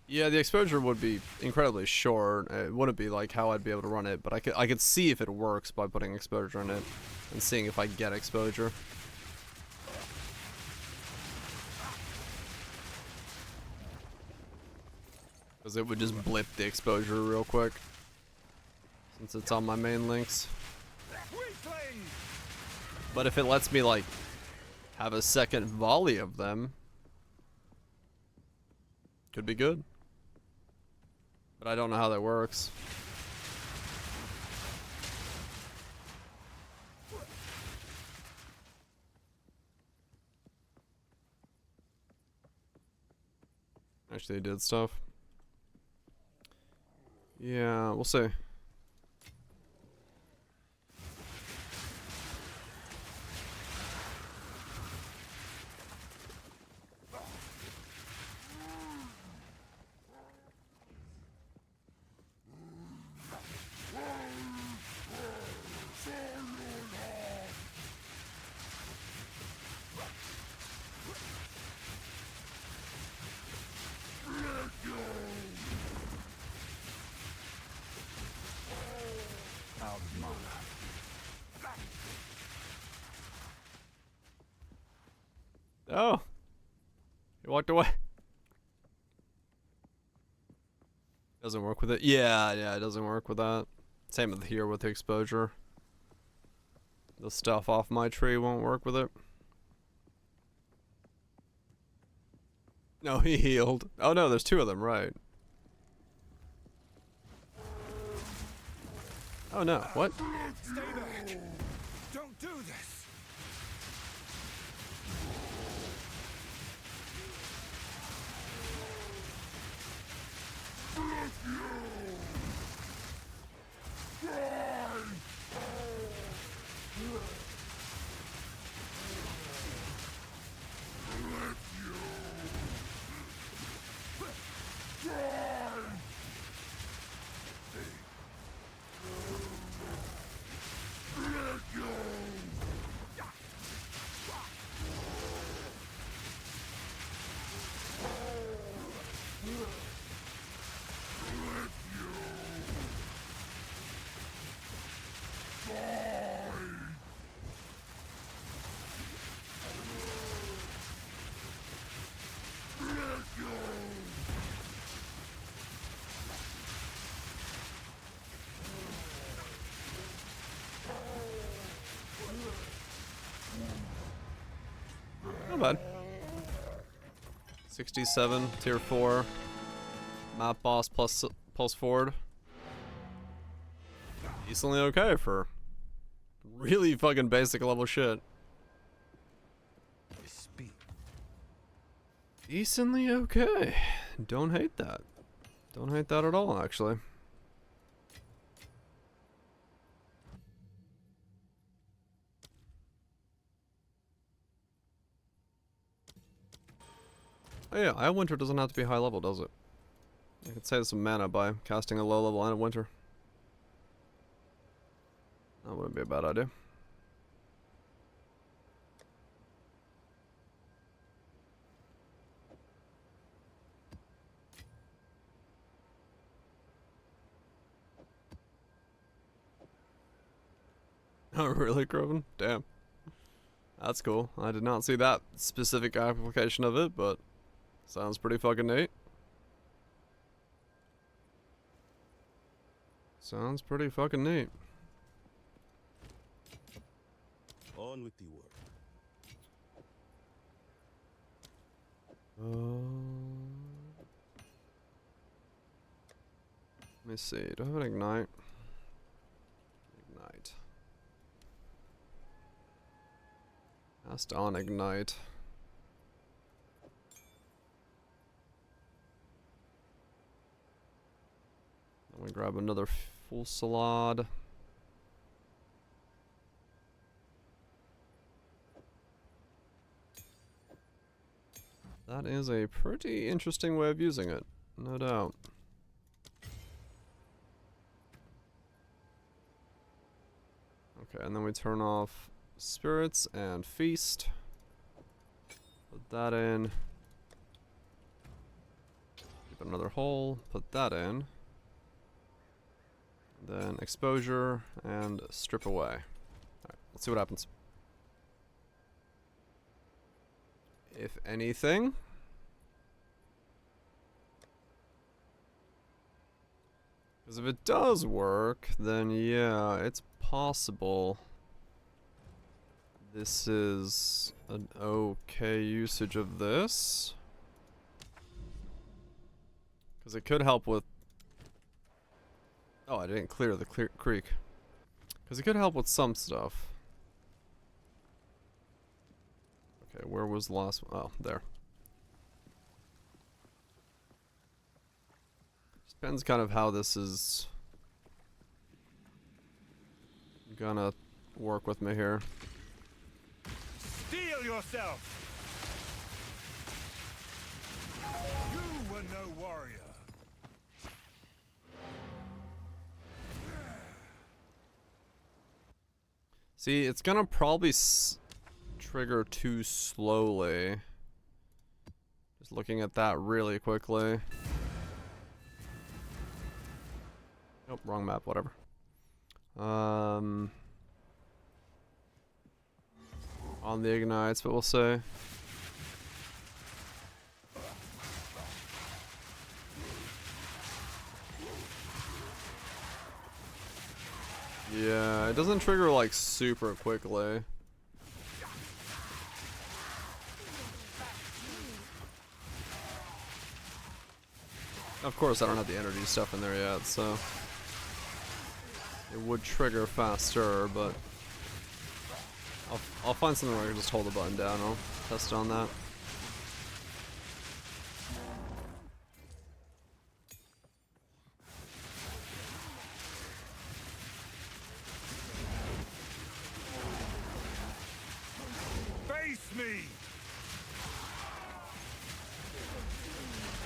Yeah, the exposure would be incredibly short. It wouldn't be like how I'd be able to run it, but I could see if it works by putting exposure in it and seeing if I get exposure. Because it would just blip the exposure real quick since it's on my main links. But if it lets me like have a second volley of them, could be good. But I don't know how that works. Actually, they did stuff. Yeah, we'll see. Oh, he walked away. Doesn't work with it. Yeah, it doesn't work with that. Same with here with the exposure. The stuff off my tree won't work with it. No, he healed. Oh no, there's two of them, right? Oh no, what? Stay back. Don't do this. Not bad. 67, tier 4. Map boss plus pulse forward. Decently okay for really fucking basic level shit. Decently okay. Don't hate that. Don't hate that at all, actually. Oh yeah, Eye of Winter doesn't have to be high level, does it? I could save some mana by casting a low level Eye of Winter. That wouldn't be a bad idea. Oh really, Groven? Damn. That's cool. I did not see that specific application of it, but sounds pretty fucking neat. Sounds pretty fucking neat. On with the work. Let me see. Do I have an ignite? Ignite. Cast on ignite. Then we grab another Fusillade. That is a pretty interesting way of using it, no doubt. Okay, and then we turn off Spirits and Feast. Put that in. Keep another hole, put that in. Then Exposure and Strip Away. Alright, let's see what happens. If anything. Because if it does work, then yeah, it's possible this is an okay usage of this. Because it could help with... Oh, I didn't clear the creek. Because it could help with some stuff. Okay, where was the last one? Oh, there. Depends kind of how this is gonna work with me here. Steel yourself! You were no warrior. See, it's gonna probably trigger too slowly. Just looking at that really quickly. Nope, wrong map, whatever. On the ignites, but we'll say. Yeah, it doesn't trigger like super quickly. Of course, I don't have the energy stuff in there yet, so it would trigger faster, but I'll find something where I can just hold the button down. I'll test on that. Face me!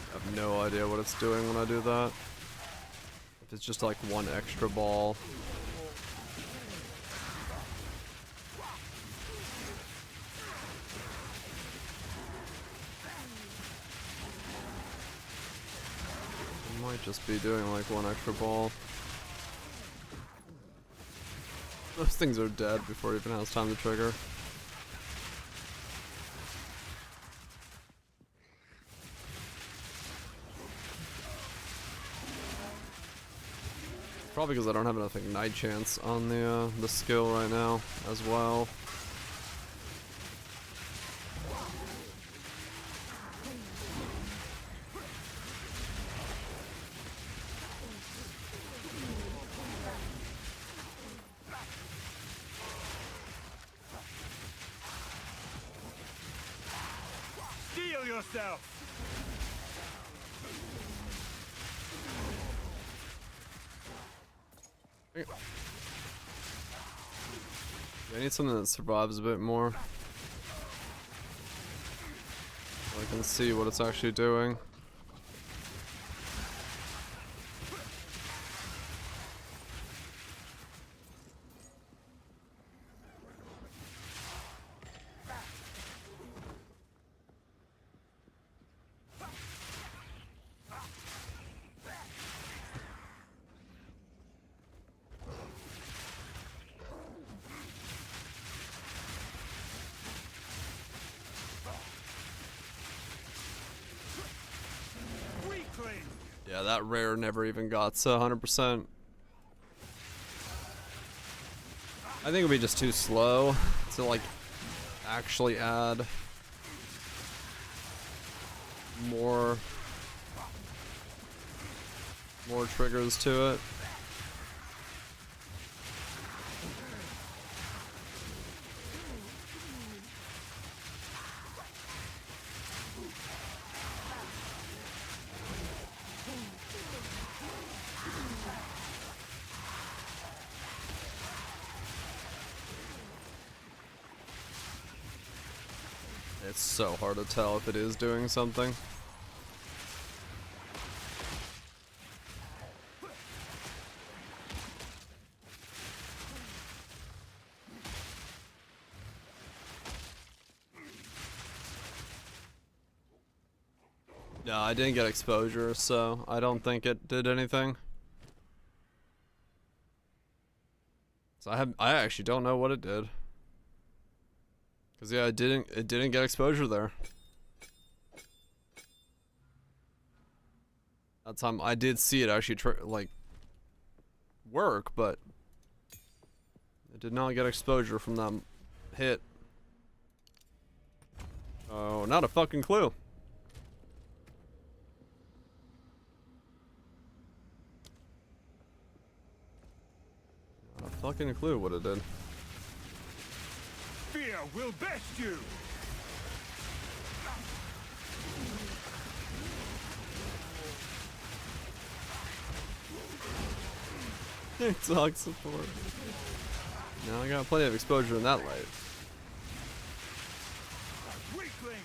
I have no idea what it's doing when I do that. If it's just like one extra ball. It might just be doing like one extra ball. Those things are dead before it even has time to trigger. Probably because I don't have enough ignite chance on the skill right now as well. Heal yourself. I need something that survives a bit more. So I can see what it's actually doing. Yeah, that rare never even got to 100%. I think it'll be just too slow to like actually add more triggers to it. It's so hard to tell if it is doing something. No, I didn't get exposure, so I don't think it did anything. So I actually don't know what it did. Cause yeah, it didn't get exposure there. That time I did see it actually like work, but it did not get exposure from that hit. Oh, not a fucking clue. Not a fucking clue what it did. Fear will best you. TikTok support. Now I got plenty of exposure in that light.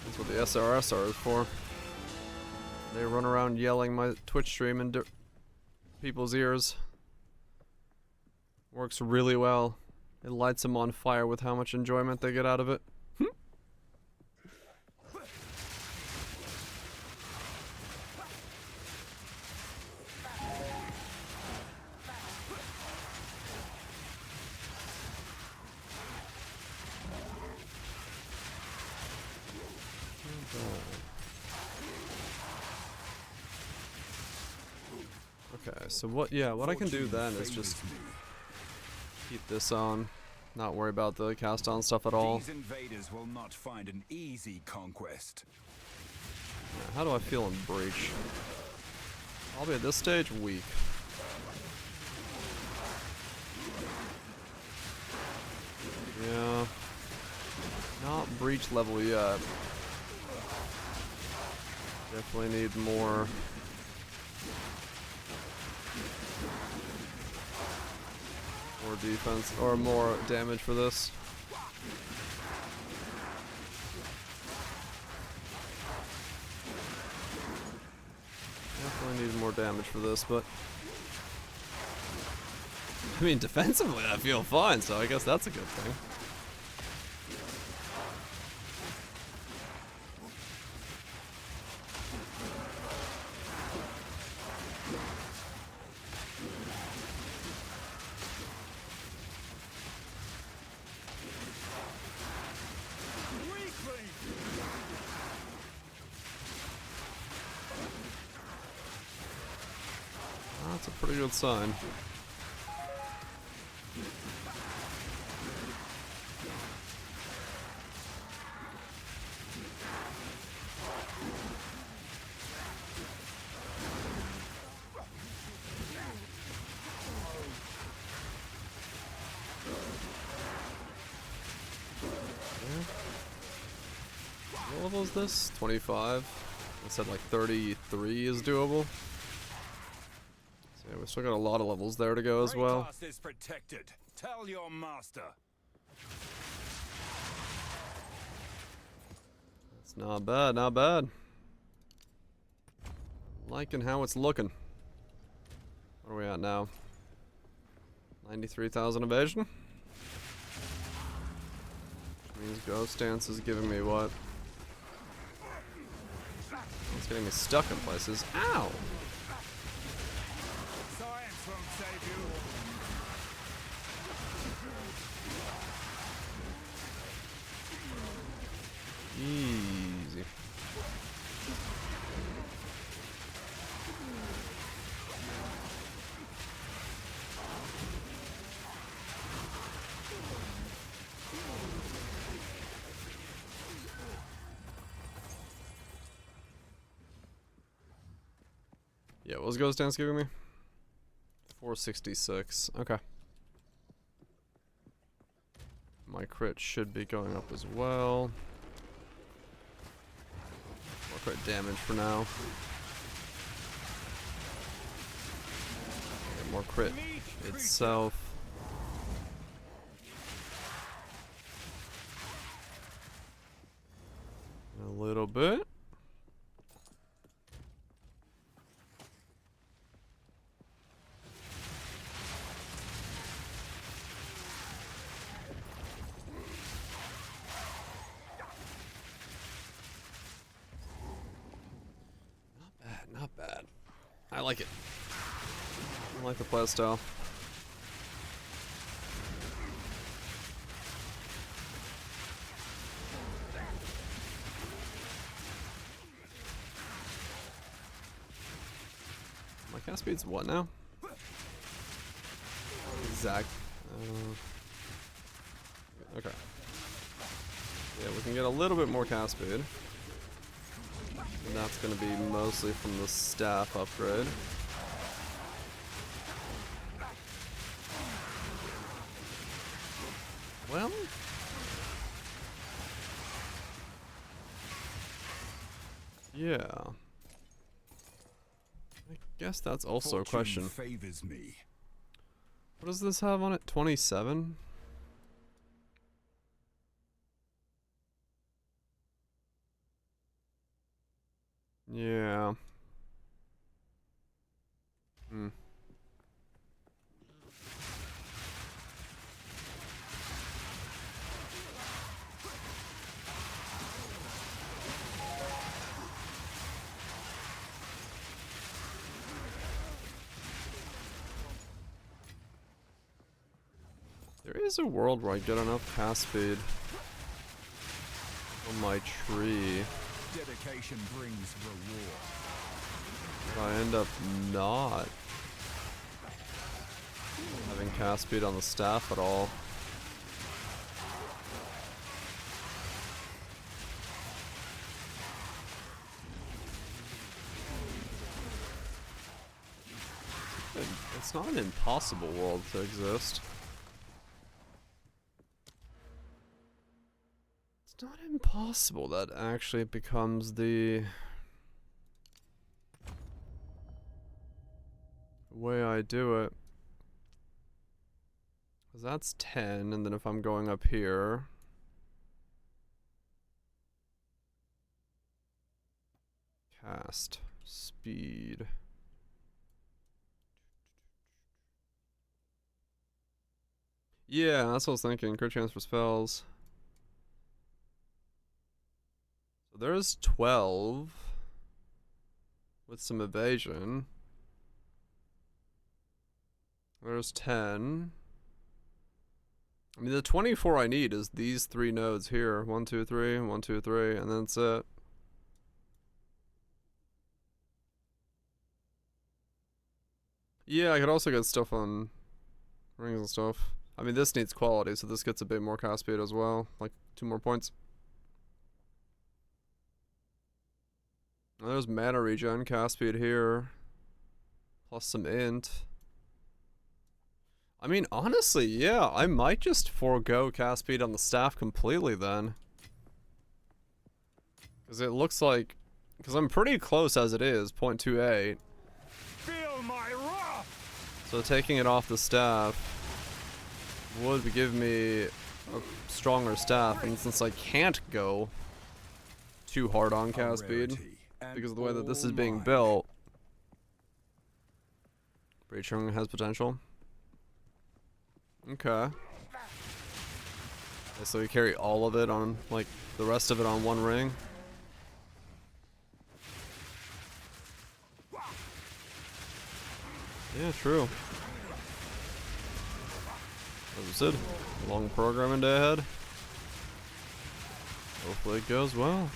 That's what the SRSR is for. They run around yelling my Twitch stream in people's ears. Works really well. It lights them on fire with how much enjoyment they get out of it. Okay, so what I can do then is just keep this on, not worry about the cast on stuff at all. These invaders will not find an easy conquest. Yeah, how do I feel in Breach? I'll be at this stage weak. Yeah. Not Breach level yet. Definitely need more defense or more damage for this. Definitely need more damage for this, but I mean defensively I feel fine, so I guess that's a good thing. That's a pretty good sign. What level is this? 25. I said like 33 is doable. So yeah, we still got a lot of levels there to go as well. Kratos is protected. Tell your master. It's not bad, not bad. Liking how it's looking. What are we at now? 93,000 evasion? Which means Ghost Dance is giving me what? It's getting me stuck in places. Ow! Science won't save you. Easy. Yeah, what was Ghost Dance giving me? 466. Okay. My crit should be going up as well. More crit damage for now. Get more crit itself. A little bit. Not bad. I like it. I like the playstyle. My cast speed's what now? Exact. Okay. Yeah, we can get a little bit more cast speed. And that's going to be mostly from the staff upgrade. Well, yeah. I guess that's also a question. Favors me. What does this have on it? 27? Yeah. There is a world where I get enough cast speed on my tree. Dedication brings reward. But I end up not having cast speed on the staff at all. It's not an impossible world to exist. It's not impossible that actually becomes the way I do it. 'Cause that's 10, and then if I'm going up here, cast speed. Yeah, that's what I was thinking. Crit chance for spells. So there's 12 with some evasion. There's 10. I mean, the 24 I need is these 3 nodes here. 1, 2, 3, 1, 2, 3, and that's it. Yeah, I could also get stuff on rings and stuff. I mean, this needs quality, so this gets a bit more cast speed as well. Like, 2 more points. There's mana regen, cast speed here. Plus some int. I mean, honestly, yeah, I might just forego cast speed on the staff completely then. Because it looks like, because I'm pretty close as it is, 0.28. Feel my wrath! So taking it off the staff would give me a stronger staff, and since I can't go too hard on cast speed because of the way that this is being built, Breaching has potential. Okay. So we carry all of it on, like, the rest of it on one ring. Yeah, true. As I said, long programming day ahead. Hopefully it goes well.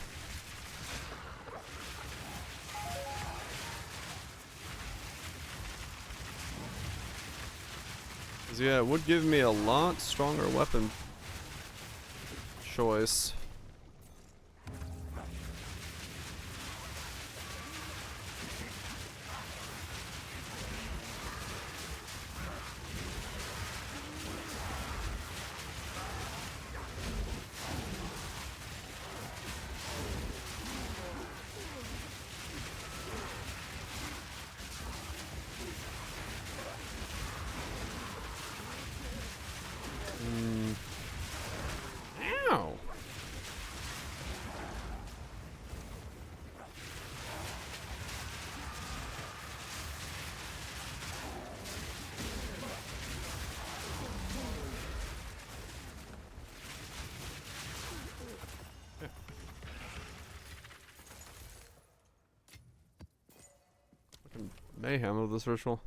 'Cause yeah, it would give me a lot stronger weapon choice. Ow! Fucking mayhem of this ritual.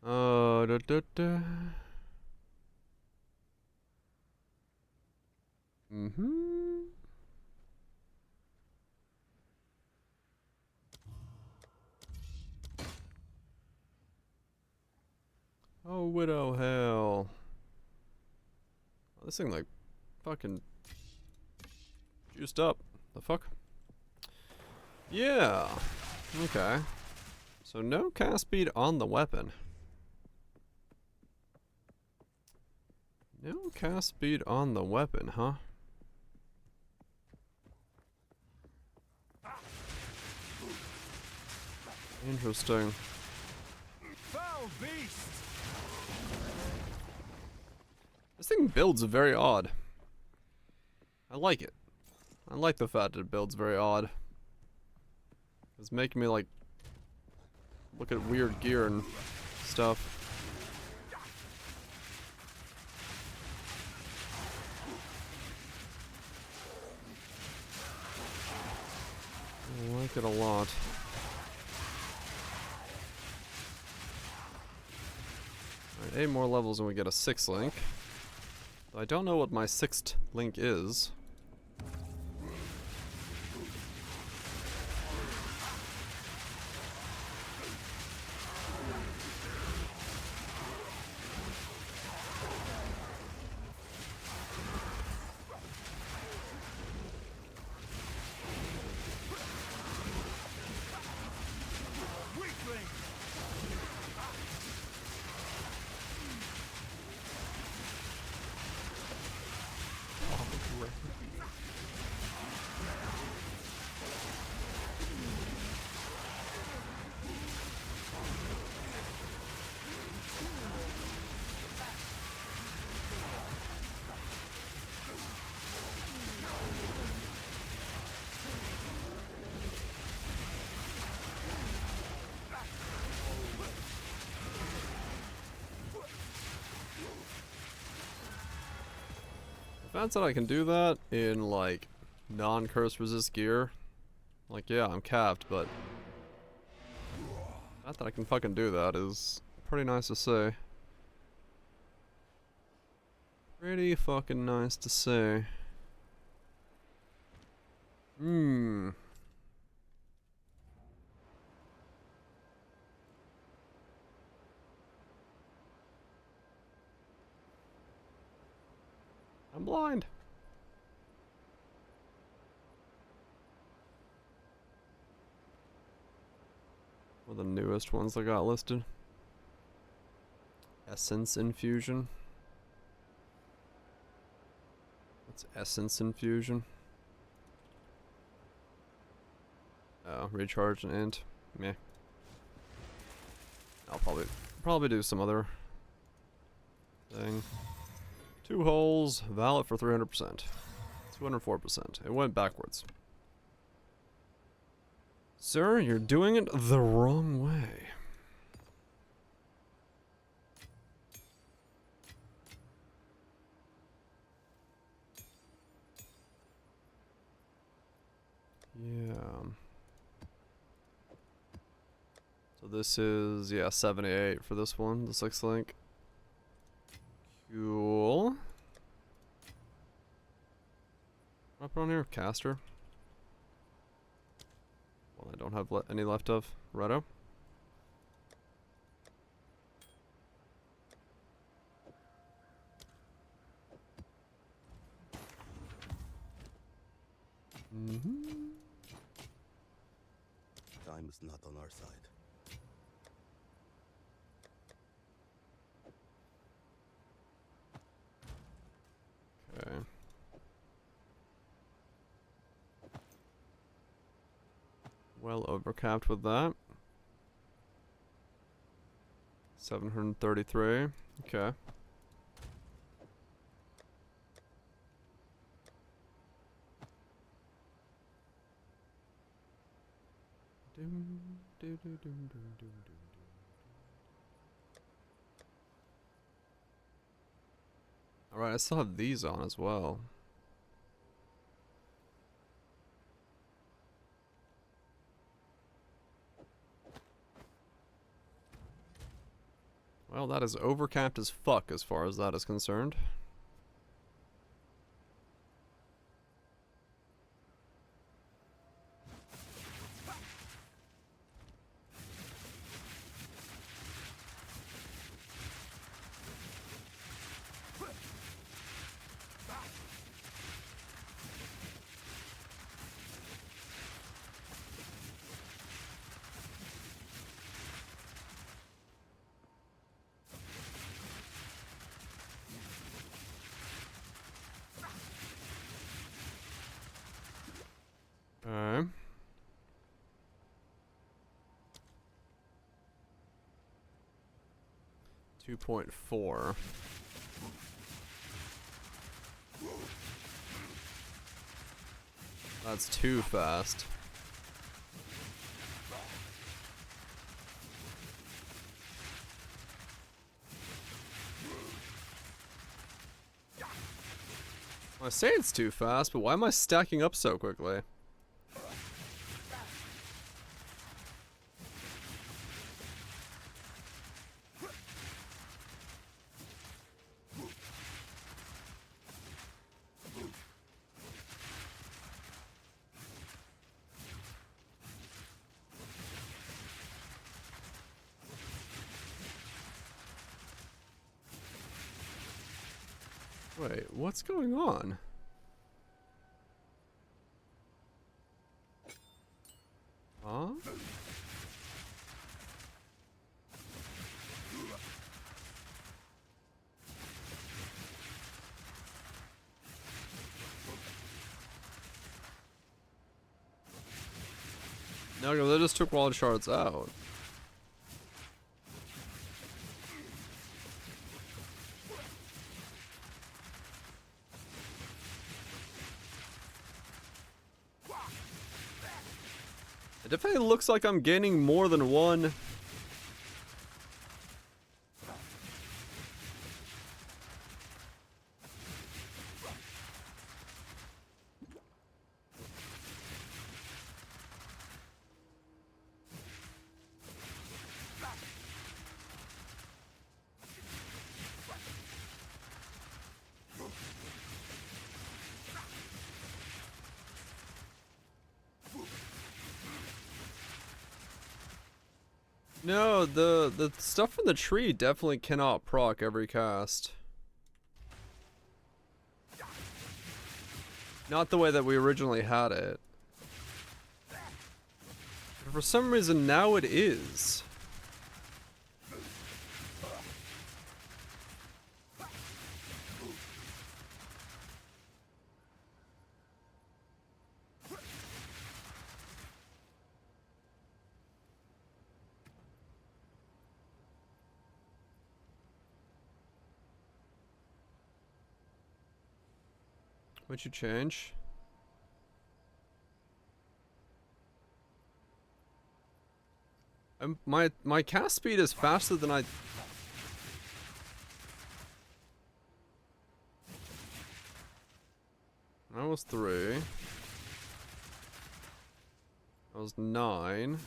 Da, da, da. Oh, Widow Hell. Oh, this thing like fucking juiced up. The fuck? Yeah. Okay. So no cast speed on the weapon. No cast speed on the weapon, huh? Interesting. Foul beast! This thing builds very odd. I like it. I like the fact that it builds very odd. It's making me like look at weird gear and stuff. I like it a lot. Alright, 8 more levels and we get a 6th link. I don't know what my 6th link is. The fact that I can do that in like non-curse resist gear, like yeah, I'm capped, but the fact that I can fucking do that is pretty nice to say. Pretty fucking nice to say. I'm blind. One of the newest ones I got listed. Essence Infusion. What's Essence Infusion? Recharge and int. Meh. I'll probably do some other thing. 2 holes, valid for 300%. 204%. It went backwards. Sir, you're doing it the wrong way. Yeah. So this is, yeah, 78 for this one, the 6th link. Cool. What I put on here? Caster. Well, I don't have any left of. Righto. Time is not on our side. Okay. Well overcapped with that. 733. Okay. Alright, I still have these on as well. Well, that is overcapped as fuck as far as that is concerned. Alright. .4. That's too fast. I say it's too fast, but why am I stacking up so quickly? Wait, what's going on? Huh? No, they just took wild shards out. It definitely looks like I'm gaining more than one. No, the stuff from the tree definitely cannot proc every cast. Not the way that we originally had it. But for some reason now it is. What'd you change? My cast speed is faster than I... That was 3. That was 9.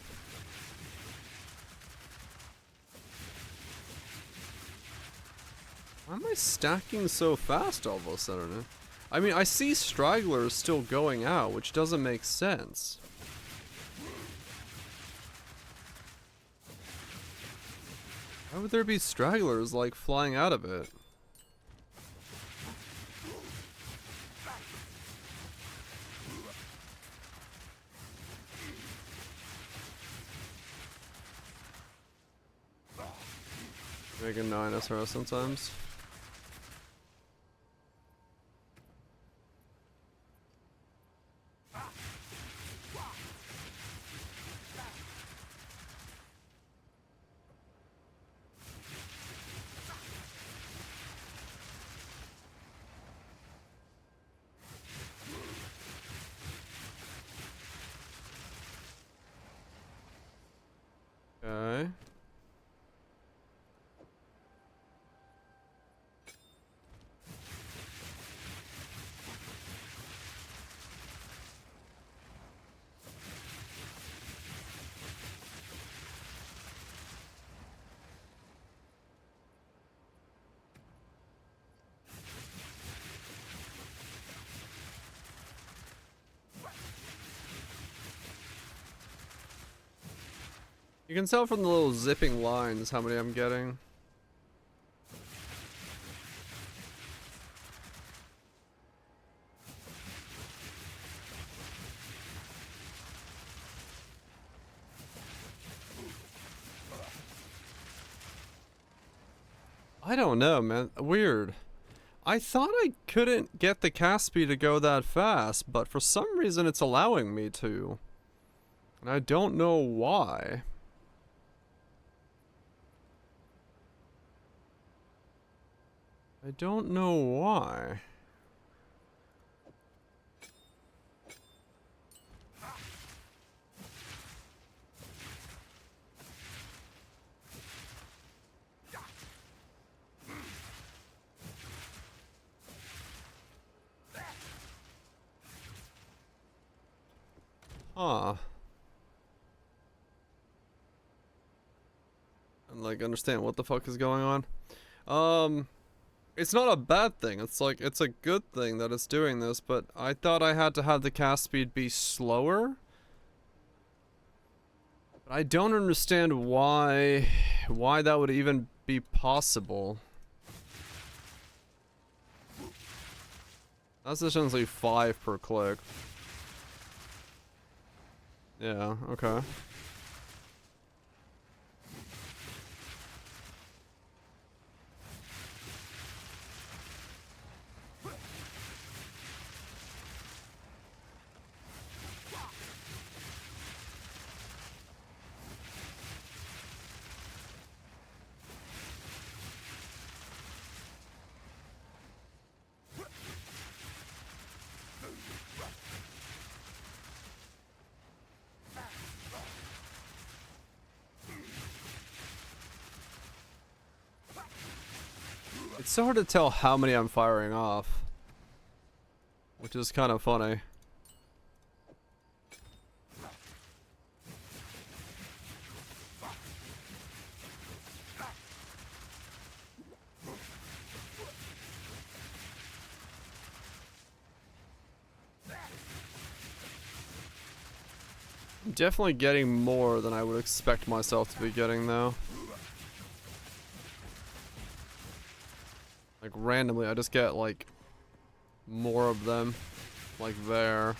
Why am I stacking so fast all of a sudden? I mean, I see stragglers still going out, which doesn't make sense. Why would there be stragglers, like, flying out of it? Make a 9 SRS sometimes. Okay. You can tell from the little zipping lines how many I'm getting. I don't know, man. Weird. I thought I couldn't get the cast speed to go that fast, but for some reason it's allowing me to. And I don't know why. I don't know why. Huh. And like understand what the fuck is going on. It's not a bad thing. It's like, it's a good thing that it's doing this, but I thought I had to have the cast speed be slower. But I don't understand why that would even be possible. That's essentially 5 per click. Yeah, okay. It's so hard to tell how many I'm firing off, which is kind of funny. I'm definitely getting more than I would expect myself to be getting, though. Like, randomly, I just get, like, more of them. Like, there.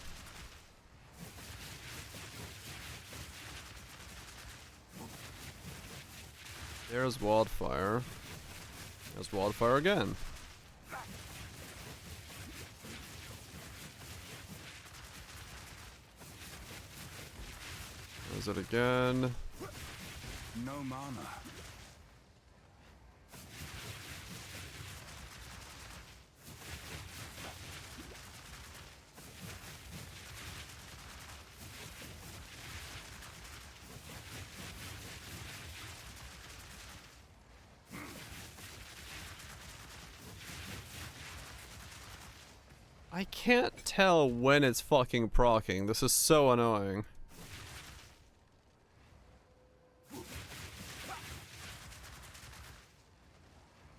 There's wildfire. There's wildfire again. There's it again. No mana. I can't tell when it's fucking proccing. This is so annoying.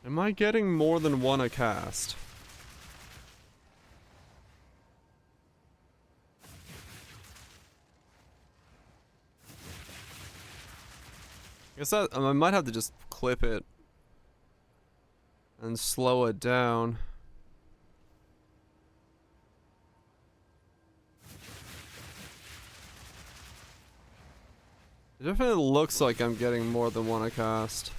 Am I getting more than one a cast? I guess that I might have to just clip it and slow it down. It definitely looks like I'm getting more than one a cast.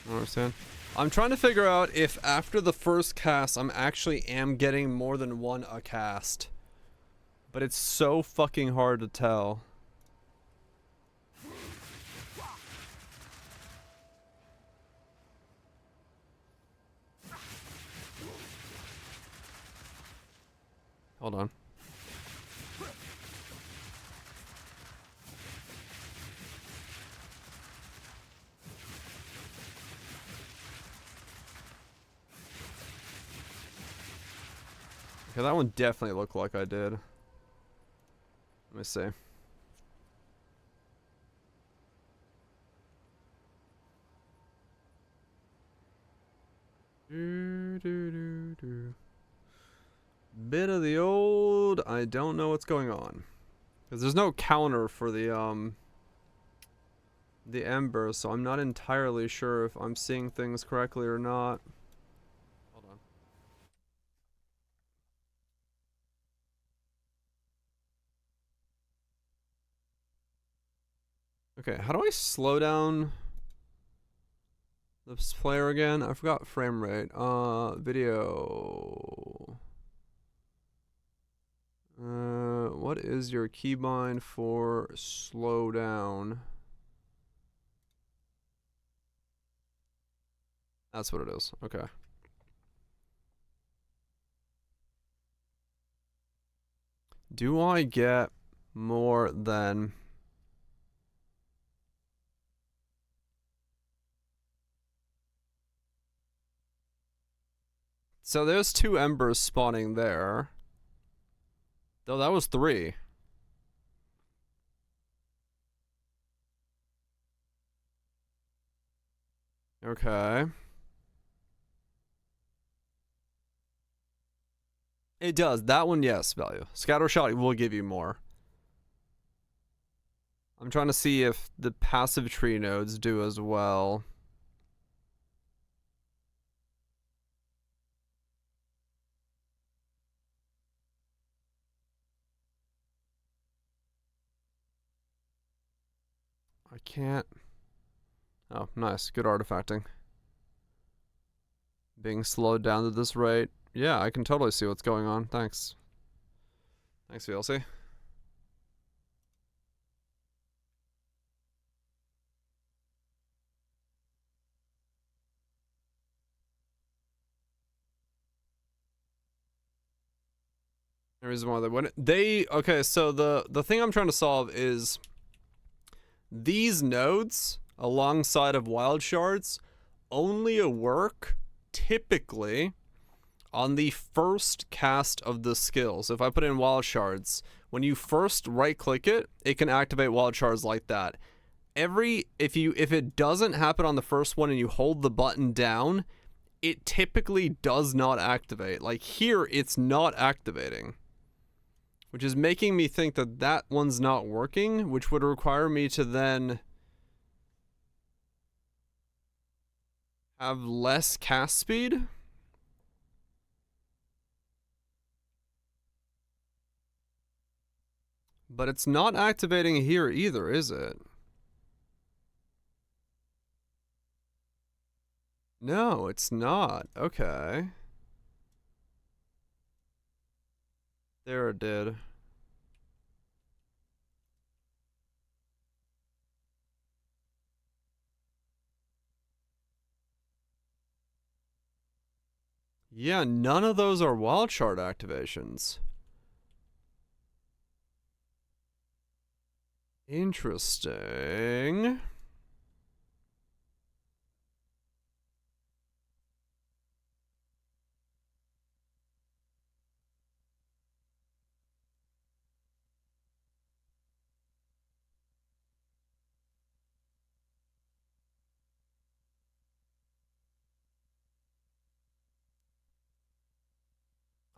I don't understand. I'm trying to figure out if after the first cast I'm actually getting more than one a cast. But it's so fucking hard to tell. Hold on. Okay, that one definitely looked like I did. Let me see. Bit of the old, I don't know what's going on. Because there's no counter for the Ember, so I'm not entirely sure if I'm seeing things correctly or not. Hold on. Okay, how do I slow down this player again? I forgot frame rate. Video. What is your keybind for slow down? That's what it is. Okay. Do I get more than... So there's 2 embers spawning there. Though that was 3. Okay. It does. That one, yes, value. Scatter shot will give you more. I'm trying to see if the passive tree nodes do as well. I can't. Oh, nice. Good artifacting. Being slowed down to this rate. Yeah, I can totally see what's going on. Thanks. Thanks, VLC. The reason why they wouldn't. Okay, so the thing I'm trying to solve is these nodes alongside of wild shards only work typically on the first cast of the skills. If I put in wild shards, when you first right click it, it can activate wild shards like that. If it doesn't happen on the first one and you hold the button down, it typically does not activate. Like here, it's not activating, which is making me think that that one's not working, which would require me to then have less cast speed. But it's not activating here either, is it? No, it's not. Okay. There it did. Yeah, none of those are wild shard activations. Interesting.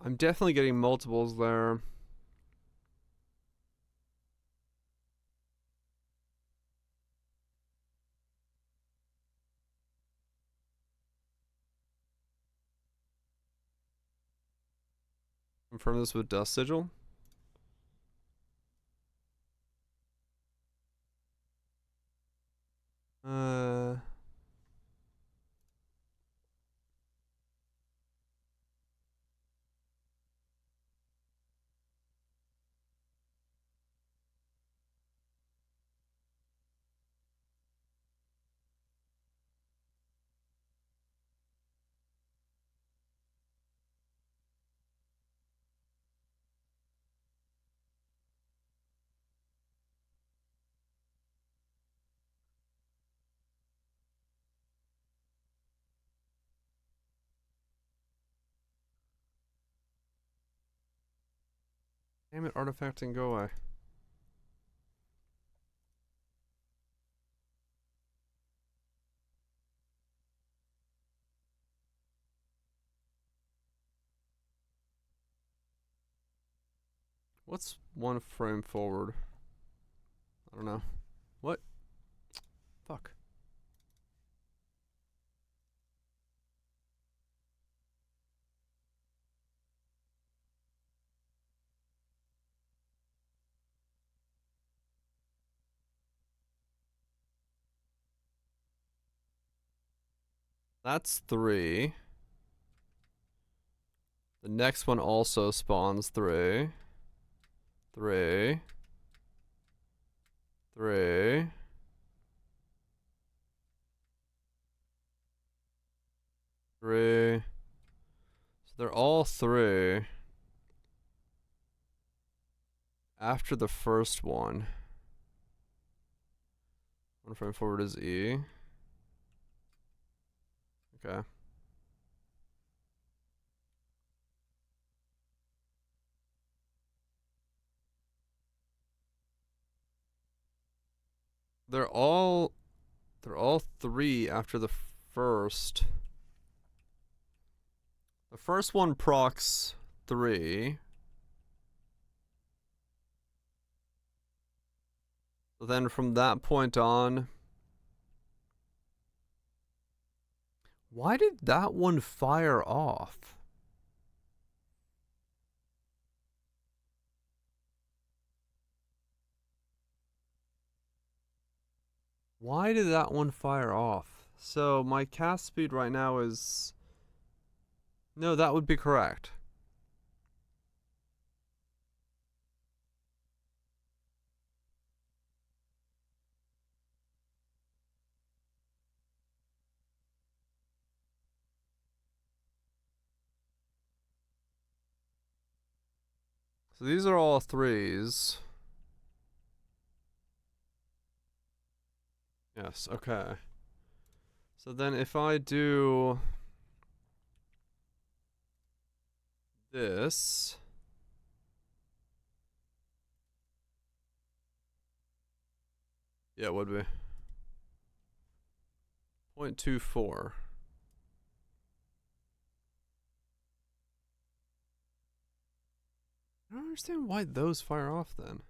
I'm definitely getting multiples there. Confirm this with Dust Sigil. Damn it, artifacting, go away. What's one frame forward? I don't know. What? Fuck. That's 3. The next one also spawns 3. 3. 3. 3. So they're all 3. After the first one. One frame forward is E. Okay. They're all 3 after the first. The first one procs 3. So then from that point on, why did that one fire off? Why did that one fire off? So my cast speed right now is... No, that would be correct. So these are all 3s. Yes, okay. So then if I do this, yeah, it would be 0.24. I don't understand why those fire off then.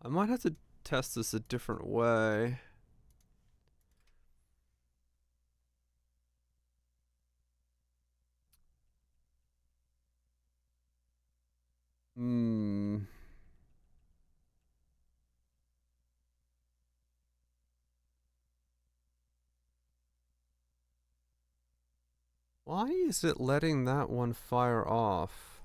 I might have to test this a different way. Hmm. Why is it letting that one fire off?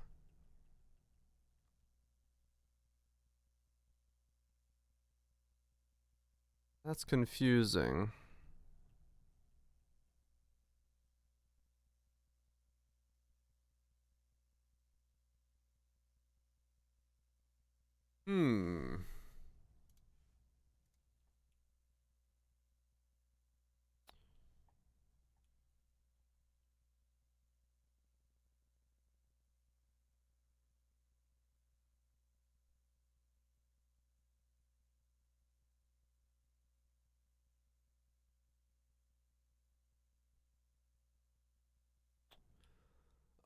That's confusing. Hmm.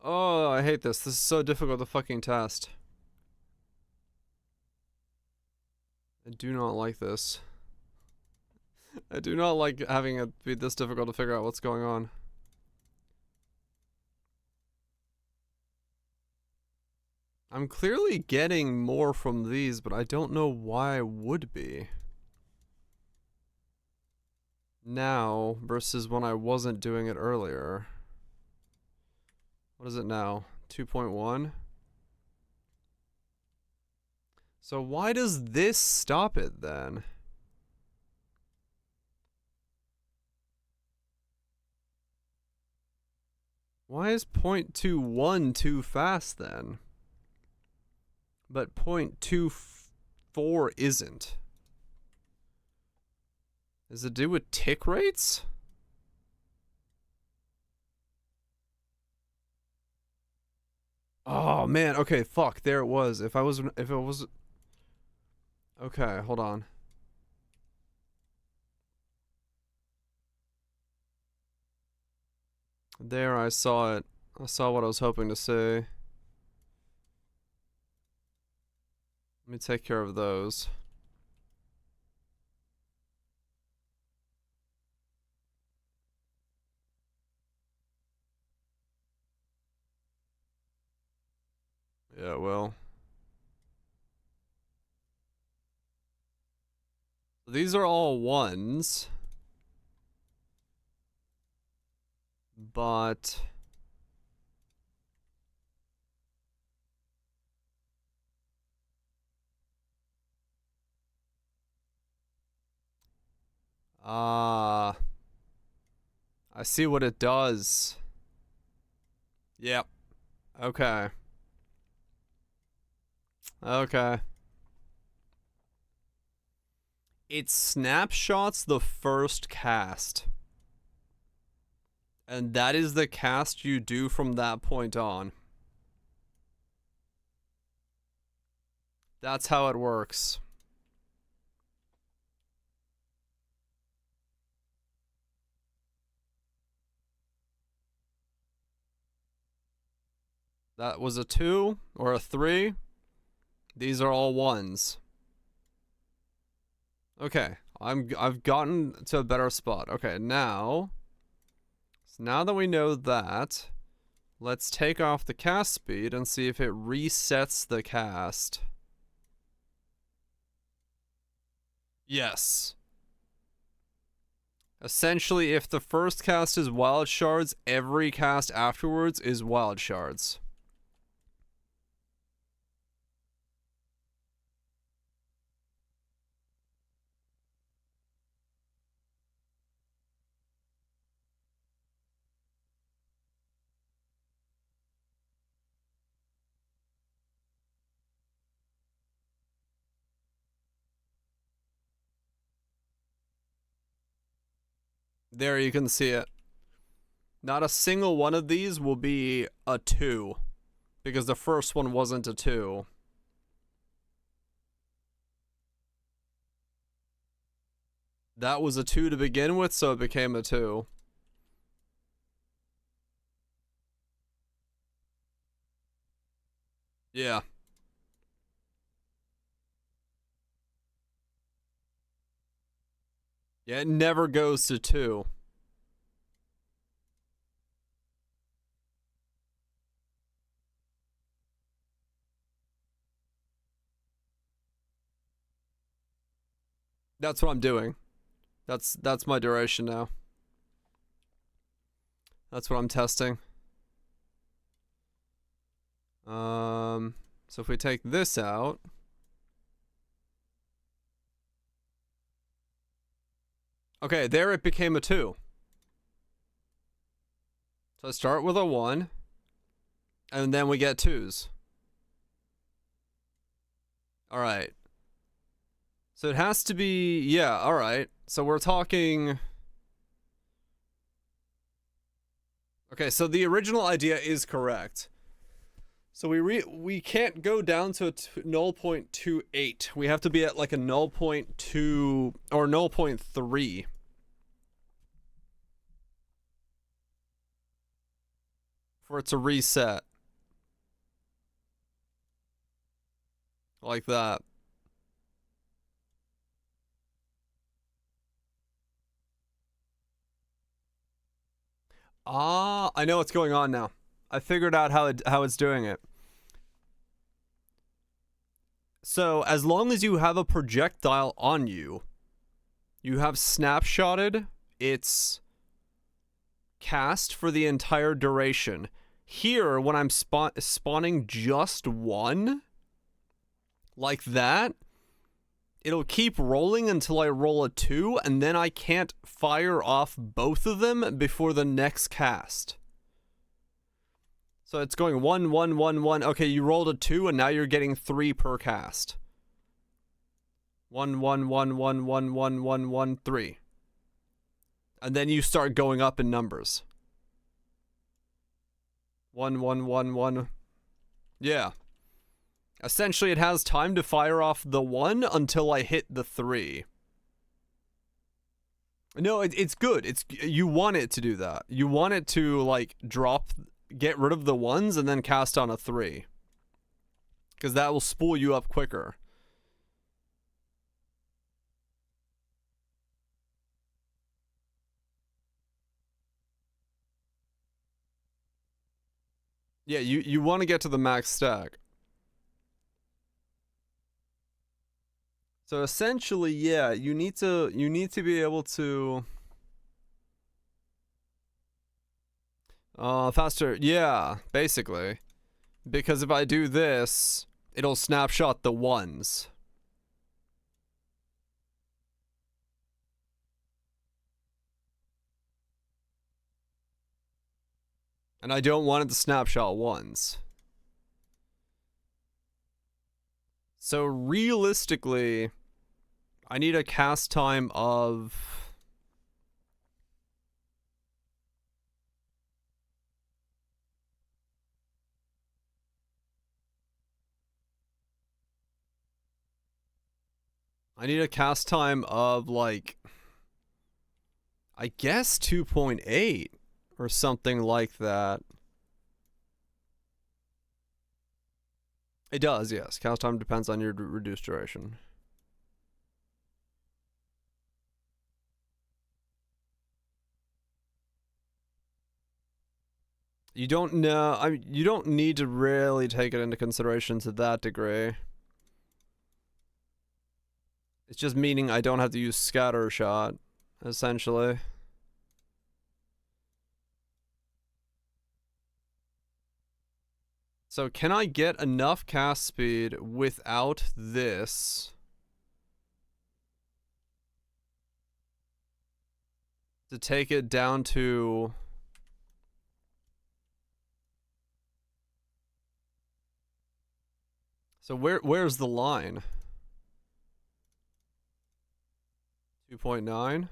Oh, I hate this. This is so difficult to fucking test. I do not like this. I do not like having it be this difficult to figure out what's going on. I'm clearly getting more from these, but I don't know why I would be. Now versus when I wasn't doing it earlier. What is it now? 2.1? So why does this stop it then? Why is 0.21 too fast then? But 0.24 isn't. Is it do with tick rates? Oh man, okay, fuck, there it was. If it was okay, hold on. There, I saw it. I saw what I was hoping to see. Let me take care of those. Yeah, well. These are all ones. But I see what it does. Yep. Okay. Okay. It snapshots the first cast. And that is the cast you do from that point on. That's how it works. That was a 2 or a 3. These are all 1s. Okay, I've gotten to a better spot. Okay, now that we know that, let's take off the cast speed and see if it resets the cast. Yes. Essentially, if the first cast is wild shards, every cast afterwards is wild shards. There you can see it. Not a single one of these will be a 2. Because the first one wasn't a 2. That was a 2 to begin with, so it became a 2. Yeah. Yeah, it never goes to 2. That's what I'm doing. That's my duration now. That's what I'm testing. So if we take this out, okay, there it became a 2. So I start with a 1, and then we get 2s. Alright. So it has to be, yeah, alright. So we're talking... Okay, so the original idea is correct. So we can't go down to a 0.28. We have to be at like a 0.2 or 0.3. For it to reset. Like that. Ah, I know what's going on now. I figured out how it's doing it. So, as long as you have a projectile on you, you have snapshotted its cast for the entire duration. Here, when I'm spawning just one, like that, it'll keep rolling until I roll a 2, and then I can't fire off both of them before the next cast. So it's going 1, 1, 1, 1. Okay, you rolled a 2, and now you're getting 3 per cast. 1, 1, 1, 1, 1, 1, 1, 1, 3. And then you start going up in numbers. 1, 1, 1, 1. Yeah. Essentially, it has time to fire off the 1 until I hit the 3. No, it's good. You want it to do that. You want it to, like, get rid of the 1s and then cast on a 3. Because that will spool you up quicker. Yeah, you want to get to the max stack. So essentially, yeah, you need to be able to faster. Yeah, basically. Because if I do this, it'll snapshot the 1s. And I don't want it to snapshot 1s. So realistically, I need a cast time of... I need a cast time of, like... I guess 2.8 or something like that. It does, yes. Cast time depends on your reduced duration. You don't know. You don't need to really take it into consideration to that degree. It's just meaning I don't have to use scatter shot, essentially. So can I get enough cast speed without this to take it down to... So where's the line? 2.9?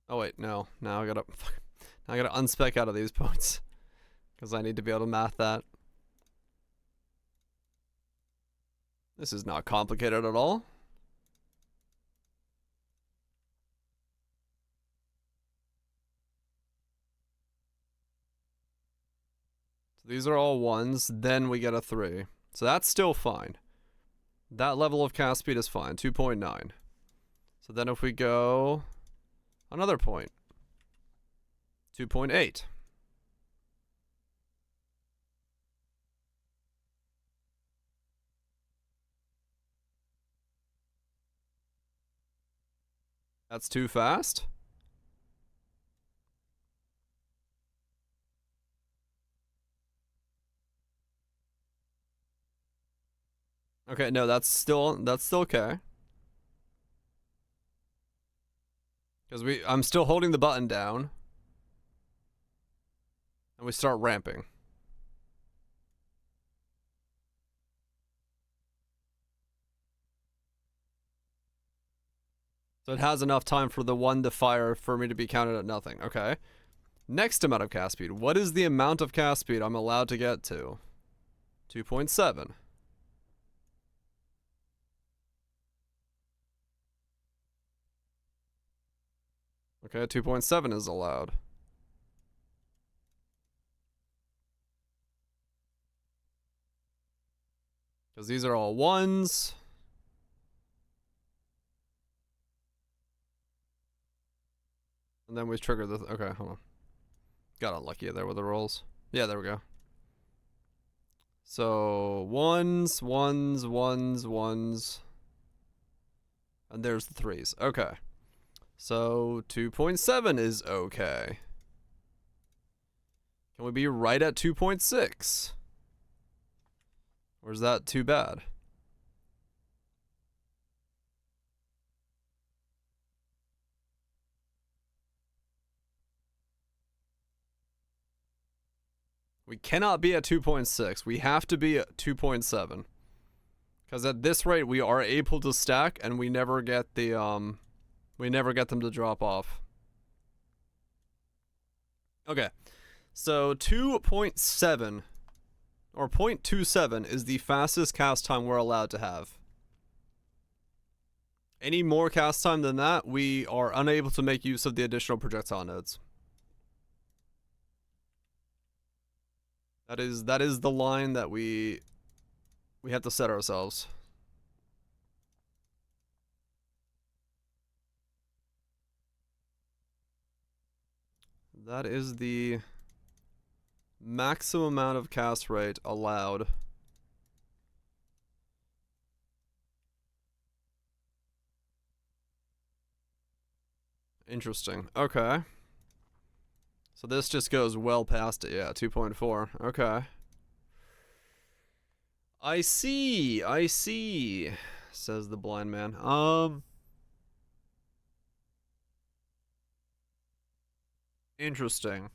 Oh wait, no. Now I gotta unspec out of these points. Because I need to be able to math that. This is not complicated at all. So these are all 1s, then we get a 3. So that's still fine. That level of cast speed is fine, 2.9. So then if we go another point, 2.8. That's too fast. Okay, no, that's still okay. Because I'm still holding the button down. And we start ramping. So it has enough time for the one to fire for me to be counted at nothing. Okay. Next amount of cast speed. What is the amount of cast speed I'm allowed to get to? 2.7. Okay, 2.7 is allowed. Because these are all ones. And then we trigger the... Okay, hold on. Got unlucky there with the rolls. Yeah, there we go. So, ones. And there's the threes. Okay. So, 2.7 is okay. Can we be right at 2.6? Or is that too bad? We cannot be at 2.6. We have to be at 2.7. Because at this rate, we are able to stack, and we never get the, we never get them to drop off. Okay. So, 2.7, or 0.27 is the fastest cast time we're allowed to have. Any more cast time than that, we are unable to make use of the additional projectile nodes. That is the line that we have to set ourselves. That is the maximum amount of cast rate allowed. Interesting. Okay. So this just goes well past it. Yeah, 2.4. Okay. I see, says the blind man. Interesting.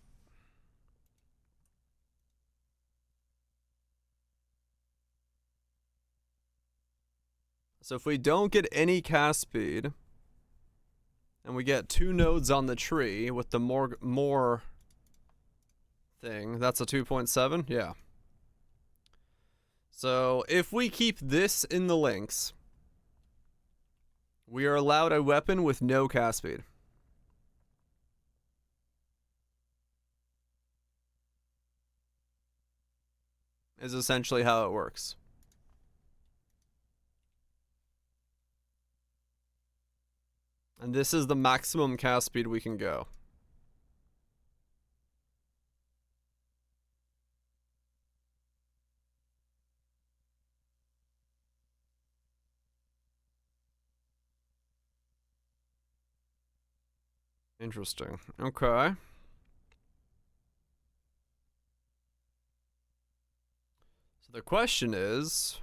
So if we don't get any cast speed, and we get 2 nodes on the tree with the more thing, that's a 2.7? Yeah. So if we keep this in the links, we are allowed a weapon with no cast speed. Is essentially how it works. And this is the maximum cast speed we can go. Interesting. Okay. So the question is,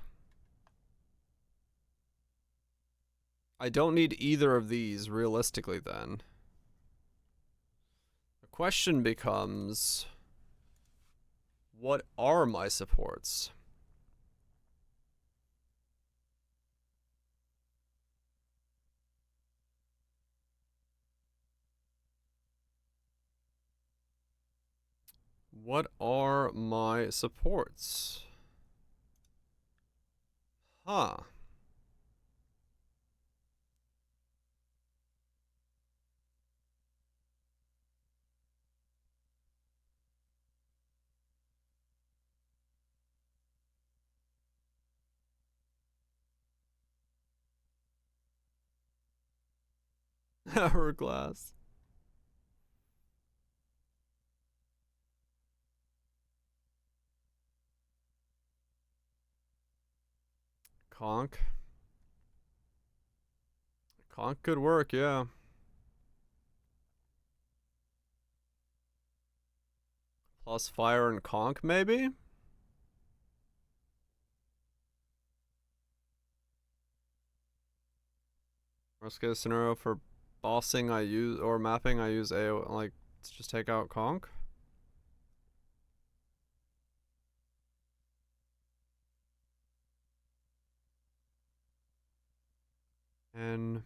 I don't need either of these realistically then. The question becomes, what are my supports? What are my supports? Huh. Hourglass. Conk. Conk could work, yeah. Plus fire and conk, maybe? Worst case scenario for bossing I use, or mapping I use AO, like, to just take out Conk. And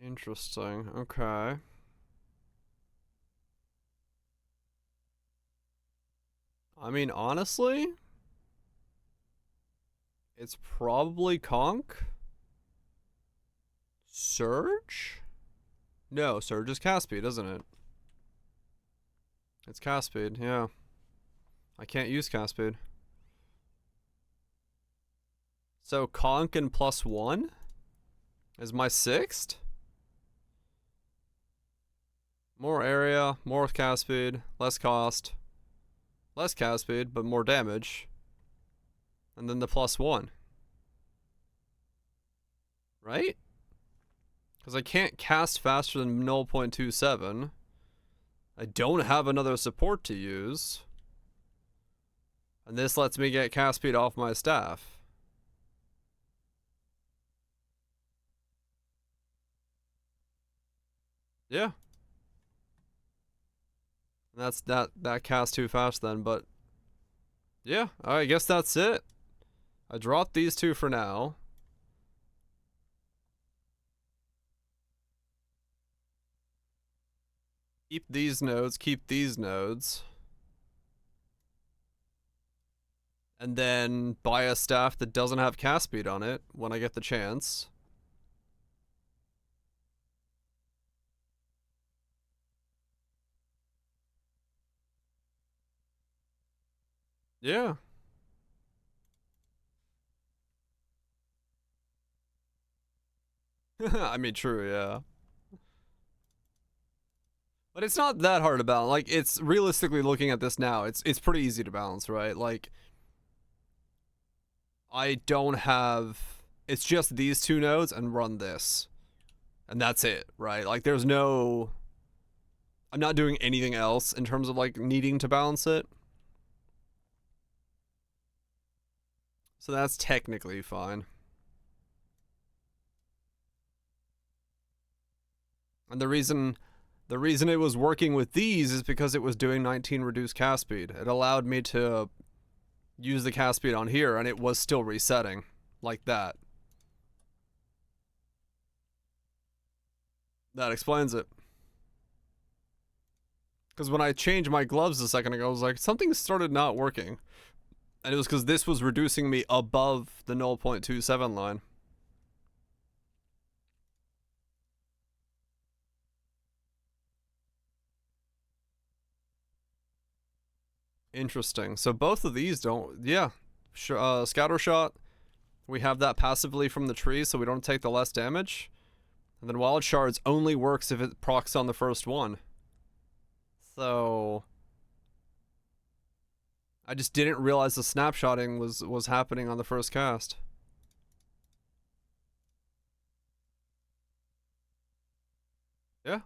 interesting. Okay. I mean, honestly, it's probably Conk. Surge? No, Surge is cast speed, isn't it? It's cast speed, yeah. I can't use cast speed. So Conk and +1 is my 6th? More area, more cast speed, less cost. Less cast speed, but more damage. And then the +1. Right? Because I can't cast faster than 0.27. I don't have another support to use. And this lets me get cast speed off my staff. Yeah. That's that cast too fast then, but yeah, I guess that's it. I dropped these two for now. Keep these nodes, keep these nodes. And then buy a staff that doesn't have cast speed on it when I get the chance. Yeah. I mean, true, yeah. But it's not that hard to balance. Like, it's realistically looking at this now, it's pretty easy to balance, right? Like, I don't have, it's just these two nodes and run this. And that's it, right? Like, there's no, I'm not doing anything else in terms of, like, needing to balance it. So that's technically fine. And the reason it was working with these is because it was doing 19 reduced cast speed. It allowed me to use the cast speed on here, and it was still resetting like that. That explains it. Because when I changed my gloves a second ago, I was like, something started not working. And it was because this was reducing me above the 0.27 line. Interesting. So both of these don't, yeah. Scatter shot, we have that passively from the tree, so we don't take the less damage. And then wild shards only works if it procs on the first one. So I just didn't realize the snapshotting was happening on the first cast. Yeah.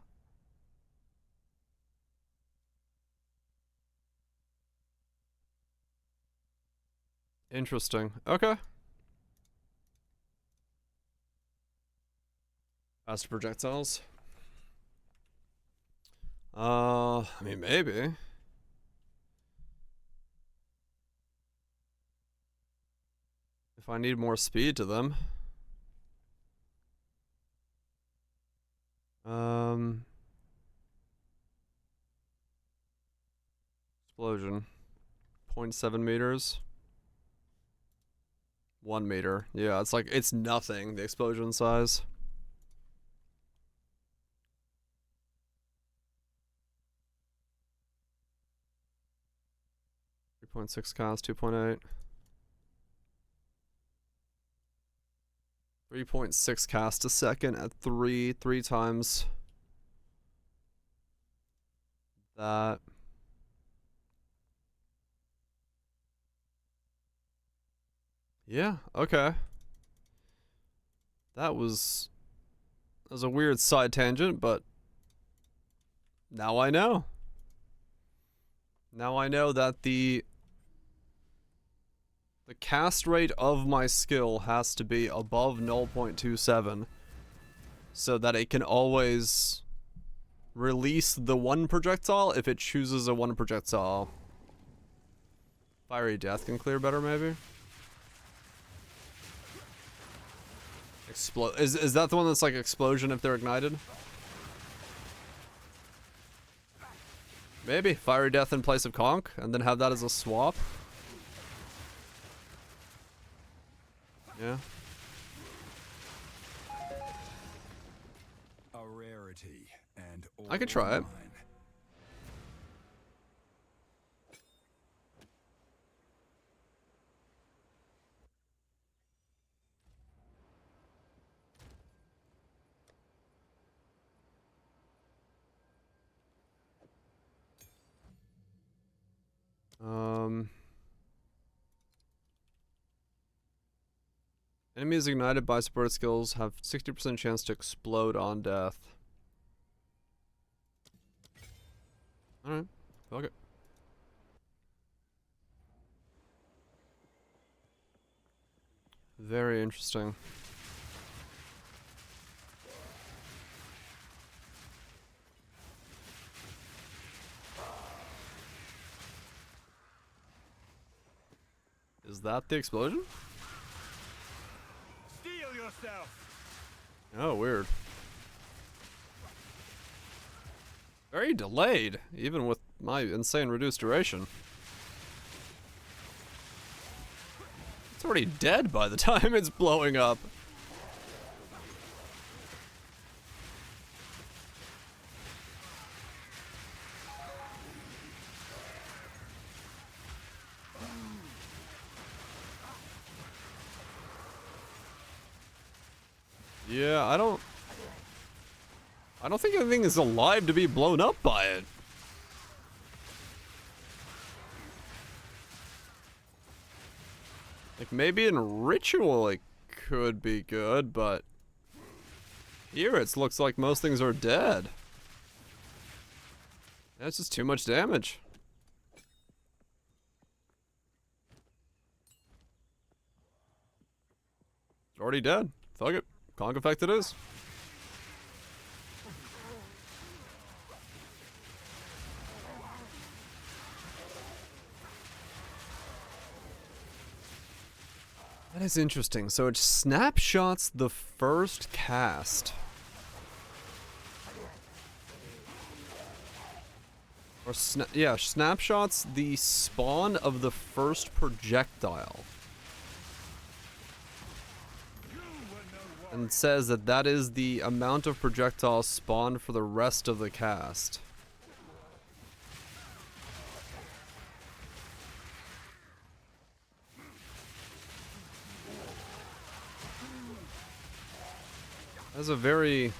Interesting. Okay. Faster projectiles. I mean, maybe. If I need more speed to them. Explosion. 0.7 meters. 1 meter. Yeah, it's like, it's nothing, the explosion size. .6 cost, 2.8. 3.6 cast a second at three times that. Yeah, okay. That was a weird side tangent, but now I know. Now I know that the cast rate of my skill has to be above 0.27 so that it can always release the one projectile if it chooses a one projectile. Fiery Death can clear better, maybe? Is that the one that's like explosion if they're ignited? Maybe Fiery Death in place of Conk, and then have that as a swap. Yeah. A rarity and I could try it. Enemies ignited by supported skills have 60% chance to explode on death. Alright, fuck it. Very interesting. Is that the explosion? Steel yourself. Oh, weird. Very delayed, even with my insane reduced duration. It's already dead by the time it's blowing up. Yeah, I don't think anything is alive to be blown up by it. Like, maybe in Ritual it could be good, but here it looks like most things are dead. That's just too much damage. It's already dead. Fuck it. Conk effect it is. That is interesting. So it snapshots the first cast. Or snapshots the spawn of the first projectile. And says that that is the amount of projectiles spawned for the rest of the cast. That's a very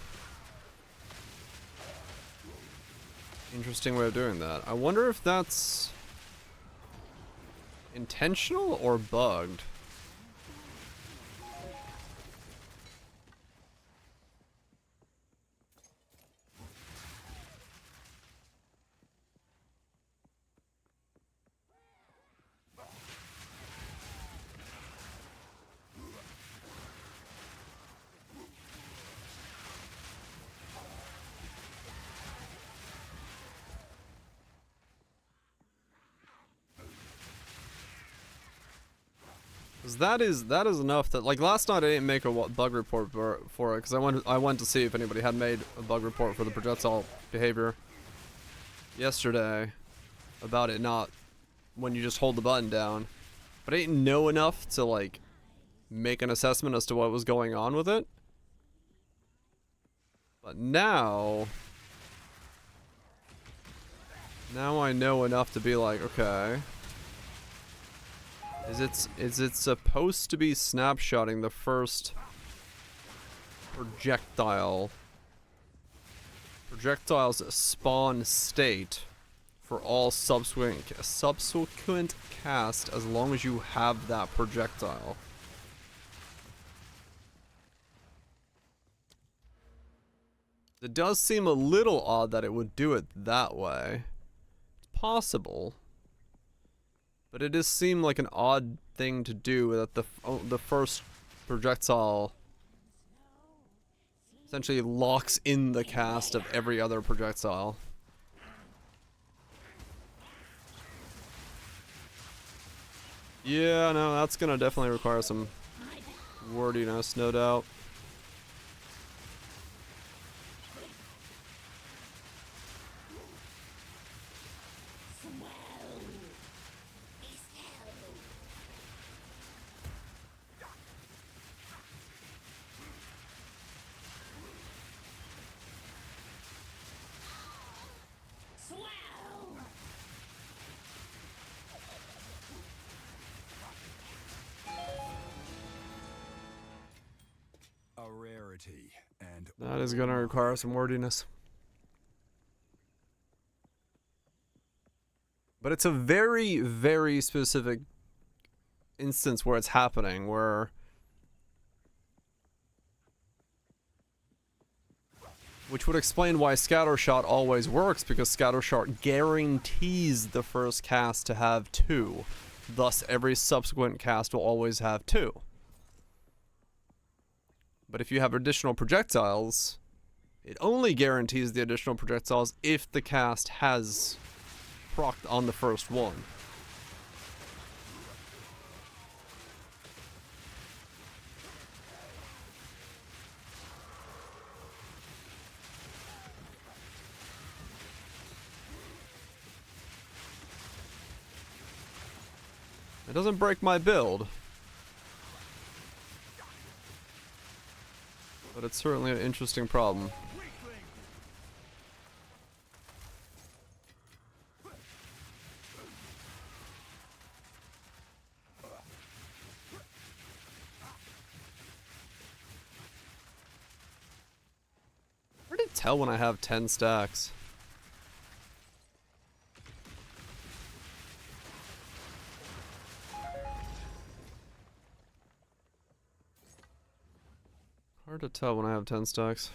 interesting way of doing that. I wonder if that's intentional or bugged. That is enough that, like, last night I didn't make a bug report for it because I went to see if anybody had made a bug report for the projectile behavior yesterday about it not when you just hold the button down, but I didn't know enough to like make an assessment as to what was going on with it. But now I know enough to be like, okay. Is it supposed to be snapshotting the first projectiles spawn state for all subsequent cast as long as you have that projectile. It does seem a little odd that it would do it that way. It's possible, but it does seem like an odd thing to do, that the first projectile essentially locks in the cast of every other projectile. Yeah, no, that's gonna definitely require some wordiness, no doubt. A rarity, and That is gonna require some wordiness. But it's a very, very specific instance where it's happening, which would explain why Scattershot always works, because Scattershot guarantees the first cast to have 2. Thus, every subsequent cast will always have 2. But if you have additional projectiles, it only guarantees the additional projectiles if the cast has procced on the first one. It doesn't break my build, but it's certainly an interesting problem. Hard to tell when I have 10 stacks. Hard to tell when I have 10 stacks.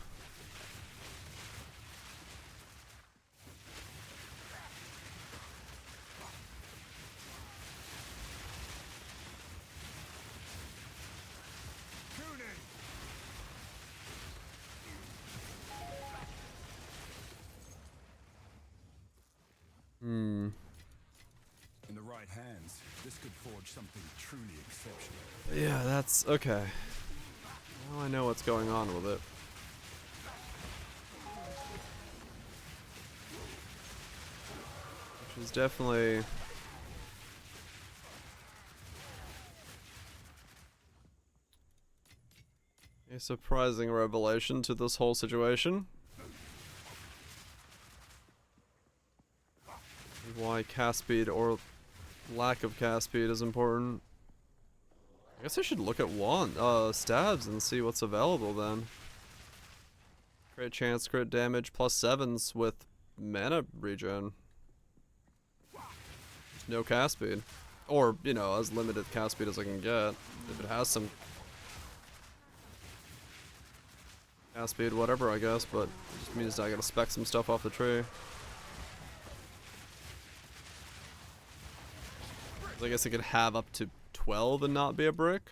In the right hands, this could forge something truly exceptional. Yeah, that's okay. Now I know what's going on with it. Which is definitely a surprising revelation to this whole situation. Why cast speed or lack of cast speed is important. I guess I should look at stabs and see what's available then. Crit chance, crit damage, plus 7s with mana regen. No cast speed. Or, you know, as limited cast speed as I can get. If it has some cast speed, whatever, I guess, but it just means I gotta spec some stuff off the tree. I guess it could have up to 12 and not be a brick.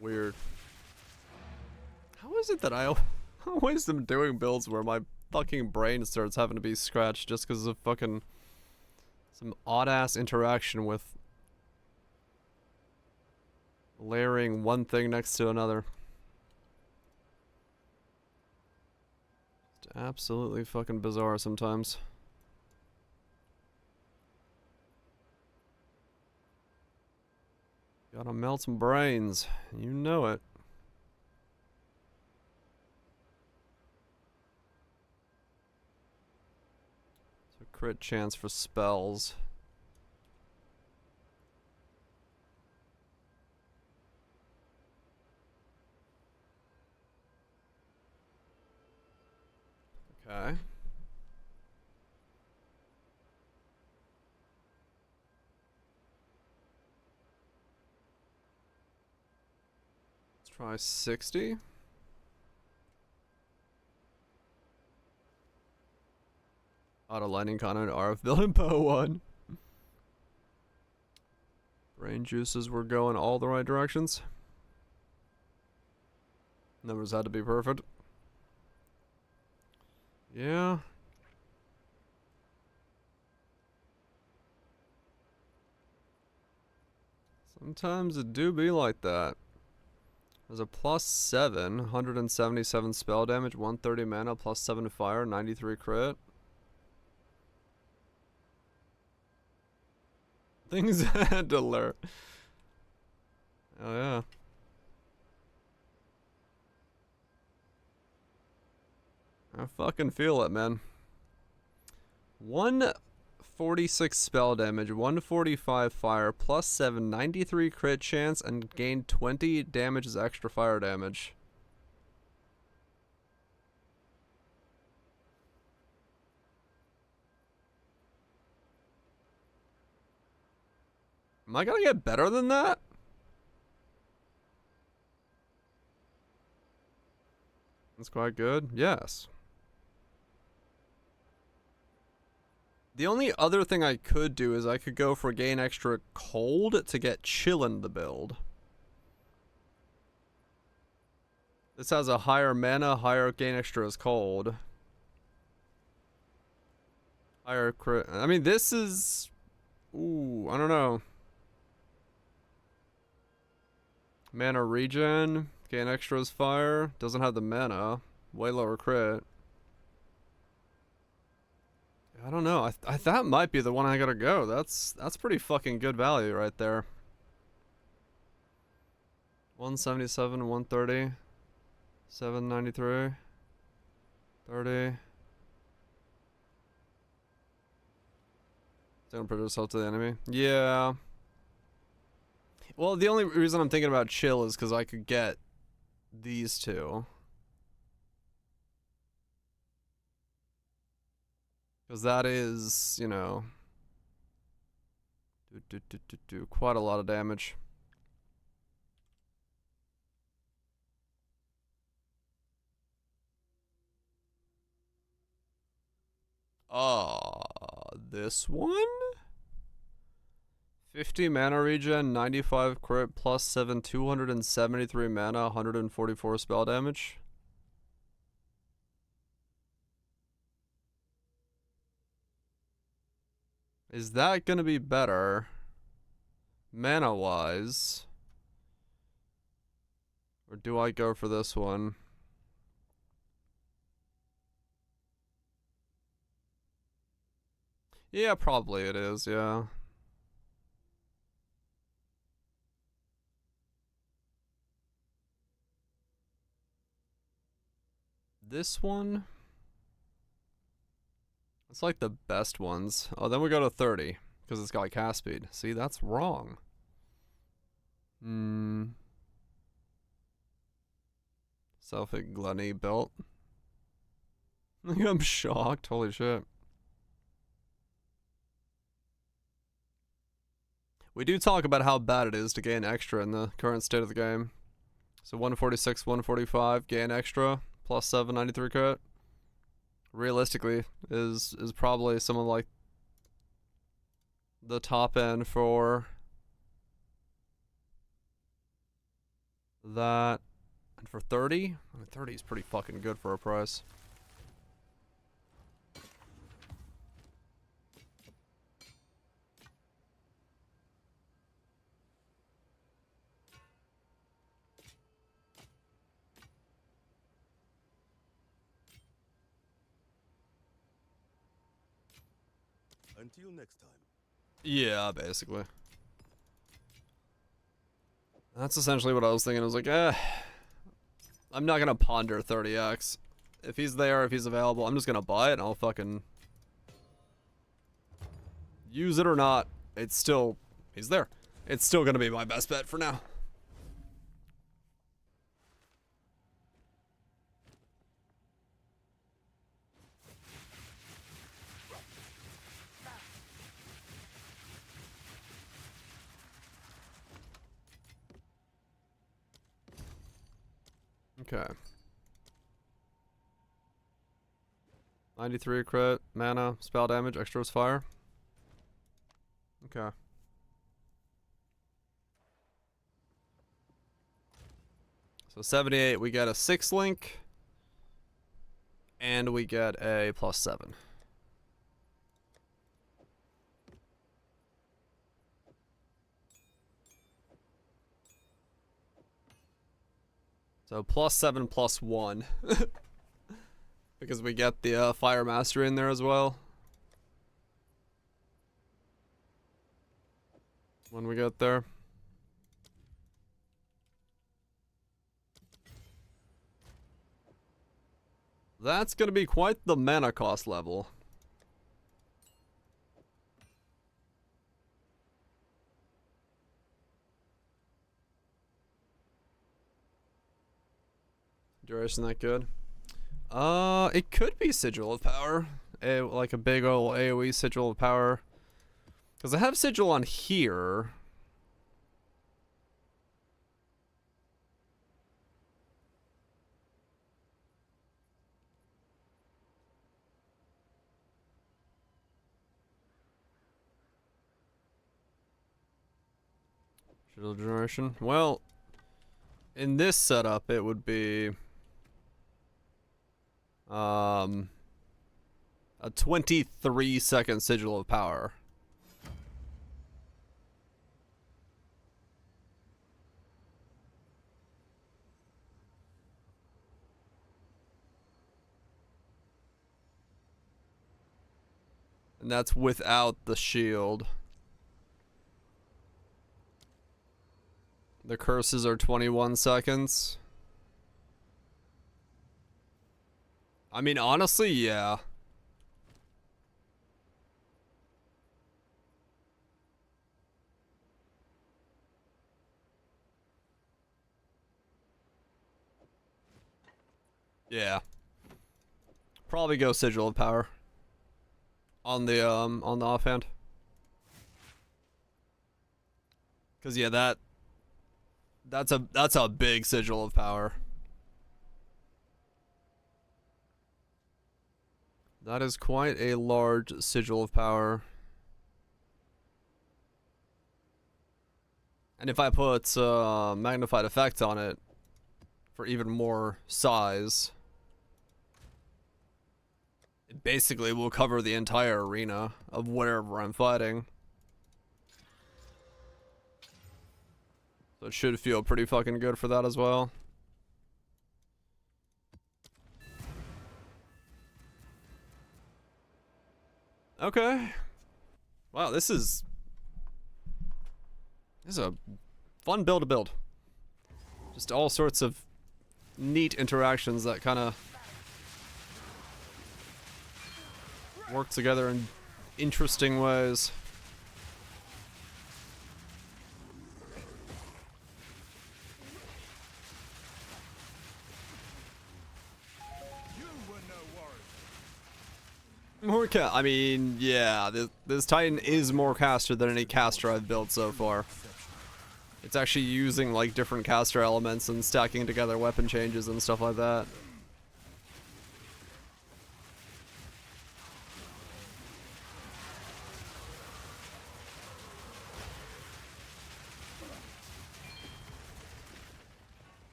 Weird. How is it that I always am doing builds where my fucking brain starts having to be scratched just because of fucking some odd-ass interaction with layering one thing next to another? Just Absolutely fucking bizarre sometimes. Gotta melt some brains. You know it. So crit chance for spells. Okay. Let's try 60. Auto lightning content RF building Poe 1. Brain juices were going all the right directions. Numbers had to be perfect. Yeah. Sometimes it do be like that. There's a +7, 177 spell damage, 130 mana, +7 fire, 93 crit. Things had to learn. Oh yeah. I fucking feel it, man. 146 spell damage, 145 fire, +7, 93 crit chance, and gain 20 damage as extra fire damage. Am I gonna get better than that? That's quite good. Yes. The only other thing I could do is I could go for gain extra cold to get chill in the build. This has a higher mana, higher gain extra as cold. Higher crit. I mean, this is... Ooh, I don't know. Mana regen. Gain extra as fire. Doesn't have the mana. Way lower crit. I don't know. That might be the one I gotta go. That's pretty fucking good value right there. 177, 130, 793, 30. Don't put yourself to the enemy. Yeah. Well, the only reason I'm thinking about chill is because I could get these two. Because that is, you know, quite a lot of damage. This one? 50 mana regen, 95 crit, +7, 273 mana, 144 spell damage. Is that gonna be better? Mana-wise? Or do I go for this one? Yeah, probably it is, yeah. This one? It's like the best ones. Oh, then we go to 30. Because it's got cast speed. See, that's wrong. Selfic Gluttony belt. I'm shocked. Holy shit. We do talk about how bad it is to gain extra in the current state of the game. So 146, 145, gain extra, +7, 93 crit. Realistically, is probably some of like the top end for that. And for 30, I mean 30 is pretty fucking good for a price. Until next time. Yeah, basically. That's essentially what I was thinking. I was like, I'm not gonna ponder 30x. If he's there, if he's available, I'm just gonna buy it and I'll fucking use it or not. It's still, he's there. It's still gonna be my best bet for now. Okay. 93 crit, mana, spell damage, extra is fire. Okay. So 78, we get a 6 link. And we get a +7. So +7 +1. Because we get the Fire Master in there as well. When we get there. That's gonna be quite the mana cost level. Duration that good? It could be Sigil of Power. Like a big ol' AoE Sigil of Power. Because I have Sigil on here. Sigil Duration. Well, in this setup, it would be a 23-second Sigil of Power. And that's without the shield. The curses are 21 seconds. I mean, honestly, yeah. Yeah. Probably go Sigil of Power. On the offhand. Cause yeah, that's a big Sigil of Power. That is quite a large Sigil of Power. And if I put magnified effect on it for even more size, it basically will cover the entire arena of wherever I'm fighting. So it should feel pretty fucking good for that as well. Okay. Wow, this is a fun build to build. Just all sorts of neat interactions that kind of work together in interesting ways. More I mean, yeah, this Titan is more caster than any caster I've built so far. It's actually using like different caster elements and stacking together weapon changes and stuff like that.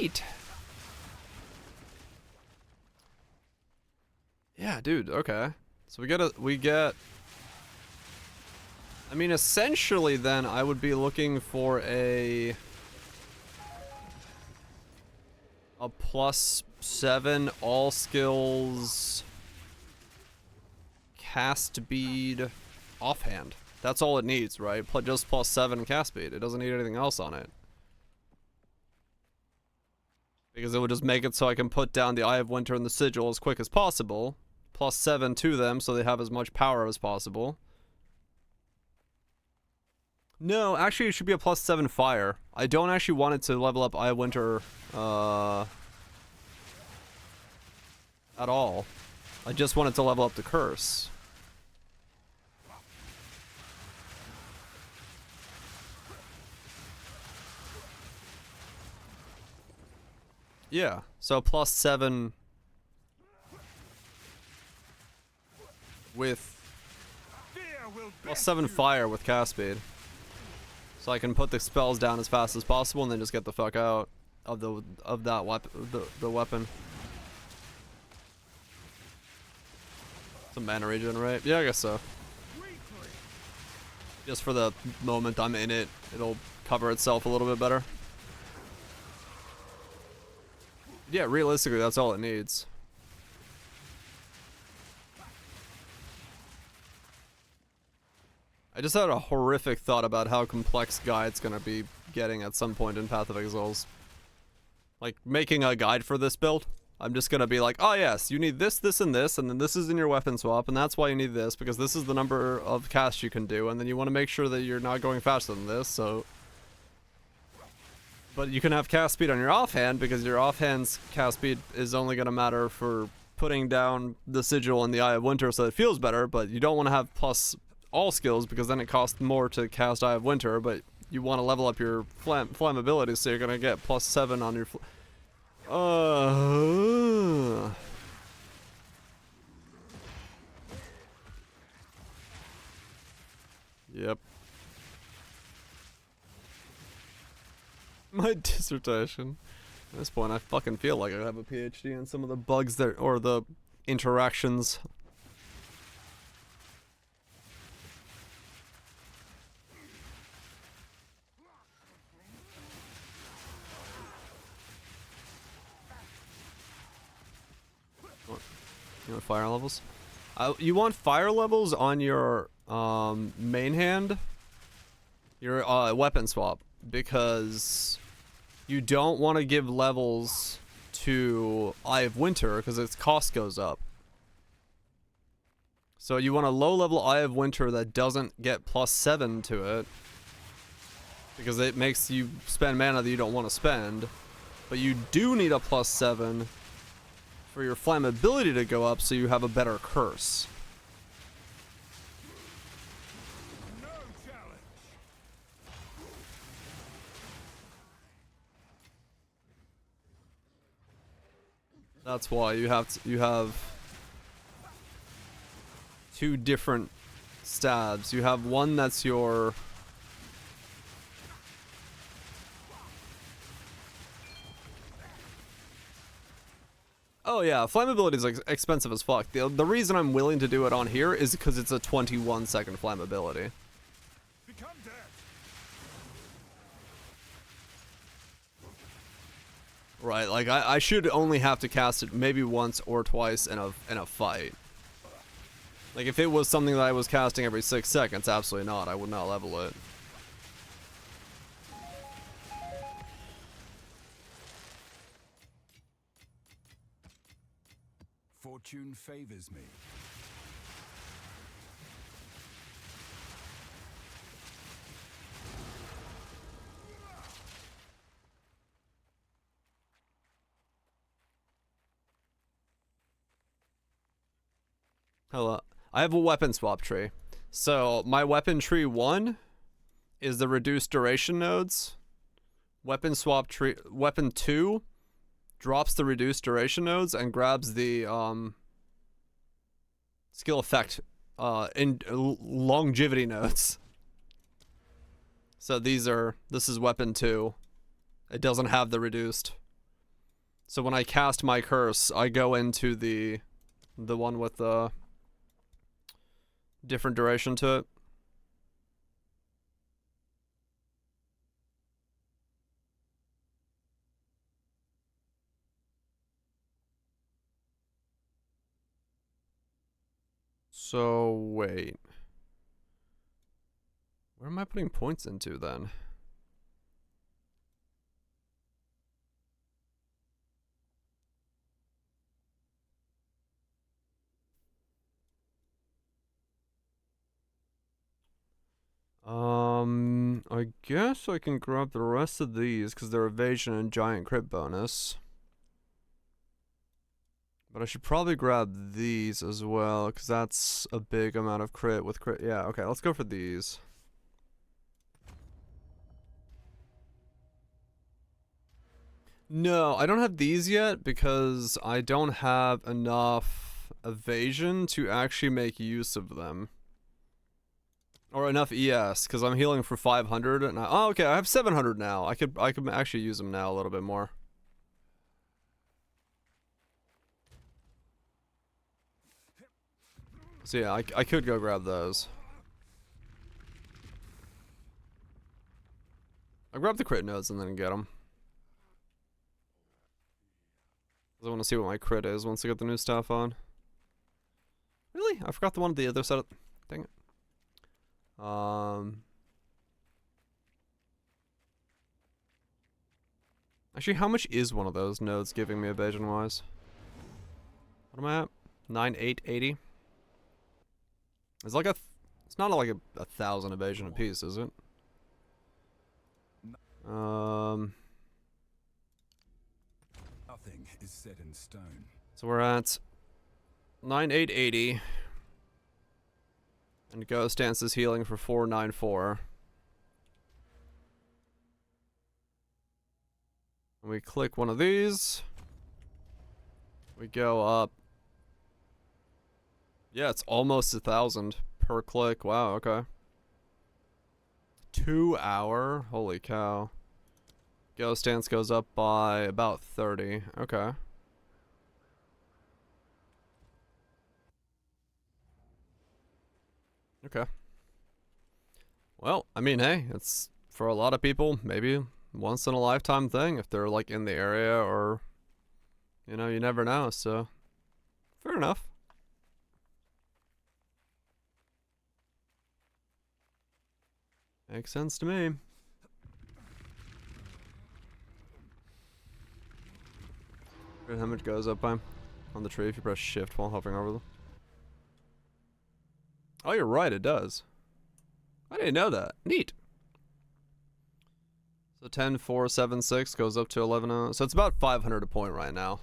Neat. Yeah, dude, okay. So we get I mean, essentially then I would be looking for a +7 all skills cast speed offhand. That's all it needs, right? Just +7 cast speed. It doesn't need anything else on it. Because it would just make it so I can put down the Eye of Winter and the Sigil as quick as possible. +7 to them so they have as much power as possible. No, actually it should be a +7 fire. I don't actually want it to level up Eye of Winter at all. I just want it to level up the curse. Yeah, so +7 with +7 fire with cast speed. So I can put the spells down as fast as possible and then just get the fuck out of that weapon. Some mana regenerate. Yeah, I guess so. Just for the moment I'm in it, it'll cover itself a little bit better. Yeah, realistically, that's all it needs. I just had a horrific thought about how complex guide's gonna be getting at some point in Path of Exiles. Like, making a guide for this build, I'm just gonna be like, oh yes, you need this, this, and this, and then this is in your weapon swap, and that's why you need this, because this is the number of casts you can do, and then you want to make sure that you're not going faster than this, so... But you can have cast speed on your offhand, because your offhand's cast speed is only gonna matter for putting down the Sigil and the Eye of Winter so it feels better, but you don't want to have plus all skills, because then it costs more to cast Eye of Winter, but you want to level up your flammability, so you're gonna get +7 on your Yep. My dissertation. At this point, I fucking feel like I have a PhD in some of the bugs that, or the interactions. You want fire levels? You want fire levels on your main hand, your weapon swap, because you don't want to give levels to Eye of Winter because its cost goes up. So you want a low level Eye of Winter that doesn't get +7 to it, because it makes you spend mana that you don't want to spend, but you do need a +7 for your flammability to go up so you have a better curse. No challenge. That's why you have two different stabs. You have one that's your oh yeah, flammability is expensive as fuck. The reason I'm willing to do it on here is because it's a 21-second flammability. Become dead. Right, like I should only have to cast it maybe once or twice in a fight. Like if it was something that I was casting every 6 seconds, absolutely not. I would not level it. Fortune favors me. Hello. I have a weapon swap tree. So my weapon tree 1 is the reduced duration nodes. Weapon swap tree weapon 2 drops the reduced duration nodes and grabs the skill effect in longevity nodes. So this is weapon 2. It doesn't have the reduced. So when I cast my curse, I go into the one with the different duration to it. So, wait. Where am I putting points into then? I guess I can grab the rest of these because they're evasion and giant crit bonus. But I should probably grab these as well because that's a big amount of crit with crit. Yeah, okay, let's go for these. No, I don't have these yet because I don't have enough evasion to actually make use of them. Or enough ES, because I'm healing for 500 and oh, okay, I have 700 now. I could actually use them now a little bit more. So yeah, I could go grab those. I'll grab the crit nodes and then get them. I want to see what my crit is once I get the new stuff on. Really? I forgot the one on the other side of... Dang it. Actually, how much is one of those nodes giving me evasion-wise? What am I at? 9,880? It's like it's not like a 1,000 evasion apiece, is it? Nothing is set in stone. So we're at 9,880. And Ghost Dance is healing for 494. We click one of these. We go up. Yeah, it's almost 1,000 per click. Wow, okay. 2 hour. Holy cow. Ghost Dance goes up by about 30. Okay. Okay. Well, I mean, hey, it's for a lot of people, maybe once in a lifetime thing if they're like in the area or, you know, you never know, so fair enough. Makes sense to me. How much goes up by on the tree if you press shift while hovering over them? Oh, you're right, it does. I didn't know that. Neat. So 10,476 goes up to 11. So it's about 500 a point right now.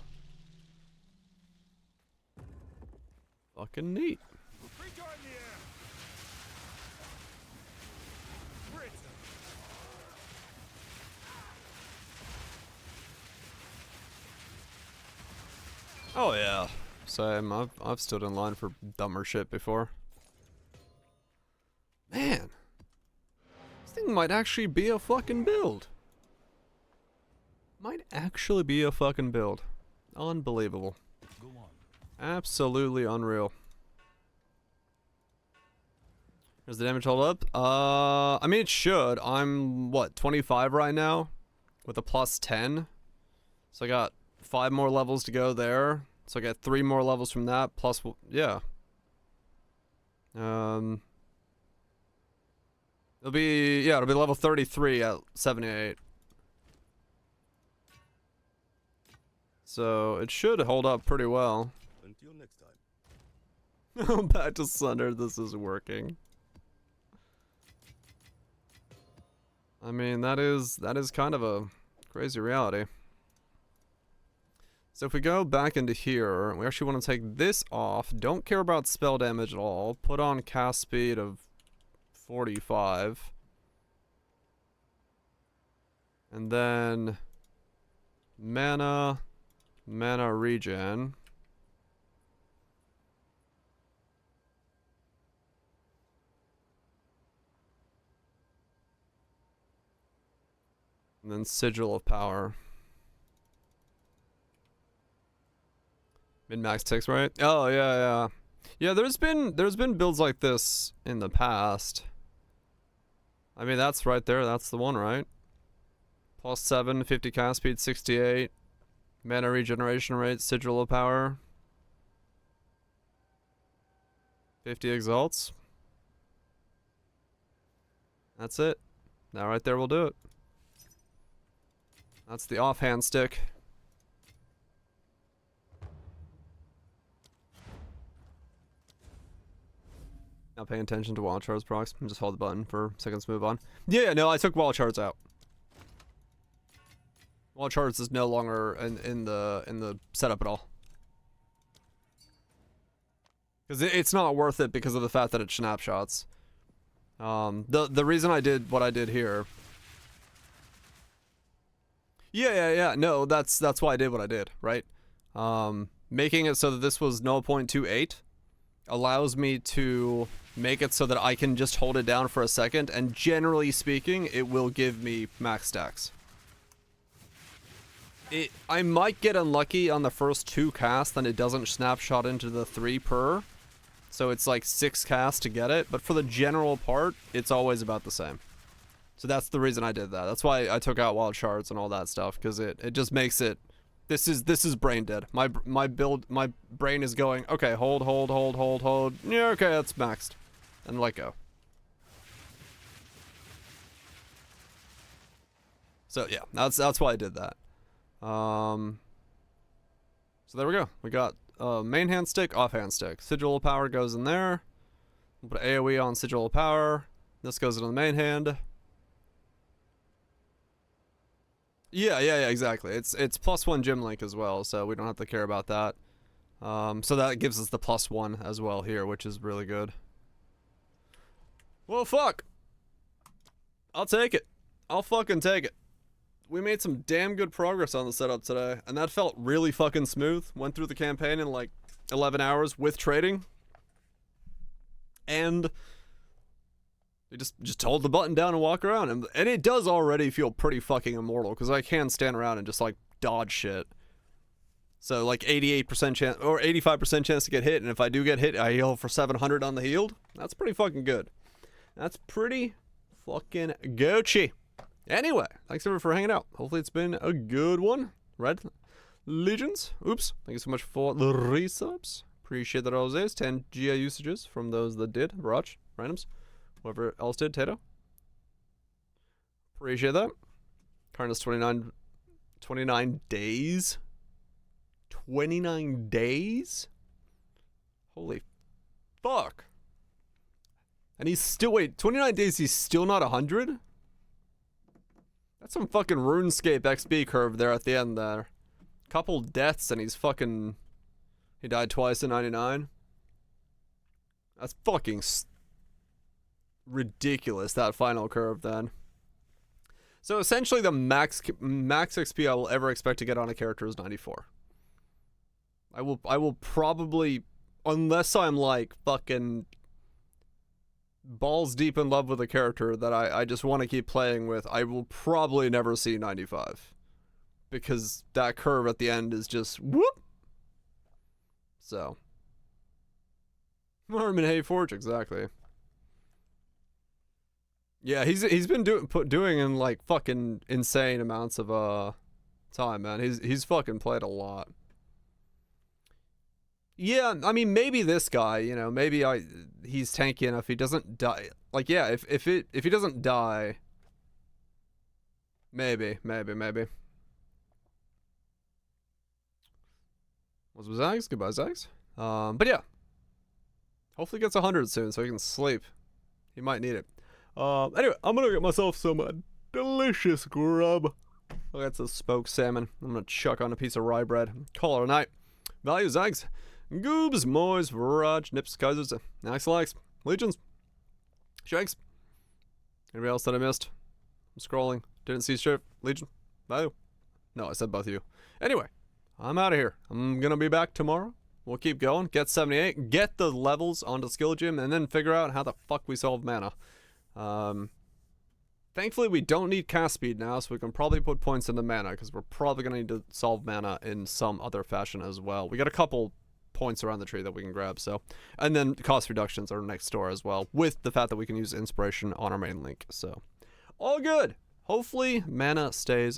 Fucking neat. Oh yeah, same. I've stood in line for dumber shit before. Man, this thing might actually be a fucking build. Might actually be a fucking build. Unbelievable. Go on. Absolutely unreal. Does the damage hold up? I mean it should. I'm what, 25 right now with a plus 10. So I got 5 more levels to go there. So I got 3 more levels from that plus yeah. It'll be level 33 at 78. So it should hold up pretty well. Until next time. Back to Sunder, this is working. I mean, that is kind of a crazy reality. So if we go back into here, we actually want to take this off. Don't care about spell damage at all. Put on cast speed of 45. And then mana regen. And then Sigil of Power. Min-max ticks, right? Oh yeah. Yeah, there's been builds like this in the past. I mean, that's right there. That's the one, right? Plus 7, 50 cast speed, 68. Mana regeneration rate, Sigil of Power. 50 exalts. That's it. Now right there we'll do it. That's the offhand stick. Not paying attention to wild shards procs. Just hold the button for seconds to move on. Yeah, no, I took wild shards out. Wild shards is no longer in the setup at all. Because it's not worth it because of the fact that it snapshots. The reason I did what I did here. Yeah. No, that's why I did what I did, right? Making it so that this was 0.28 allows me to make it so that I can just hold it down for a second, and generally speaking, it will give me max stacks. I might get unlucky on the first 2 casts, then it doesn't snapshot into the 3 per. So it's like 6 casts to get it, but for the general part, it's always about the same. So that's the reason I did that. That's why I took out wild shards and all that stuff, because it just makes it. This is brain dead. My brain is going, okay, hold. Yeah, okay, that's maxed, and let go. So yeah, that's why I did that. So there we go. We got main hand stick, offhand stick. Sigil of Power goes in there. We'll put AoE on Sigil of Power. This goes into the main hand. Yeah, exactly. It's +1 gym link as well, so we don't have to care about that. So that gives us the +1 as well here, which is really good. Well, fuck. I'll take it. I'll fucking take it. We made some damn good progress on the setup today, and that felt really fucking smooth. Went through the campaign in like 11 hours with trading. And you just hold the button down and walk around, and it does already feel pretty fucking immortal, because I can stand around and just like dodge shit. So like 88% chance or 85% chance to get hit, and if I do get hit, I heal for 700 on the healed. That's pretty fucking good. That's pretty fucking Gucci. Anyway, thanks everyone for hanging out. Hopefully it's been a good one. Red Legions. Oops. Thank you so much for the resubs. Appreciate that always. 10 GA usages from those that did. Barrage, randoms. Whoever else did, Tato. Appreciate that. Karna's 29 days. 29 days? Holy fuck. And he's still, wait, 29 days, he's still not 100? That's some fucking RuneScape XP curve there at the end there. Couple deaths and he's fucking, he died twice in 99. That's fucking ridiculous, that final curve then. So essentially the max XP I will ever expect to get on a character is 94. I will probably, unless I'm like fucking balls deep in love with a character that I just want to keep playing with, I will probably never see 95. Because that curve at the end is just whoop. So. Norman Hayforge, exactly. Yeah, he's been doing in like fucking insane amounts of time, man. He's fucking played a lot. Yeah, I mean maybe this guy, you know, maybe he's tanky enough he doesn't die. Like yeah, if he doesn't die, maybe. What's with Zags? Goodbye, Zags. But yeah. Hopefully he gets 100 soon so he can sleep. He might need it. Anyway, I'm gonna get myself some delicious grub. Oh, that's a smoked salmon. I'm gonna chuck on a piece of rye bread. Call it a night. Value Zags. Goobs, Moys, Raj, Nips, Kaisers, Axelax, Legions, Shanks. Anybody else that I missed? I'm scrolling. Didn't see straight. Legion. Value. No, I said both of you. Anyway, I'm out of here. I'm gonna be back tomorrow. We'll keep going. Get 78. Get the levels onto Skill Gym, and then figure out how the fuck we solve mana. Thankfully, we don't need cast speed now, so we can probably put points into mana, because we're probably going to need to solve mana in some other fashion as well. We got a couple points around the tree that we can grab, so. And then cost reductions are next door as well, with the fact that we can use inspiration on our main link, so. All good. Hopefully, mana stays